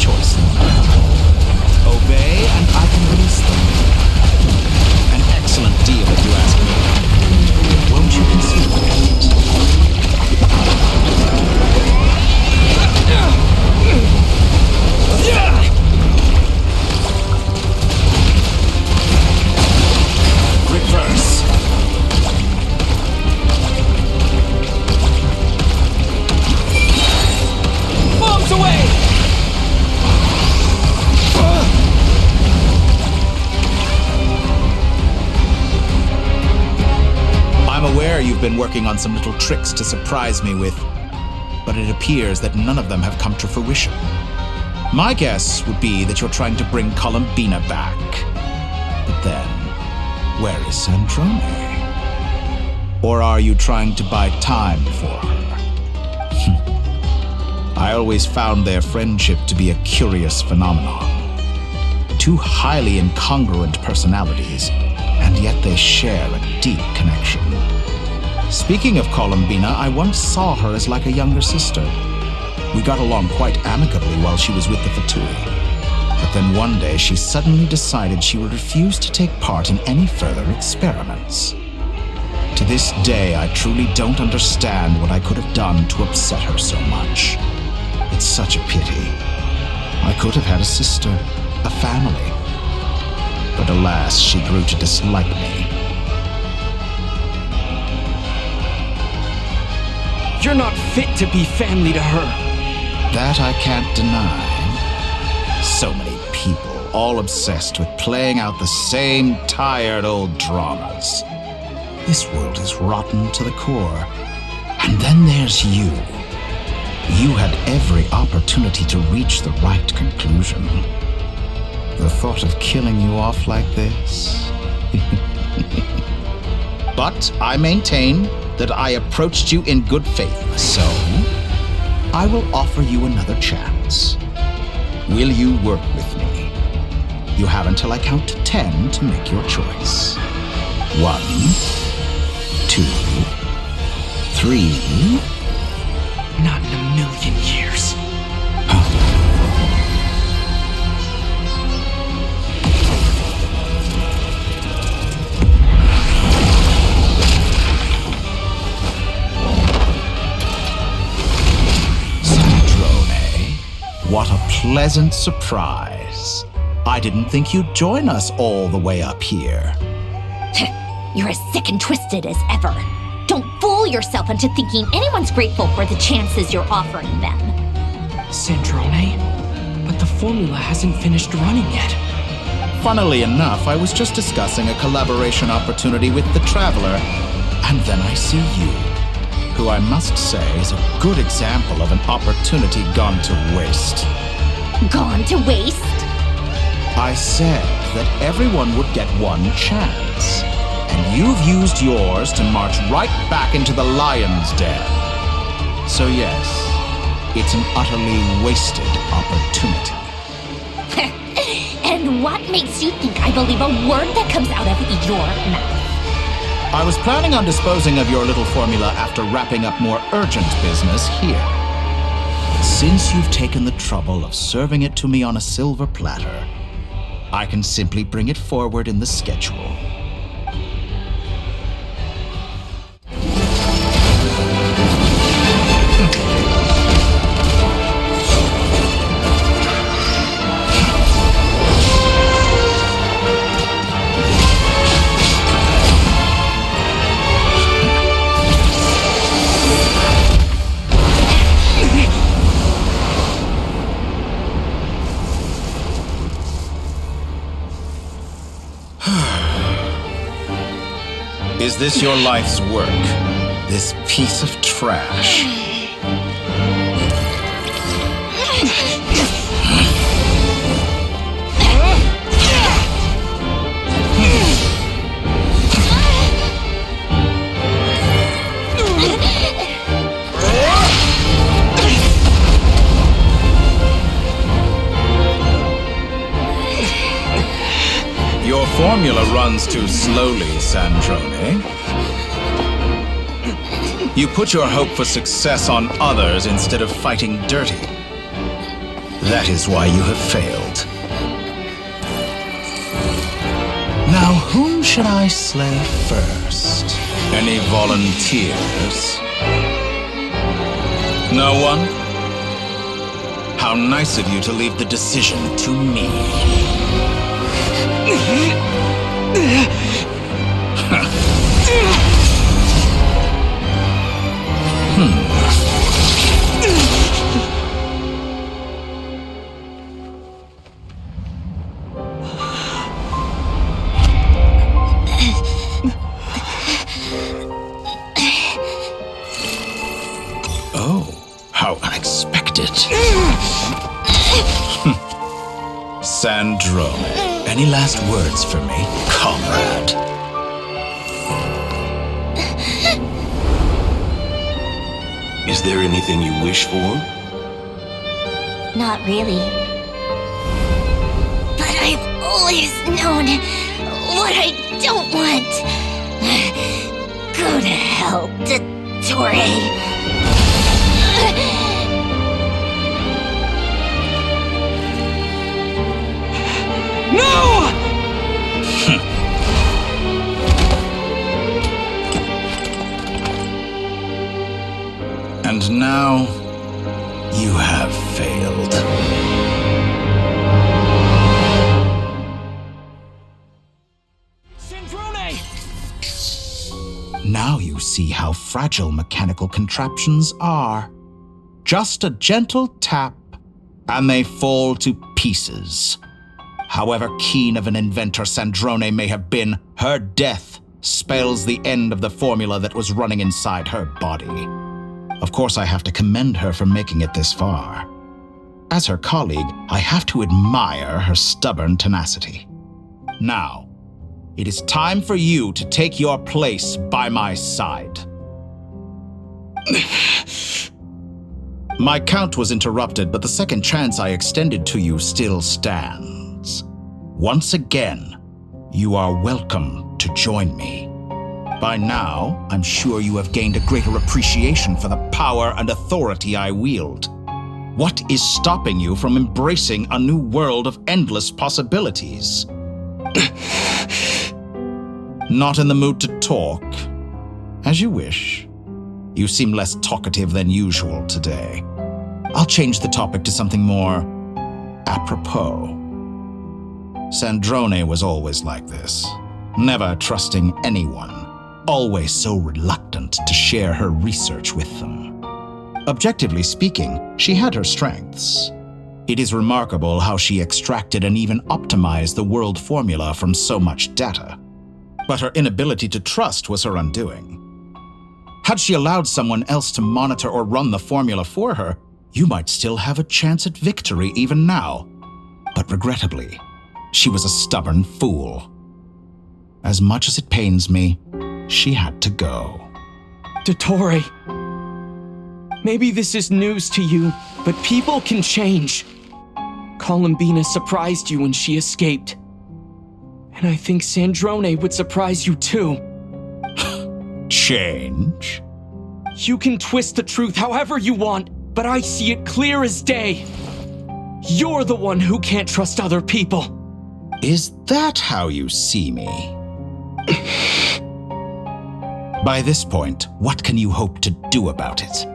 K: choice. Obey, and I can release them. An excellent deal, if you ask me. Won't you consider it? Reverse.
J: Bombs away!
K: I'm aware you've been working on some little tricks to surprise me with, but it appears that none of them have come to fruition. My guess would be that you're trying to bring Columbina back. But then, where is Sandrone? Or are you trying to buy time for her? I always found their friendship to be a curious phenomenon. Two highly incongruent personalities, and yet they share a deep connection. Speaking of Columbina, I once saw her as like a younger sister. We got along quite amicably while she was with the Fatui. But then one day she suddenly decided she would refuse to take part in any further experiments. To this day, I truly don't understand what I could have done to upset her so much. It's such a pity. I could have had a sister, a family. But alas, she grew to dislike me.
J: You're not fit to be family to her.
K: That I can't deny. So many people, all obsessed with playing out the same tired old dramas. This world is rotten to the core. And then there's you. You had every opportunity to reach the right conclusion. The thought of killing you off like this? But I maintain that I approached you in good faith, so I will offer you another chance. Will you work with me? You have until I count to 10 to make your choice. 1, 2, 3.
J: Not in a million years.
K: What a pleasant surprise. I didn't think you'd join us all the way up here.
A: You're as sick and twisted as ever. Don't fool yourself into thinking anyone's grateful for the chances you're offering them.
J: Sandrone? But the formula hasn't finished running yet.
K: Funnily enough, I was just discussing a collaboration opportunity with the Traveler, and then I see you, who I must say is a good example of an opportunity gone to waste.
A: Gone to waste?
K: I said that everyone would get one chance, and you've used yours to march right back into the lion's den. So yes, it's an utterly wasted opportunity.
A: And what makes you think I believe a word that comes out of your mouth?
K: I was planning on disposing of your little formula after wrapping up more urgent business here. Since you've taken the trouble of serving it to me on a silver platter, I can simply bring it forward in the schedule. Is this your life's work? This piece of trash? Your formula runs too slowly, Sandrone. You put your hope for success on others instead of fighting dirty. That is why you have failed. Now, whom should I slay first? Any volunteers? No one? How nice of you to leave the decision to me. How unexpected. Sandrone, any last words for me, comrade?
M: Is there anything you wish for?
A: Not really. But I've always known what I don't want. Go to hell, Dottore.
J: No!
K: And now, you have failed.
J: Sandrone!
K: Now you see how fragile mechanical contraptions are. Just a gentle tap, and they fall to pieces. However keen of an inventor Sandrone may have been, her death spells the end of the formula that was running inside her body. Of course, I have to commend her for making it this far. As her colleague, I have to admire her stubborn tenacity. Now, it is time for you to take your place by my side. My count was interrupted, but the second chance I extended to you still stands. Once again, you are welcome to join me. By now, I'm sure you have gained a greater appreciation for the power and authority I wield. What is stopping you from embracing a new world of endless possibilities? Not in the mood to talk? As you wish. You seem less talkative than usual today. I'll change the topic to something more apropos. Sandrone was always like this, never trusting anyone, always so reluctant to share her research with them. Objectively speaking, she had her strengths. It is remarkable how she extracted and even optimized the world formula from so much data. But her inability to trust was her undoing. Had she allowed someone else to monitor or run the formula for her, you might still have a chance at victory even now. But regrettably, she was a stubborn fool. As much as it pains me, she had to go.
J: Dottore, maybe this is news to you, but people can change. Columbina surprised you when she escaped. And I think Sandrone would surprise you too.
K: Change?
J: You can twist the truth however you want, but I see it clear as day. You're the one who can't trust other people.
K: Is that how you see me? By this point, what can you hope to do about it?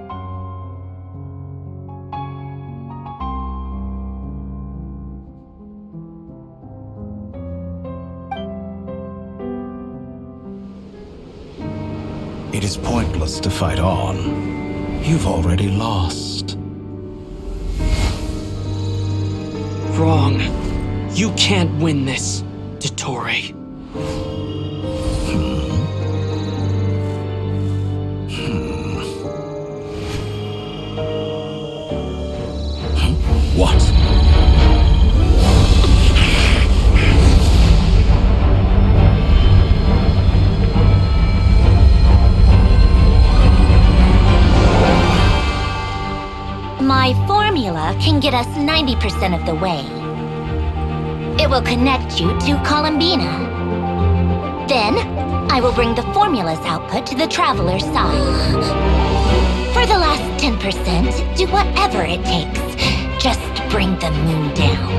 K: It is pointless to fight on. You've already lost.
J: Wrong. You can't win this, Dottore.
K: What?
A: My formula can get us 90% of the way. It will connect you to Columbina. Then, I will bring the formula's output to the Traveler's side. For the last 10%, do whatever it takes. just bring the moon down.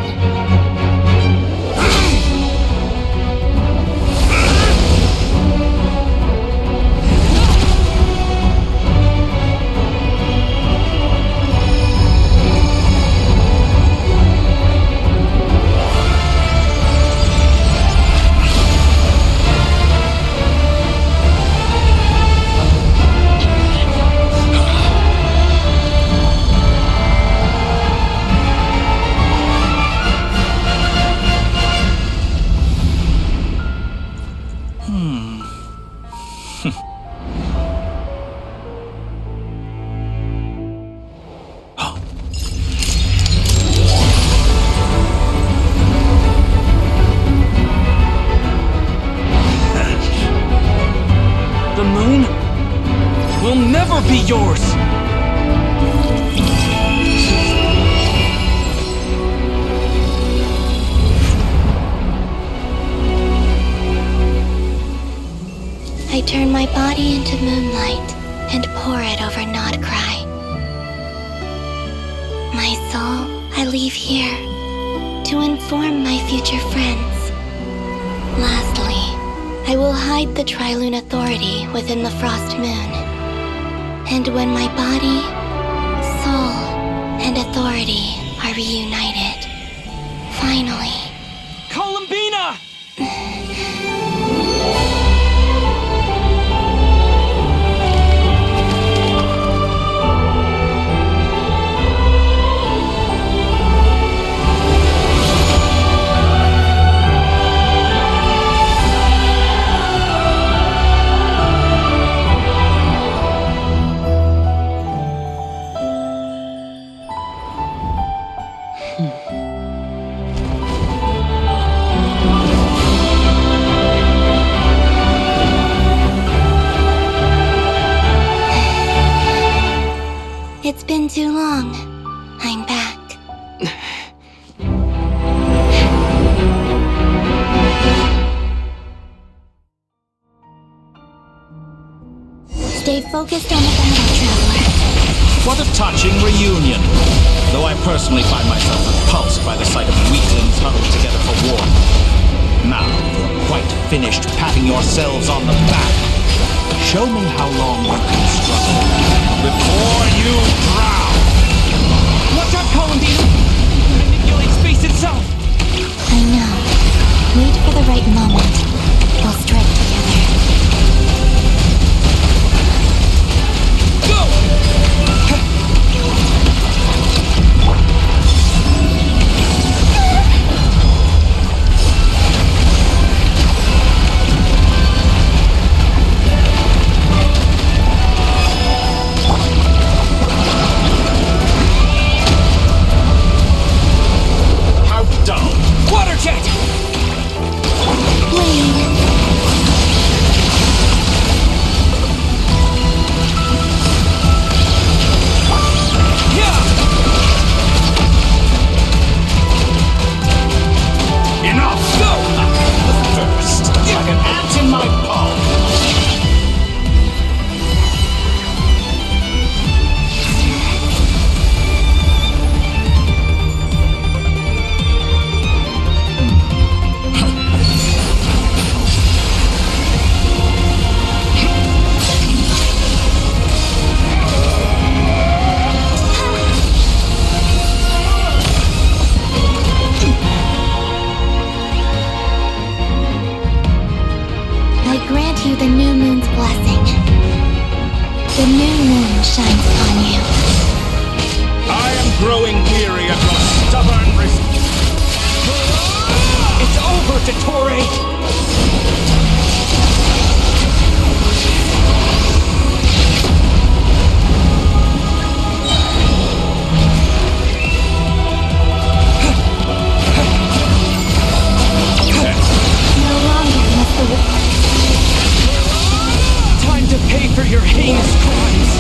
J: The moon will never be yours!
P: I turn my body into moonlight and pour it over Nod-Krai. My soul, I leave here to inform my future friends. Lastly, I will hide the Trilune Authority within the Frost Moon. And when my body, soul, and authority are reunited, finally...
J: Columbina!
P: It's been too long. I'm back. Stay focused on the battle, Traveler.
K: What a touching reunion. Though I personally find myself repulsed by the sight of weaklings huddled together for war. Now, you're quite finished patting yourselves on the back. Show me how long you can struggle before you drown.
J: Watch out, Columbina! Manipulate space itself!
P: I know. Wait for the right moment. We'll strike together.
J: Go! Water jet!
K: Enough! Go! First, like an ant in my palm.
P: You the new moon's blessing. The new moon shines upon you.
K: I am growing weary of your stubborn
J: It's over, Dottore!
P: No longer must the
J: Time to pay for your heinous crimes!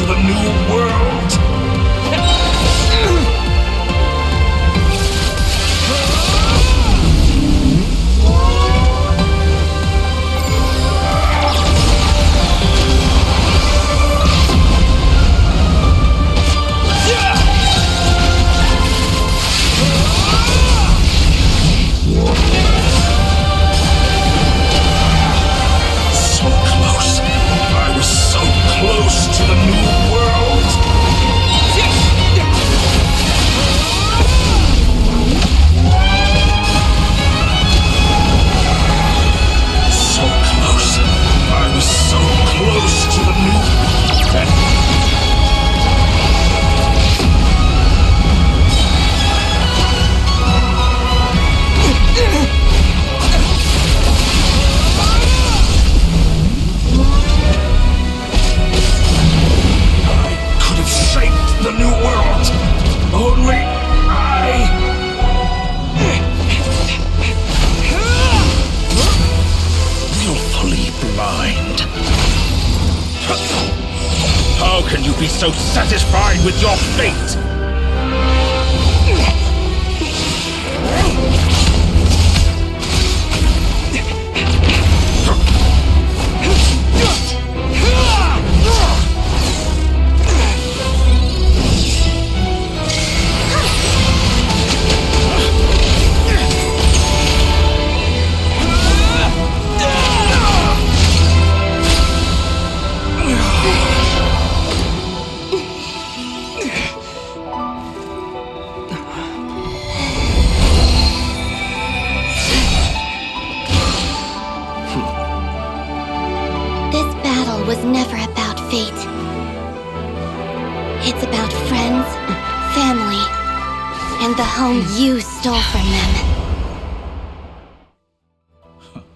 K: to the new world! Close to the new world! So close! I was so close to the new... the new world! Only I... Willfully blind. How can you be so satisfied with your fate?
N: Was never about fate. It's about friends, family, and the home you stole from them.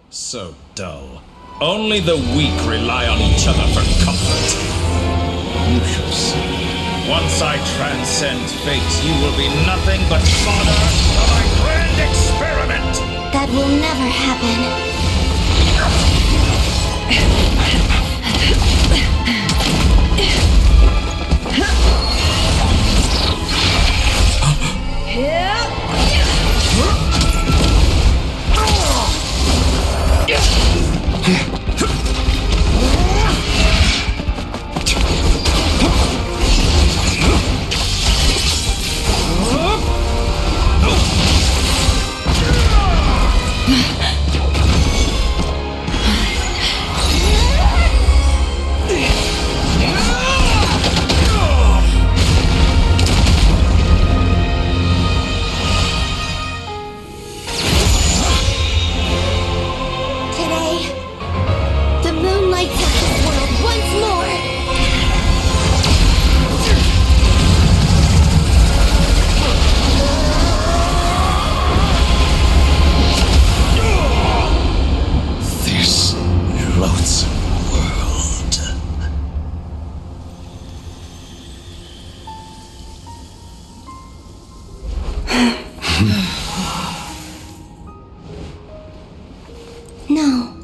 K: So dull. Only the weak rely on each other for comfort. You shall see. Once I transcend fate, you will be nothing but fodder for my grand experiment!
N: That will never happen. No,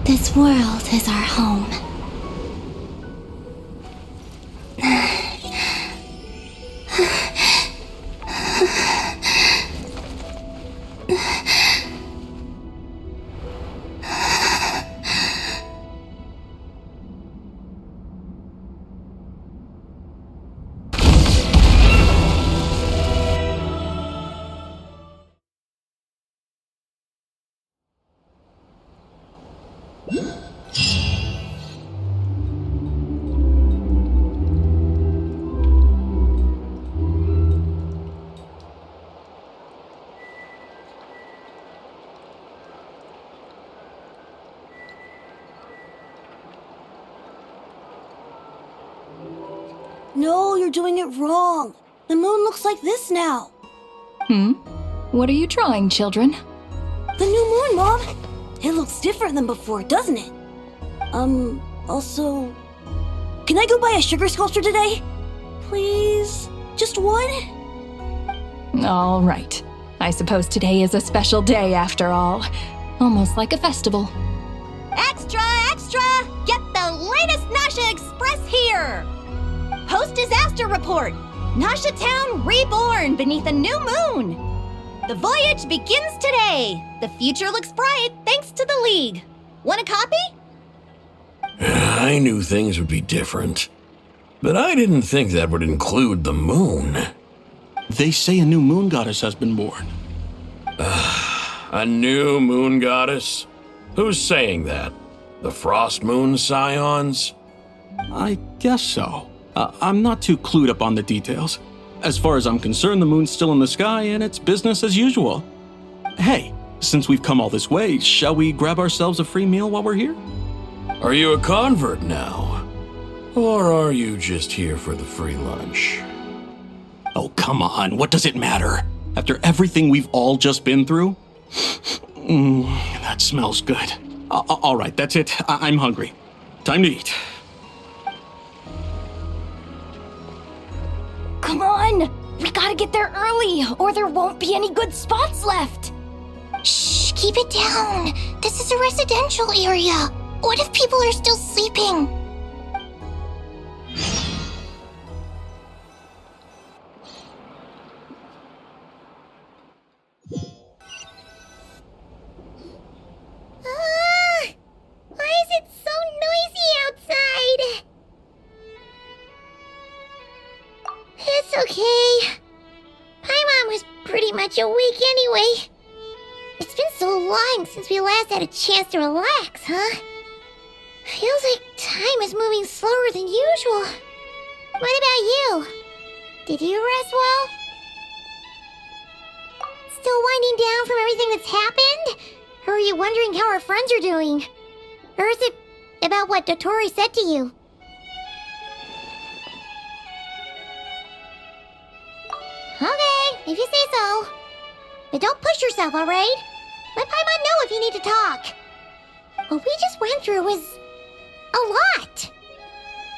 N: this world is our home.
H: No, you're doing it wrong. The moon looks like this now.
C: What are you drawing, children?
H: The new moon, Mom. It looks different than before, doesn't it? Also... Can I go buy a sugar sculpture today? Please? Just one?
C: All right. I suppose today is a special day after all. Almost like a festival.
V: Extra, extra! Get the latest Nasha Express here!
E: post-disaster report. Nasha Town reborn beneath a new moon. The voyage begins today. The future looks bright thanks to the League. Want a copy?
V: I knew things would be different, but I didn't think that would include the moon.
W: They say a new moon goddess has been born.
V: A new moon goddess? Who's saying that? The Frost Moon Scions?
W: I guess so. I'm not too clued up on the details. As far as I'm concerned, the moon's still in the sky and it's business as usual. Hey, since we've come all this way, shall we grab ourselves a free meal while we're here?
V: Are you a convert now? Or are you just here for the free lunch?
W: Oh, come on, what does it matter? After everything we've all just been through? That smells good. All right, that's it. I'm hungry. Time to eat.
E: Come on! We gotta get there early, or there won't be any good spots left!
N: Shh, keep it down. This is a residential area. What if people are still sleeping? Why is it so noisy outside? It's okay. Paimon was pretty much awake anyway. It's been so long since we last had a chance to relax, huh? Feels like time is moving slower than usual. What about you? Did you rest well? Still winding down from everything that's happened? Or are you wondering how our friends are doing? Or is it about what Dotori said to you? Okay, if you say so. But don't push yourself, alright? Let Paimon know if you need to talk. What we just went through was a lot.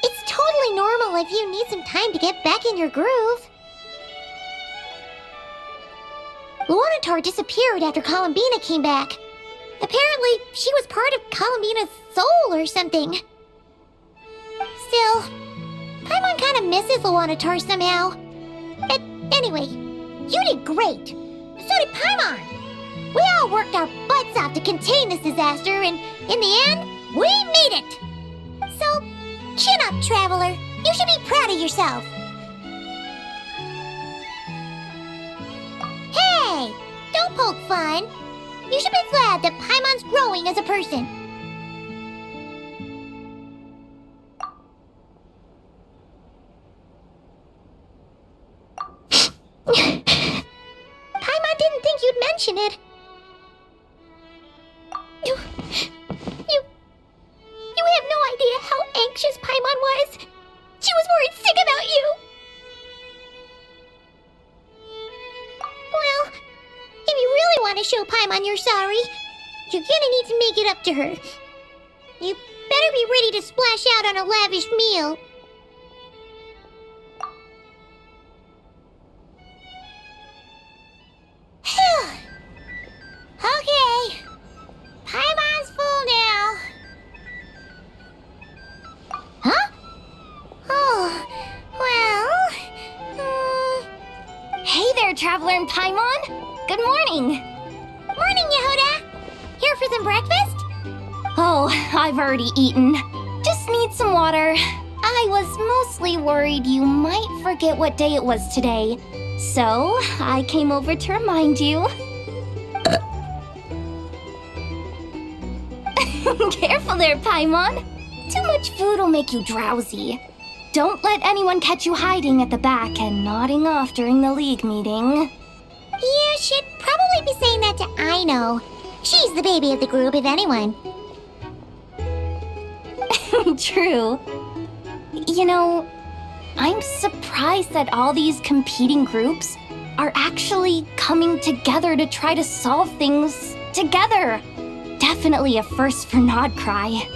N: It's totally normal if you need some time to get back in your groove. Luonatar disappeared after Columbina came back. Apparently, she was part of Columbina's soul or something. Still, Paimon kind of misses Luonatar somehow. But anyway, you did great. So did Paimon. We all worked our butts off to contain this disaster, and in the end, we made it. So, chin up, Traveler. You should be proud of yourself. Hey, don't poke fun. You should be glad that Paimon's growing as a person. Paimon didn't think you'd mention it. You have no idea how anxious Paimon was. She was worried sick about you. Well, if you really want to show Paimon you're sorry, you're gonna need to make it up to her. You better be ready to splash out on a lavish meal. Okay. Paimon's full now. Huh? Oh, well...
E: Hey there, Traveler and Paimon! Good morning!
N: Morning, Yehuda! Here for some breakfast?
E: Oh, I've already eaten. Just need some water. I was mostly worried you might forget what day it was today. So, I came over to remind you. Careful there, Paimon. Too much food will make you drowsy. Don't let anyone catch you hiding at the back and nodding off during the League meeting.
N: You should probably be saying that to Aino. She's the baby of the group, if anyone.
E: True. You know, I'm surprised that all these competing groups are actually coming together to try to solve things together. Definitely a first for Nod-Krai.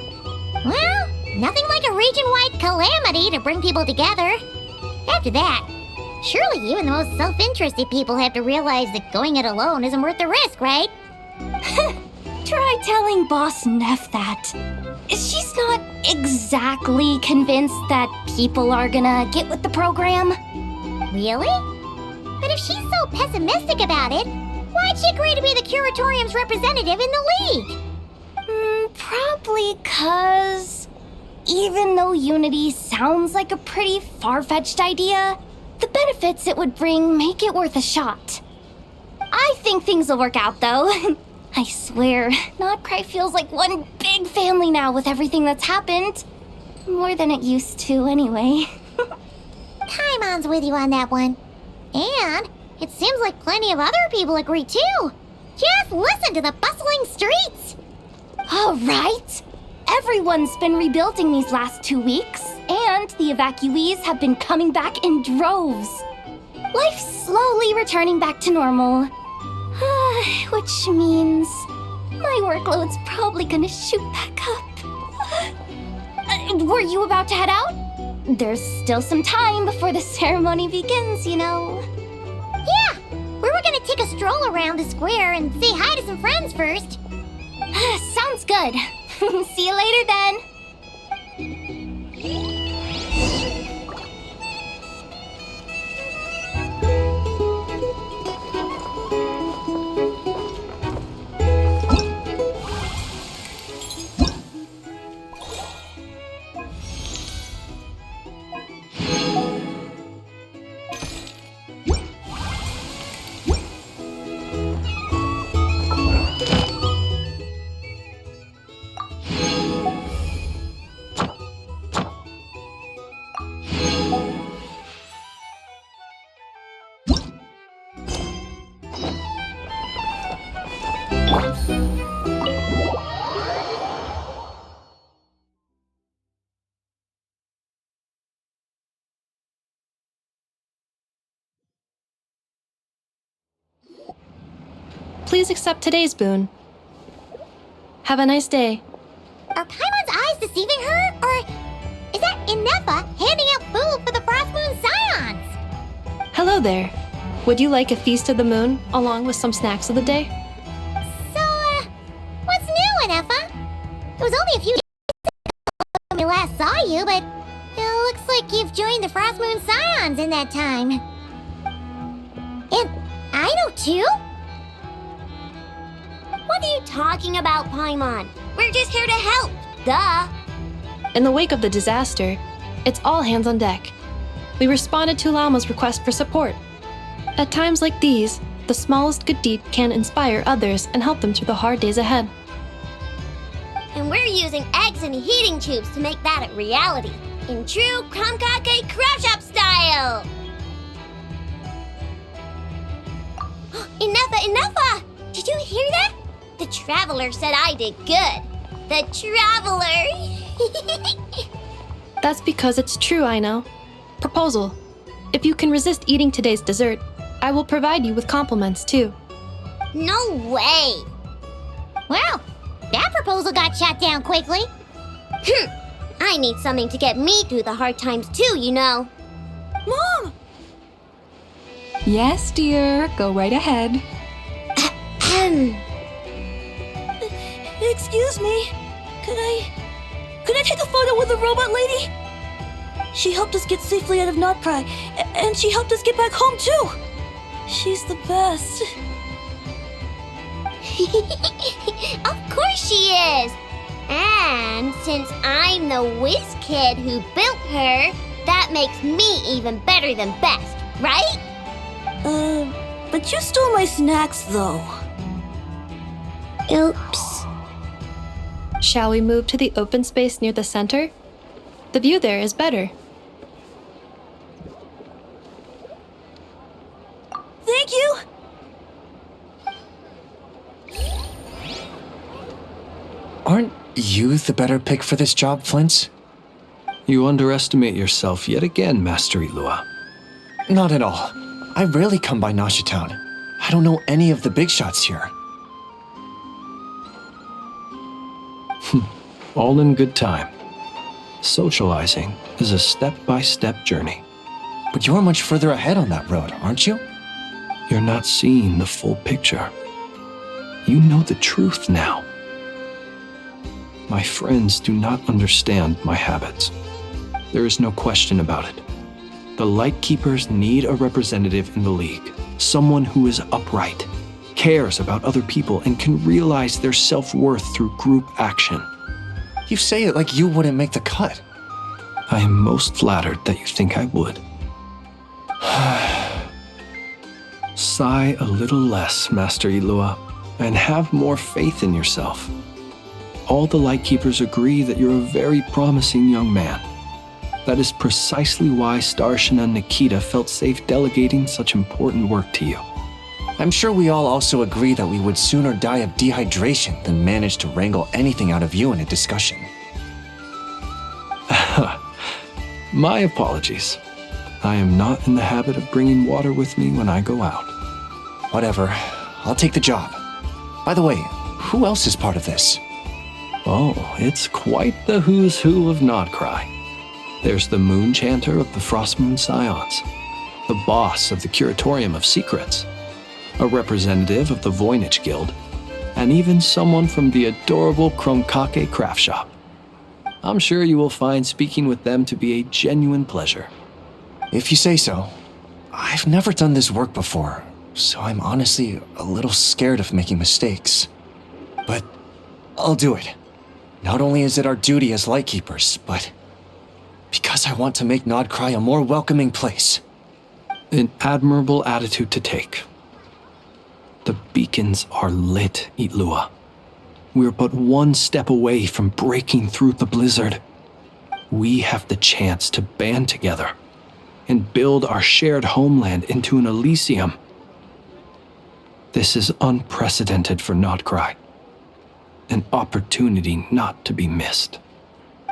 N: Well, nothing like a region-wide calamity to bring people together. After that, surely even the most self-interested people have to realize that going it alone isn't worth the risk, right?
E: Try telling Boss Neff that. she's not exactly convinced that people are gonna get with the program.
N: Really? But if she's so pessimistic about it, why'd she agree to be the Curatorium's representative in the league?
E: Probably 'cause even though Unity sounds like a pretty far-fetched idea, the benefits it would bring make it worth a shot. I think things will work out, though. I swear, Nod-Krai feels like one big family now with everything that's happened. More than it used to, anyway.
N: Paimon's with you on that one. And it seems like plenty of other people agree, too. Just listen to the bustling streets.
E: All right. Everyone's been rebuilding these last 2 weeks, and the evacuees have been coming back in droves. Life's slowly returning back to normal. Which means my workload's probably gonna shoot back up. Were you about to head out? There's still some time before the ceremony begins, you know.
N: Yeah, we were gonna take a stroll around the square and say hi to some friends first.
E: Sounds good. See you later then.
O: Please accept today's boon. Have a nice day.
N: Are Paimon's eyes deceiving her? Or is that Inefa handing out food for the Frost Moon Scions?
O: Hello there. Would you like a feast of the moon along with some snacks of the day?
N: So, what's new, Inefa? It was only a few days ago when we last saw you, but it looks like you've joined the Frost Moon Scions in that time. And I know too?
R: What are you talking about, Paimon? We're just here to help. Duh.
O: In the wake of the disaster, it's all hands on deck. We responded to Lama's request for support. At times like these, the smallest good deed can inspire others and help them through the hard days ahead.
R: And we're using eggs and heating tubes to make that a reality, in true Kromkake Crash Up style! Enough! Did you hear that? The Traveler said I did good. The Traveler!
O: That's because it's true, I know. Proposal. If you can resist eating today's dessert, I will provide you with compliments, too.
R: No way!
N: Well, that proposal got shot down quickly.
R: I need something to get me through the hard times, too, you know.
H: Mom!
G: Yes, dear. Go right ahead.
H: Excuse me. Could I take a photo with the robot lady? She helped us get safely out of Nod-Krai, and she helped us get back home too. She's the best.
R: Of course she is. And since I'm the whiz kid who built her, that makes me even better than best, right?
H: But you stole my snacks though.
R: Oops.
O: Shall we move to the open space near the center? The view there is better.
H: Thank you!
S: Aren't you the better pick for this job, Flint?
D: You underestimate yourself yet again, Master Ilua.
S: Not at all. I rarely come by Nasha Town. I don't know any of the big shots here.
D: All in good time. Socializing is a step-by-step journey.
S: But you're much further ahead on that road, aren't you?
D: You're not seeing the full picture. You know the truth now. My friends do not understand my habits. There is no question about it. The Lightkeepers need a representative in the League. Someone who is upright, cares about other people, and can realize their self-worth through group action.
S: You say it like you wouldn't make the cut.
D: I am most flattered that you think I would. Sigh a little less, Master Ilua, and have more faith in yourself. All the Lightkeepers agree that you're a very promising young man. That is precisely why Starshina and Nikita felt safe delegating such important work to you.
S: I'm sure we all also agree that we would sooner die of dehydration than manage to wrangle anything out of you in a discussion.
D: My apologies. I am not in the habit of bringing water with me when I go out.
S: Whatever. I'll take the job. By the way, who else is part of this?
D: Oh, it's quite the who's who of Nod-Krai. There's the Moon Chanter of the Frostmoon Scions, the boss of the Curatorium of Secrets, a representative of the Voynich Guild, and even someone from the adorable Kromkake craft shop. I'm sure you will find speaking with them to be a genuine pleasure.
S: If you say so. I've never done this work before, so I'm honestly a little scared of making mistakes. But I'll do it. Not only is it our duty as Lightkeepers, but because I want to make Nod-Krai a more welcoming place.
D: An admirable attitude to take. The beacons are lit, Ilua. We're but one step away from breaking through the blizzard. We have the chance to band together and build our shared homeland into an Elysium. This is unprecedented for Nod-Krai. An opportunity not to be missed.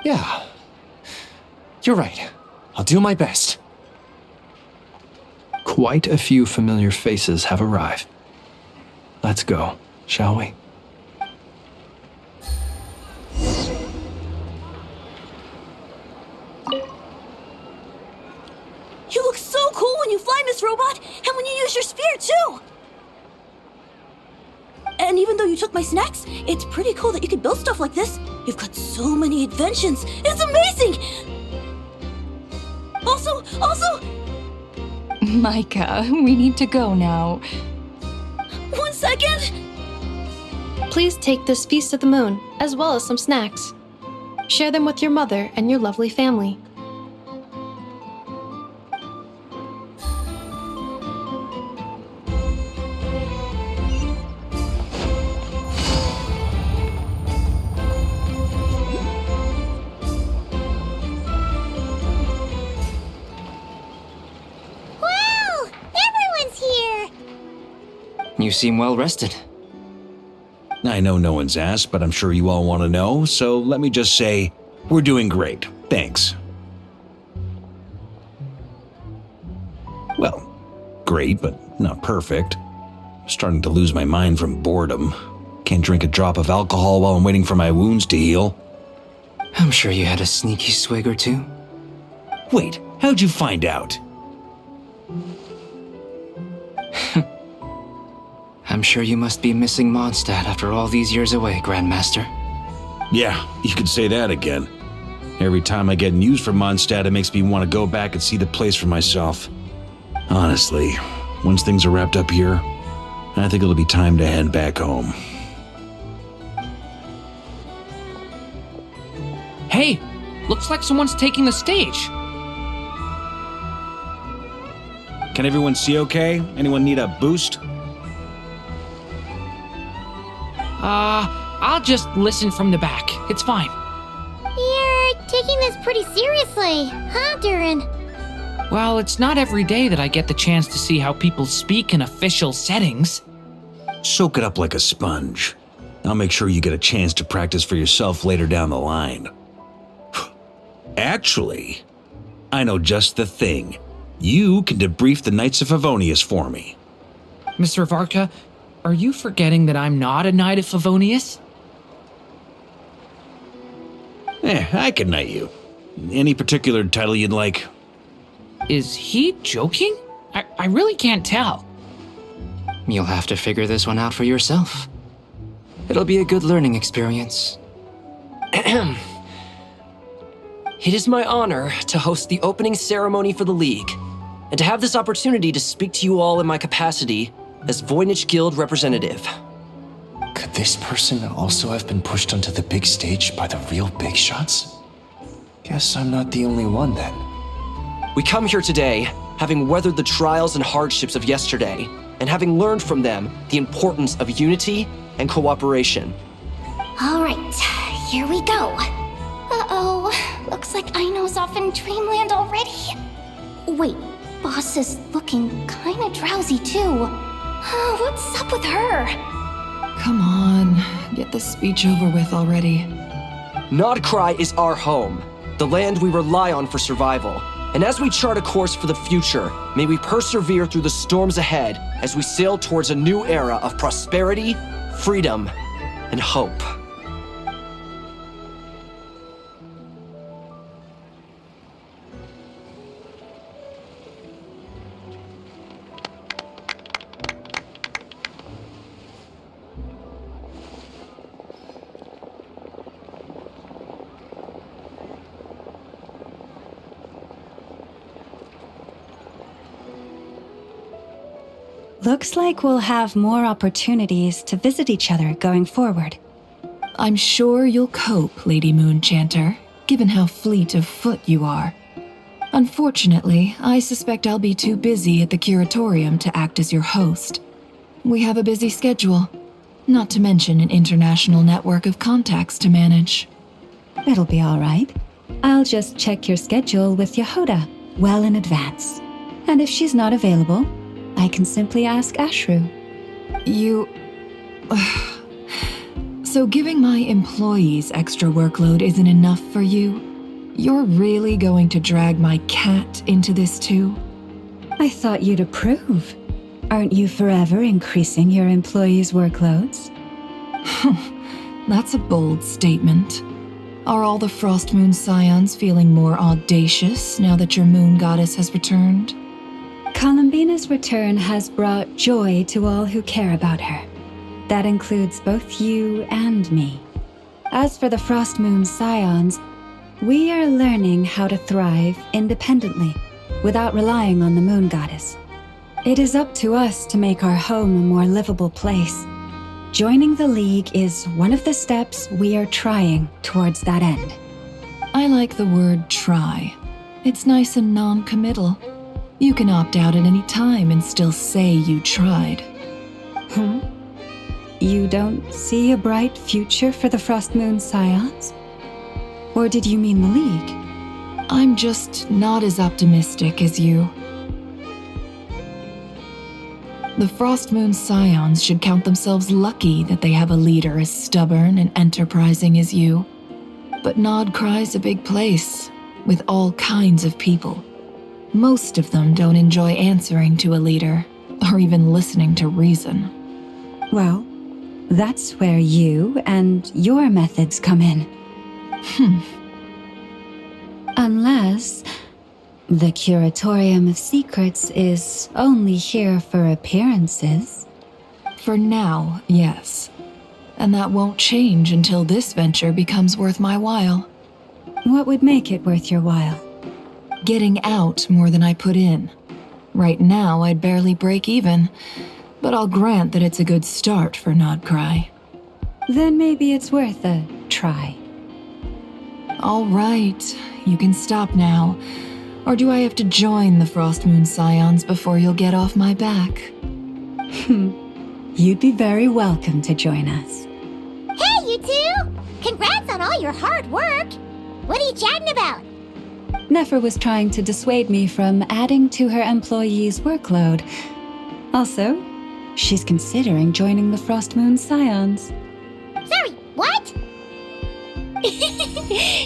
S: Yeah. You're right. I'll do my best.
D: Quite a few familiar faces have arrived. Let's go, shall we?
H: You look so cool when you fly, Miss Robot, and when you use your spear, too! And even though you took my snacks, it's pretty cool that you can build stuff like this. You've got so many inventions. It's amazing! Also...
C: Micah, we need to go now.
H: 1 second!
O: Please take this Feast of the Moon, as well as some snacks. Share them with your mother and your lovely family.
U: You seem well rested.
B: I know no one's asked, but I'm sure you all want to know, so let me just say, we're doing great. Thanks. Well, great, but not perfect. Starting to lose my mind from boredom. Can't drink a drop of alcohol while I'm waiting for my wounds to heal.
U: I'm sure you had a sneaky swig or two.
B: Wait, how'd you find out?
U: I'm sure you must be missing Mondstadt after all these years away, Grandmaster.
B: Yeah, you could say that again. Every time I get news from Mondstadt, it makes me want to go back and see the place for myself. Honestly, once things are wrapped up here, I think it'll be time to head back home.
Q: Hey, looks like someone's taking the stage.
B: Can everyone see okay? Anyone need a boost?
Q: I'll just listen from the back. It's fine.
N: You're taking this pretty seriously, huh, Durin?
Q: Well, it's not every day that I get the chance to see how people speak in official settings.
B: Soak it up like a sponge. I'll make sure you get a chance to practice for yourself later down the line. Actually, I know just the thing. You can debrief the Knights of Favonius for me.
Q: Mr. Varka, are you forgetting that I'm not a Knight of Favonius?
B: I can knight you. Any particular title you'd like?
Q: Is he joking? I really can't tell.
U: You'll have to figure this one out for yourself. It'll be a good learning experience.
I: It is my honor to host the opening ceremony for the League, and to have this opportunity to speak to you all in my capacity as Voynich Guild representative.
S: Could this person also have been pushed onto the big stage by the real big shots? Guess I'm not the only one then.
I: We come here today, having weathered the trials and hardships of yesterday, and having learned from them the importance of unity and cooperation.
E: All right, here we go. Uh-oh, looks like Aino's off in Dreamland already. Wait, Boss is looking kinda drowsy too. What's up with her?
C: Come on, get this speech over with already.
I: Nod-Krai is our home, the land we rely on for survival. And as we chart a course for the future, may we persevere through the storms ahead as we sail towards a new era of prosperity, freedom, and hope.
G: Looks like we'll have more opportunities to visit each other going forward.
C: I'm sure you'll cope, Lady Moonchanter, given how fleet of foot you are. Unfortunately, I suspect I'll be too busy at the curatorium to act as your host. We have a busy schedule, not to mention an international network of contacts to manage.
G: It'll be all right. I'll just check your schedule with Yehoda well in advance. And if she's not available, I can simply ask Ashru.
C: So giving my employees extra workload isn't enough for you? You're really going to drag my cat into this too?
G: I thought you'd approve. Aren't you forever increasing your employees' workloads?
C: That's a bold statement. Are all the Frostmoon Scions feeling more audacious now that your moon goddess has returned?
G: Columbina's return has brought joy to all who care about her. That includes both you and me. As for the Frostmoon Scions, we are learning how to thrive independently, without relying on the moon goddess. It is up to us to make our home a more livable place. Joining the League is one of the steps we are trying towards that end.
C: I like the word try. It's nice and non-committal. You can opt out at any time and still say you tried.
G: You don't see a bright future for the Frostmoon Scions? Or did you mean the League?
C: I'm just not as optimistic as you. The Frostmoon Scions should count themselves lucky that they have a leader as stubborn and enterprising as you. But Nod-Krai's a big place, with all kinds of people. Most of them don't enjoy answering to a leader, or even listening to reason.
G: Well, that's where you and your methods come in. Unless the Curatorium of Secrets is only here for appearances.
C: For now, yes. And that won't change until this venture becomes worth my while.
G: What would make it worth your while?
C: Getting out more than I put in. Right now, I'd barely break even, but I'll grant that it's a good start for Nod-Krai.
G: Then maybe it's worth a try.
C: All right, you can stop now. Or do I have to join the Frostmoon Scions before you'll get off my back?
G: You'd be very welcome to join us.
N: Hey, you two! Congrats on all your hard work! What are you chatting about?
G: Nefer was trying to dissuade me from adding to her employees' workload. Also, she's considering joining the Frostmoon Scions.
N: Sorry, what?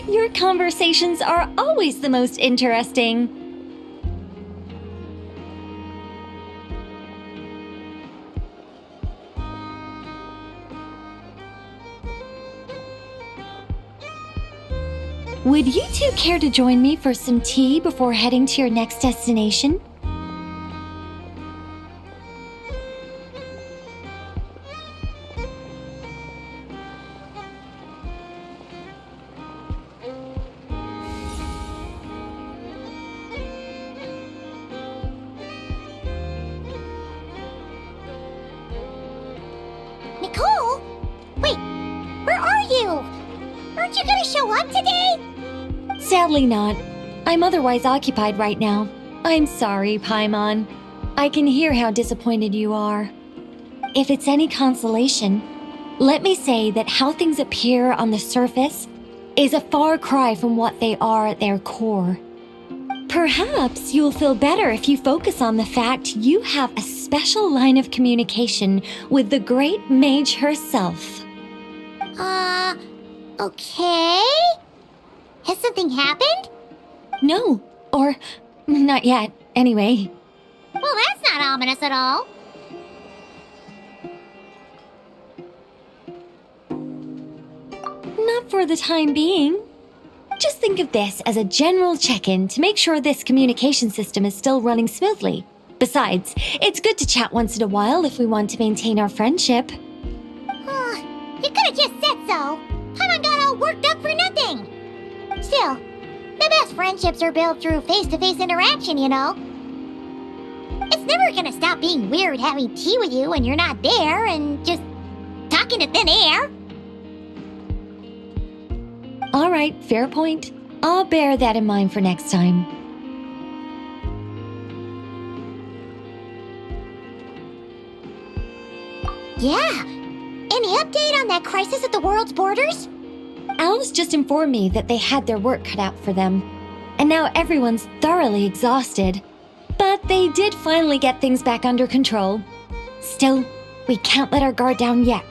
L: Your conversations are always the most interesting. Would you two care to join me for some tea before heading to your next destination?
N: Aren't you gonna show up today?
L: Sadly not. I'm otherwise occupied right now. I'm sorry, Paimon. I can hear how disappointed you are. If it's any consolation, let me say that how things appear on the surface is a far cry from what they are at their core. Perhaps you'll feel better if you focus on the fact you have a special line of communication with the great mage herself.
N: Okay? Has something happened?
L: No, or not yet, anyway.
N: Well, that's not ominous at all.
L: Not for the time being. Just think of this as a general check-in to make sure this communication system is still running smoothly. Besides, it's good to chat once in a while if we want to maintain our friendship.
N: You could have just said so. Paimon got all worked up for nothing. Still, the best friendships are built through face-to-face interaction, you know. It's never gonna stop being weird having tea with you when you're not there and just talking to thin air.
L: All right, fair point. I'll bear that in mind for next time.
N: Yeah. Any update on that crisis at the world's borders?
L: Alice just informed me that they had their work cut out for them. And now everyone's thoroughly exhausted. But they did finally get things back under control. Still, we can't let our guard down yet.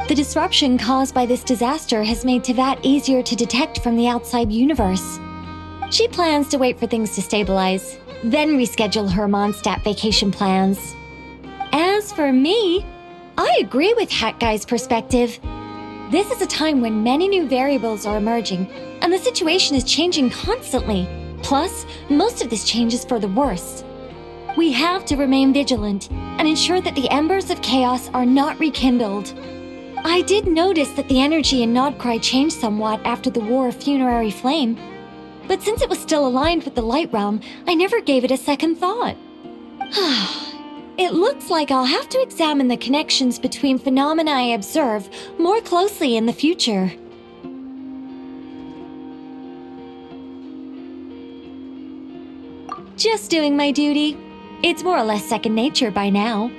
L: The disruption caused by this disaster has made Teyvat easier to detect from the outside universe. She plans to wait for things to stabilize, then reschedule her Mondstadt vacation plans. As for me, I agree with Hat Guy's perspective. This is a time when many new variables are emerging, and the situation is changing constantly. Plus, most of this change is for the worse. We have to remain vigilant and ensure that the embers of chaos are not rekindled. I did notice that the energy in Nod-Krai changed somewhat after the War of Funerary Flame, but since it was still aligned with the Light Realm, I never gave it a second thought. It looks like I'll have to examine the connections between phenomena I observe more closely in the future. Just doing my duty. It's more or less second nature by now.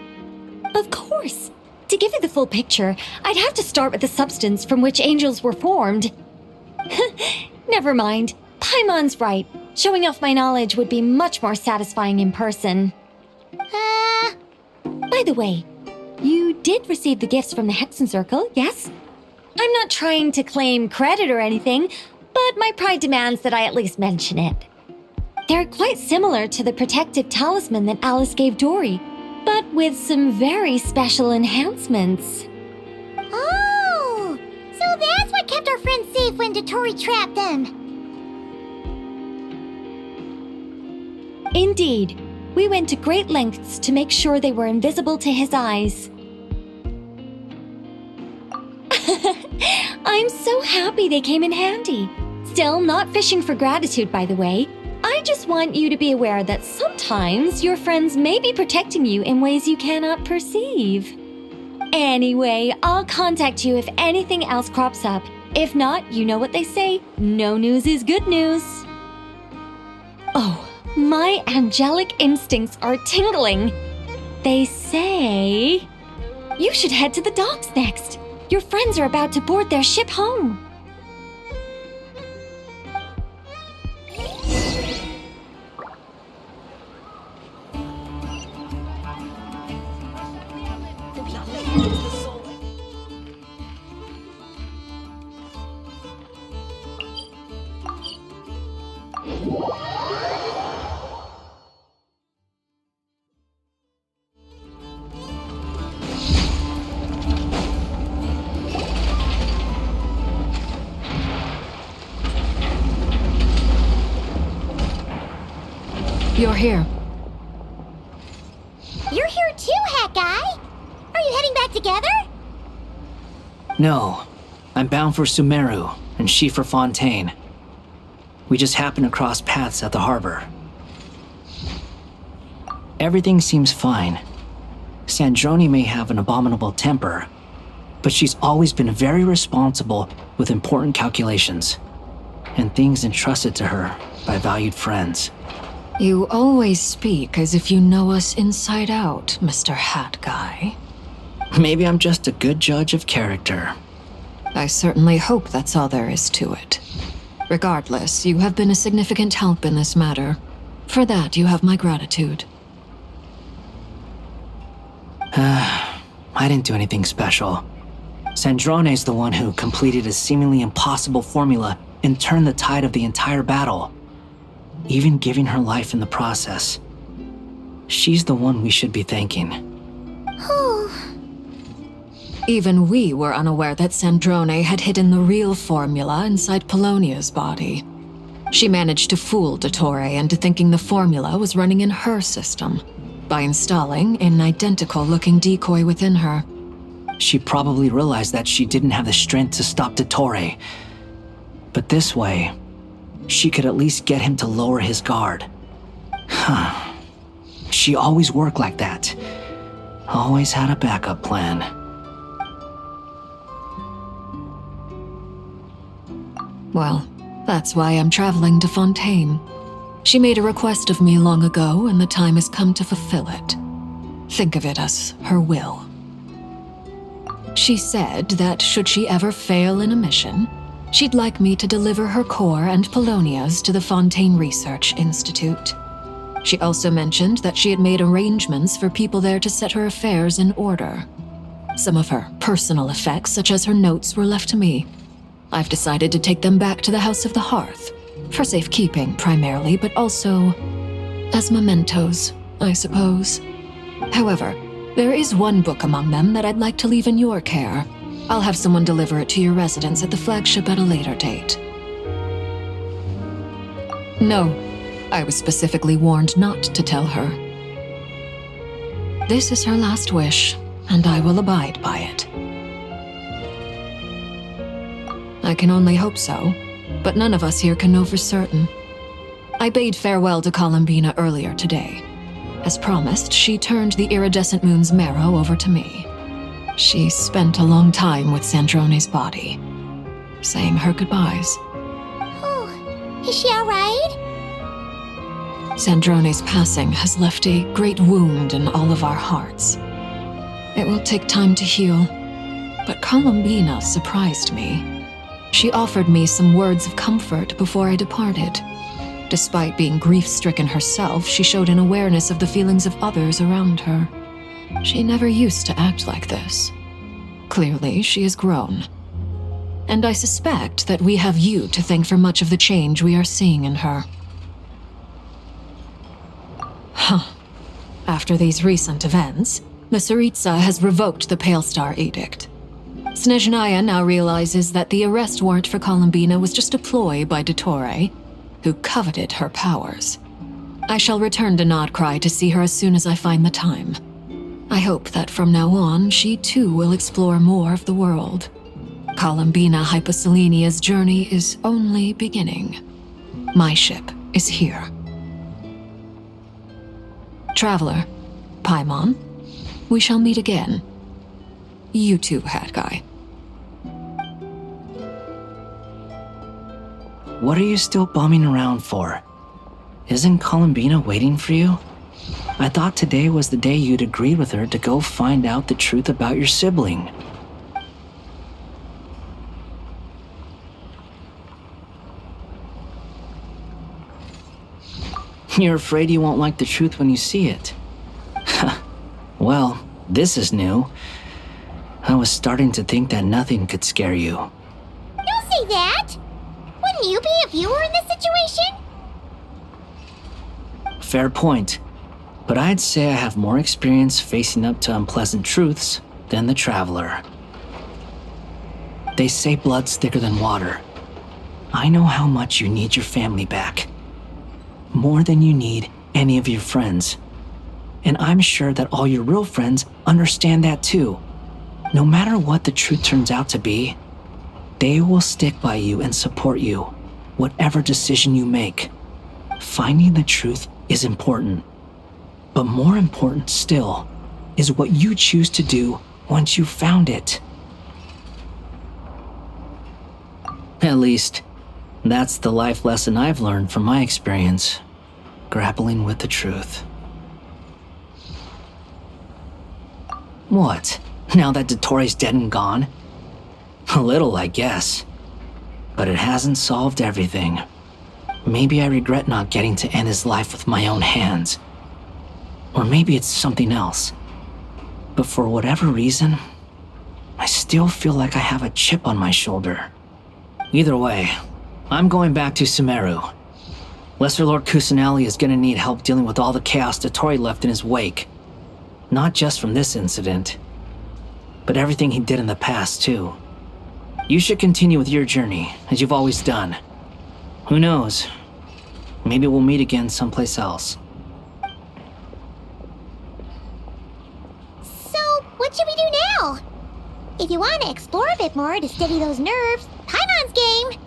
L: Of course. To give you the full picture, I'd have to start with the substance from which angels were formed. Never mind. Paimon's right. Showing off my knowledge would be much more satisfying in person. By the way, you did receive the gifts from the Hexen Circle, yes? I'm not trying to claim credit or anything, but my pride demands that I at least mention it. They're quite similar to the protective talisman that Alice gave Dory, but with some very special enhancements.
N: Oh! So that's what kept our friends safe when Dory trapped them.
L: Indeed. We went to great lengths to make sure they were invisible to his eyes. I'm so happy they came in handy. Still, not fishing for gratitude, by the way. I just want you to be aware that sometimes your friends may be protecting you in ways you cannot perceive. Anyway, I'll contact you if anything else crops up. If not, you know what they say, no news is good news. Oh, my angelic instincts are tingling. They say you should head to the docks next. Your friends are about to board their ship home. You're here.
N: You're here too, Hat Guy. Are you heading back together?
F: No. I'm bound for Sumeru, and she for Fontaine. We just happened to cross paths at the harbor. Everything seems fine. Sandrone may have an abominable temper, but she's always been very responsible with important calculations and things entrusted to her by valued friends.
C: You always speak as if you know us inside out, Mr. Hat Guy.
F: Maybe I'm just a good judge of character.
C: I certainly hope that's all there is to it. Regardless, you have been a significant help in this matter. For that, you have my gratitude.
F: I didn't do anything special. Sandrone's the one who completed a seemingly impossible formula and turned the tide of the entire battle, even giving her life in the process. She's the one we should be thanking.
C: Even we were unaware that Sandrone had hidden the real formula inside Polonia's body. She managed to fool Dottore into thinking the formula was running in her system by installing an identical-looking decoy within her.
F: She probably realized that she didn't have the strength to stop Dottore. But this way, she could at least get him to lower his guard. She always worked like that. Always had a backup plan.
C: Well, that's why I'm traveling to Fontaine. She made a request of me long ago, and the time has come to fulfill it. Think of it as her will. She said that should she ever fail in a mission, she'd like me to deliver her core and Polonia's to the Fontaine Research Institute. She also mentioned that she had made arrangements for people there to set her affairs in order. Some of her personal effects, such as her notes, were left to me. I've decided to take them back to the House of the Hearth, for safekeeping primarily, but also as mementos, I suppose. However, there is one book among them that I'd like to leave in your care. I'll have someone deliver it to your residence at the flagship at a later date. No, I was specifically warned not to tell her. This is her last wish, and I will abide by it. I can only hope so, but none of us here can know for certain. I bade farewell to Columbina earlier today. As promised, she turned the iridescent moon's marrow over to me. She spent a long time with Sandrone's body, saying her goodbyes.
N: Oh, is she alright?
C: Sandrone's passing has left a great wound in all of our hearts. It will take time to heal, but Columbina surprised me. She offered me some words of comfort before I departed. Despite being grief-stricken herself, she showed an awareness of the feelings of others around her. She never used to act like this. Clearly, she has grown. And I suspect that we have you to thank for much of the change we are seeing in her. After these recent events, the Tsaritsa has revoked the Pale Star Edict. Snezhnaya now realizes that the arrest warrant for Columbina was just a ploy by Dottore, who coveted her powers. I shall return to Nod-Krai to see her as soon as I find the time. I hope that from now on, she too will explore more of the world. Columbina Hyposelenia's journey is only beginning. My ship is here. Traveler, Paimon, we shall meet again. You too, Hat Guy.
F: What are you still bumming around for? Isn't Columbina waiting for you? I thought today was the day you'd agreed with her to go find out the truth about your sibling. You're afraid you won't like the truth when you see it. Well, this is new. I was starting to think that nothing could scare you.
N: Don't say that! Wouldn't you be if you were in this situation?
F: Fair point. But I'd say I have more experience facing up to unpleasant truths than the Traveler. They say blood's thicker than water. I know how much you need your family back. More than you need any of your friends. And I'm sure that all your real friends understand that too. No matter what the truth turns out to be, they will stick by you and support you, whatever decision you make. Finding the truth is important. But more important still is what you choose to do once you've found it. At least, that's the life lesson I've learned from my experience, grappling with the truth. What? Now that Dottoro's dead and gone? A little, I guess. But it hasn't solved everything. Maybe I regret not getting to end his life with my own hands. Or maybe it's something else. But for whatever reason, I still feel like I have a chip on my shoulder. Either way, I'm going back to Sumeru. Lesser Lord Kusanali is gonna need help dealing with all the chaos Dottori left in his wake. Not just from this incident, but everything he did in the past, too. You should continue with your journey, as you've always done. Who knows? Maybe we'll meet again someplace else.
N: So, what should we do now? If you want to explore a bit more to steady those nerves, Paimon's game!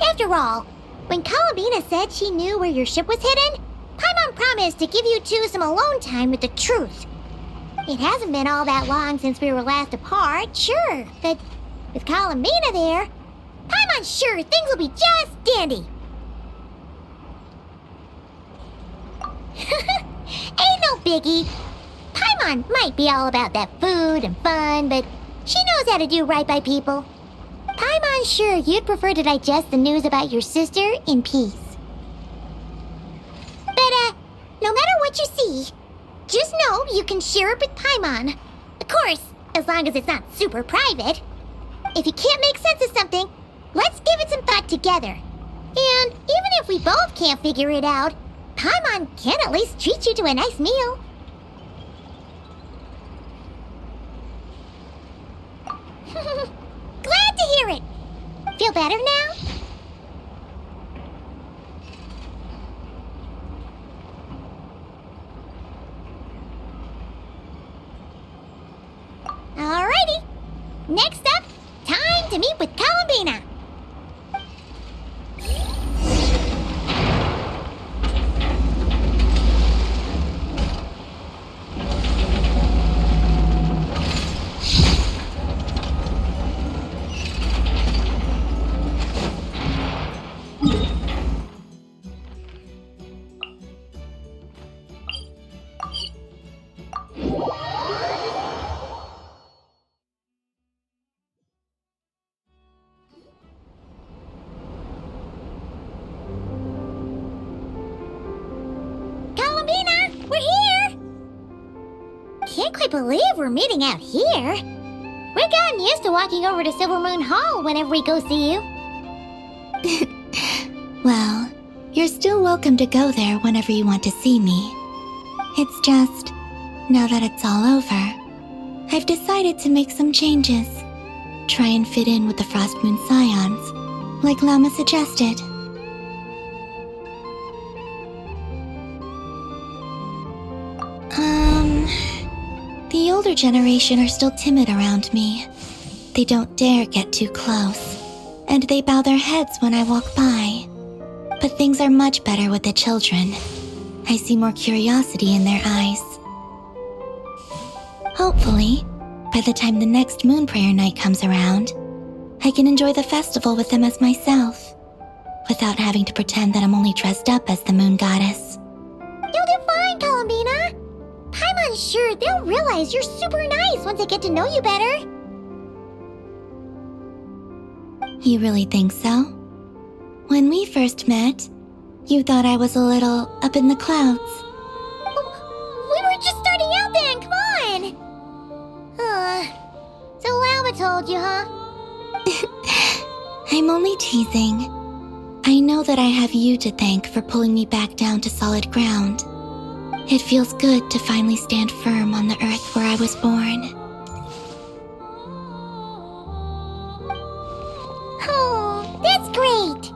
N: After all, when Columbina said she knew where your ship was hidden, Paimon promised to give you two some alone time with the truth. It hasn't been all that long since we were last apart, sure, but with Columbina there, Paimon's sure things will be just dandy. Ain't no biggie. Paimon might be all about that food and fun, but she knows how to do right by people. Paimon's sure you'd prefer to digest the news about your sister in peace. But, no matter what you see, just know you can share it with Paimon. Of course, as long as it's not super private. If you can't make sense of something, let's give it some thought together. And even if we both can't figure it out, Paimon can at least treat you to a nice meal. Glad to hear it. Feel better now? Alrighty. Next up, time to meet with Columbina. Can't believe we're meeting out here. We've gotten used to walking over to Silver Moon Hall whenever we go see you.
P: Well, you're still welcome to go there whenever you want to see me. It's just, now that it's all over, I've decided to make some changes. Try and fit in with the Frost Moon Scions, like Lama suggested. The older generation are still timid around me. They don't dare get too close, and they bow their heads when I walk by. But things are much better with the children. I see more curiosity in their eyes. Hopefully, by the time the next Moon Prayer Night comes around, I can enjoy the festival with them as myself, without having to pretend that I'm only dressed up as the Moon Goddess.
N: You'll do fine, Columbina. Paimon's sure they'll realize you're super nice once they get to know you better.
P: You really think so? When we first met, you thought I was a little up in the clouds.
N: We were just starting out then, come on! So Lama told you, huh?
P: I'm only teasing. I know that I have you to thank for pulling me back down to solid ground. It feels good to finally stand firm on the earth where I was born.
N: Oh, that's great!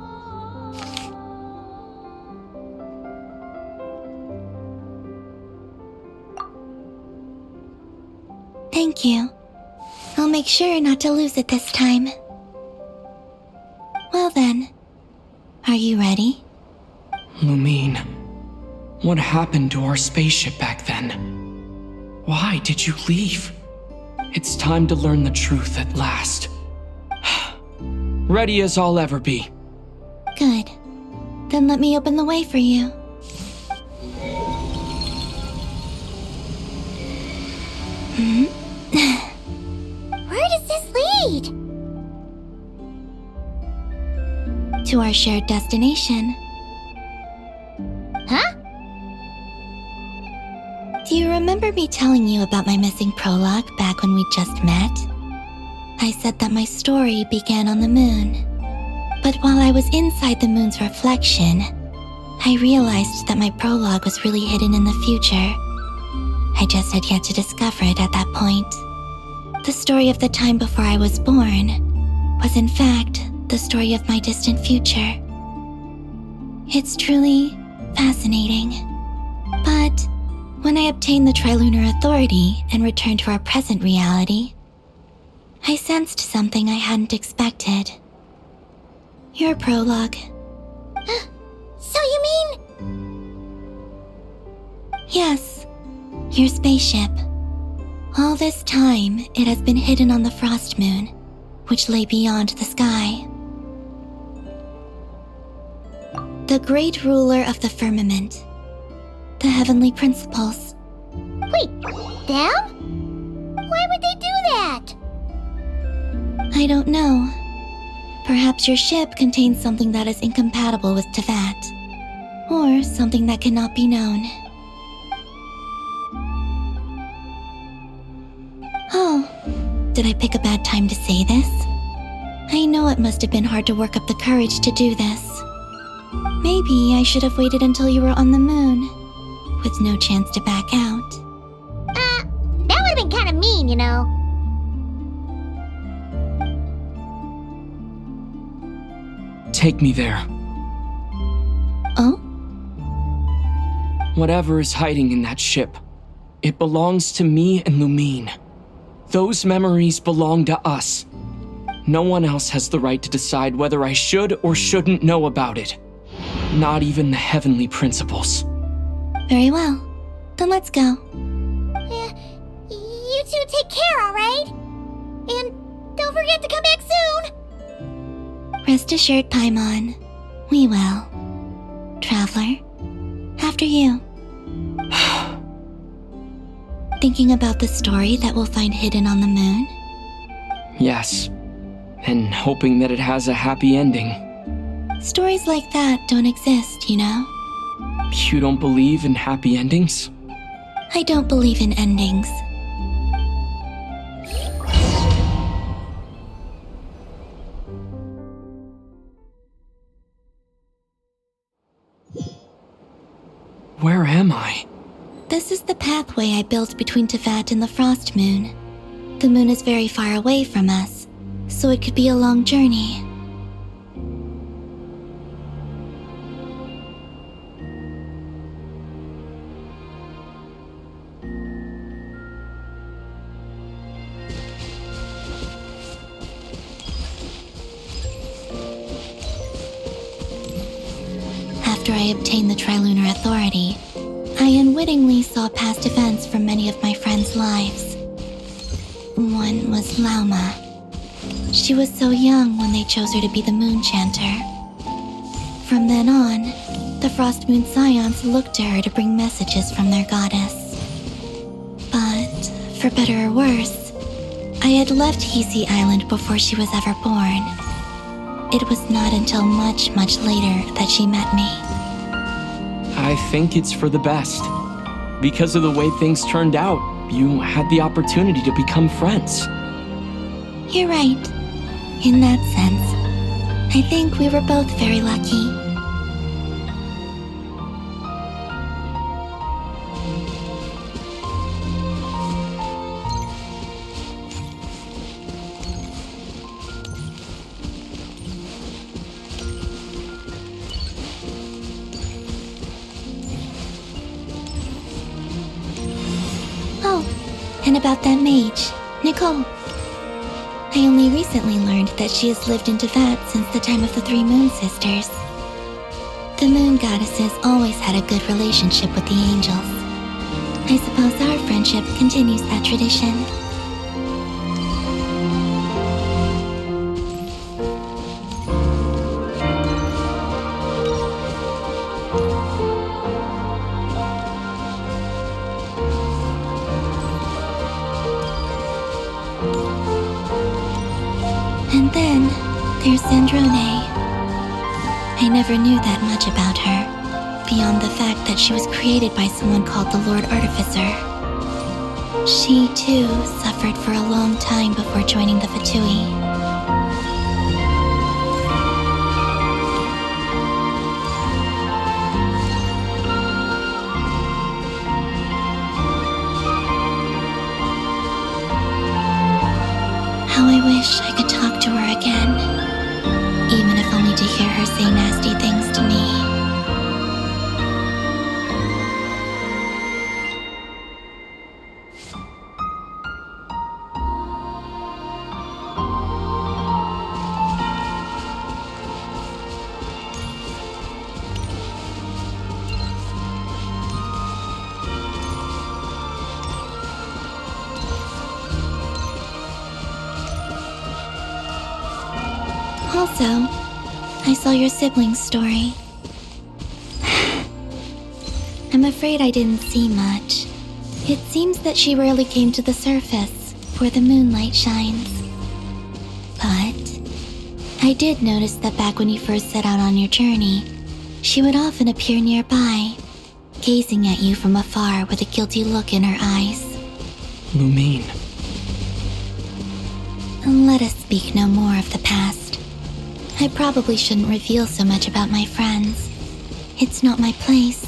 P: Thank you. I'll make sure not to lose it this time. Well then, are you ready?
J: Lumine, what happened to our spaceship back then? Why did you leave? It's time to learn the truth at last. Ready as I'll ever be.
P: Good. Then let me open the way for you.
N: Where does this lead?
P: To our shared destination.
N: Huh?
P: Do you remember me telling you about my missing prologue back when we just met? I said that my story began on the moon. But while I was inside the moon's reflection, I realized that my prologue was really hidden in the future. I just had yet to discover it at that point. The story of the time before I was born was in fact the story of my distant future. It's truly fascinating. But when I obtained the Trilunar Authority and returned to our present reality, I sensed something I hadn't expected. Your prologue.
N: So you mean...
P: Yes, your spaceship. All this time, it has been hidden on the Frost Moon, which lay beyond the sky. The great ruler of the firmament. The heavenly principles.
N: Wait, them? Why would they do that?
P: I don't know. Perhaps your ship contains something that is incompatible with Teyvat. Or something that cannot be known. Oh, did I pick a bad time to say this? I know it must have been hard to work up the courage to do this. Maybe I should have waited until you were on the moon, with no chance to back out.
N: That would have been kind of mean, you know.
J: Take me there.
P: Oh?
J: Whatever is hiding in that ship, it belongs to me and Lumine. Those memories belong to us. No one else has the right to decide whether I should or shouldn't know about it. Not even the heavenly principles.
P: Very well. Then let's go.
N: Yeah, you two take care, alright? And don't forget to come back soon!
P: Rest assured, Paimon. We will. Traveler, after you. Thinking about the story that we'll find hidden on the moon?
J: Yes, and hoping that it has a happy ending.
P: Stories like that don't exist, you know?
J: You don't believe in happy endings?
P: I don't believe in endings.
J: Where am I?
P: This is the pathway I built between Teyvat and the Frost Moon. The moon is very far away from us, so it could be a long journey. After I obtained the Trilunar Authority, I unwittingly saw past events from many of my friends' lives. One was Lauma. She was so young when they chose her to be the Moon Chanter. From then on, the Frost Moon Scions looked to her to bring messages from their goddess. But, for better or worse, I had left Hisi Island before she was ever born. It was not until much, much later that she met me.
J: I think it's for the best. Because of the way things turned out, you had the opportunity to become friends.
P: You're right. In that sense, I think we were both very lucky. And about that mage, Nicole. I only recently learned that she has lived in Teyvat since the time of the Three Moon Sisters. The Moon Goddesses always had a good relationship with the angels. I suppose our friendship continues that tradition. There's Sandrone. I never knew that much about her, beyond the fact that she was created by someone called the Lord Artificer. She, too, suffered for a long time before joining the Fatui. How I wish I could talk to her again, even if only to hear her say nasty things to me. Also, I saw your sibling's story. I'm afraid I didn't see much. It seems that she rarely came to the surface, where the moonlight shines. But I did notice that back when you first set out on your journey, she would often appear nearby, gazing at you from afar with a guilty look in her eyes.
J: Lumine.
P: Let us speak no more of the past. I probably shouldn't reveal so much about my friends. It's not my place.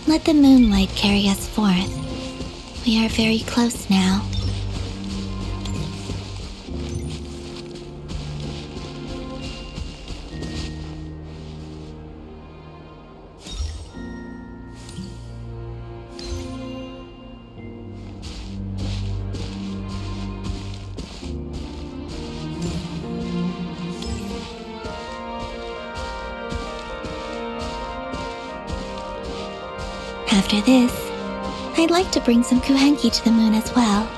P: Let the moonlight carry us forth. We are very close now. After this, I'd like to bring some kuhenki to the moon as well.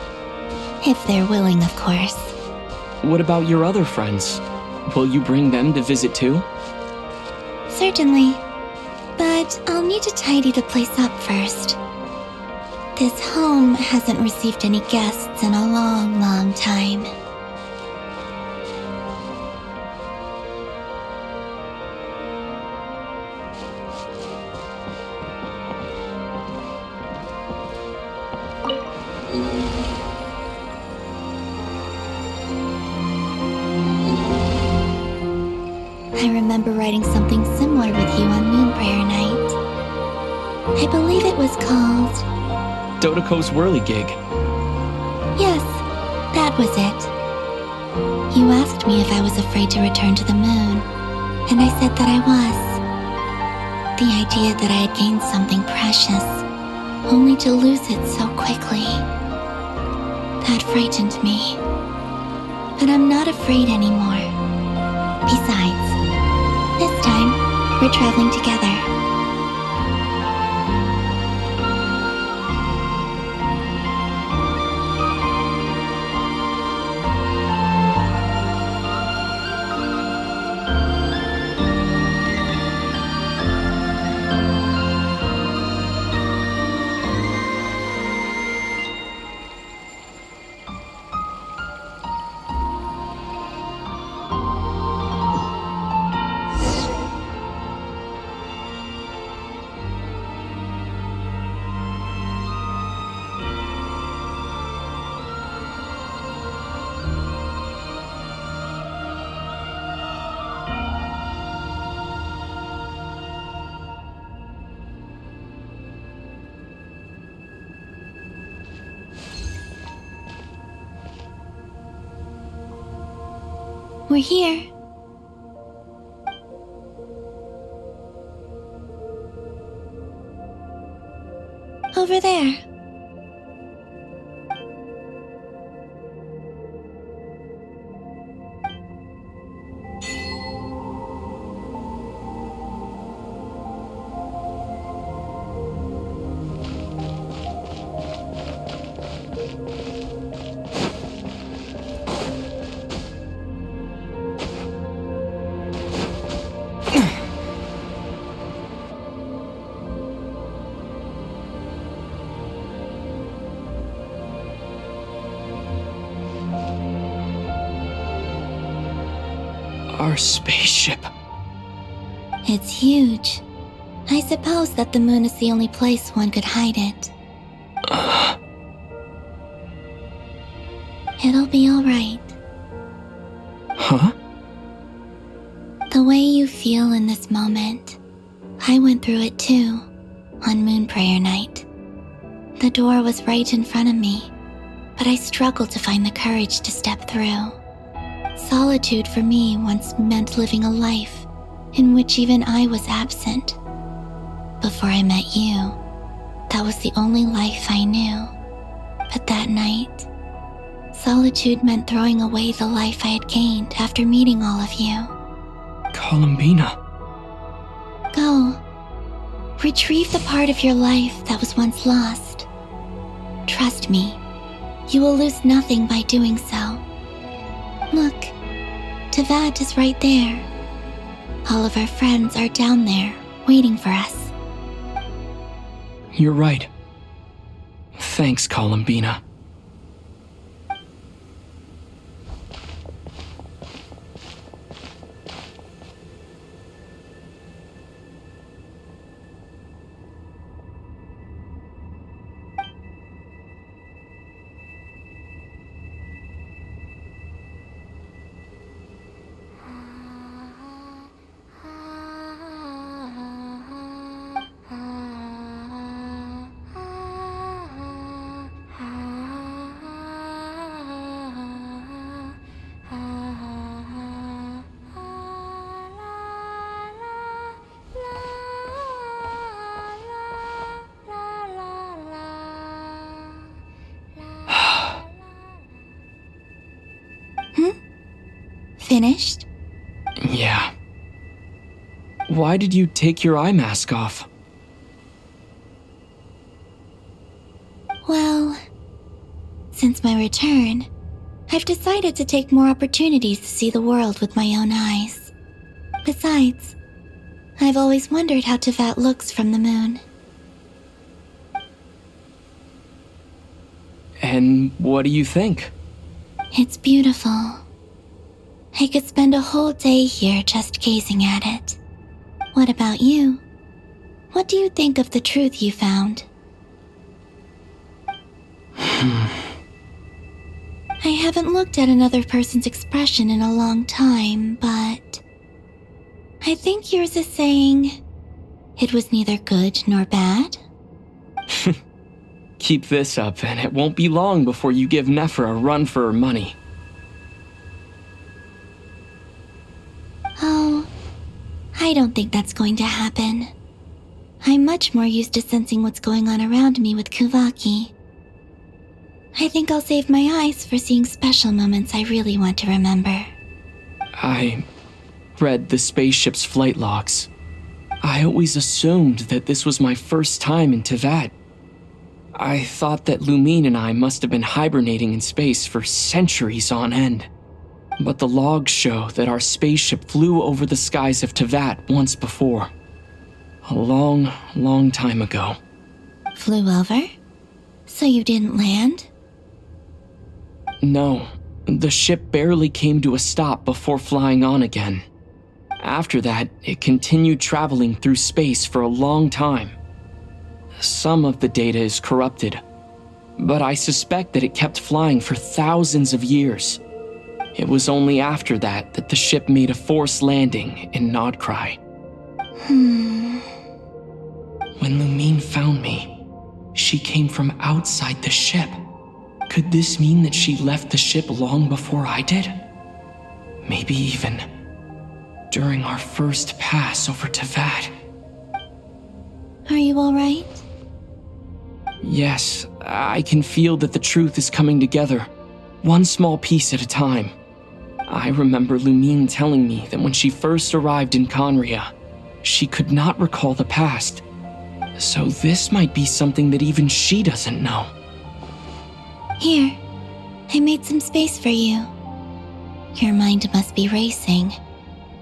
P: If they're willing, of course.
J: What about your other friends? Will you bring them to visit too?
P: Certainly. But I'll need to tidy the place up first. This home hasn't received any guests in a long, long time. I remember writing something similar with you on Moon Prayer Night. I believe it was called...
J: Dodoko's Whirligig.
P: Yes, that was it. You asked me if I was afraid to return to the moon, and I said that I was. The idea that I had gained something precious, only to lose it so quickly. That frightened me. But I'm not afraid anymore. Besides, this time, we're traveling together. We're here. Over there.
J: Our spaceship.
P: It's huge. I suppose that the moon is the only place one could hide it. It'll be alright.
J: Huh?
P: The way you feel in this moment, I went through it too, on Moon Prayer Night. The door was right in front of me, but I struggled to find the courage to step through. Solitude for me once meant living a life in which even I was absent. Before I met you, that was the only life I knew. But that night, solitude meant throwing away the life I had gained after meeting all of you.
J: Columbina.
P: Go. Retrieve the part of your life that was once lost. Trust me, you will lose nothing by doing so. Look, Teyvat is right there. All of our friends are down there, waiting for us.
J: You're right. Thanks, Columbina.
P: Finished?
J: Yeah. Why did you take your eye mask off?
P: Well, since my return, I've decided to take more opportunities to see the world with my own eyes. Besides, I've always wondered how Teyvat looks from the moon.
J: And what do you think?
P: It's beautiful. I could spend a whole day here just gazing at it. What about you? What do you think of the truth you found? I haven't looked at another person's expression in a long time, but I think yours is saying it was neither good nor bad.
J: Keep this up, and it won't be long before you give Nephra a run for her money.
P: Oh, I don't think that's going to happen. I'm much more used to sensing what's going on around me with Kuvaki. I think I'll save my eyes for seeing special moments I really want to remember.
J: I read the spaceship's flight logs. I always assumed that this was my first time in Teyvat. I thought that Lumine and I must have been hibernating in space for centuries on end. But the logs show that our spaceship flew over the skies of Teyvat once before. A long, long time ago.
P: Flew over? So you didn't land?
J: No, the ship barely came to a stop before flying on again. After that, it continued traveling through space for a long time. Some of the data is corrupted, but I suspect that it kept flying for thousands of years. It was only after that that the ship made a forced landing in Nod-Krai. When Lumine found me, she came from outside the ship. Could this mean that she left the ship long before I did? Maybe even during our first pass over Teyvat.
P: Are you alright?
J: Yes, I can feel that the truth is coming together, one small piece at a time. I remember Lumine telling me that when she first arrived in Conria, she could not recall the past. So this might be something that even she doesn't know.
P: Here, I made some space for you. Your mind must be racing,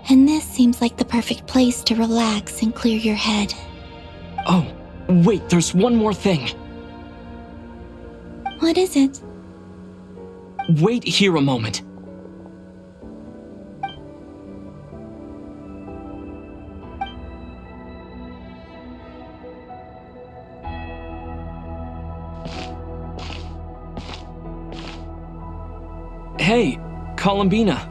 P: and this seems like the perfect place to relax and clear your head.
J: Oh, wait, there's one more thing.
P: What is it?
J: Wait here a moment. Hey, Columbina.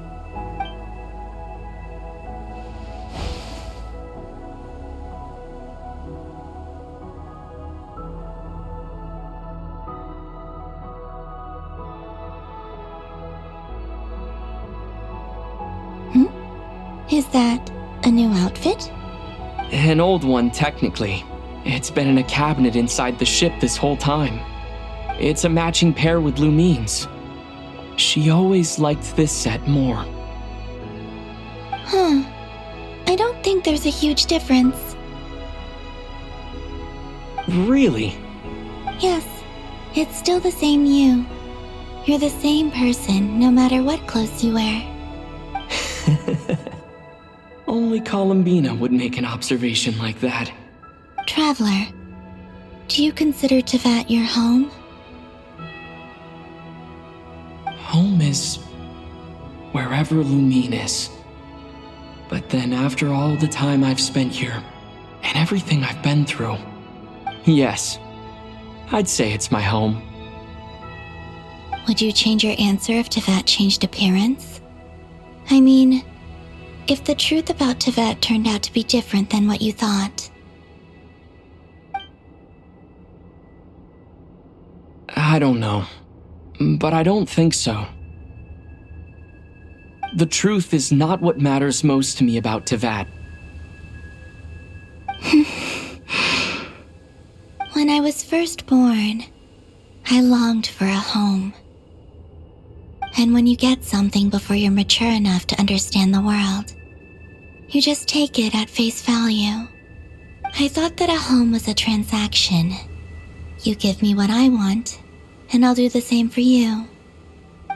P: Is that a new outfit?
J: An old one, technically. It's been in a cabinet inside the ship this whole time. It's a matching pair with Lumine's. She always liked this set more.
P: Huh. I don't think there's a huge difference.
J: Really?
P: Yes, it's still the same you. You're the same person, no matter what clothes you wear.
J: Only Columbina would make an observation like that.
P: Traveler, do you consider Tevat your home?
J: Home is wherever Lumine is. But then after all the time I've spent here, and everything I've been through, yes, I'd say it's my home.
P: Would you change your answer if Tevat changed appearance? I mean, if the truth about Tevat turned out to be different than what you thought.
J: I don't know, but I don't think so. The truth is not what matters most to me about Tevat.
P: When I was first born, I longed for a home. And when you get something before you're mature enough to understand the world, you just take it at face value. I thought that a home was a transaction. You give me what I want, and I'll do the same for you.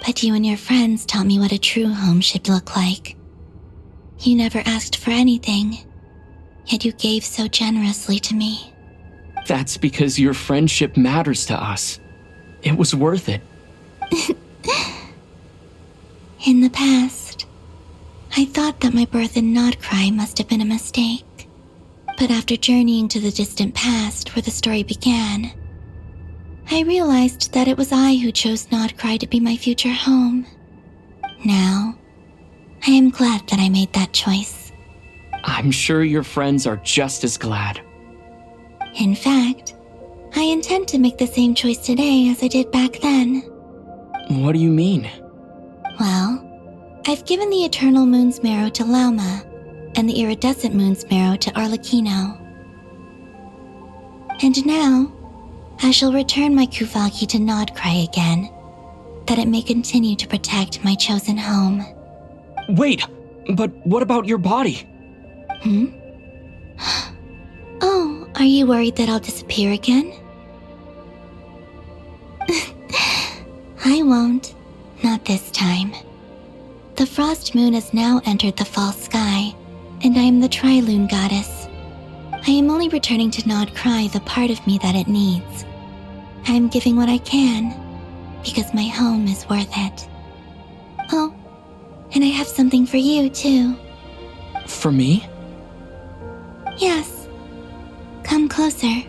P: But you and your friends taught me what a true home should look like. You never asked for anything, yet you gave so generously to me.
J: That's because your friendship matters to us. It was worth it.
P: In the past, I thought that my birth in Nod-Krai must have been a mistake. But after journeying to the distant past where the story began, I realized that it was I who chose Nod-Krai to be my future home. Now, I am glad that I made that choice.
J: I'm sure your friends are just as glad.
P: In fact, I intend to make the same choice today as I did back then.
J: What do you mean?
P: Well, I've given the Eternal Moon's Marrow to Lauma, and the Iridescent Moon's Marrow to Arlecchino. And now, I shall return my Kuvagi to Nod-Krai again, that it may continue to protect my chosen home.
J: Wait, but what about your body?
P: Oh, are you worried that I'll disappear again? I won't. Not this time. The Frost Moon has now entered the fall sky, and I am the Tri-Lune goddess. I am only returning to Nod-Krai the part of me that it needs. I am giving what I can, because my home is worth it. Oh, and I have something for you, too.
J: For me?
P: Yes. Come closer.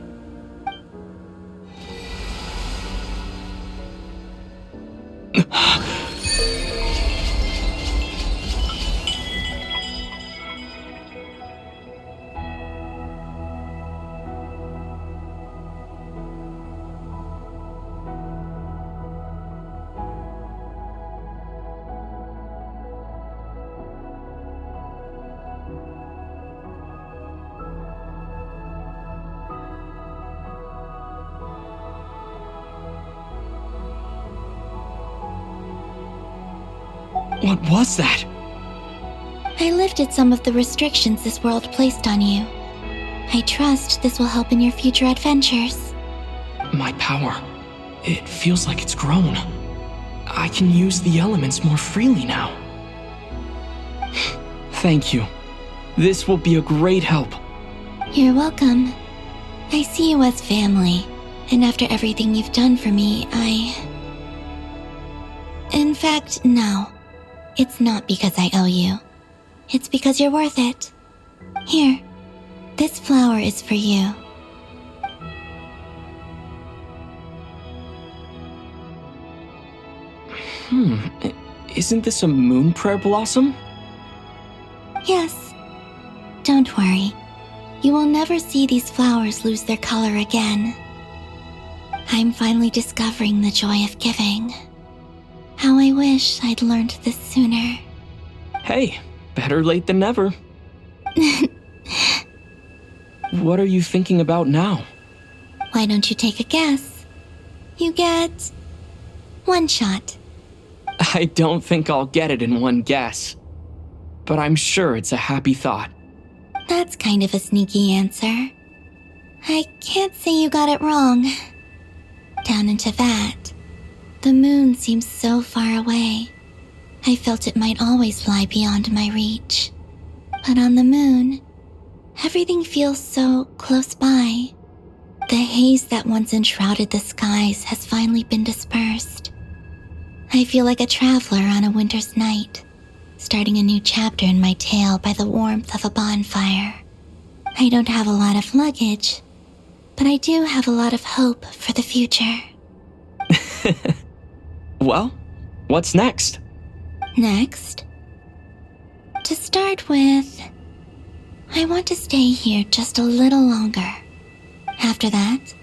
J: What was that?
P: I lifted some of the restrictions this world placed on you. I trust this will help in your future adventures.
J: My power. It feels like it's grown. I can use the elements more freely now. Thank you. This will be a great help.
P: You're welcome. I see you as family, and after everything you've done for me, In fact, no. It's not because I owe you. It's because you're worth it. Here, this flower is for you.
J: Isn't this a moon prayer blossom?
P: Yes. Don't worry. You will never see these flowers lose their color again. I'm finally discovering the joy of giving. How I wish I'd learned this sooner.
J: Hey, better late than never. What are you thinking about now?
P: Why don't you take a guess? You get 1 shot.
J: I don't think I'll get it in one guess. But I'm sure it's a happy thought.
P: That's kind of a sneaky answer. I can't say you got it wrong. Down into that, the moon seems so far away. I felt it might always lie beyond my reach. But on the moon, everything feels so close by. The haze that once enshrouded the skies has finally been dispersed. I feel like a traveler on a winter's night, starting a new chapter in my tale by the warmth of a bonfire. I don't have a lot of luggage, but I do have a lot of hope for the future.
J: Well, what's next?
P: Next? To start with, I want to stay here just a little longer. After that,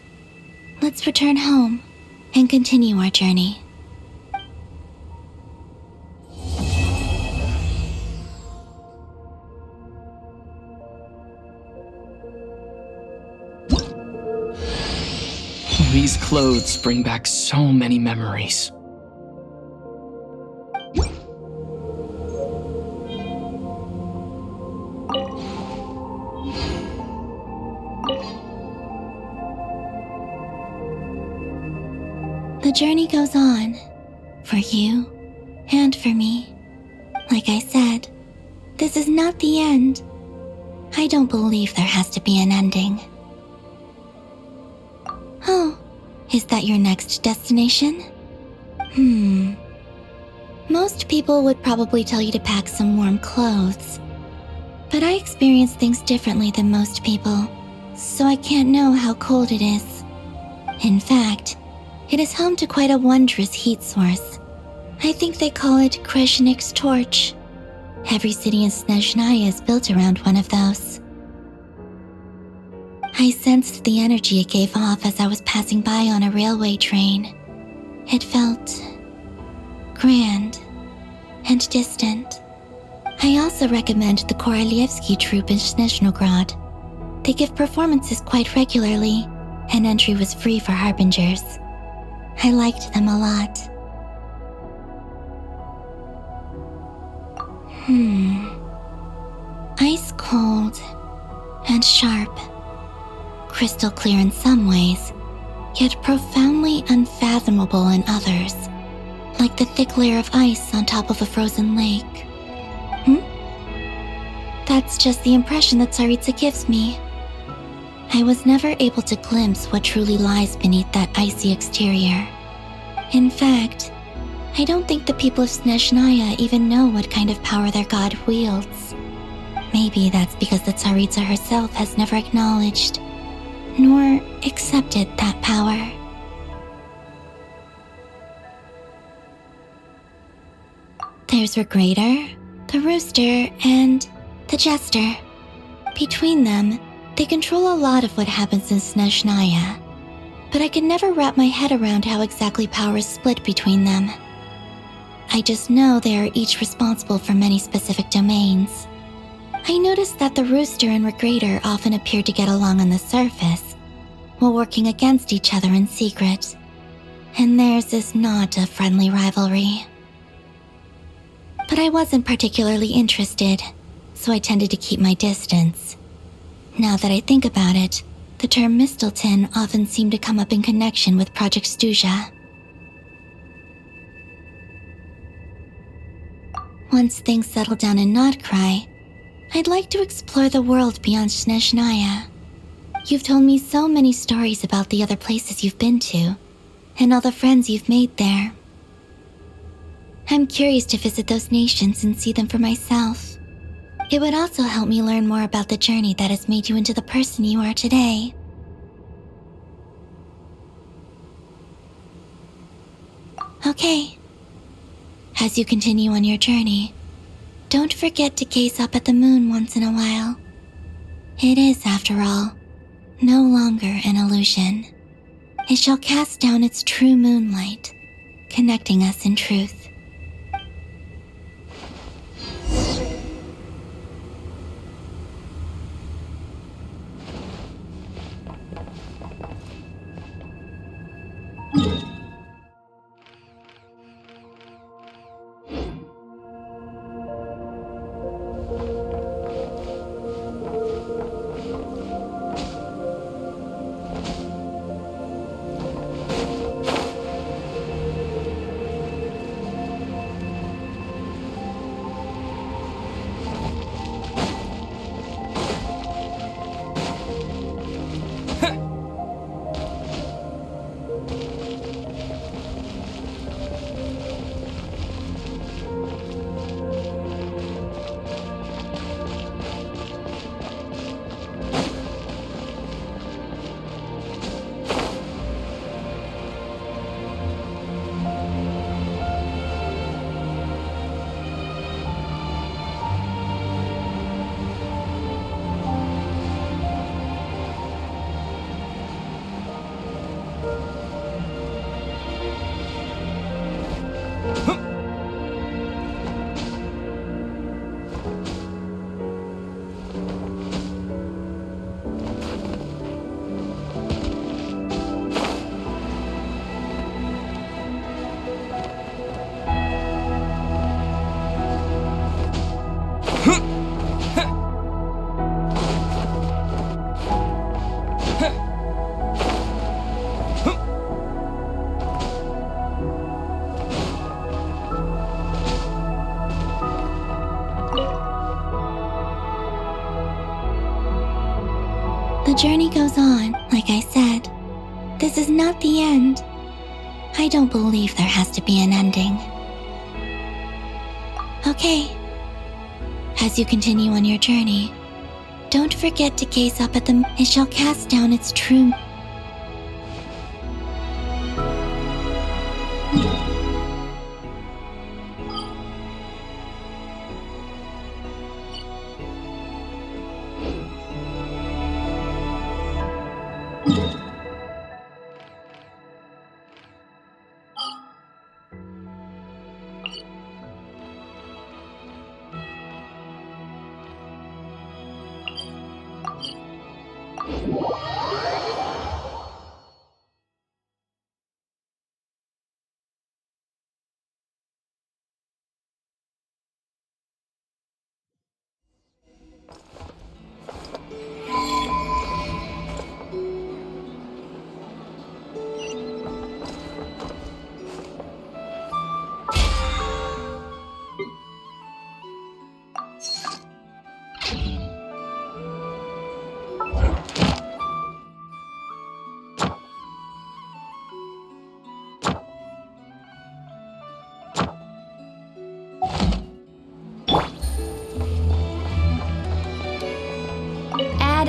P: let's return home and continue our journey.
J: These clothes bring back so many memories.
P: The journey goes on, for you and for me. Like I said, this is not the end. I don't believe there has to be an ending. Oh, is that your next destination? Most people would probably tell you to pack some warm clothes. But I experience things differently than most people, so I can't know how cold it is. In fact, it is home to quite a wondrous heat source. I think they call it Kreshnik's torch. Every city in Snezhnaya is built around one of those. I sensed the energy it gave off as I was passing by on a railway train. It felt grand and distant. I also recommend the Korolievsky troupe in Snezhnograd. They give performances quite regularly, and entry was free for harbingers. I liked them a lot. Ice cold and sharp. Crystal clear in some ways, yet profoundly unfathomable in others, like the thick layer of ice on top of a frozen lake. That's just the impression that Tsaritsa gives me. I was never able to glimpse what truly lies beneath that icy exterior. In fact, I don't think the people of Snezhnaya even know what kind of power their god wields. Maybe that's because the Tsaritsa herself has never acknowledged nor accepted that power. There's Regrator, the Rooster, and the Jester. Between them, they control a lot of what happens in Snezhnaya, but I can never wrap my head around how exactly power is split between them. I just know they are each responsible for many specific domains. I noticed that the Rooster and Regrator often appear to get along on the surface, while working against each other in secret, and theirs is not a friendly rivalry. But I wasn't particularly interested, so I tended to keep my distance. Now that I think about it, the term Mistelton often seemed to come up in connection with Project Stuja. Once things settle down in Nod-Krai, I'd like to explore the world beyond Snezhnaya. You've told me so many stories about the other places you've been to, and all the friends you've made there. I'm curious to visit those nations and see them for myself. It would also help me learn more about the journey that has made you into the person you are today. Okay. As you continue on your journey, don't forget to gaze up at the moon once in a while. It is, after all, no longer an illusion. It shall cast down its true moonlight, connecting us in truth. The journey goes on, like I said. This is not the end. I don't believe there has to be an ending. Okay. As you continue on your journey, don't forget to gaze up at the moon. It shall cast down its true.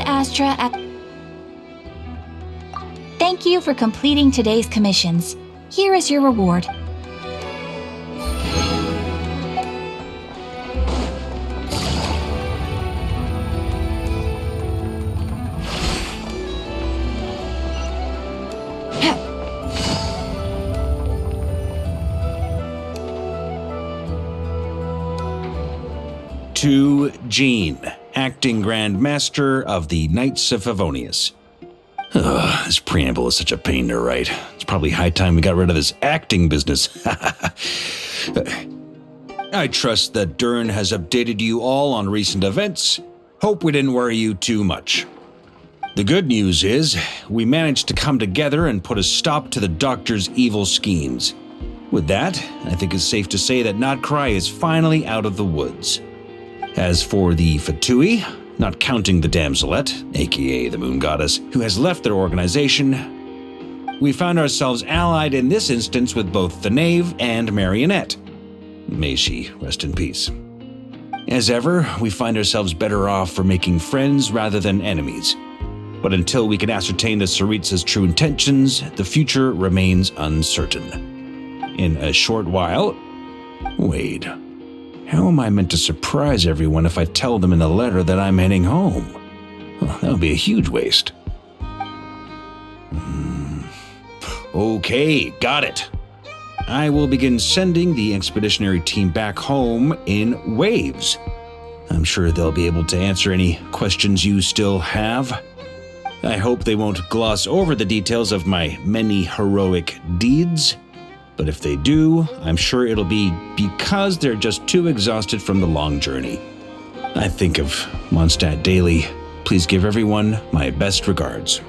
A: Astra at... Thank you for completing today's commissions. Here is your reward.
B: To Jean, Acting Grand Master of the Knights of Favonius. This preamble is such a pain to write. It's probably high time we got rid of this acting business. I trust that Dern has updated you all on recent events. Hope we didn't worry you too much. The good news is, we managed to come together and put a stop to the Doctor's evil schemes. With that, I think it's safe to say that Nod-Krai is finally out of the woods. As for the Fatui, not counting the Damselette, aka the Moon Goddess, who has left their organization, we found ourselves allied in this instance with both the Knave and Marionette. May she rest in peace. As ever, we find ourselves better off for making friends rather than enemies. But until we can ascertain the Tsaritsa's true intentions, the future remains uncertain. In a short while, Wait, how am I meant to surprise everyone if I tell them in a letter that I'm heading home? Well, that would be a huge waste. Okay, got it. I will begin sending the expeditionary team back home in waves. I'm sure they'll be able to answer any questions you still have. I hope they won't gloss over the details of my many heroic deeds. But if they do, I'm sure it'll be because they're just too exhausted from the long journey. I think of Mondstadt daily. Please give everyone my best regards.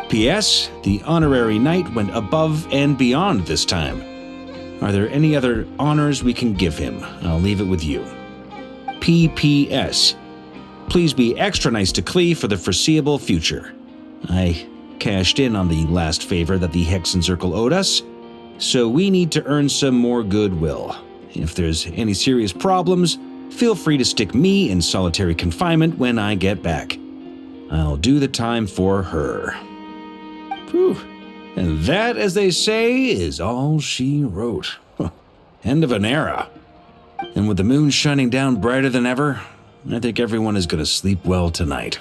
B: P.S. The honorary knight went above and beyond this time. Are there any other honors we can give him? I'll leave it with you. P.P.S. Please be extra nice to Klee for the foreseeable future. I cashed in on the last favor that the Hexen Circle owed us, so we need to earn some more goodwill. If there's any serious problems, feel free to stick me in solitary confinement when I get back. I'll do the time for her. Whew. And that, as they say, is all she wrote. End of an era. And with the moon shining down brighter than ever, I think everyone is going to sleep well tonight.